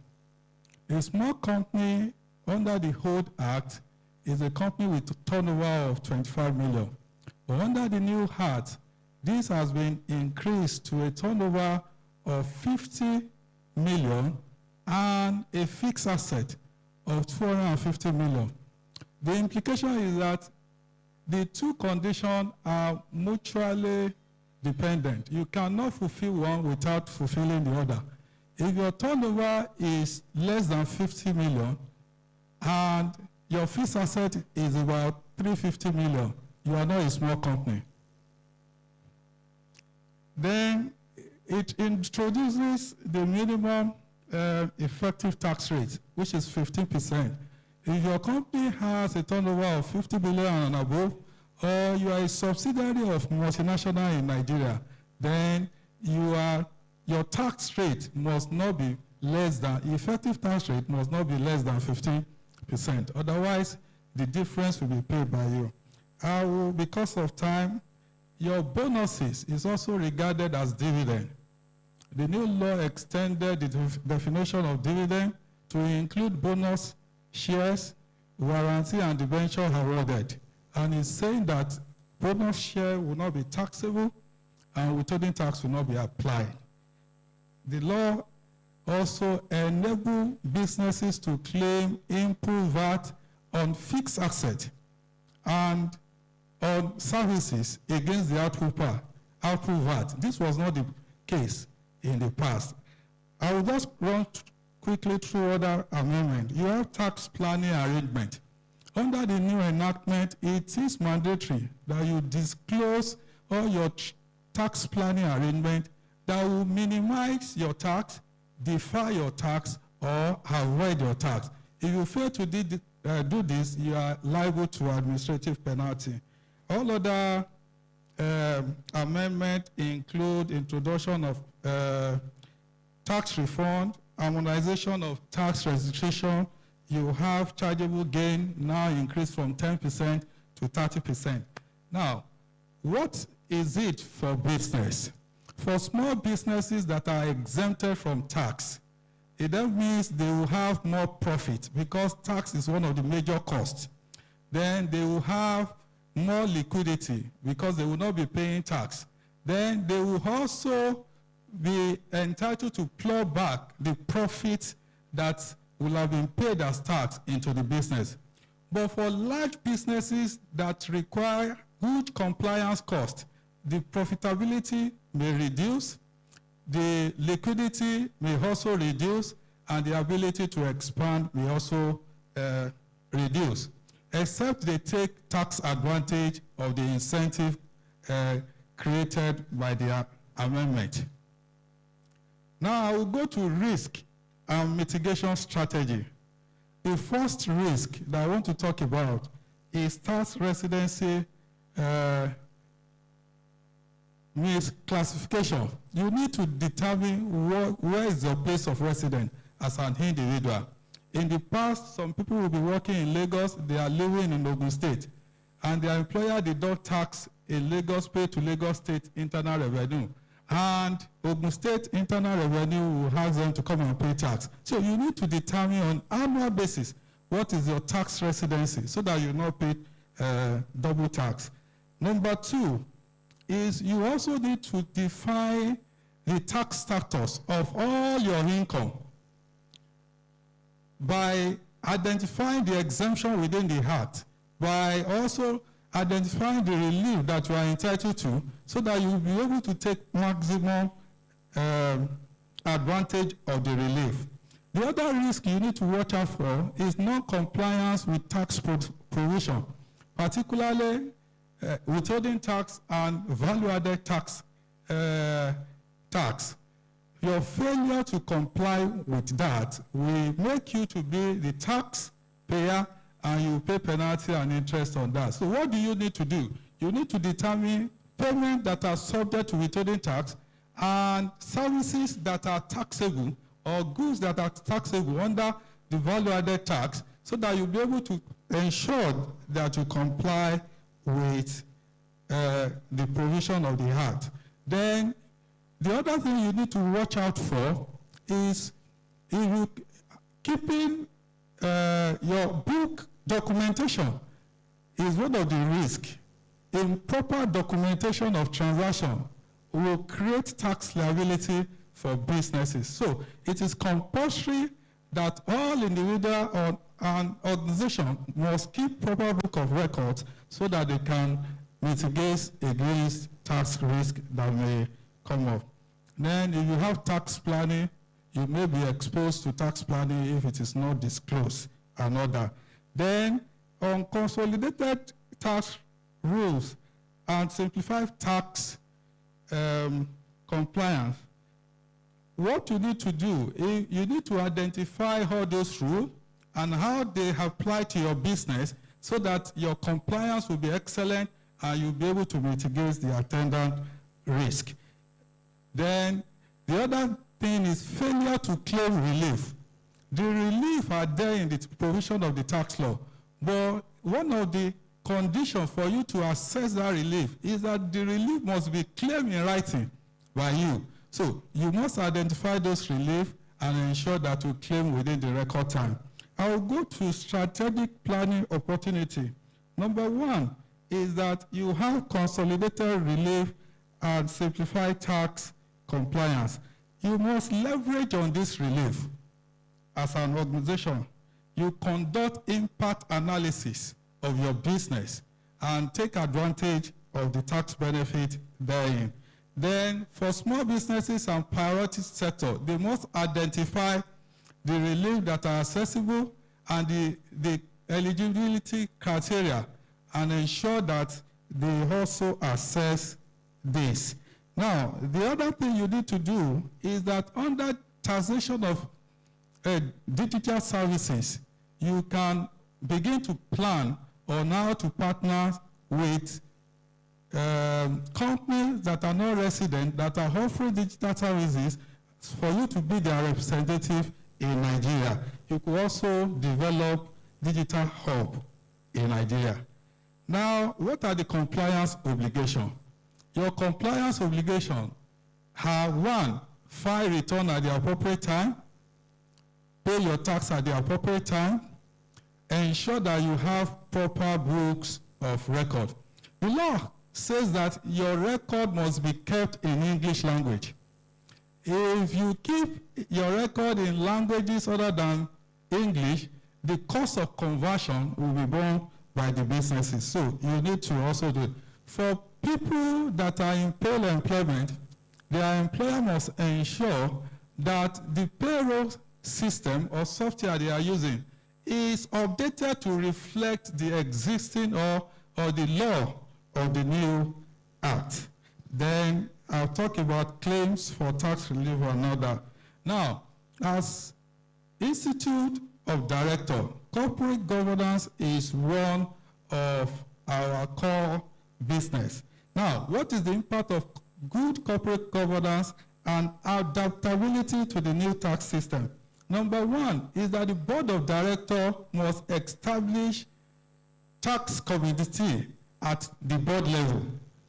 A small company under the old act is a company with a turnover of 25 million. But under the new act, this has been increased to a turnover of 50 million and a fixed asset of 250 million. The implication is that the 2 conditions are mutually dependent. You cannot fulfill one without fulfilling the other. If your turnover is less than 50 million and your fixed asset is about 350 million, you are not a small company. Then it introduces the minimum effective tax rate, which is 15%. If your company has a turnover of 50 billion and above, or you are a subsidiary of multinational in Nigeria, then your tax rate must not be less than, effective tax rate must not be less than 15%. Otherwise, the difference will be paid by you. I will, because of time, your bonuses is also regarded as dividend. The new law extended the definition of dividend to include bonus, shares, warranty, and debenture awarded. And it's saying that bonus share will not be taxable and withholding tax will not be applied. The law also enables businesses to claim input VAT on fixed assets and on services against the output VAT. This was not the case in the past. I will just run quickly through other amendments. You have tax planning arrangement. Under the new enactment, it is mandatory that you disclose all your tax planning arrangement that will minimize your tax, defer your tax, or avoid your tax. If you fail to do this, you are liable to administrative penalty. All other amendments include introduction of tax refund, harmonization of tax registration. You have chargeable gain now increased from 10% to 30%. Now, what is it for business? For small businesses that are exempted from tax, it then means they will have more profit because tax is one of the major costs. Then they will have more liquidity because they will not be paying tax. Then they will also be entitled to plow back the profit that will have been paid as tax into the business. But for large businesses that require huge compliance costs, the profitability may reduce, the liquidity may also reduce, and the ability to expand may also reduce, except they take tax advantage of the incentive created by the amendment. Now I will go to risk and mitigation strategy. The first risk that I want to talk about is tax residency misclassification. You need to determine where is your place of residence as an individual. In the past, some people will be working in Lagos, they are living in Ogun State, and their employer did not tax in Lagos, pay to Lagos State internal revenue. And Ogun State internal revenue will ask them to come and pay tax. So you need to determine on annual basis what is your tax residency so that you not pay double tax. Number two is you also need to define the tax status of all your income by identifying the exemption within the Act, by also identifying the relief that you are entitled to so that you will be able to take maximum advantage of the relief. The other risk you need to watch out for is non-compliance with tax provision, particularly withholding tax and value-added tax. Your failure to comply with that will make you to be the tax payer and you pay penalty and interest on that. So what do you need to do? You need to determine payments that are subject to withholding tax and services that are taxable or goods that are taxable under the value-added tax so that you'll be able to ensure that you comply with the provision of the Act. Then the other thing you need to watch out for is if you keeping your book documentation is one of the risks. Improper documentation of transaction will create tax liability for businesses. So it is compulsory that all individual and organization must keep proper book of records so that they can mitigate against tax risk that may come up. Then if you have tax planning, you may be exposed to tax planning if it is not disclosed and all that. Then on consolidated tax rules and simplified tax compliance, what you need to do is you need to identify all those rules and how they apply to your business so that your compliance will be excellent and you'll be able to mitigate the attendant risk. Then the other thing is failure to claim relief. The relief are there in the provision of the tax law, but one of the conditions for you to assess that relief is that the relief must be claimed in writing by you. So you must identify those relief and ensure that you claim within the record time. I will go to strategic planning opportunity. Number one is that you have consolidated relief and simplified tax compliance. You must leverage on this relief as an organization. You conduct impact analysis of your business and take advantage of the tax benefit therein. Then for small businesses and priority sector, they must identify the relief that are accessible and the eligibility criteria and ensure that they also assess this. Now, the other thing you need to do is that under taxation of digital services, you can begin to plan on how to partner with companies that are not resident, that are offering digital services for you to be their representative in Nigeria. You could also develop digital hub in Nigeria. Now, what are the compliance obligations? Your compliance obligations are one, file return at the appropriate time, pay your tax at the appropriate time, ensure that you have proper books of record. The law says that your record must be kept in English language. If you keep your record in languages other than English, the cost of conversion will be borne by the businesses. So you need to also do it. For people that are in paid employment, their employer must ensure that the payroll system or software they are using is updated to reflect the existing or the law of the new act. Then I'll talk about claims for tax relief or another. Now, as Institute of Director, corporate governance is one of our core business. Now, what is the impact of good corporate governance and adaptability to the new tax system? Number one is that the board of directors must establish tax committee at the board level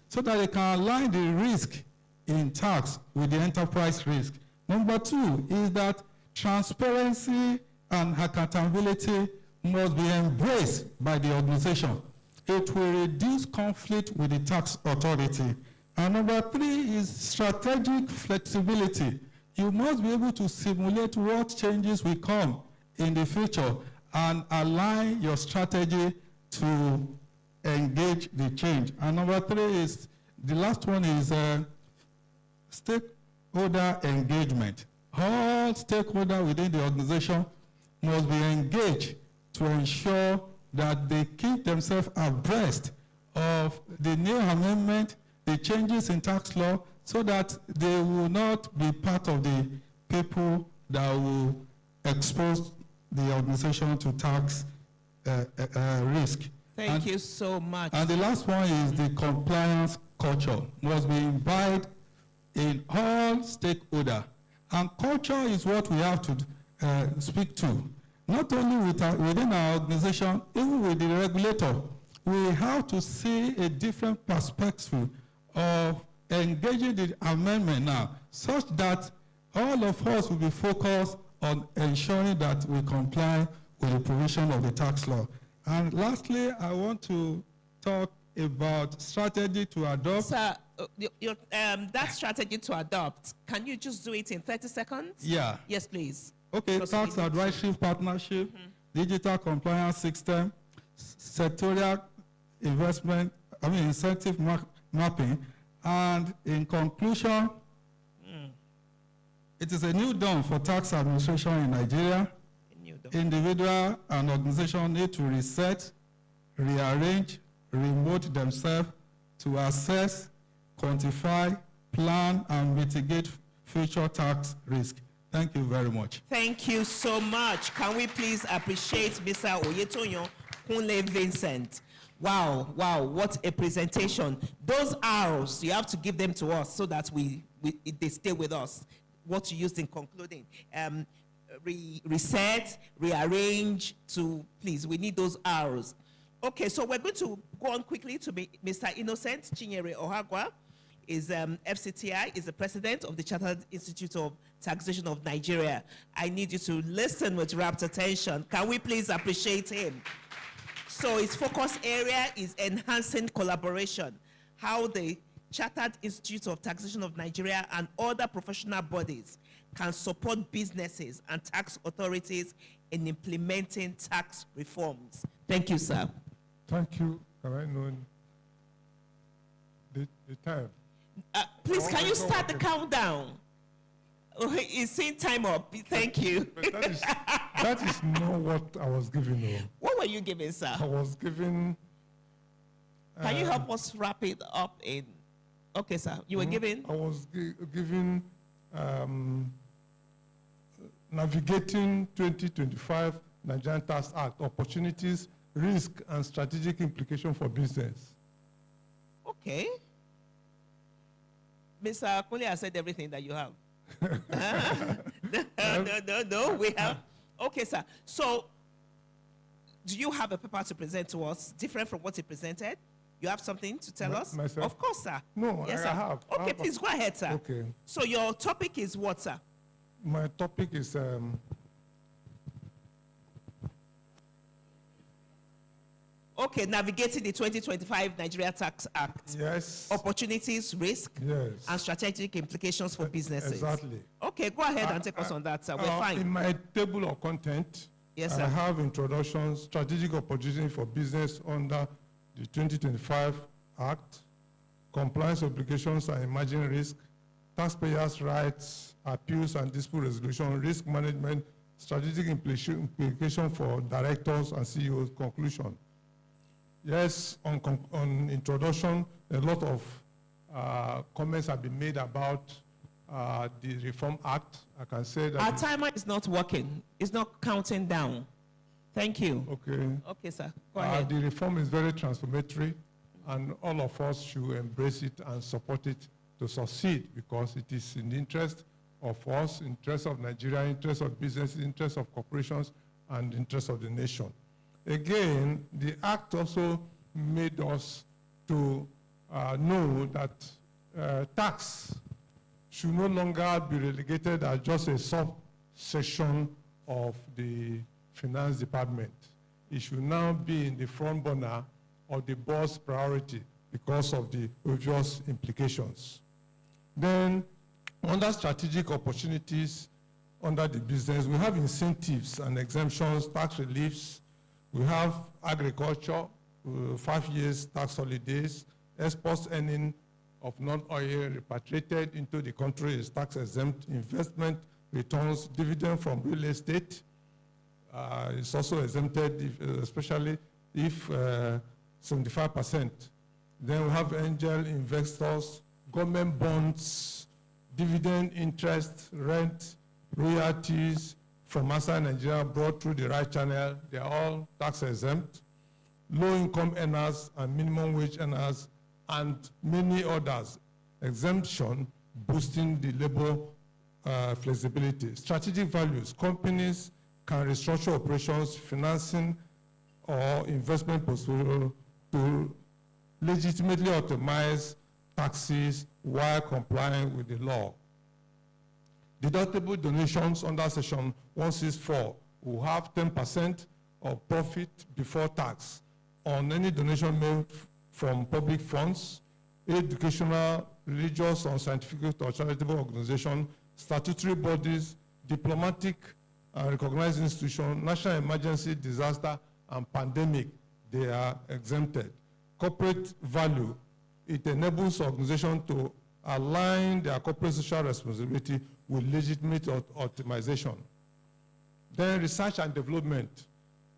so that they can align the risk in tax with the enterprise risk. Number two is that transparency and accountability must be embraced by the organization. It will reduce conflict with the tax authority. And number three is strategic flexibility. You must be able to simulate what changes will come in the future and align your strategy to engage the change. And number three is, the last one is stakeholder engagement. All stakeholders within the organization must be engaged to ensure that they keep themselves abreast of the new amendment, the changes in tax law, so that they will not be part of the people that will expose the organization to tax risk. Thank you so much. And the last one is the compliance culture. Must be imbibed in all stakeholders. And culture is what we have to speak to. Not only within our organization, even with the regulator, we have to see a different perspective of engaging the amendment now, such that all of us will be focused on ensuring that we comply with the provision of the tax law. And lastly, I want to talk about strategy to adopt. Sir, that strategy to adopt, can you just do it in 30 seconds? Yeah. Yes, please. Okay, tax advisory partnership, digital compliance system, sectorial incentive mapping, and in conclusion, it is a new dawn for tax administration in Nigeria. individual and organization need to reset, rearrange, remote themselves to assess, quantify, plan, and mitigate future tax risk. Thank you very much. Thank you so much. Can we please appreciate Mr. Oyetonyo Kunle Vincent? Wow, wow, what a presentation. Those R's, you have to give them to us so that they stay with us. What you used in concluding. Reset, rearrange, please, we need those R's. Okay, so we're going to go on quickly to Mr. Innocent Chinyere Ohagwa. Is FCTI, is the president of the Chartered Institute of Taxation of Nigeria. I need you to listen with rapt attention. Can we please appreciate him? So his focus area is enhancing collaboration, how the Chartered Institute of Taxation of Nigeria and other professional bodies can support businesses and tax authorities in implementing tax reforms. Thank you, sir. Thank you. Can I know the time? Please, can you start the countdown? It's saying time up. Thank you. But that is not what I was given. What were you giving, sir? I was given. Can you help us wrap it up in? Okay, sir. You were given. I was given navigating 2025 Nigerian Tax Act: opportunities, risk, and strategic implication for business. Okay. Mr. Kunle has said everything that you have. No, we have. Okay, sir. So, do you have a paper to present to us, different from what he presented? You have something to tell us? Myself? Of course, sir. No, yes, I sir. have. Okay, please go ahead, sir. Okay. So, your topic is what, sir? My topic is okay, navigating the 2025 Nigeria Tax Act. Yes. Opportunities, risk, yes, and strategic implications for businesses. Exactly. Okay, go ahead and take us on that, sir. We're fine. In my table of content, yes, sir, I have introduction, strategic opportunities for business under the 2025 Act, compliance obligations and emerging risk, taxpayers' rights, appeals and dispute resolution, risk management, strategic implication for directors and CEOs, conclusion. Yes, on introduction, a lot of comments have been made about the Reform Act. I can say that our timer is not working. It's not counting down. Thank you. Okay. Okay, sir. Go ahead. The reform is very transformatory, and all of us should embrace it and support it to succeed, because it is in the interest of us, interest of Nigeria, interest of businesses, interest of corporations, and interest of the nation. Again, the Act also made us to know that tax should no longer be relegated as just a subsection of the finance department. It should now be in the front burner of the board's priority because of the obvious implications. Then, under strategic opportunities under the business, we have incentives and exemptions, tax reliefs. We have agriculture, 5 years tax holidays, exports earning of non-oil repatriated into the country is tax exempt, investment returns, dividend from real estate is also exempted, especially if 75%. Then we have angel investors, government bonds, dividend interest, rent, royalties, from outside Nigeria brought through the right channel. They are all tax exempt. Low-income earners and minimum wage earners and many others. Exemption boosting the labor flexibility. Strategic values. Companies can restructure operations, financing, or investment portfolio to legitimately optimize taxes while complying with the law. Deductible donations under Section 164 will have 10% of profit before tax on any donation made from public funds, educational, religious, or scientific or charitable organization, statutory bodies, diplomatic and recognized institutions, national emergency, disaster, and pandemic. They are exempted. Corporate value. It enables organizations to align their corporate social responsibility with legitimate optimization. Then research and development.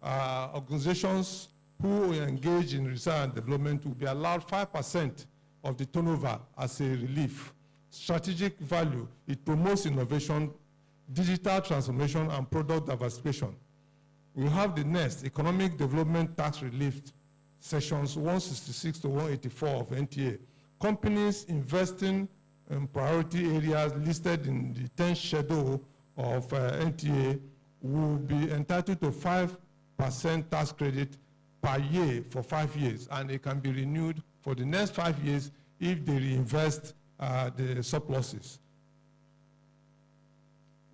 Organizations who engage in research and development will be allowed 5% of the turnover as a relief. Strategic value, it promotes innovation, digital transformation, and product diversification. We have the next, economic development tax relief, sections 166 to 184 of NTA. Companies investing in priority areas listed in the 10th schedule of NTA will be entitled to 5% tax credit per year for 5 years, and it can be renewed for the next 5 years if they reinvest the surpluses.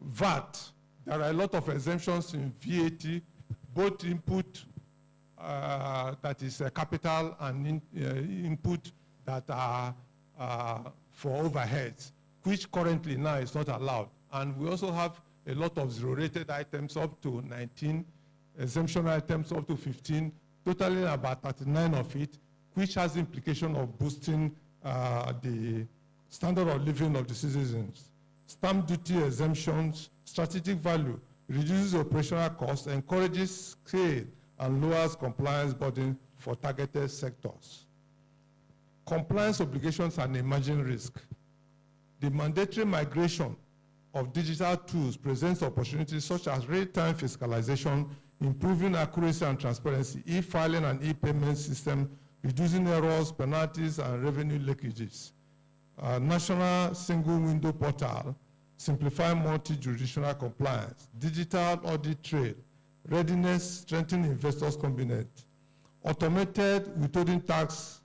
VAT, there are a lot of exemptions in VAT, both input that is capital and input that are for overheads, which currently now is not allowed. And we also have a lot of zero-rated items up to 19, exemption items up to 15, totaling about 39 of it, which has implication of boosting the standard of living of the citizens. Stamp duty exemptions, strategic value, reduces operational costs, encourages scale, and lowers compliance burden for targeted sectors. Compliance obligations and emerging risk. The mandatory migration of digital tools presents opportunities such as real-time fiscalization, improving accuracy and transparency, e-filing and e-payment system, reducing errors, penalties, and revenue leakages. National single window portal, simplify multi-jurisdictional compliance, digital audit trail, readiness, strengthen investors' confidence, automated withholding tax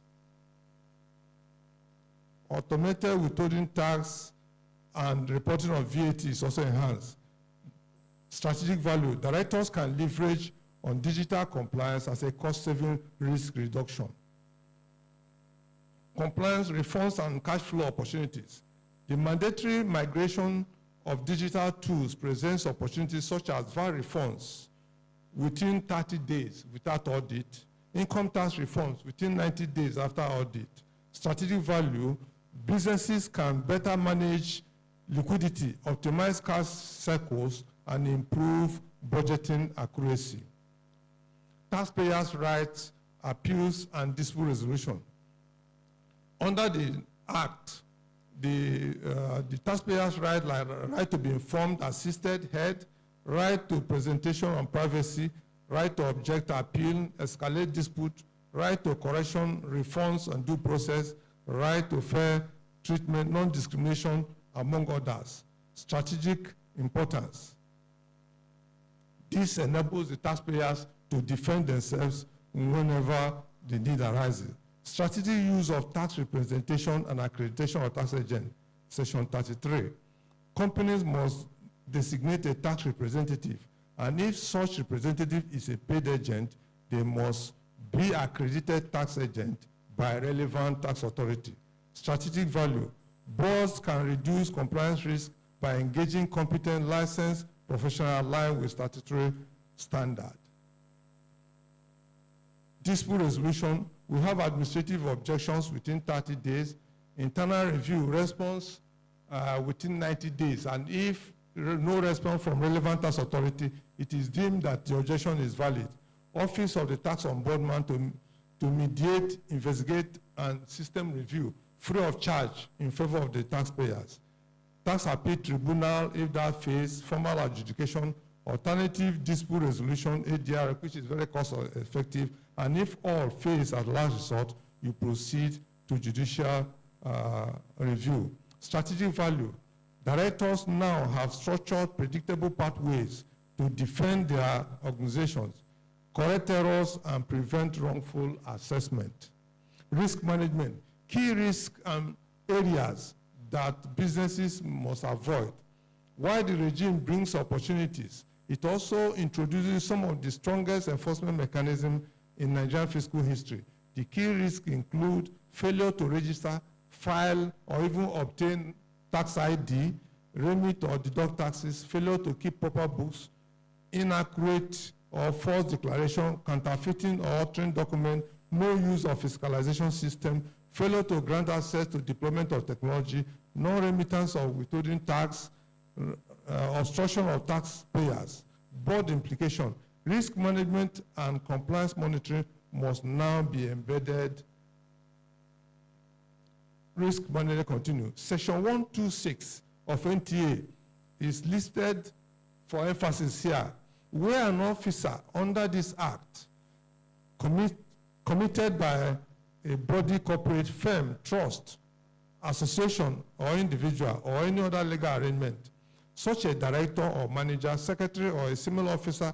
and reporting of VAT is also enhanced. Strategic value, directors can leverage on digital compliance as a cost-saving risk reduction. Compliance reforms and cash flow opportunities. The mandatory migration of digital tools presents opportunities such as VAT refunds within 30 days without audit, income tax refunds within 90 days after audit. Strategic value, businesses can better manage liquidity, optimize cash cycles, and improve budgeting accuracy. Taxpayers' rights, appeals, and dispute resolution. Under the Act, the taxpayers' right to be informed, assisted, heard, right to presentation on privacy, right to object, appeal, escalate dispute, right to correction, refunds, and due process, right to fair treatment, non-discrimination, among others. Strategic importance. This enables the taxpayers to defend themselves whenever the need arises. Strategic use of tax representation and accreditation of tax agent, section 33. Companies must designate a tax representative, and if such representative is a paid agent, they must be accredited tax agent by a relevant tax authority. Strategic value. Boards can reduce compliance risk by engaging competent, licensed professionals aligned with statutory standard. Dispute resolution. We have administrative objections within 30 days, internal review response within 90 days, and if no response from relevant tax authority, it is deemed that the objection is valid. Office of the Tax Ombudsman to mediate, investigate, and system review free of charge in favor of the taxpayers. Tax appeal tribunal, if that fails, formal adjudication, alternative dispute resolution, ADR, which is very cost effective, and if all fails at last resort, you proceed to judicial review. Strategic value. Directors now have structured, predictable pathways to defend their organizations, correct errors, and prevent wrongful assessment. Risk management. Key risk areas that businesses must avoid. While the regime brings opportunities, it also introduces some of the strongest enforcement mechanisms in Nigerian fiscal history. The key risks include failure to register, file, or even obtain tax ID, remit or deduct taxes, failure to keep proper books, inaccurate or false declaration, counterfeiting or altering document, no use of fiscalization system, failure to grant access to deployment of technology, no remittance of withholding tax, obstruction of taxpayers, board implication. Risk management and compliance monitoring must now be embedded. Risk management continue. Section 126 of NTA is listed for emphasis here, where an officer under this act committed by a body, corporate, firm, trust, association, or individual, or any other legal arrangement, such a director or manager, secretary, or a similar officer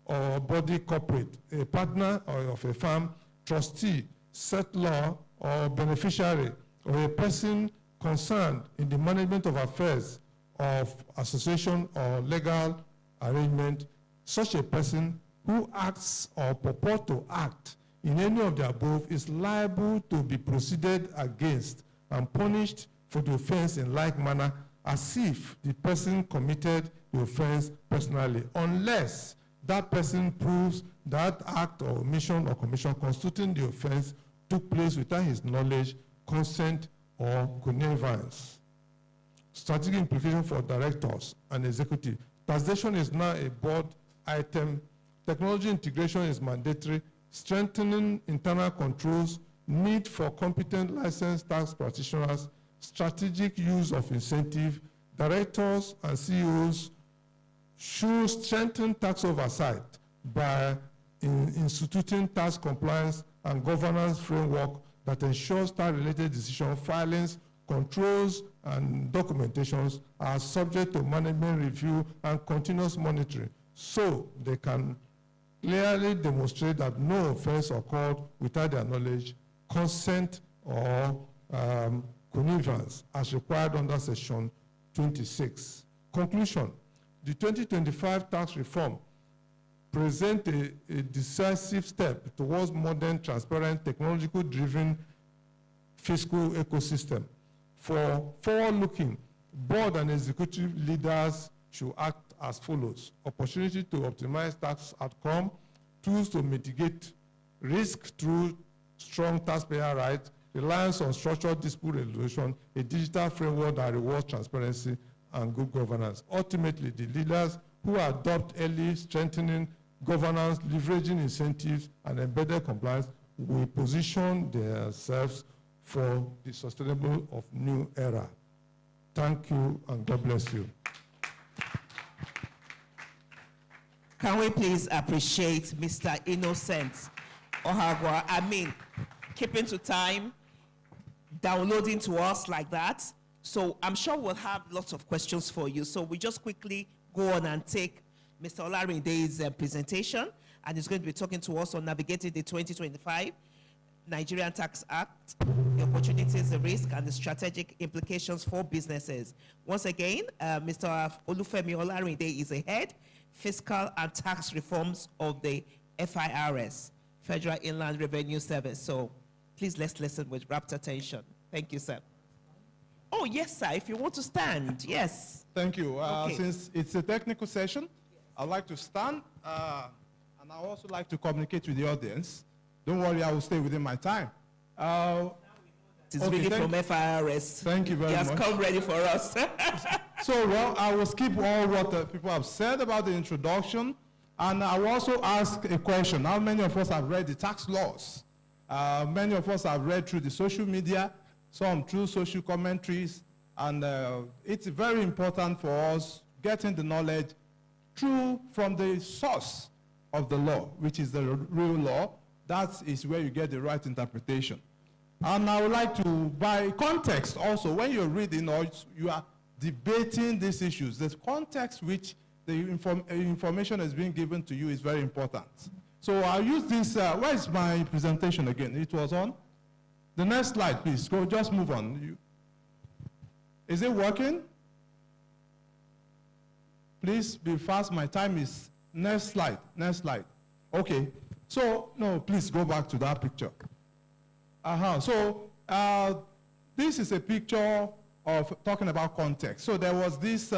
or body, corporate, a partner or of a firm, trustee, settlor, or beneficiary, or a person concerned in the management of affairs of association or legal arrangement, such a person who acts or purport to act in any of the above is liable to be proceeded against and punished for the offense in like manner as if the person committed the offense personally, unless that person proves that act or omission or commission constituting the offense took place without his knowledge, consent, or connivance. Strategic implication for directors and executive. Taxation is now a board item. Technology integration is mandatory. Strengthening internal controls, need for competent licensed tax practitioners, strategic use of incentive. Directors and CEOs should strengthen tax oversight by instituting tax compliance and governance framework that ensures tax-related decision filings, controls, and documentations are subject to management review and continuous monitoring, so they can clearly demonstrate that no offense occurred without their knowledge, consent, or connivance as required under Section 26. Conclusion, the 2025 tax reform presents a decisive step towards modern, transparent, technological-driven fiscal ecosystem. For forward-looking, board and executive leaders should act as follows: opportunity to optimize tax outcome, tools to mitigate risk through strong taxpayer rights, reliance on structured dispute resolution, a digital framework that rewards transparency and good governance. Ultimately, the leaders who adopt early strengthening governance, leveraging incentives, and embedded compliance will position themselves for the sustainable of new era. Thank you, and God bless you. Can we please appreciate Mr. Innocent Ohagwa? I mean, keeping to time, downloading to us like that. So I'm sure we'll have lots of questions for you. So we just quickly go on and take Mr. Olarinde's presentation, and he's going to be talking to us on navigating the 2025 Nigerian Tax Act, the opportunities, the risk, and the strategic implications for businesses. Once again, Mr. Olufemi Olarinde is the head fiscal and tax reforms of the FIRS, Federal Inland Revenue Service. So please let's listen with rapt attention. Thank you, sir. Oh, yes, sir, if you want to stand, yes. Thank you. Okay. Since it's a technical session, I'd like to stand, and I also like to communicate with the audience. Don't worry, I will stay within my time. It's really from FIRS. Thank you very much. He has come ready for us. So, well, I will skip all what people have said about the introduction, and I will also ask a question. How many of us have read the tax laws? Many of us have read through the social media, some through social commentaries, and it's very important for us getting the knowledge from the source of the law, which is the real law. That is where you get the right interpretation. And I would like to, by context also, when you're reading or you are debating these issues, the context which the information is being given to you is very important. So I'll use this, where is my presentation again? It was on? The next slide, please, go, just move on. Is it working? Please be fast, my time is, next slide. Okay, so, no, please go back to that picture. So, this is a picture of talking about context. So there was this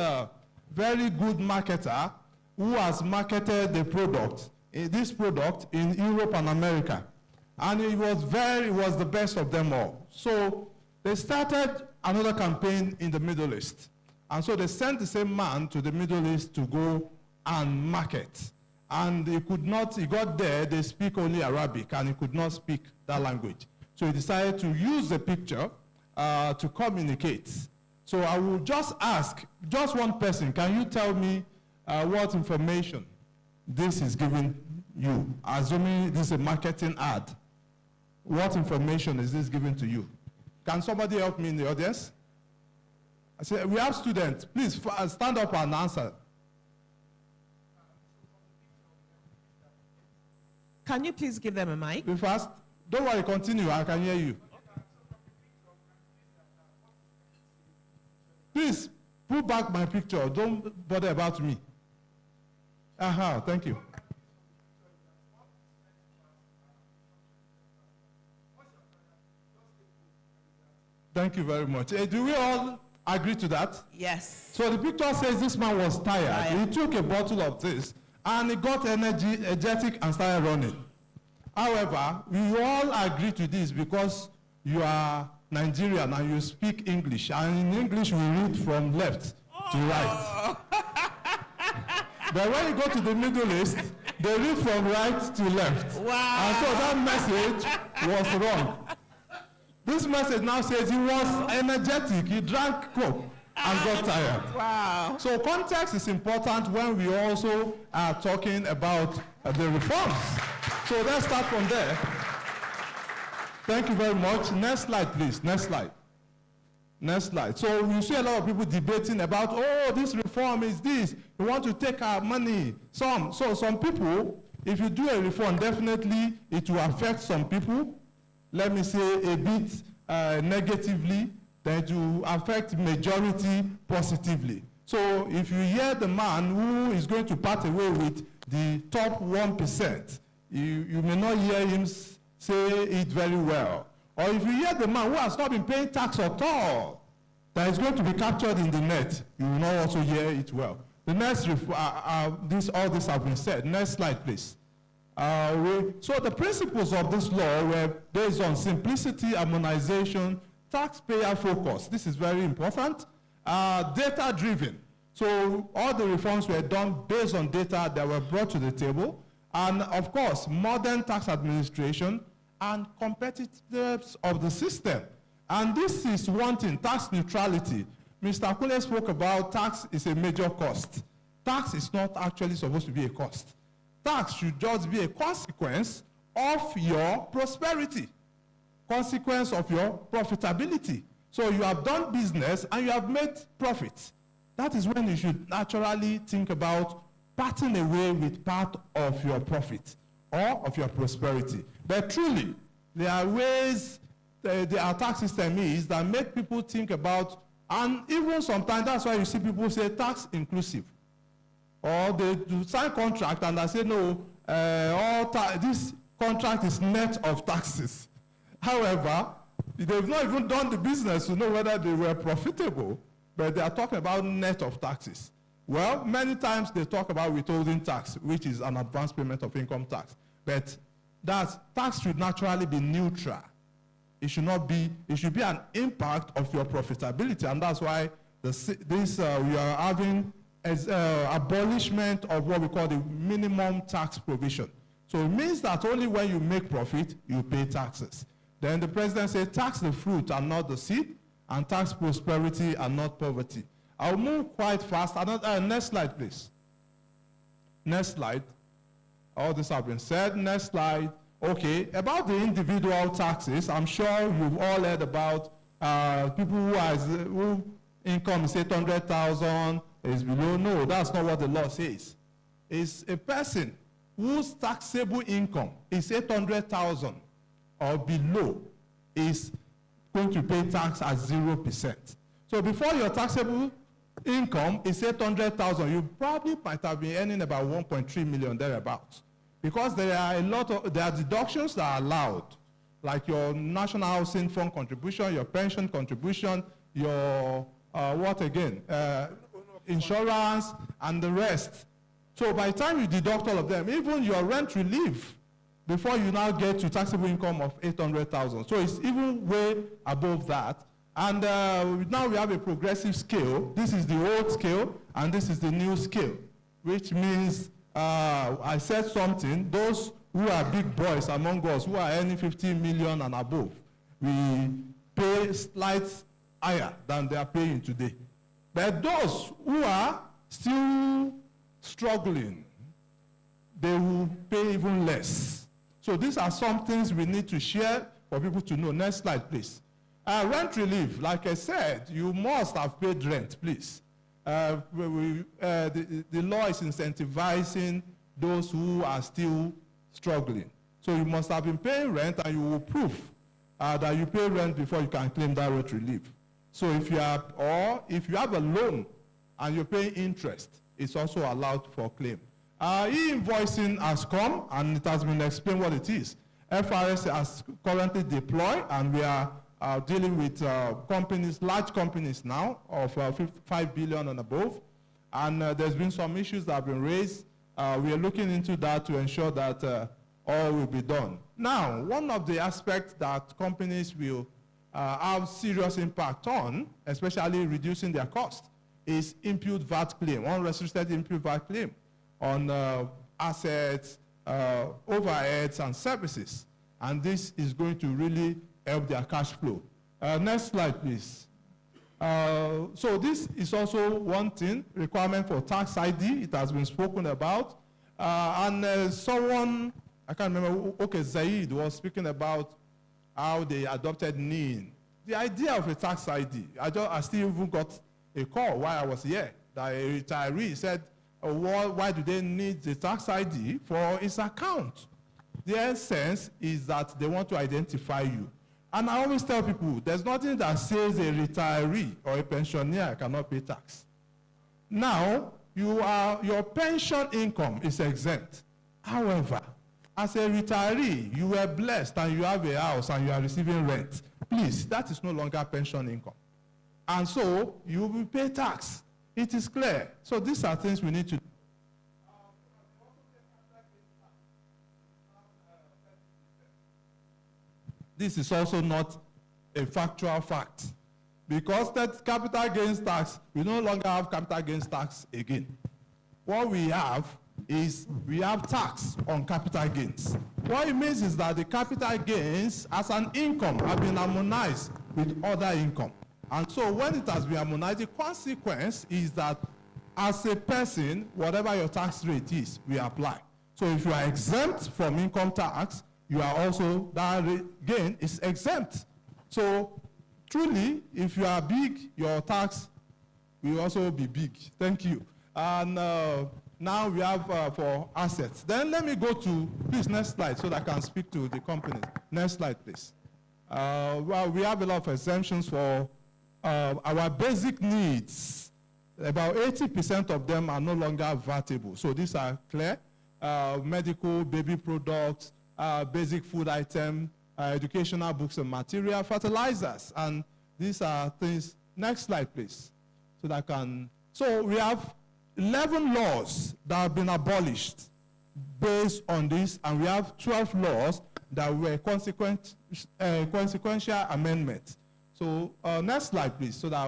very good marketer who has marketed the product, this product in Europe and America. And it was the best of them all. So they started another campaign in the Middle East. And so they sent the same man to the Middle East to go and market. And he got there, they speak only Arabic, and he could not speak that language. So he decided to use the picture to communicate. So I will just ask, just one person, can you tell me what information this is giving you? Assuming this is a marketing ad, what information is this giving to you? Can somebody help me in the audience? I said, we have students. Please stand up and answer. Can you please give them a mic? Be fast. Don't worry, continue. I can hear you. Please, put back my picture. Don't bother about me. Thank you. Thank you very much. Do we all agree to that? Yes. So the picture says this man was tired. He took a bottle of this and he got energetic and started running. However, we all agree to this because you are Nigerian and you speak English. And in English, we read from left to right. But when you go to the Middle East, they read from right to left. Wow. And so that message was wrong. This message now says he was energetic, he drank Coke and got tired. Wow. So context is important when we also are talking about the reforms. So let's start from there. Thank you very much. Next slide, please. Next slide. Next slide. So you see a lot of people debating about, oh, this reform is this. We want to take our money. So some people, if you do a reform, definitely it will affect some people. Let me say a bit negatively, then it will affect majority positively. So if you hear the man who is going to part away with the top 1%, you may not hear him say it very well. Or if you hear the man who has not been paying tax at all, that is going to be captured in the net, you will not also hear it well. The next, all this have been said. Next slide, please. So the principles of this law were based on simplicity, harmonization, taxpayer focus. This is very important. Data-driven. So all the reforms were done based on data that were brought to the table. And of course, modern tax administration and competitiveness of the system. And this is one thing, tax neutrality. Mr. Akule spoke about tax is a major cost. Tax is not actually supposed to be a cost. Tax should just be a consequence of your prosperity, consequence of your profitability. So you have done business and you have made profit. That is when you should naturally think about parting away with part of your profit or of your prosperity. But truly, there are ways our tax system is that make people think about, and even sometimes that's why you see people say tax inclusive. Or they do sign contract and they say, no, this contract is net of taxes. However, they've not even done the business to know whether they were profitable, but they are talking about net of taxes. Well, many times they talk about withholding tax, which is an advance payment of income tax. But that tax should naturally be neutral. It should not be, it should be an impact of your profitability. And that's why we are having as abolishment of what we call the minimum tax provision. So it means that only when you make profit, you pay taxes. Then the president said, tax the fruit and not the seed, and tax prosperity and not poverty. I'll move quite fast. Next slide, please. Next slide. All this has been said. Next slide. Okay, about the individual taxes, I'm sure you've all heard about people who income is 800,000, is below. No, that's not what the law says. It's a person whose taxable income is 800,000 or below is going to pay tax at 0%. So before your taxable income is 800,000, you probably might have been earning about 1.3 million thereabouts. Because there are deductions that are allowed, like your National Housing Fund contribution, your pension contribution, your insurance, and the rest. So by the time you deduct all of them, even your rent relief, before you now get to taxable income of 800,000. So it's even way above that. And now we have a progressive scale. This is the old scale, and this is the new scale. which means I said something. Those who are big boys among us, who are earning 50 million and above, we pay slightly higher than they are paying today. But those who are still struggling, they will pay even less. So these are some things we need to share for people to know. Next slide, please. Rent relief, like I said, you must have paid rent, please. The law is incentivizing those who are still struggling. So you must have been paying rent, and you will prove that you pay rent before you can claim that rent relief. So if you have a loan and you're paying interest, it's also allowed for claim. E-invoicing has come, and it has been explained what it is. FRS has currently deployed, and we are dealing with companies, large companies now, of 5 billion and above. And there's been some issues that have been raised. We are looking into that to ensure that all will be done. Now, one of the aspects that companies will have serious impact on, especially reducing their cost, is input VAT claim, unrestricted input VAT claim on assets, overheads, and services. And this is going to really help their cash flow. Next slide, please. So this is also one thing, requirement for tax ID. It has been spoken about. Someone, I can't remember, okay, Zaid was speaking about how they adopted NIN. The idea of a tax ID, I still even got a call while I was here, that a retiree said, why do they need the tax ID for his account? The essence is that they want to identify you. And I always tell people, there's nothing that says a retiree or a pensioner cannot pay tax. Now, your pension income is exempt. However, as a retiree, you were blessed and you have a house and you are receiving rent. Please, that is no longer pension income. And so, you will pay tax. It is clear. So these are things we need to do. This is also not a factual fact. Because that capital gains tax, we no longer have capital gains tax again. What we have is we have tax on capital gains. What it means is that the capital gains as an income have been harmonized with other income. And so when it has been harmonized, the consequence is that as a person, whatever your tax rate is, we apply. So if you are exempt from income tax, you are also, that gain is exempt. So truly, if you are big, your tax will also be big. Thank you. And now we have for assets. Then let me go to, please, next slide, so that I can speak to the company. Next slide, please. Well, we have a lot of exemptions for our basic needs. About 80% of them are no longer VATable. So these are clear. Medical, baby products, basic food item, educational books and material, fertilizers. And these are things. Next slide, please. So that I can. So we have 11 laws that have been abolished based on this, and we have 12 laws that were consequential amendments. So next slide, please, so that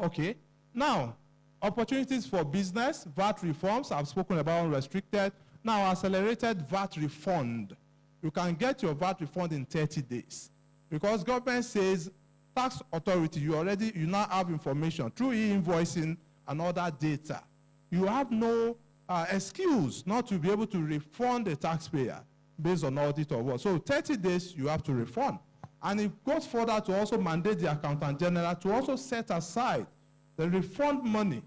okay. Now, opportunities for business, VAT reforms, I've spoken about unrestricted. Now, accelerated VAT refund. You can get your VAT refund in 30 days. Because government says, tax authority, you now have information through e-invoicing and other data. You have no excuse not to be able to refund the taxpayer based on audit or what. So 30 days, you have to refund. And it goes further to also mandate the accountant general to also set aside the refund money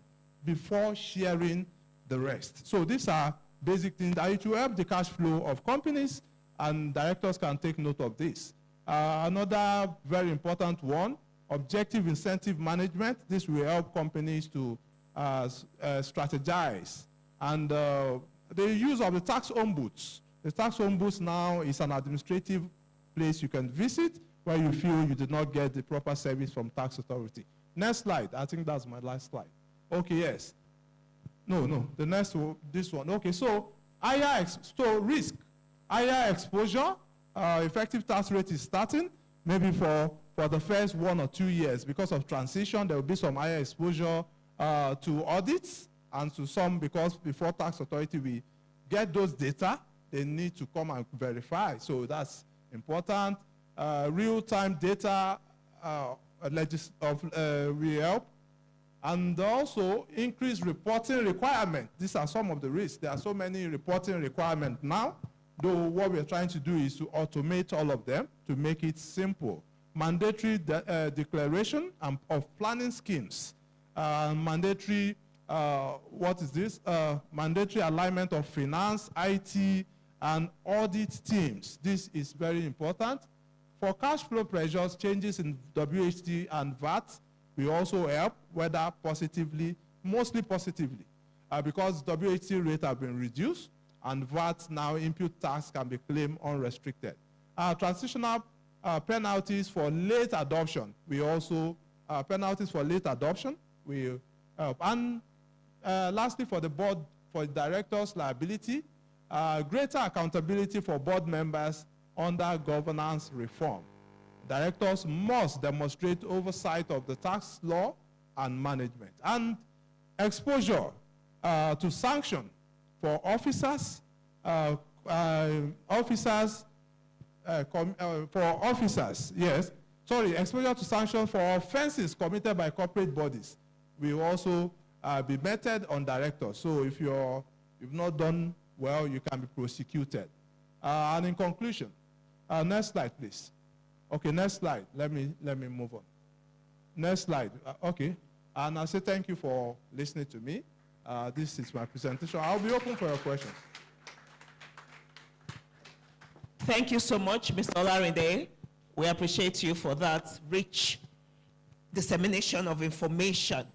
before sharing the rest. So these are basic things that it will help the cash flow of companies, and directors can take note of this. Another very important one, objective incentive management. This will help companies to strategize. And the use of the tax ombuds. The tax ombuds now is an administrative place you can visit where you feel you did not get the proper service from tax authority. Next slide. I think that's my last slide. Okay, yes. No, the next one, this one. Okay, so risk, higher exposure, effective tax rate is starting, maybe for the first 1 or 2 years. Because of transition, there will be some higher exposure to audits and to some, because before tax authority we get those data, they need to come and verify. So that's important. Real-time data will help. And also increased reporting requirement. These are some of the risks. There are so many reporting requirements now, though what we're trying to do is to automate all of them to make it simple. Mandatory declaration of planning schemes. Mandatory, what is this? Mandatory alignment of finance, IT, and audit teams. This is very important. For cash flow pressures, changes in WHT and VAT will also help, whether positively, mostly positively, because WHT rates have been reduced, and VAT now input tax can be claimed unrestricted. Transitional penalties for late adoption, we also, penalties for late adoption will help. And lastly, for the board, for directors' liability, greater accountability for board members under governance reform. Directors must demonstrate oversight of the tax law and management. And exposure to sanction for officers, exposure to sanction for offenses committed by corporate bodies will also be meted on directors. So if you've not done well, you can be prosecuted. And in conclusion, next slide, please. Okay, next slide. Let me move on. Next slide. Okay. And I'll say thank you for listening to me. This is my presentation. I'll be open for your questions. Thank you so much, Mr. Olarinde. We appreciate you for that rich dissemination of information.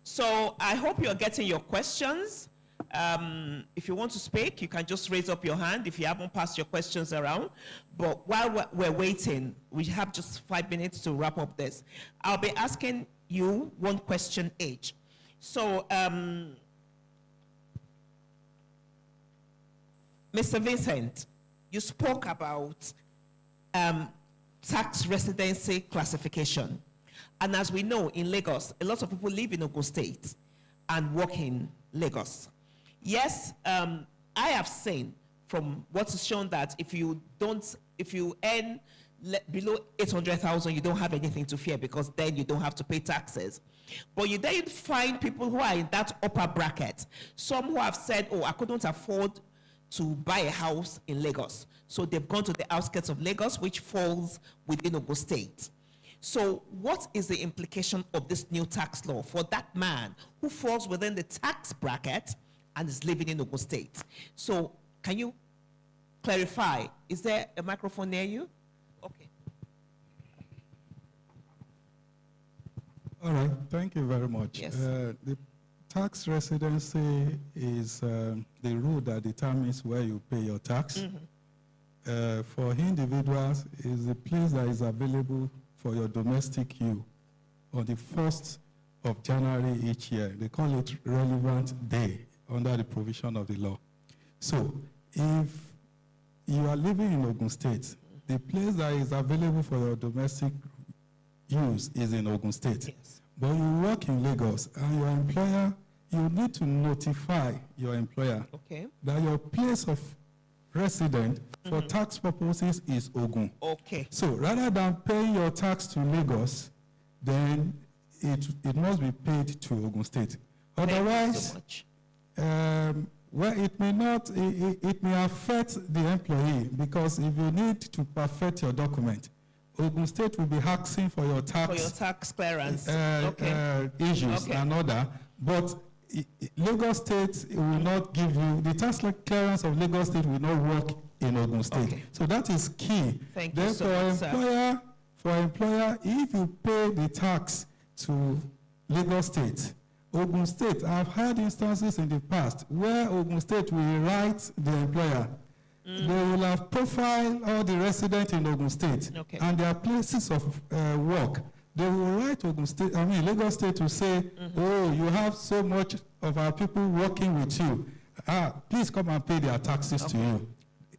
So I hope you're getting your questions. If you want to speak, you can just raise up your hand if you haven't passed your questions around. But while we're waiting, we have just 5 minutes to wrap up this. I'll be asking you one question each. So, Mr. Vincent, you spoke about tax residency classification. And as we know, in Lagos, a lot of people live in Ogun State and work in Lagos. Yes, I have seen from what is shown that if you earn below 800,000, you don't have anything to fear because then you don't have to pay taxes. But you then find people who are in that upper bracket. Some who have said, oh, I couldn't afford to buy a house in Lagos. So they've gone to the outskirts of Lagos, which falls within Ogun State. So what is the implication of this new tax law for that man who falls within the tax bracket and is living in Ogun State? So can you clarify? Is there a microphone near you? Okay. All right, thank you very much. Yes. The tax residency is the rule that determines where you pay your tax. Mm-hmm. For individuals, is the place that is available for your domestic use on the 1st of January each year. They call it relevant day under the provision of the law. So if you are living in Ogun State, the place that is available for your domestic use is in Ogun State. Yes. But you work in Lagos and your employer, you need to notify your employer that your place of residence for tax purposes is Ogun. Okay. So rather than paying your tax to Lagos, then it must be paid to Ogun State. Otherwise, well, it may affect the employee, because if you need to perfect your document, Ogun State will be asking for your tax clearance issues and other, but Lagos State will not give you, the tax clearance of Lagos State will not work in Ogun State. Okay. So that is key. Thank then you so much, for employer, if you pay the tax to Lagos State, Ogun State, I've had instances in the past where Ogun State will write the employer. They will have profiled all the residents in Ogun State and their places of work. They will write Lagos State to say, oh, you have so much of our people working with you. Please come and pay their taxes to you.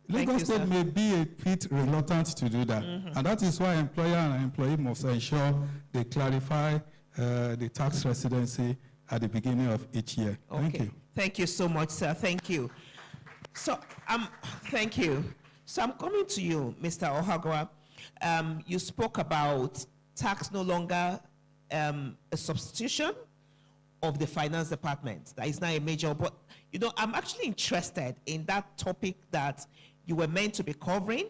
Lagos State may be a bit reluctant to do that. And that is why employer and employee must ensure they clarify the tax residency at the beginning of each year. Thank you. Thank you so much, sir. Thank you. So, thank you. So I'm coming to you, Mr. Ohagwa. You spoke about tax no longer a substitution of the finance department. That is not a major, but you know, I'm actually interested in that topic that you were meant to be covering,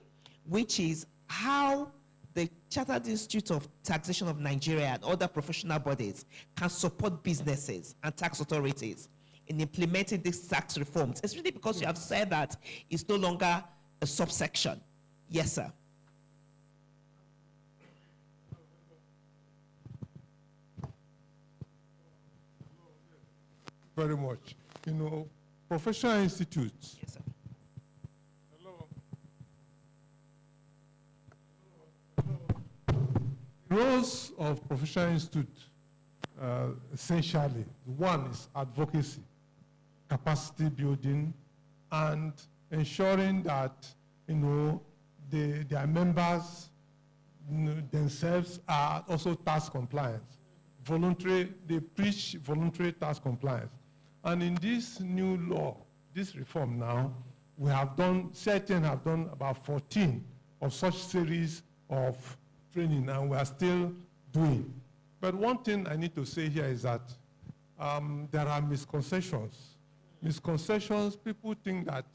which is how the Chartered Institute of Taxation of Nigeria and other professional bodies can support businesses and tax authorities in implementing these tax reforms, especially because you have said that it's no longer a subsection. Yes, sir. Very much. You know, professional institutes. Yes, sir. Roles of professional institute, essentially, one is advocacy, capacity building, and ensuring that, you know, their members themselves are also tax compliant. They preach voluntary tax compliance. And in this new law, this reform now, CIBN have done about 14 of such series of training, and we are still doing. But one thing I need to say here is that there are misconceptions. Misconceptions, people think that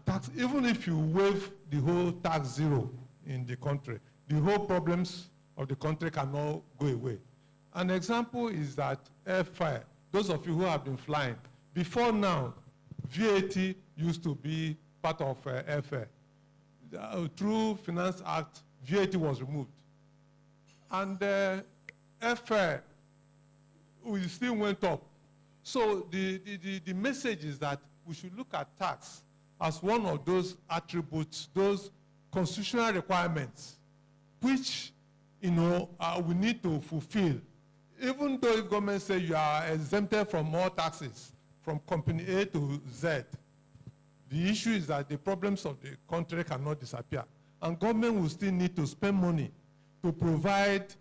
tax, even if you waive the whole tax zero in the country, the whole problems of the country cannot go away. An example is that airfare. Those of you who have been flying, before now, VAT used to be part of airfare. Through Finance Act, VAT was removed. And airfare, we still went up. So the message is that we should look at tax as one of those attributes, those constitutional requirements, which, you know, we need to fulfill. Even though the government says you are exempted from all taxes, from company A to Z, the issue is that the problems of the country cannot disappear. And government will still need to spend money to provide,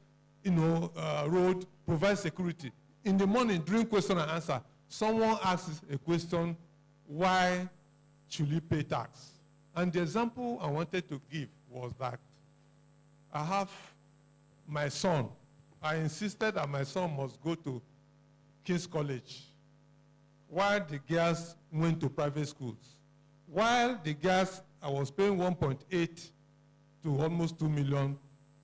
you know, road, provide security. In the morning, during question and answer, someone asks a question, why should you pay tax? And the example I wanted to give was that I have my son. I insisted that my son must go to King's College, while the girls went to private schools. While the girls, I was paying 1.8 to almost 2 million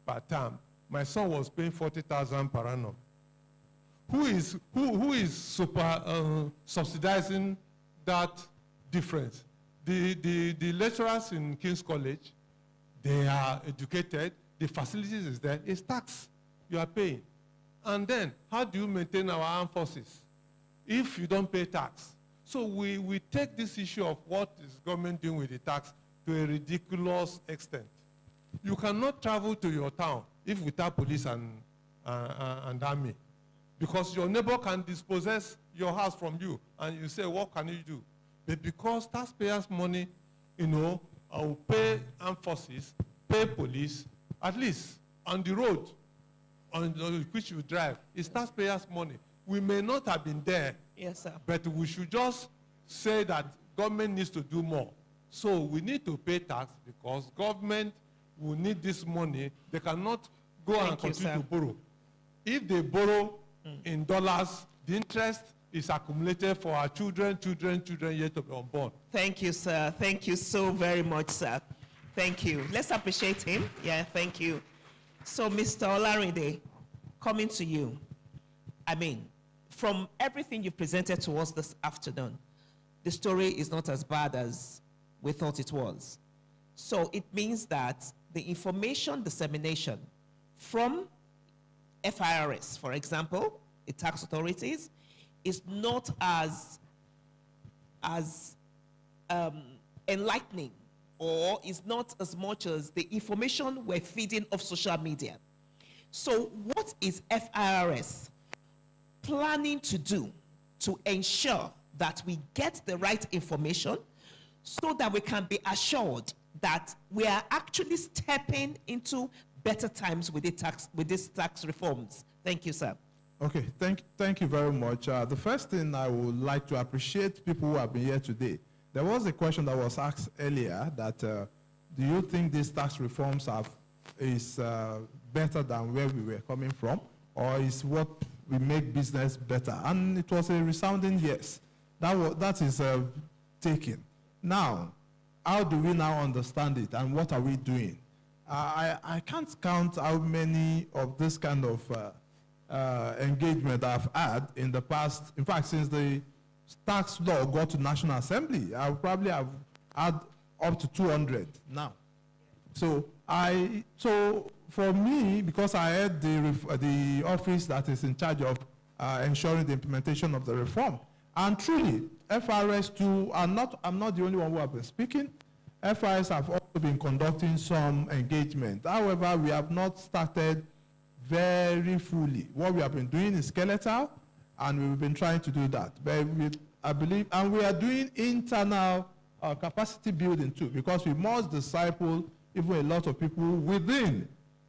per term. My son was paying 40,000 per annum. Who is subsidizing that difference? The lecturers in King's College, they are educated, the facilities is there, it's tax you are paying. And then, how do you maintain our armed forces if you don't pay tax? So we take this issue of what is government doing with the tax to a ridiculous extent. You cannot travel to your town if without police and army, because your neighbor can dispossess your house from you, and you say, what can you do? But because taxpayers' money, you know, I will pay armed forces, pay police, at least on the road on which you drive, it's taxpayers' money. We may not have been there, yes, sir, but we should just say that government needs to do more. So we need to pay tax because government will need this money. They cannot go and continue to borrow. If they borrow in dollars, the interest is accumulated for our children yet to be unborn. Thank you, sir. Thank you so very much, sir. Thank you. Let's appreciate him. Yeah, thank you. So, Mr. Olarinde, coming to you. I mean, from everything you presented to us this afternoon, the story is not as bad as we thought it was. So it means that the information dissemination from FIRS, for example, the tax authorities, is not as enlightening, or is not as much as the information we're feeding off social media. So what is FIRS planning to do to ensure that we get the right information so that we can be assured that we are actually stepping into better times with these tax reforms? Thank you, sir. Okay, thank you very much. The first thing I would like to appreciate people who have been here today. There was a question that was asked earlier that do you think these tax reforms is better than where we were coming from, or is what we make business better? And it was a resounding yes. That is taken. Now, how do we now understand it, and what are we doing? I can't count how many of this kind of engagement I've had in the past. In fact, since the tax law got to National Assembly, I probably have had up to 200 now. So for me, because I had the office that is in charge of ensuring the implementation of the reform, and truly, FRS too, I'm not the only one who have been speaking. FRS have also been conducting some engagement. However, we have not started very fully. What we have been doing is skeletal, and we've been trying to do that. But I believe, and we are doing internal capacity building too, because we must disciple even a lot of people within,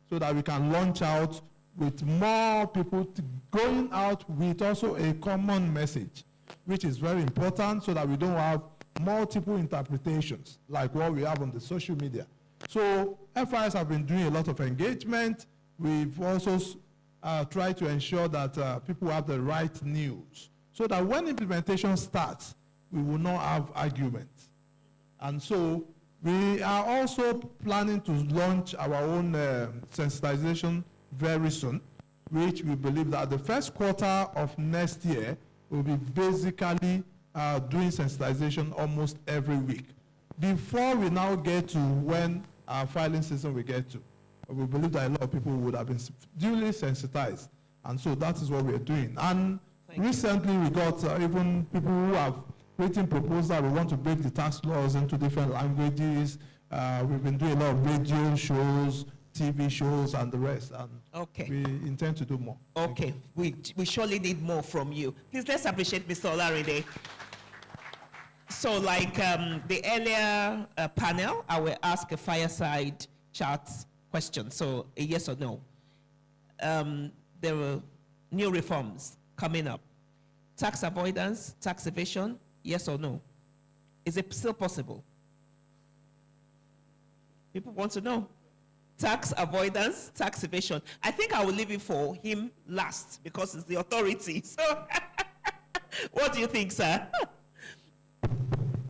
so that we can launch out with more people going out with also a common message, which is very important, so that we don't have multiple interpretations like what we have on the social media. So FIS have been doing a lot of engagement. We've also tried to ensure that people have the right news, so that when implementation starts, we will not have arguments. And so we are also planning to launch our own sensitization very soon, which we believe that the first quarter of next year will be basically doing sensitization almost every week, before we now get to when our filing season will get to. We believe that a lot of people would have been duly sensitized, and so that is what we are doing. And recently we got even people who have written proposals. We want to break the tax laws into different languages. We've been doing a lot of radio shows, TV shows, and the rest. And okay, we intend to do more. Okay, we surely need more from you. Please, let's appreciate Mr. Olarinde. So like the earlier panel, I will ask a fireside chat question. So a yes or no. There were new reforms coming up. Tax avoidance, tax evasion, yes or no? Is it still possible? People want to know. Tax avoidance, tax evasion. I think I will leave it for him last, because it's the authority. So what do you think, sir?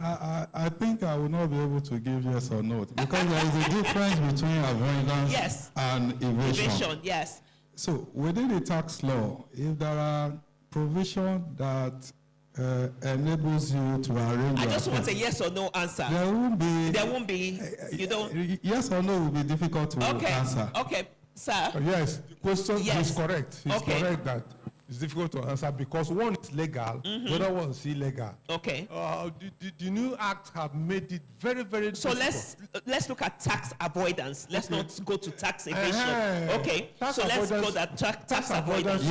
I think I will not be able to give yes or no, because there is a difference between avoidance and evasion. Evasion, yes. So within the tax law, if there are provisions that enables you to arrange. I just want a yes or no answer. There won't be. There won't be. You don't. Yes or no will be difficult to answer. Okay, sir. Yes, the question is correct. It's correct that it's difficult to answer, because one is legal, the other one is illegal. Okay. The new act have made it very, very so difficult. let's look at tax avoidance. Let's not go to tax evasion. Okay. Tax so let's go to tax avoidance.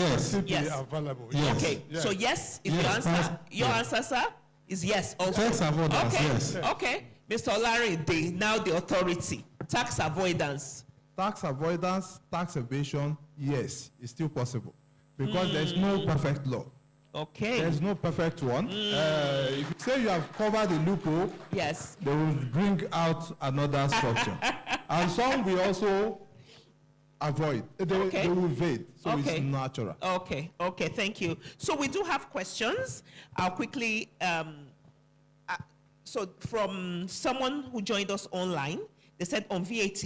Yes. Available. Yes. Okay. Yes. So yes is your answer. Your answer, sir, is yes also. Tax avoidance. Okay. Yes. Okay. Mr. Olarinde, now the authority. Tax avoidance. Tax avoidance, tax evasion, yes, it's still possible, because there's no perfect law. Okay. There's no perfect one. If you say you have covered the loophole, yes, they will bring out another structure. And some we also avoid. They will evade. So it's natural. Okay. Okay. Thank you. So we do have questions. I'll quickly. So from someone who joined us online, they said on VAT,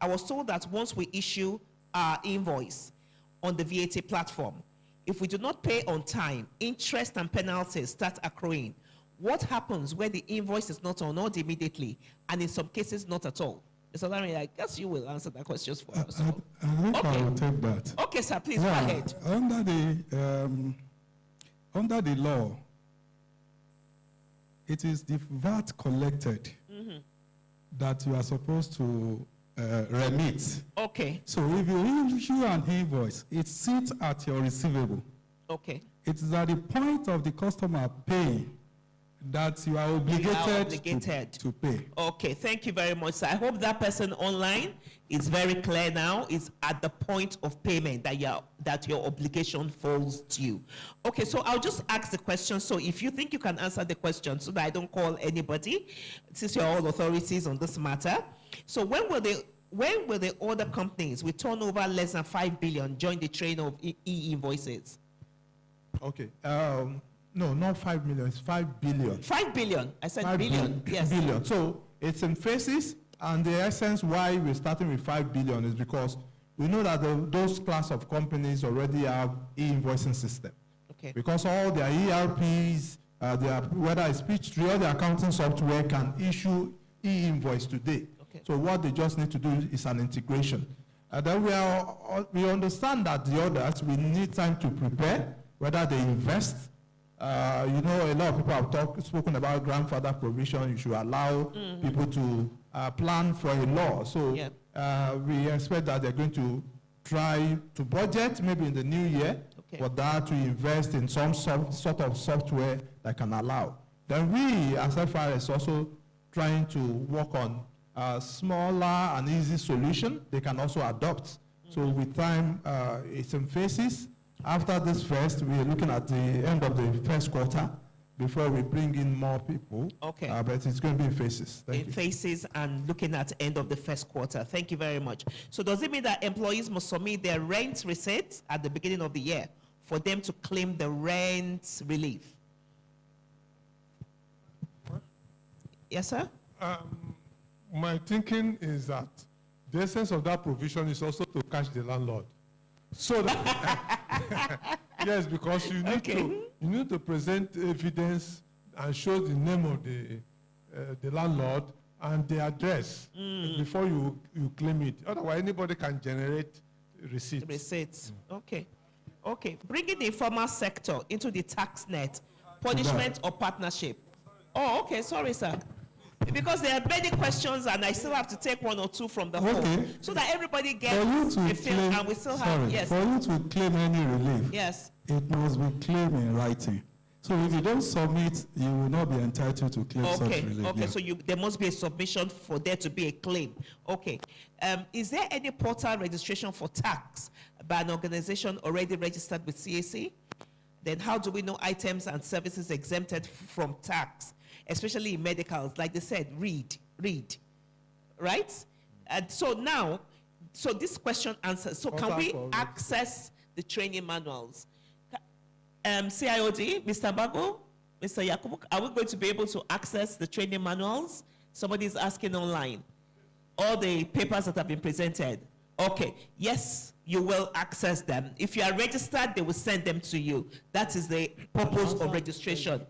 I was told that once we issue our invoice on the VAT platform, if we do not pay on time, interest and penalties start accruing. What happens when the invoice is not honored immediately, and in some cases not at all? Mr. Larry, I guess you will answer that question for us. I think I will take that. Okay, sir, please go ahead. Under the law, it is the VAT collected that you are supposed to remit. Okay. So if you issue an invoice, it sits at your receivable. Okay. It is at the point of the customer paying that you are obligated, to pay. Okay, thank you very much, sir. I hope that person online is very clear now, is at the point of payment that your obligation falls due. Okay, so I'll just ask the question. So if you think you can answer the question so that I don't call anybody, since you're all authorities on this matter. So when will the other companies with turnover less than 5 billion join the train of e-invoices? Okay. No, not 5 million, it's 5 billion. 5 billion, I said billion, yes. Billion. So it's in phases, and the essence why we're starting with 5 billion is because we know that those class of companies already have e-invoicing system. Okay. Because all their ERPs, whether it's Peachtree or the accounting software can issue e-invoice today. Okay. So what they just need to do is an integration. And then we understand that the others, we need time to prepare, whether they invest. You know, a lot of people have spoken about grandfather provision. You should allow people to plan for a law. So we expect that they're going to try to budget maybe in the new year for that to invest in some sort of software that can allow. Then we, as FRS, also trying to work on a smaller and easy solution they can also adopt. So with time, it's in phases. After this first, we are looking at the end of the first quarter before we bring in more people. Okay. But it's going to be in phases. Thank you. Phases and looking at end of the first quarter. Thank you very much. So does it mean that employees must submit their rent receipts at the beginning of the year for them to claim the rent relief? Yes, sir? My thinking is that the essence of that provision is also to catch the landlord. So that, yes, because you need to present evidence and show the name of the landlord and the address before you claim it. Otherwise, anybody can generate receipts. Receipts. Okay. Okay. Bringing the informal sector into the tax net, punishment or partnership. Oh, okay. Sorry, sir. Because there are many questions and I still have to take one or two from the whole. So that everybody gets a feel and we still have, yes. For you to claim any relief, yes, it must be claimed in writing. So if you don't submit, you will not be entitled to claim such relief. Okay, so there must be a submission for there to be a claim. Okay. Is there any portal registration for tax by an organization already registered with CAC? Then how do we know items and services exempted from tax? Especially in medicals, like they said, read, right? And so now, so this question answers. So can we access the training manuals? CIOD, Mr. Bago, Mr. Yakubu, are we going to be able to access the training manuals? Somebody is asking online. All the papers that have been presented. Okay, yes, you will access them. If you are registered, they will send them to you. That is the purpose of registration.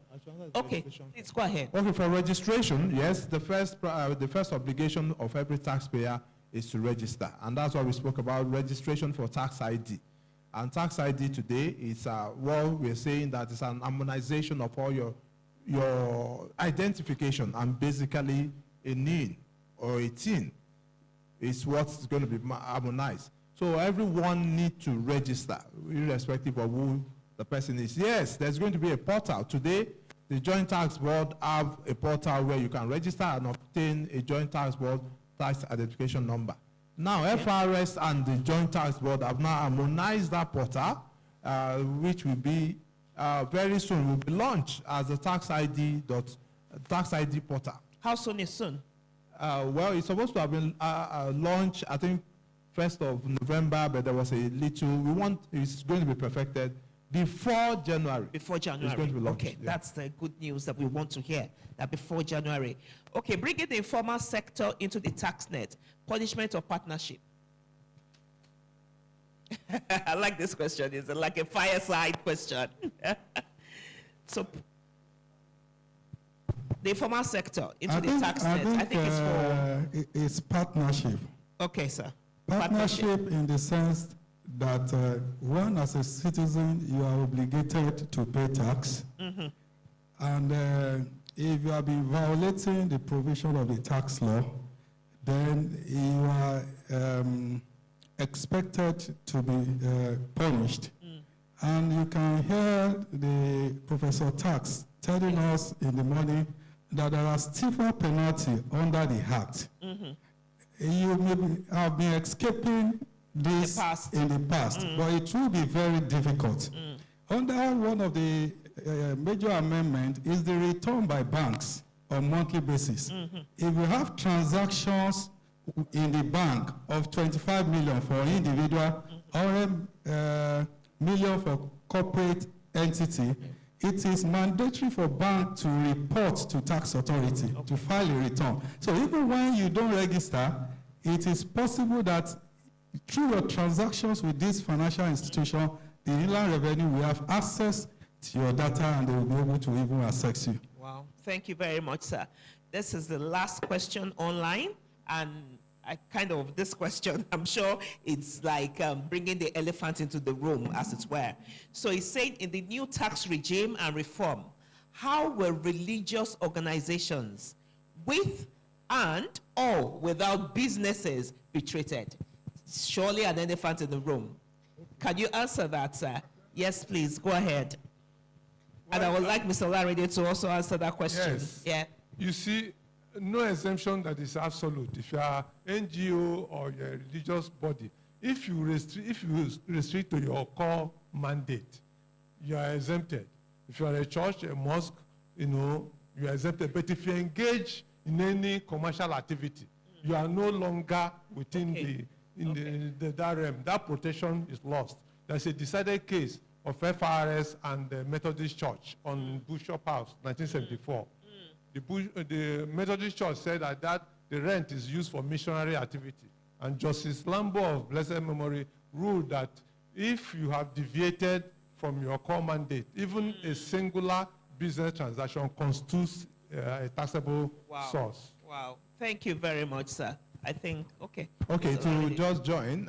Okay, please go ahead. Okay, for registration, yes, the first obligation of every taxpayer is to register. And that's why we spoke about registration for tax ID. And tax ID today is what we're saying that is an harmonization of all your identification, and basically a NIN or a TIN is what's going to be harmonized. So everyone needs to register, irrespective of who the person is. Yes, there's going to be a portal. Today, the Joint Tax Board have a portal where you can register and obtain a Joint Tax Board tax identification number. Now, FRS and the Joint Tax Board have now harmonized that portal, which will be very soon will be launched as a tax ID portal. How soon is soon? Well, it's supposed to have been launched, I think, 1st of November, but there was a little, it's going to be perfected before January. Before January. It's going to be launched. Okay, that's the good news that we want to hear, that before January. Okay, bringing the informal sector into the tax net, punishment or partnership? I like this question. It's like a fireside question. So, the informal sector into the tax net, I think it's for... It's partnership. Okay, sir. Partnership in the sense that one, as a citizen, you are obligated to pay tax. Mm-hmm. And if you have been violating the provision of the tax law, then you are expected to be punished. And you can hear the Professor Tax telling us in the morning that there are stiffer penalty under the Act. You may have been escaping this in the past, but it will be very difficult. Under one of the major amendment is the return by banks on monthly basis. If you have transactions in the bank of 25 million for individual or million for corporate entity, it is mandatory for bank to report to tax authority to file a return. So even when you don't register, it is possible that through your transactions with this financial institution, the Inland Revenue will have access to your data and they will be able to even assess you. Wow, thank you very much, sir. This is the last question online, and this question, I'm sure it's like bringing the elephant into the room, as it were. So he's saying, in the new tax regime and reform, how will religious organizations with and or without businesses be treated? Surely an elephant in the room. Can you answer that, sir? Yes, please, go ahead. And I would like Mr. Larrady to also answer that question. Yes. Yeah. You see, no exemption that is absolute. If you are NGO or you're a religious body, if you restrict to your core mandate, you are exempted. If you are a church, a mosque, you are exempted. But if you engage in any commercial activity, you are no longer within that realm. That protection is lost. There's a decided case of FRS and the Methodist Church on Bishop House, 1974. The Methodist Church said that the rent is used for missionary activity. And Justice Lambo of blessed memory ruled that if you have deviated from your core mandate, even a singular business transaction constitutes a taxable source. Wow. Thank you very much, sir. I think, okay. Okay, to just join,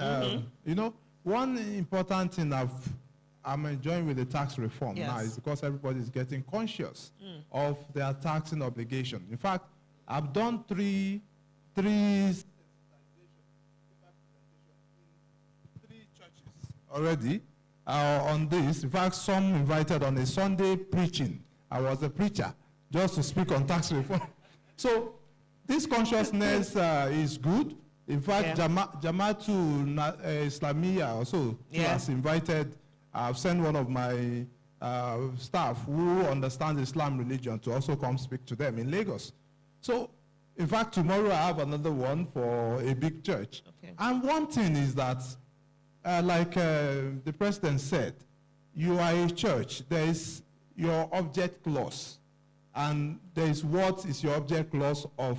one important thing I'm enjoying with the tax reform now is because everybody is getting conscious of their taxing obligation. In fact, I've done three churches already on this. In fact, some invited on a Sunday preaching. I was a preacher just to speak on tax reform. So this consciousness is good. In fact, Jamaatul Islamiyah also has invited. I've sent one of my staff who understands Islam religion to also come speak to them in Lagos. So, in fact, tomorrow I have another one for a big church. And one thing is that, like the president said, you are a church. There is your object clause. And there is what is your object clause of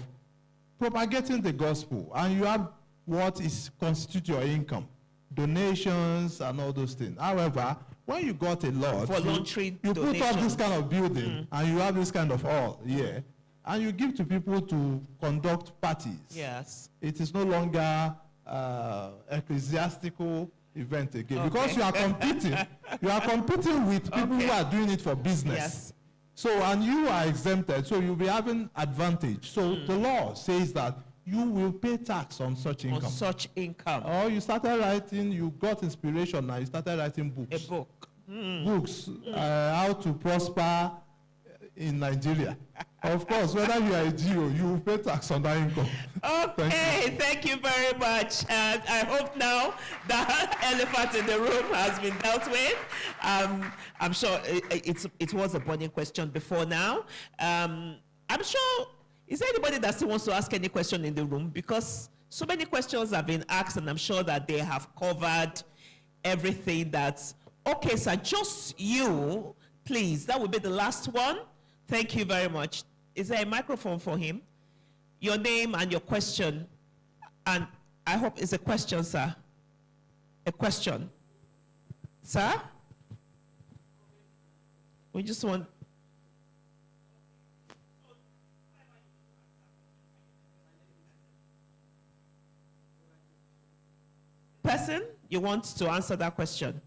propagating the gospel. And you have what constitute your income. Donations and all those things. However, when you got a lot, you put up this kind of building and you have this kind of hall here, and you give to people to conduct parties. Yes. It is no longer ecclesiastical event again because you are competing. You are competing with people who are doing it for business. Yes. So, and you are exempted, so you'll be having advantage. So the law says that you will pay tax on such income. On such income. Or you started writing, you got inspiration now, you started writing books. A book. Books, how to prosper in Nigeria. Of course, whether you are a GO, you will pay tax on that income. Okay, thank you very much. I hope now that elephant in the room has been dealt with. I'm sure it was a burning question before now. I'm sure, is there anybody that still wants to ask any question in the room? Because so many questions have been asked, and I'm sure that they have covered everything that's... Okay, sir, just you, please. That will be the last one. Thank you very much. Is there a microphone for him? Your name and your question. And I hope it's a question, sir. A question. Sir? We just want... Person, you want to answer that question?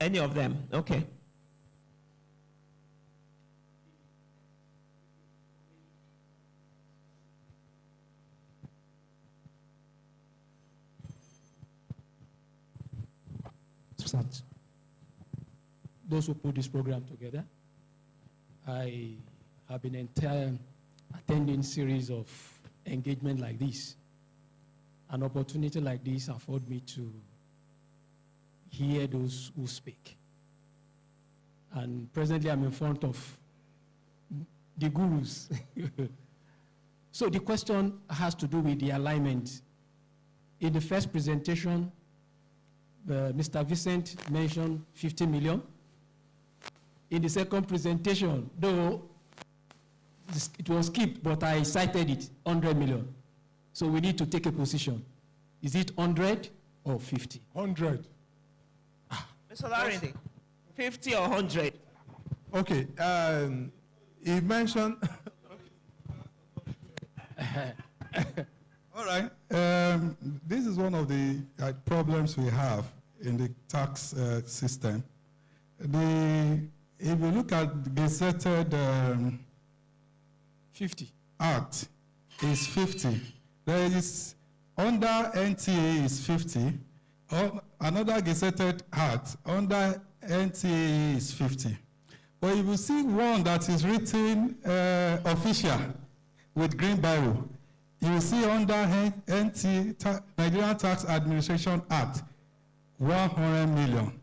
Any of them? Okay. Those who put this program together, I have been attending series of engagement like this. An opportunity like this afford me to hear those who speak. And presently I'm in front of the gurus. So the question has to do with the alignment. In the first presentation, Mr. Vincent mentioned 50 million. In the second presentation, though it was skipped, but I cited it, 100 million. So we need to take a position. Is it 100 or 50? 100. Mr. Larinde, 50 or 100? Okay, he mentioned. All right. This is one of the problems we have in the tax system. If you look at the gazetted 50 act, is 50. There is under NTA is 50. Another gazetted act under NTA is 50. But if you see one that is written official with green biro, you will see under Nigerian Tax Administration Act, 100 million.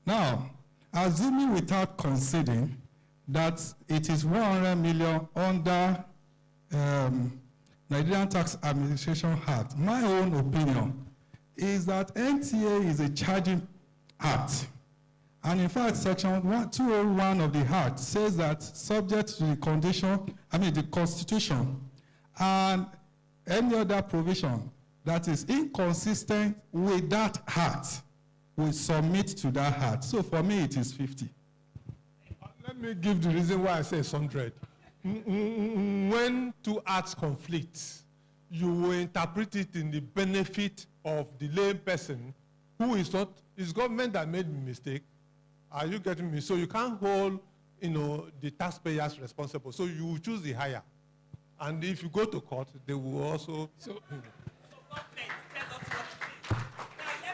Now, assuming without conceding that it is 100 million under Nigerian Tax Administration Act, my own opinion is that NTA is a charging act. And in fact, Section 201 of the Act says that subject to the the Constitution and any other provision that is inconsistent with that Act will submit to that Act. So for me, it is 50. Let me give the reason why I say it's 100. When two acts conflict, you will interpret it in the benefit of the lay person who is not, it's government that made the mistake. Are you getting me? So you can't hold, the taxpayers responsible. So you will choose the higher. And if you go to court, they will also.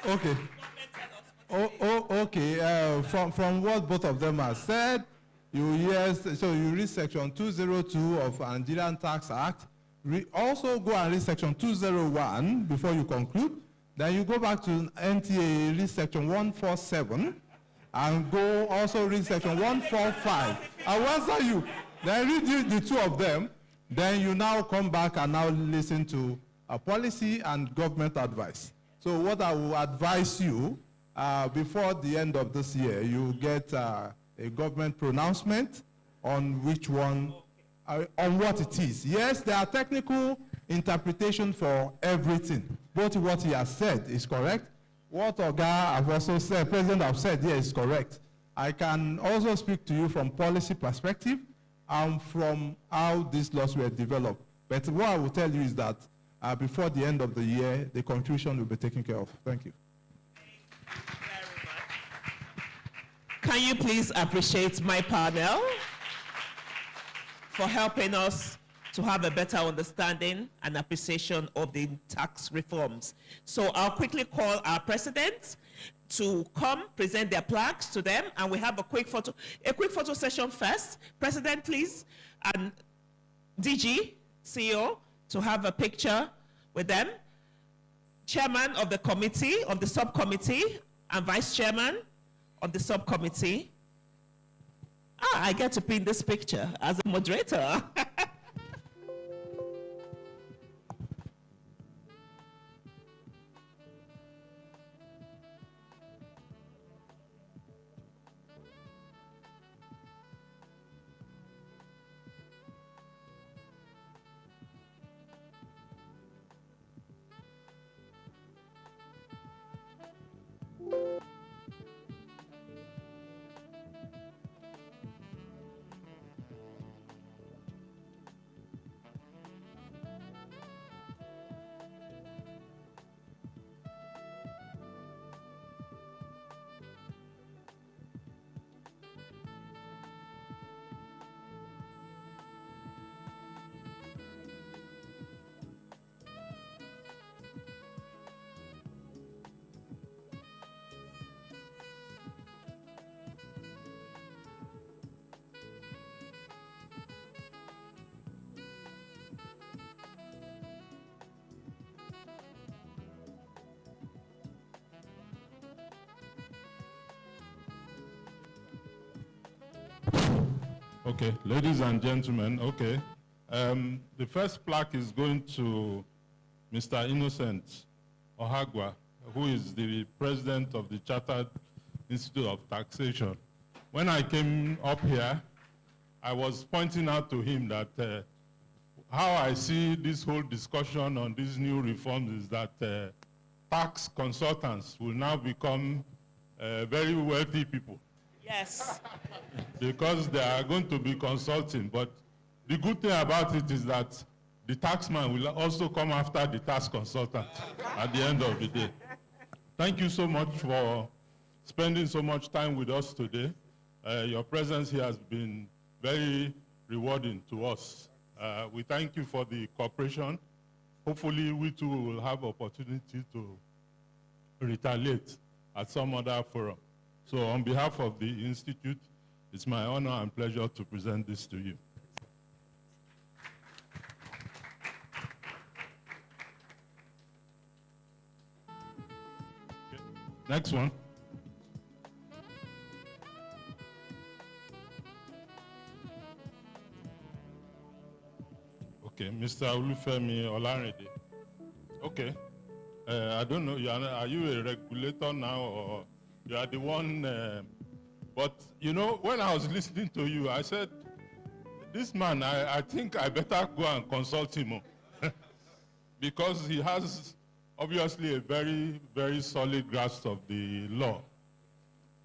Okay. Okay. From what both of them have said, you read Section 202 of Nigerian Tax Act. Also go and read Section 201 before you conclude. Then you go back to NTA, read Section 147, and go also read Section 145. I will answer you. Then read the two of them. Then you now come back and now listen to a policy and government advice. So what I will advise you, before the end of this year, you get a government pronouncement on which one, on what it is. Yes, there are technical interpretations for everything. Both what he has said is correct. What Oga have also said, President have said here is correct. I can also speak to you from policy perspective and from how these laws were developed. But what I will tell you is that before the end of the year, the confusion will be taken care of. Thank you. Thank you very much. Can you please appreciate my panel for helping us to have a better understanding and appreciation of the tax reforms. So I'll quickly call our president to come present their plaques to them, and we have a quick photo session first. President, please, and DG, CEO, to have a picture with them. Chairman of the committee, of the subcommittee, and vice chairman of the subcommittee. I get to pin this picture as a moderator. Okay, ladies and gentlemen, okay. The first plaque is going to Mr. Innocent Ohagwa, who is the president of the Chartered Institute of Taxation. When I came up here, I was pointing out to him that how I see this whole discussion on these new reforms is that tax consultants will now become very wealthy people. Yes. Because they are going to be consulting. But the good thing about it is that the taxman will also come after the tax consultant at the end of the day. Thank you so much for spending so much time with us today. Your presence here has been very rewarding to us. We thank you for the cooperation. Hopefully, we too will have opportunity to retaliate at some other forum. So on behalf of the Institute, it's my honor and pleasure to present this to you. Okay. Next one. Okay, Mr. Olufemi Olarede. Okay. I don't know, are you a regulator now or you are the one? But, you know, when I was listening to you, I said, this man, I think I better go and consult him because he has obviously a very, very solid grasp of the law.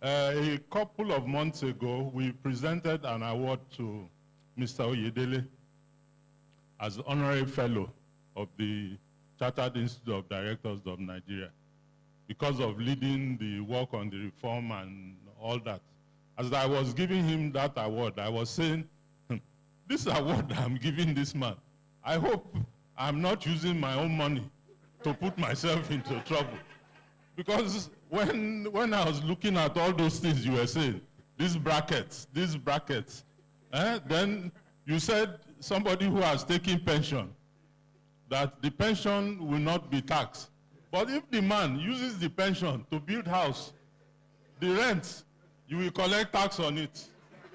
A couple of months ago, we presented an award to Mr. Oyedele as honorary fellow of the Chartered Institute of Directors of Nigeria because of leading the work on the reform and all that. As I was giving him that award, I was saying, this award I'm giving this man, I hope I'm not using my own money to put myself into trouble. Because when I was looking at all those things you were saying, these brackets, then you said somebody who has taken pension, that the pension will not be taxed. But if the man uses the pension to build house, the rent, you will collect tax on it.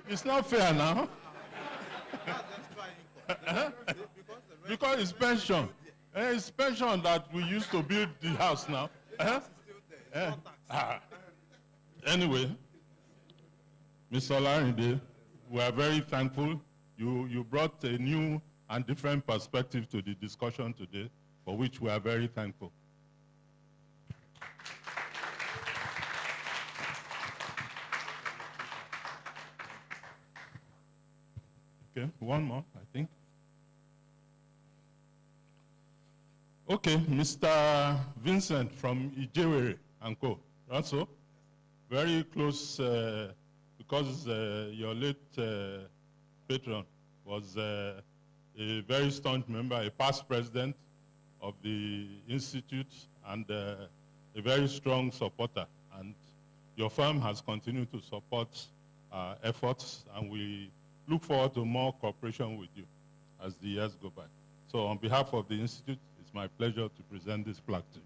It's not fair now. Because it's pension. It's pension that we use to build the house now. Anyway, Mr. Olarinde, we are very thankful. You brought a new and different perspective to the discussion today, for which we are very thankful. Okay, one more, I think. Okay, Mr. Vincent from Ijewere and Co. Also, very close because your late patron was a very staunch member, a past president of the Institute, and a very strong supporter. And your firm has continued to support our efforts, and we look forward to more cooperation with you as the years go by. So on behalf of the Institute, it's my pleasure to present this plaque to you.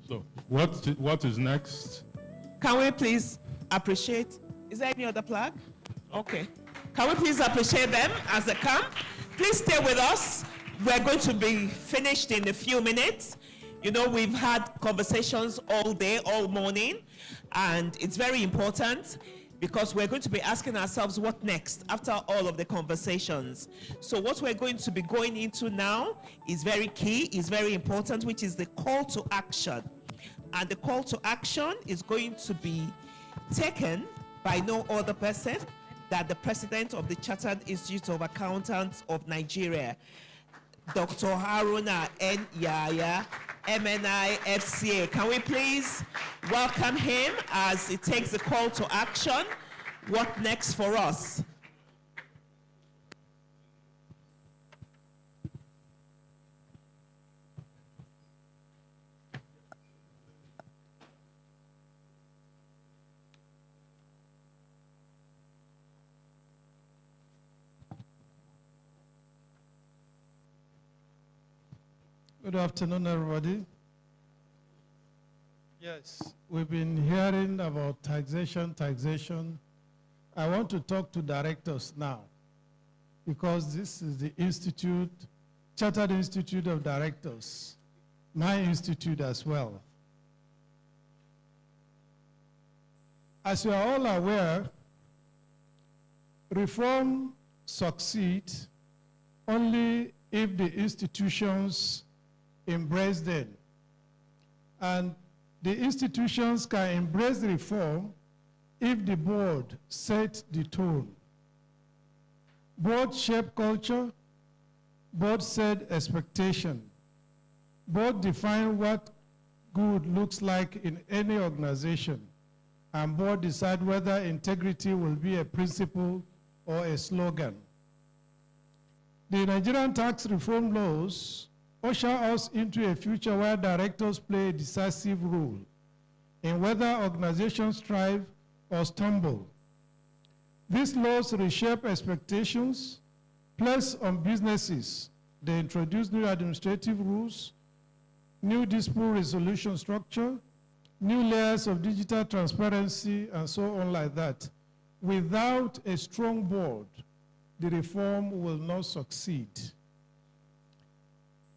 So what is next? Can we please appreciate, is there any other plaque? Okay. Can we please appreciate them as they come? Please stay with us. We're going to be finished in a few minutes. You know, we've had conversations all day, all morning, and it's very important because we're going to be asking ourselves what next after all of the conversations. So what we're going to be going into now is very key, is very important, which is the call to action. And the call to action is going to be taken by no other person than the president of the Chartered Institute of Accountants of Nigeria, Dr. Haruna N. Yaya, MNI FCA. Can we please welcome him as he takes the call to action? What next for us? Good afternoon, everybody. Yes, we've been hearing about taxation. I want to talk to directors now because this is the institute, Chartered Institute of Directors, my institute as well. As you are all aware, reform succeeds only if the institutions embrace them. And the institutions can embrace reform if the board sets the tone. Board shape culture, board set expectation, board define what good looks like in any organization, and board decide whether integrity will be a principle or a slogan. The Nigerian tax reform laws usher us into a future where directors play a decisive role in whether organizations thrive or stumble. These laws reshape expectations placed on businesses. They introduce new administrative rules, new dispute resolution structure, new layers of digital transparency, and so on like that. Without a strong board, the reform will not succeed.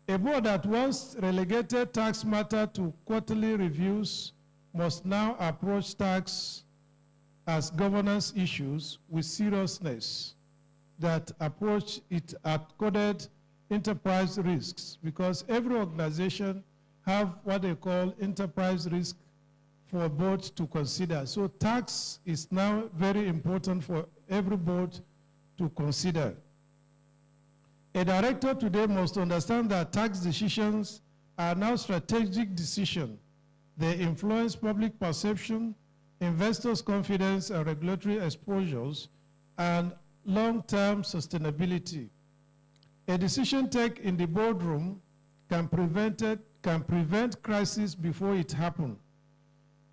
A board that once relegated tax matter to quarterly reviews must now approach tax as governance issues with seriousness that approach it at coded enterprise risks, because every organization have what they call enterprise risk for boards to consider. So tax is now very important for every board to consider. A director today must understand that tax decisions are now strategic decisions. They influence public perception, investors' confidence and regulatory exposures, and long-term sustainability. A decision taken in the boardroom can prevent crisis before it happens.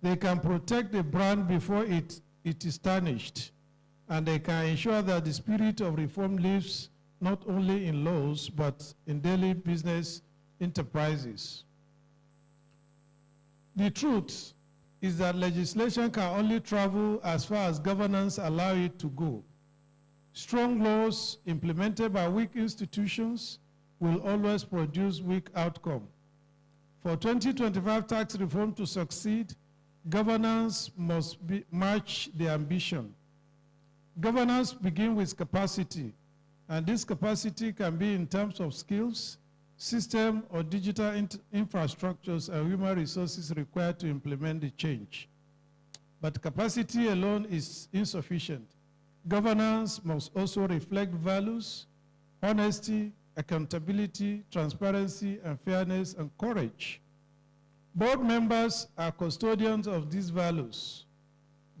They can protect the brand before it is tarnished, and they can ensure that the spirit of reform lives not only in laws, but in daily business enterprises. The truth is that legislation can only travel as far as governance allows it to go. Strong laws implemented by weak institutions will always produce weak outcomes. For 2025 tax reform to succeed, governance must match the ambition. Governance begins with capacity, and this capacity can be in terms of skills, system or digital infrastructures and human resources required to implement the change. But capacity alone is insufficient. Governance must also reflect values, honesty, accountability, transparency, and fairness, and courage. Board members are custodians of these values.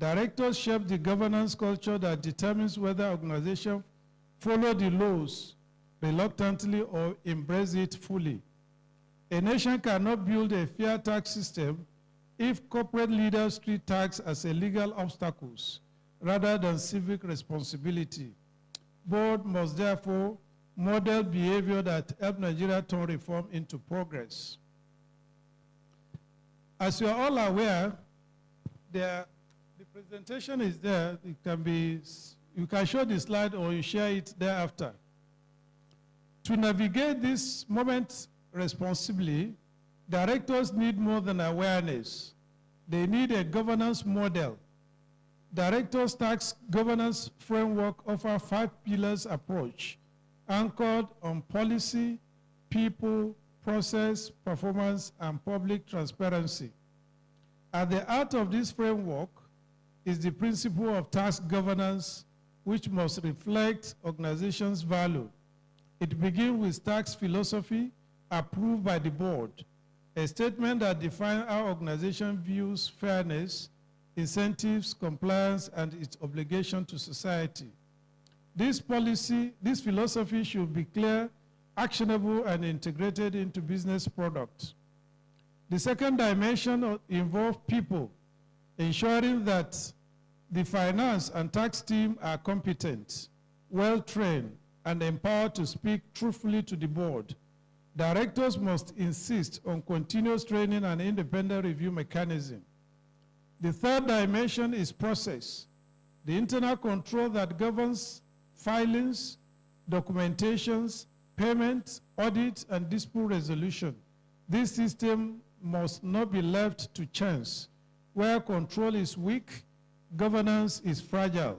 Directors shape the governance culture that determines whether organizations follow the laws reluctantly or embrace it fully. A nation cannot build a fair tax system if corporate leaders treat tax as illegal obstacles rather than civic responsibility. Board must therefore model behavior that help Nigeria turn reform into progress. As you are all aware, the presentation is there. It can be, you can show the slide or you share it thereafter. To navigate this moment responsibly, directors need more than awareness. They need a governance model. Directors' tax governance framework offers 5 pillars approach, anchored on policy, people, process, performance, and public transparency. At the heart of this framework is the principle of tax governance, which must reflect organizations' value. It begins with tax philosophy approved by the board, a statement that defines how organization views fairness, incentives, compliance, and its obligation to society. This philosophy should be clear, actionable, and integrated into business products. The second dimension involves people, ensuring that the finance and tax team are competent, well-trained, and empowered to speak truthfully to the board. Directors must insist on continuous training and independent review mechanism. The third dimension is process. The internal control that governs filings, documentations, payments, audit, and dispute resolution. This system must not be left to chance. Where control is weak, governance is fragile.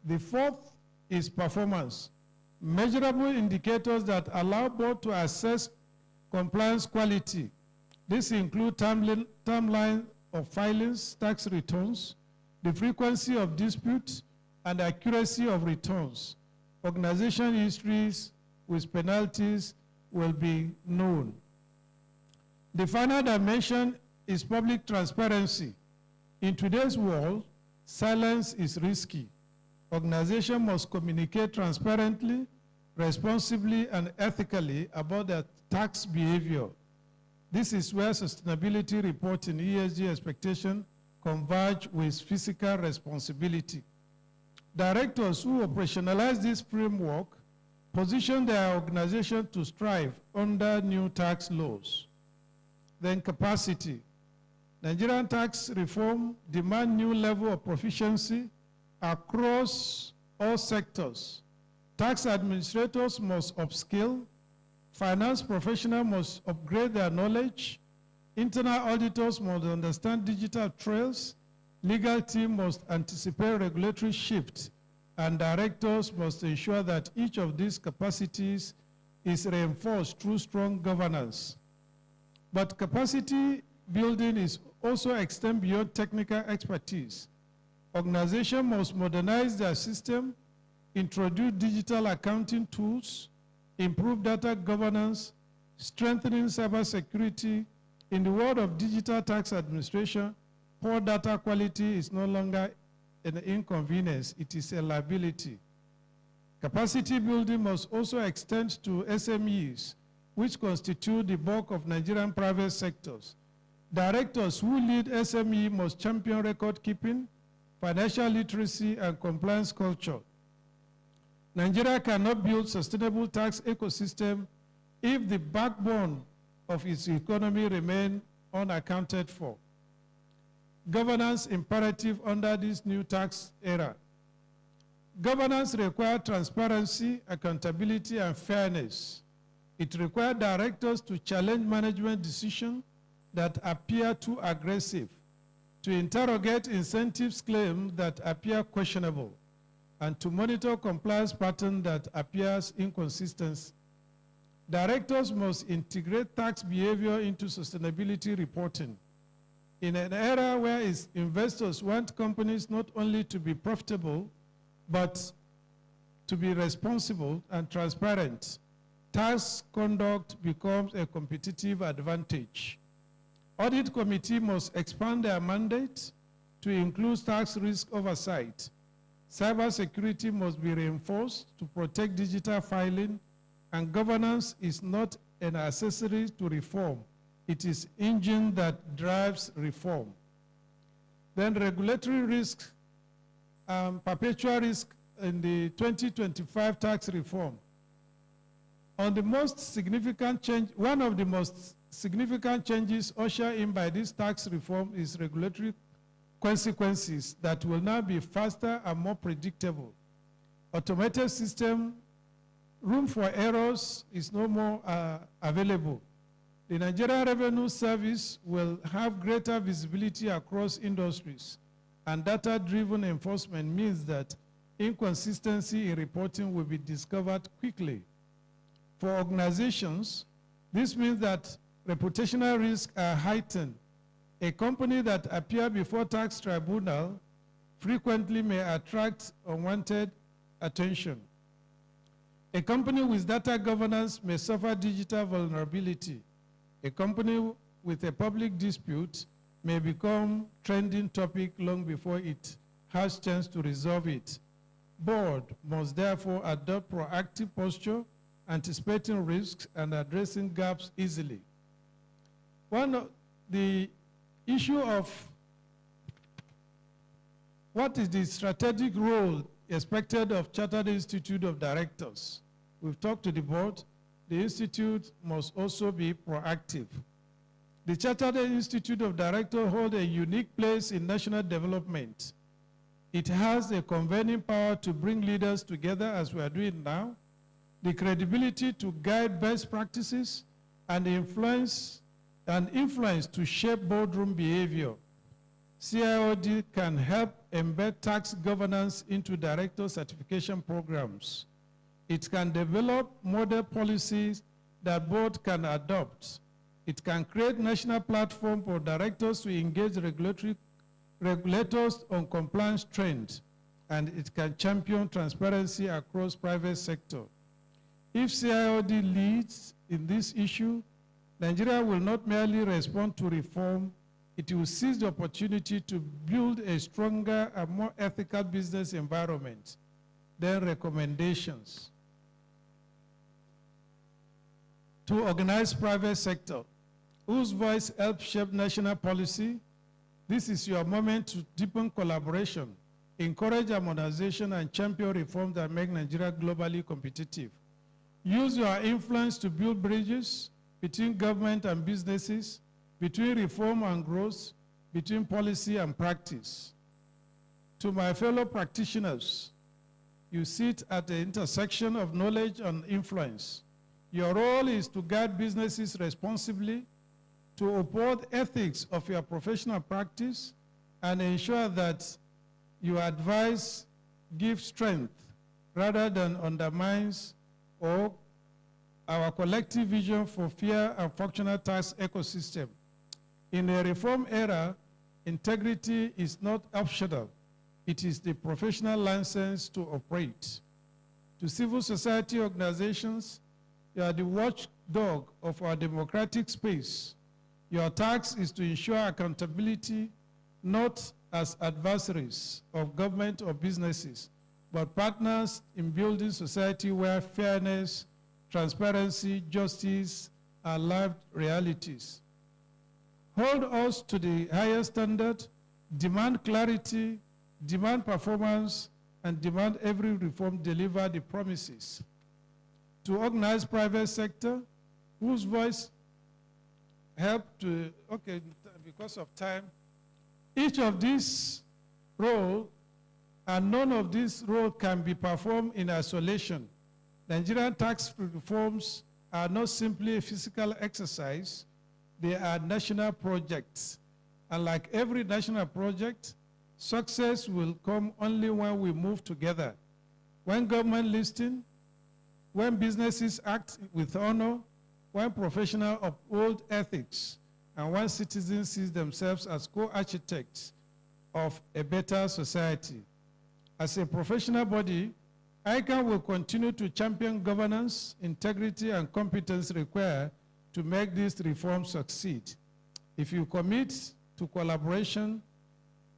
The fourth is performance. Measurable indicators that allow board to assess compliance quality. This include timeline of filings, tax returns, the frequency of disputes, and accuracy of returns. Organization histories with penalties will be known. The final dimension is public transparency. In today's world, silence is risky. Organizations must communicate transparently, responsibly, and ethically about their tax behavior. This is where sustainability reporting, ESG expectation, converge with fiscal responsibility. Directors who operationalize this framework position their organization to strive under new tax laws. Then capacity. Nigerian tax reform demand new level of proficiency across all sectors. Tax administrators must upskill, finance professionals must upgrade their knowledge, internal auditors must understand digital trails, legal team must anticipate regulatory shifts, and directors must ensure that each of these capacities is reinforced through strong governance. But capacity building is also extend beyond technical expertise. Organizations must modernize their system, introduce digital accounting tools, improve data governance, strengthening cybersecurity. In the world of digital tax administration, poor data quality is no longer an inconvenience, it is a liability. Capacity building must also extend to SMEs, which constitute the bulk of Nigerian private sectors. Directors who lead SME must champion record keeping, financial literacy, and compliance culture. Nigeria cannot build sustainable tax ecosystem if the backbone of its economy remain unaccounted for. Governance imperative under this new tax era. Governance requires transparency, accountability, and fairness. It requires directors to challenge management decisions that appear too aggressive, to interrogate incentives claims that appear questionable, and to monitor compliance patterns that appears inconsistent. Directors must integrate tax behavior into sustainability reporting. In an era where investors want companies not only to be profitable, but to be responsible and transparent, tax conduct becomes a competitive advantage. Audit committee must expand their mandate to include tax risk oversight. Cybersecurity must be reinforced to protect digital filing, and governance is not an accessory to reform. It is engine that drives reform. Then regulatory risk, perpetual risk in the 2025 tax reform. On the most significant change, one of the most significant changes ushered in by this tax reform is regulatory consequences that will now be faster and more predictable. Automated system, room for errors is no more available. The Nigerian Revenue Service will have greater visibility across industries, and data-driven enforcement means that inconsistency in reporting will be discovered quickly. For organizations, this means that reputational risks are heightened. A company that appears before tax tribunal frequently may attract unwanted attention. A company with data governance may suffer digital vulnerability. A company with a public dispute may become trending topic long before it has chance to resolve it. Board must therefore adopt proactive posture, anticipating risks and addressing gaps easily. One of the issue of what is the strategic role expected of Chartered Institute of Directors. We've talked to the board. the Institute must also be proactive. The Chartered Institute of Directors holds a unique place in national development. It has the convening power to bring leaders together as we are doing now, the credibility to guide best practices, and influence to shape boardroom behavior. CIOD can help embed tax governance into director certification programs. It can develop model policies that board can adopt. It can create national platform for directors to engage regulators on compliance trends, and it can champion transparency across private sector. If CIOD leads in this issue, Nigeria will not merely respond to reform, it will seize the opportunity to build a stronger and more ethical business environment. Then recommendations. To organize private sector, whose voice helps shape national policy. This is your moment to deepen collaboration, encourage harmonization, and champion reforms that make Nigeria globally competitive. Use your influence to build bridges between government and businesses, between reform and growth, between policy and practice. To my fellow practitioners, you sit at the intersection of knowledge and influence. Your role is to guide businesses responsibly, to uphold ethics of your professional practice, and ensure that your advice gives strength rather than undermines or our collective vision for fair and functional tax ecosystem. In a reform era, integrity is not optional. It is the professional license to operate. To civil society organizations, you are the watchdog of our democratic space. Your task is to ensure accountability, not as adversaries of government or businesses, but partners in building society where fairness, transparency, justice are lived realities. Hold us to the highest standard, demand clarity, demand performance, and demand every reform deliver the promises. To organize private sector, whose voice help to, okay, because of time, each of these roles and none of these roles can be performed in isolation. Nigerian tax reforms are not simply a physical exercise, they are national projects. And like every national project, success will come only when we move together. When government listens, when businesses act with honor, when professionals uphold ethics, and when citizens see themselves as co-architects of a better society. As a professional body, ICANN will continue to champion governance, integrity, and competence required to make these reforms succeed. If you commit to collaboration,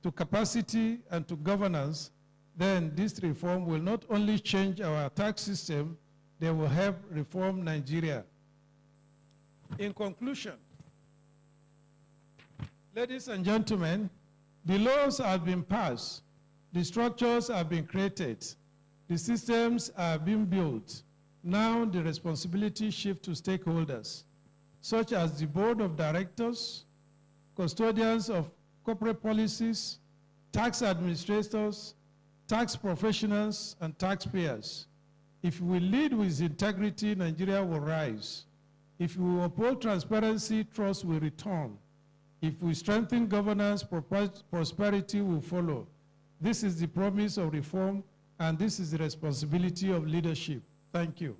to capacity, and to governance, then this reform will not only change our tax system, they will help reform Nigeria. In conclusion, ladies and gentlemen, the laws have been passed, the structures have been created, the systems are being built. Now the responsibility shifts to stakeholders, such as the board of directors, custodians of corporate policies, tax administrators, tax professionals, and taxpayers. If we lead with integrity, Nigeria will rise. If we uphold transparency, trust will return. If we strengthen governance, prosperity will follow. This is the promise of reform, and this is the responsibility of leadership. Thank you.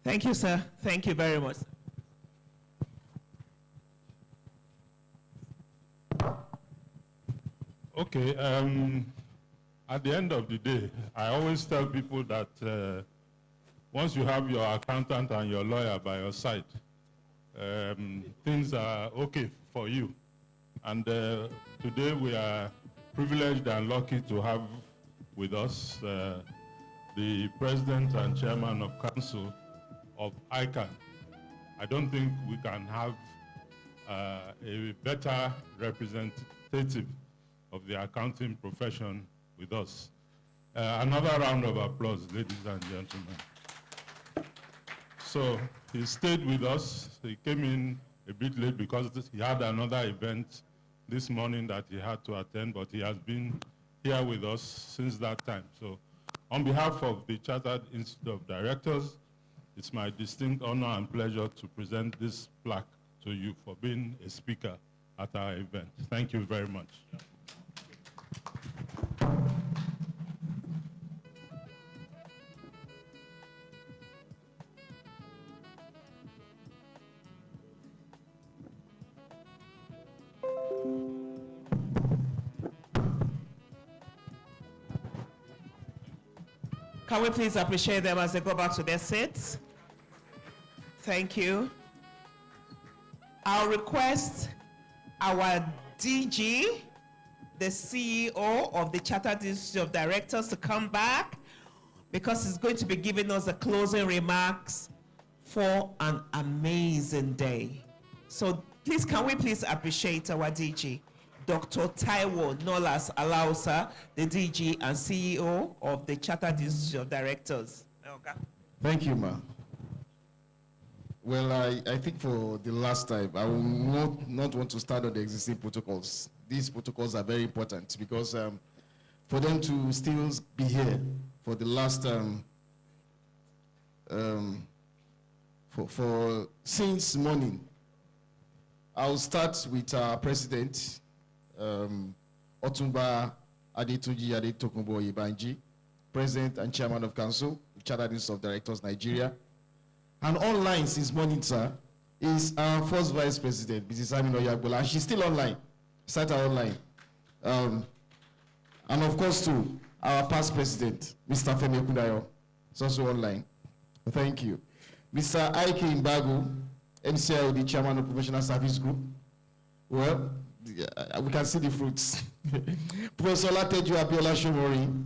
Thank you, sir. Thank you very much. Okay, at the end of the day, I always tell people that once you have your accountant and your lawyer by your side, things are okay for you. And today we are privileged and lucky to have with us the President and Chairman of Council of ICANN. I don't think we can have a better representative of the accounting profession with us. Another round of applause, ladies and gentlemen. So he stayed with us. He came in a bit late because he had another event this morning that he had to attend, but he has been here with us since that time. So on behalf of the Chartered Institute of Directors, it's my distinct honor and pleasure to present this plaque to you for being a speaker at our event. Thank you very much. Can we please appreciate them as they go back to their seats? Thank you. I'll request our DG, the CEO of the Chartered Institute of Directors, to come back because he's going to be giving us the closing remarks for an amazing day. So please, can we please appreciate our DG, Dr. Taiwo Nolas Alausa, the DG and CEO of the Chartered Institute of Directors. Okay. Thank you, ma. Well, I think for the last time, I will not want to start on the existing protocols. These protocols are very important because for them to still be here for the last, for since morning, I'll start with our president, Otumba Adetunji Adetokunbo Oyebanji, President and Chairman of Council, Chartered Institute of Directors, Nigeria. And online since morning, sir, is our first Vice President, Mrs. Amina Oyagbola, and she's still online, started online. And of course, too, our past President, Mr. Femi Okudayo, is also online. Thank you. Mr. Ike Imbagu, MCIO, the Chairman of Professional Service Group. Well, we can see the fruits. Professor Olateju Abiola Shomori,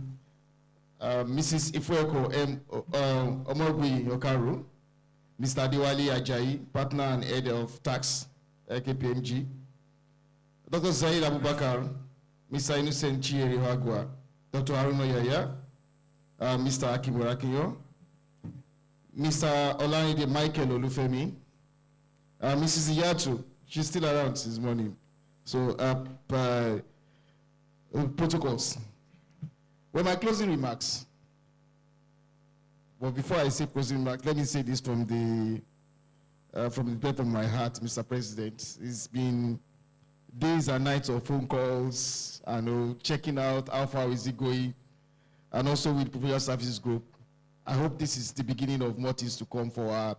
Mrs. Ifueko Omogui Yokaru, Mr. Adewale Ajayi, partner and head of tax, KPMG, Dr. Zaid Abubakar, Mr. Innocent Chieri Hagwa, Dr. Haruna Yaya, Mr. Akimurakiyo, Mr. Olanide Michael Olufemi, Mrs. Iyatu, she's still around this morning. So, protocols. Well, my closing remarks. But before I say closing remarks, let me say this from the depth of my heart, Mr. President. It's been days and nights of phone calls, and checking out how far is it going, and also with the Professional Services Group. I hope this is the beginning of what is to come for our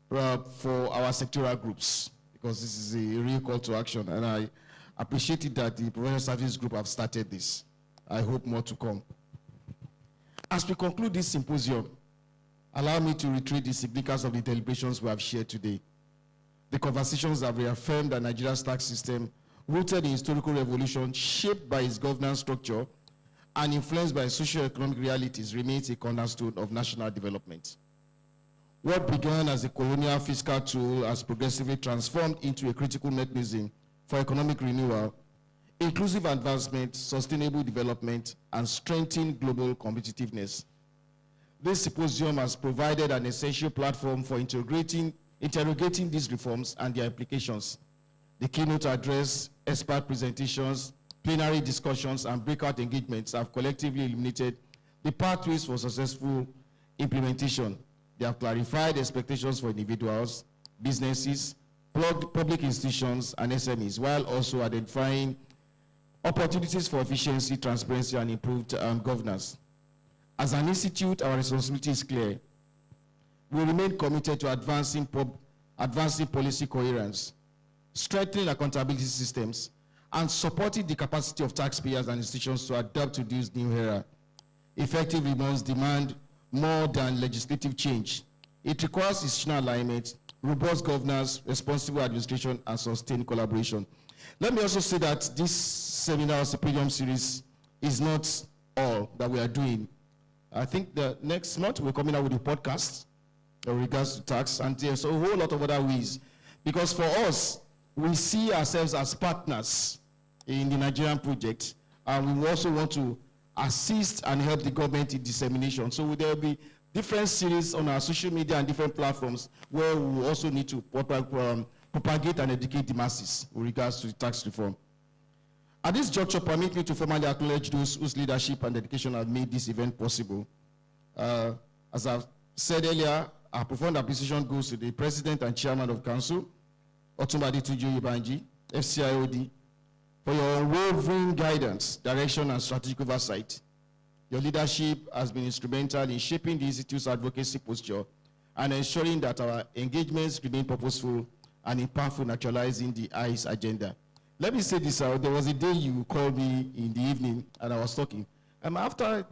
sectoral groups, because this is a real call to action, and I appreciate it that the Professional Services Group have started this. I hope more to come. As we conclude this symposium, allow me to reiterate the significance of the deliberations we have shared today. The conversations have reaffirmed that Nigeria's tax system, rooted in historical revolution, shaped by its governance structure, and influenced by socio-economic realities, remains a cornerstone of national development. What began as a colonial fiscal tool has progressively transformed into a critical mechanism for economic renewal, inclusive advancement, sustainable development, and strengthening global competitiveness. This symposium has provided an essential platform for interrogating these reforms and their implications. The keynote address, expert presentations, plenary discussions, and breakout engagements have collectively illuminated the pathways for successful implementation. They have clarified expectations for individuals, businesses, public institutions, and SMEs, while also identifying opportunities for efficiency, transparency, and improved governance. As an institute, our responsibility is clear. we remain committed to advancing policy coherence, strengthening accountability systems, and supporting the capacity of taxpayers and institutions to adapt to this new era. Effective reforms demand more than legislative change. It requires institutional alignment, robust governance, responsible administration, and sustained collaboration. Let me also say that this seminar symposium series is not all that we are doing. I think the next month we're coming out with a podcast in regards to tax, and there's a whole lot of other ways. Because for us, we see ourselves as partners in the Nigerian project, and we also want to assist and help the government in dissemination. So there will be different series on our social media and different platforms where we also need to propagate and educate the masses with regards to tax reform. At this juncture, permit me to formally acknowledge those whose leadership and dedication have made this event possible. As I've said earlier, our profound appreciation goes to the President and Chairman of Council, Otumba Adetunji Oyebanji, FCIOD, for your unwavering guidance, direction, and strategic oversight. Your leadership has been instrumental in shaping the Institute's advocacy posture and ensuring that our engagements remain purposeful and impactful in actualizing the ICE agenda. Let me say this out. There was a day you called me in the evening and I was talking. And after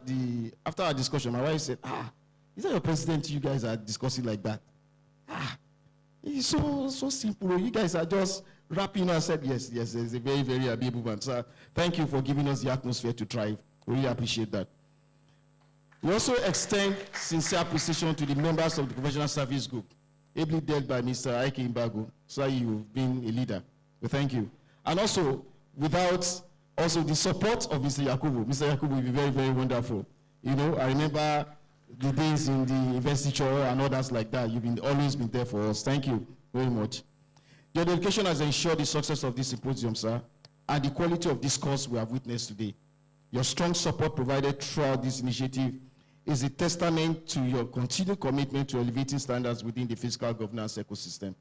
our discussion, my wife said, is that your president you guys are discussing like that? It's so simple. You guys are just rapping. I said, yes, it's a very, very amiable man. So thank you for giving us the atmosphere to thrive. We really appreciate that. We also extend sincere appreciation to the members of the Professional Service Group, ably led by Mr. Ike Imbago. So you've been a leader. We thank you. And also, without also the support of Mr. Yakubu. Mr. Yakubu will be very, very wonderful. You know, I remember the days in the investiture and others like that. You've always been there for us. Thank you very much. Your dedication has ensured the success of this symposium, sir, and the quality of discourse we have witnessed today. Your strong support provided throughout this initiative is a testament to your continued commitment to elevating standards within the fiscal governance ecosystem.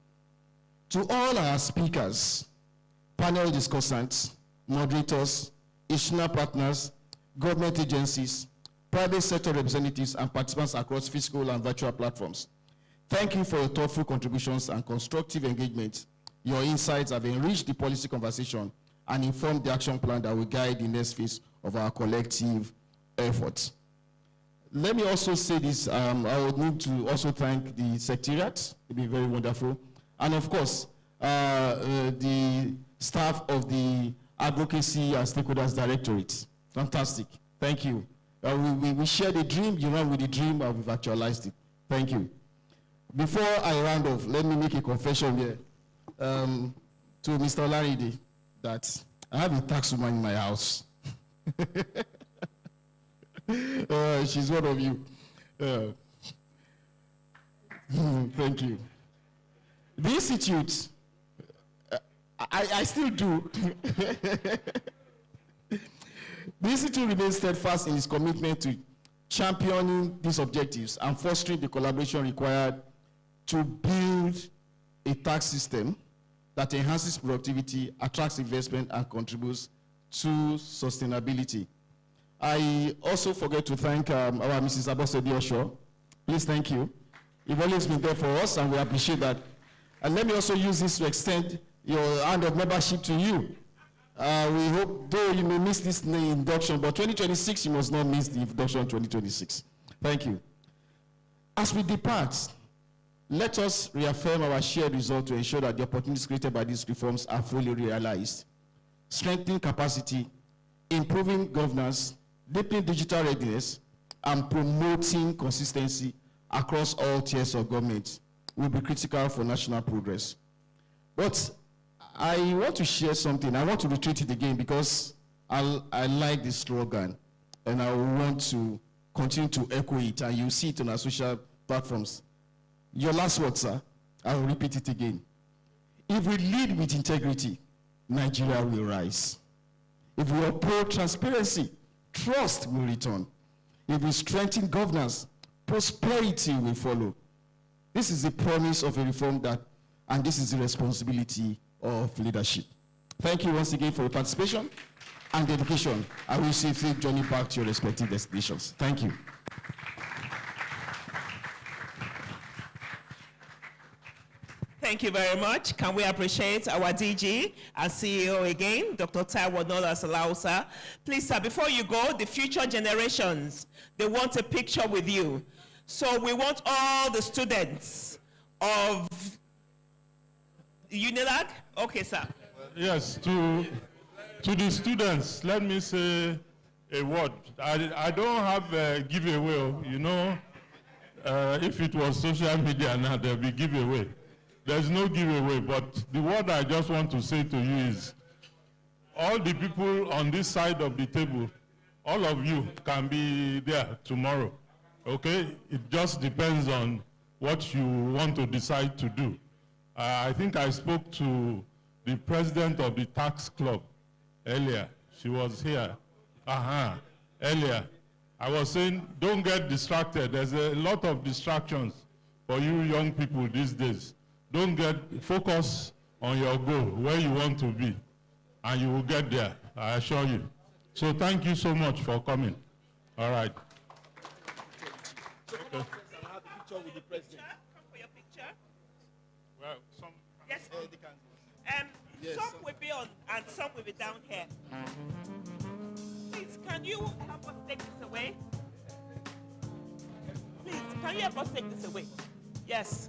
To all our speakers, panel discussants, moderators, institutional partners, government agencies, private sector representatives, and participants across physical and virtual platforms, thank you for your thoughtful contributions and constructive engagement. Your insights have enriched the policy conversation and informed the action plan that will guide the next phase of our collective efforts. Let me also say this, I would need to also thank the Secretariat, it'd be very wonderful, and of course, the staff of the Advocacy and Stakeholders Directorate. Fantastic, thank you. We share the dream, you run with the dream, and we've actualized it. Thank you. Before I round off, let me make a confession here to Mr. Laride that I have a tax woman in my house. She's one of you. Thank you. The Institute, I still do. The Institute remains steadfast in its commitment to championing these objectives and fostering the collaboration required to build a tax system that enhances productivity, attracts investment, and contributes to sustainability. I also forget to thank our Mrs. Abosede Osho. Please, thank you. You've always been there for us, and we appreciate that. And let me also use this to extend your hand of membership to you. We hope, though you may miss this induction, but 2026, you must not miss the induction 2026. Thank you. As we depart, let us reaffirm our shared resolve to ensure that the opportunities created by these reforms are fully realized. Strengthening capacity, improving governance, deepening digital readiness, and promoting consistency across all tiers of government will be critical for national progress. But I want to share something. I want to repeat it again because I like this slogan, and I want to continue to echo it, and you see it on our social platforms. Your last word, sir, I will repeat it again. If we lead with integrity, Nigeria will rise. If we uphold transparency, trust will return. If we strengthen governance, prosperity will follow. This is the promise of a reform and this is the responsibility of leadership. Thank you once again for your participation and dedication. I wish you a safe journey back to your respective destinations. Thank you. Thank you very much. Can we appreciate our DG and CEO again, Dr. Taiwo Nola Salausa? Please, sir, before you go, the future generations, they want a picture with you. So we want all the students of UNILAG. Okay, sir. Yes, to the students, let me say a word. I don't have a giveaway, you know. If it was social media now, there'll be giveaway. There's no giveaway, but the word I just want to say to you is, all the people on this side of the table, all of you can be there tomorrow, okay? It just depends on what you want to decide to do. I think I spoke to the president of the tax club earlier. She was here, earlier. I was saying, don't get distracted. There's a lot of distractions for you young people these days. Don't focus on your goal, where you want to be, and you will get there, I assure you. So thank you so much for coming. All right. Okay. Come for your picture. Well, yes, some will be on and some will be down here. Please, can you help us take this away? Please, can you help us take this away? Yes.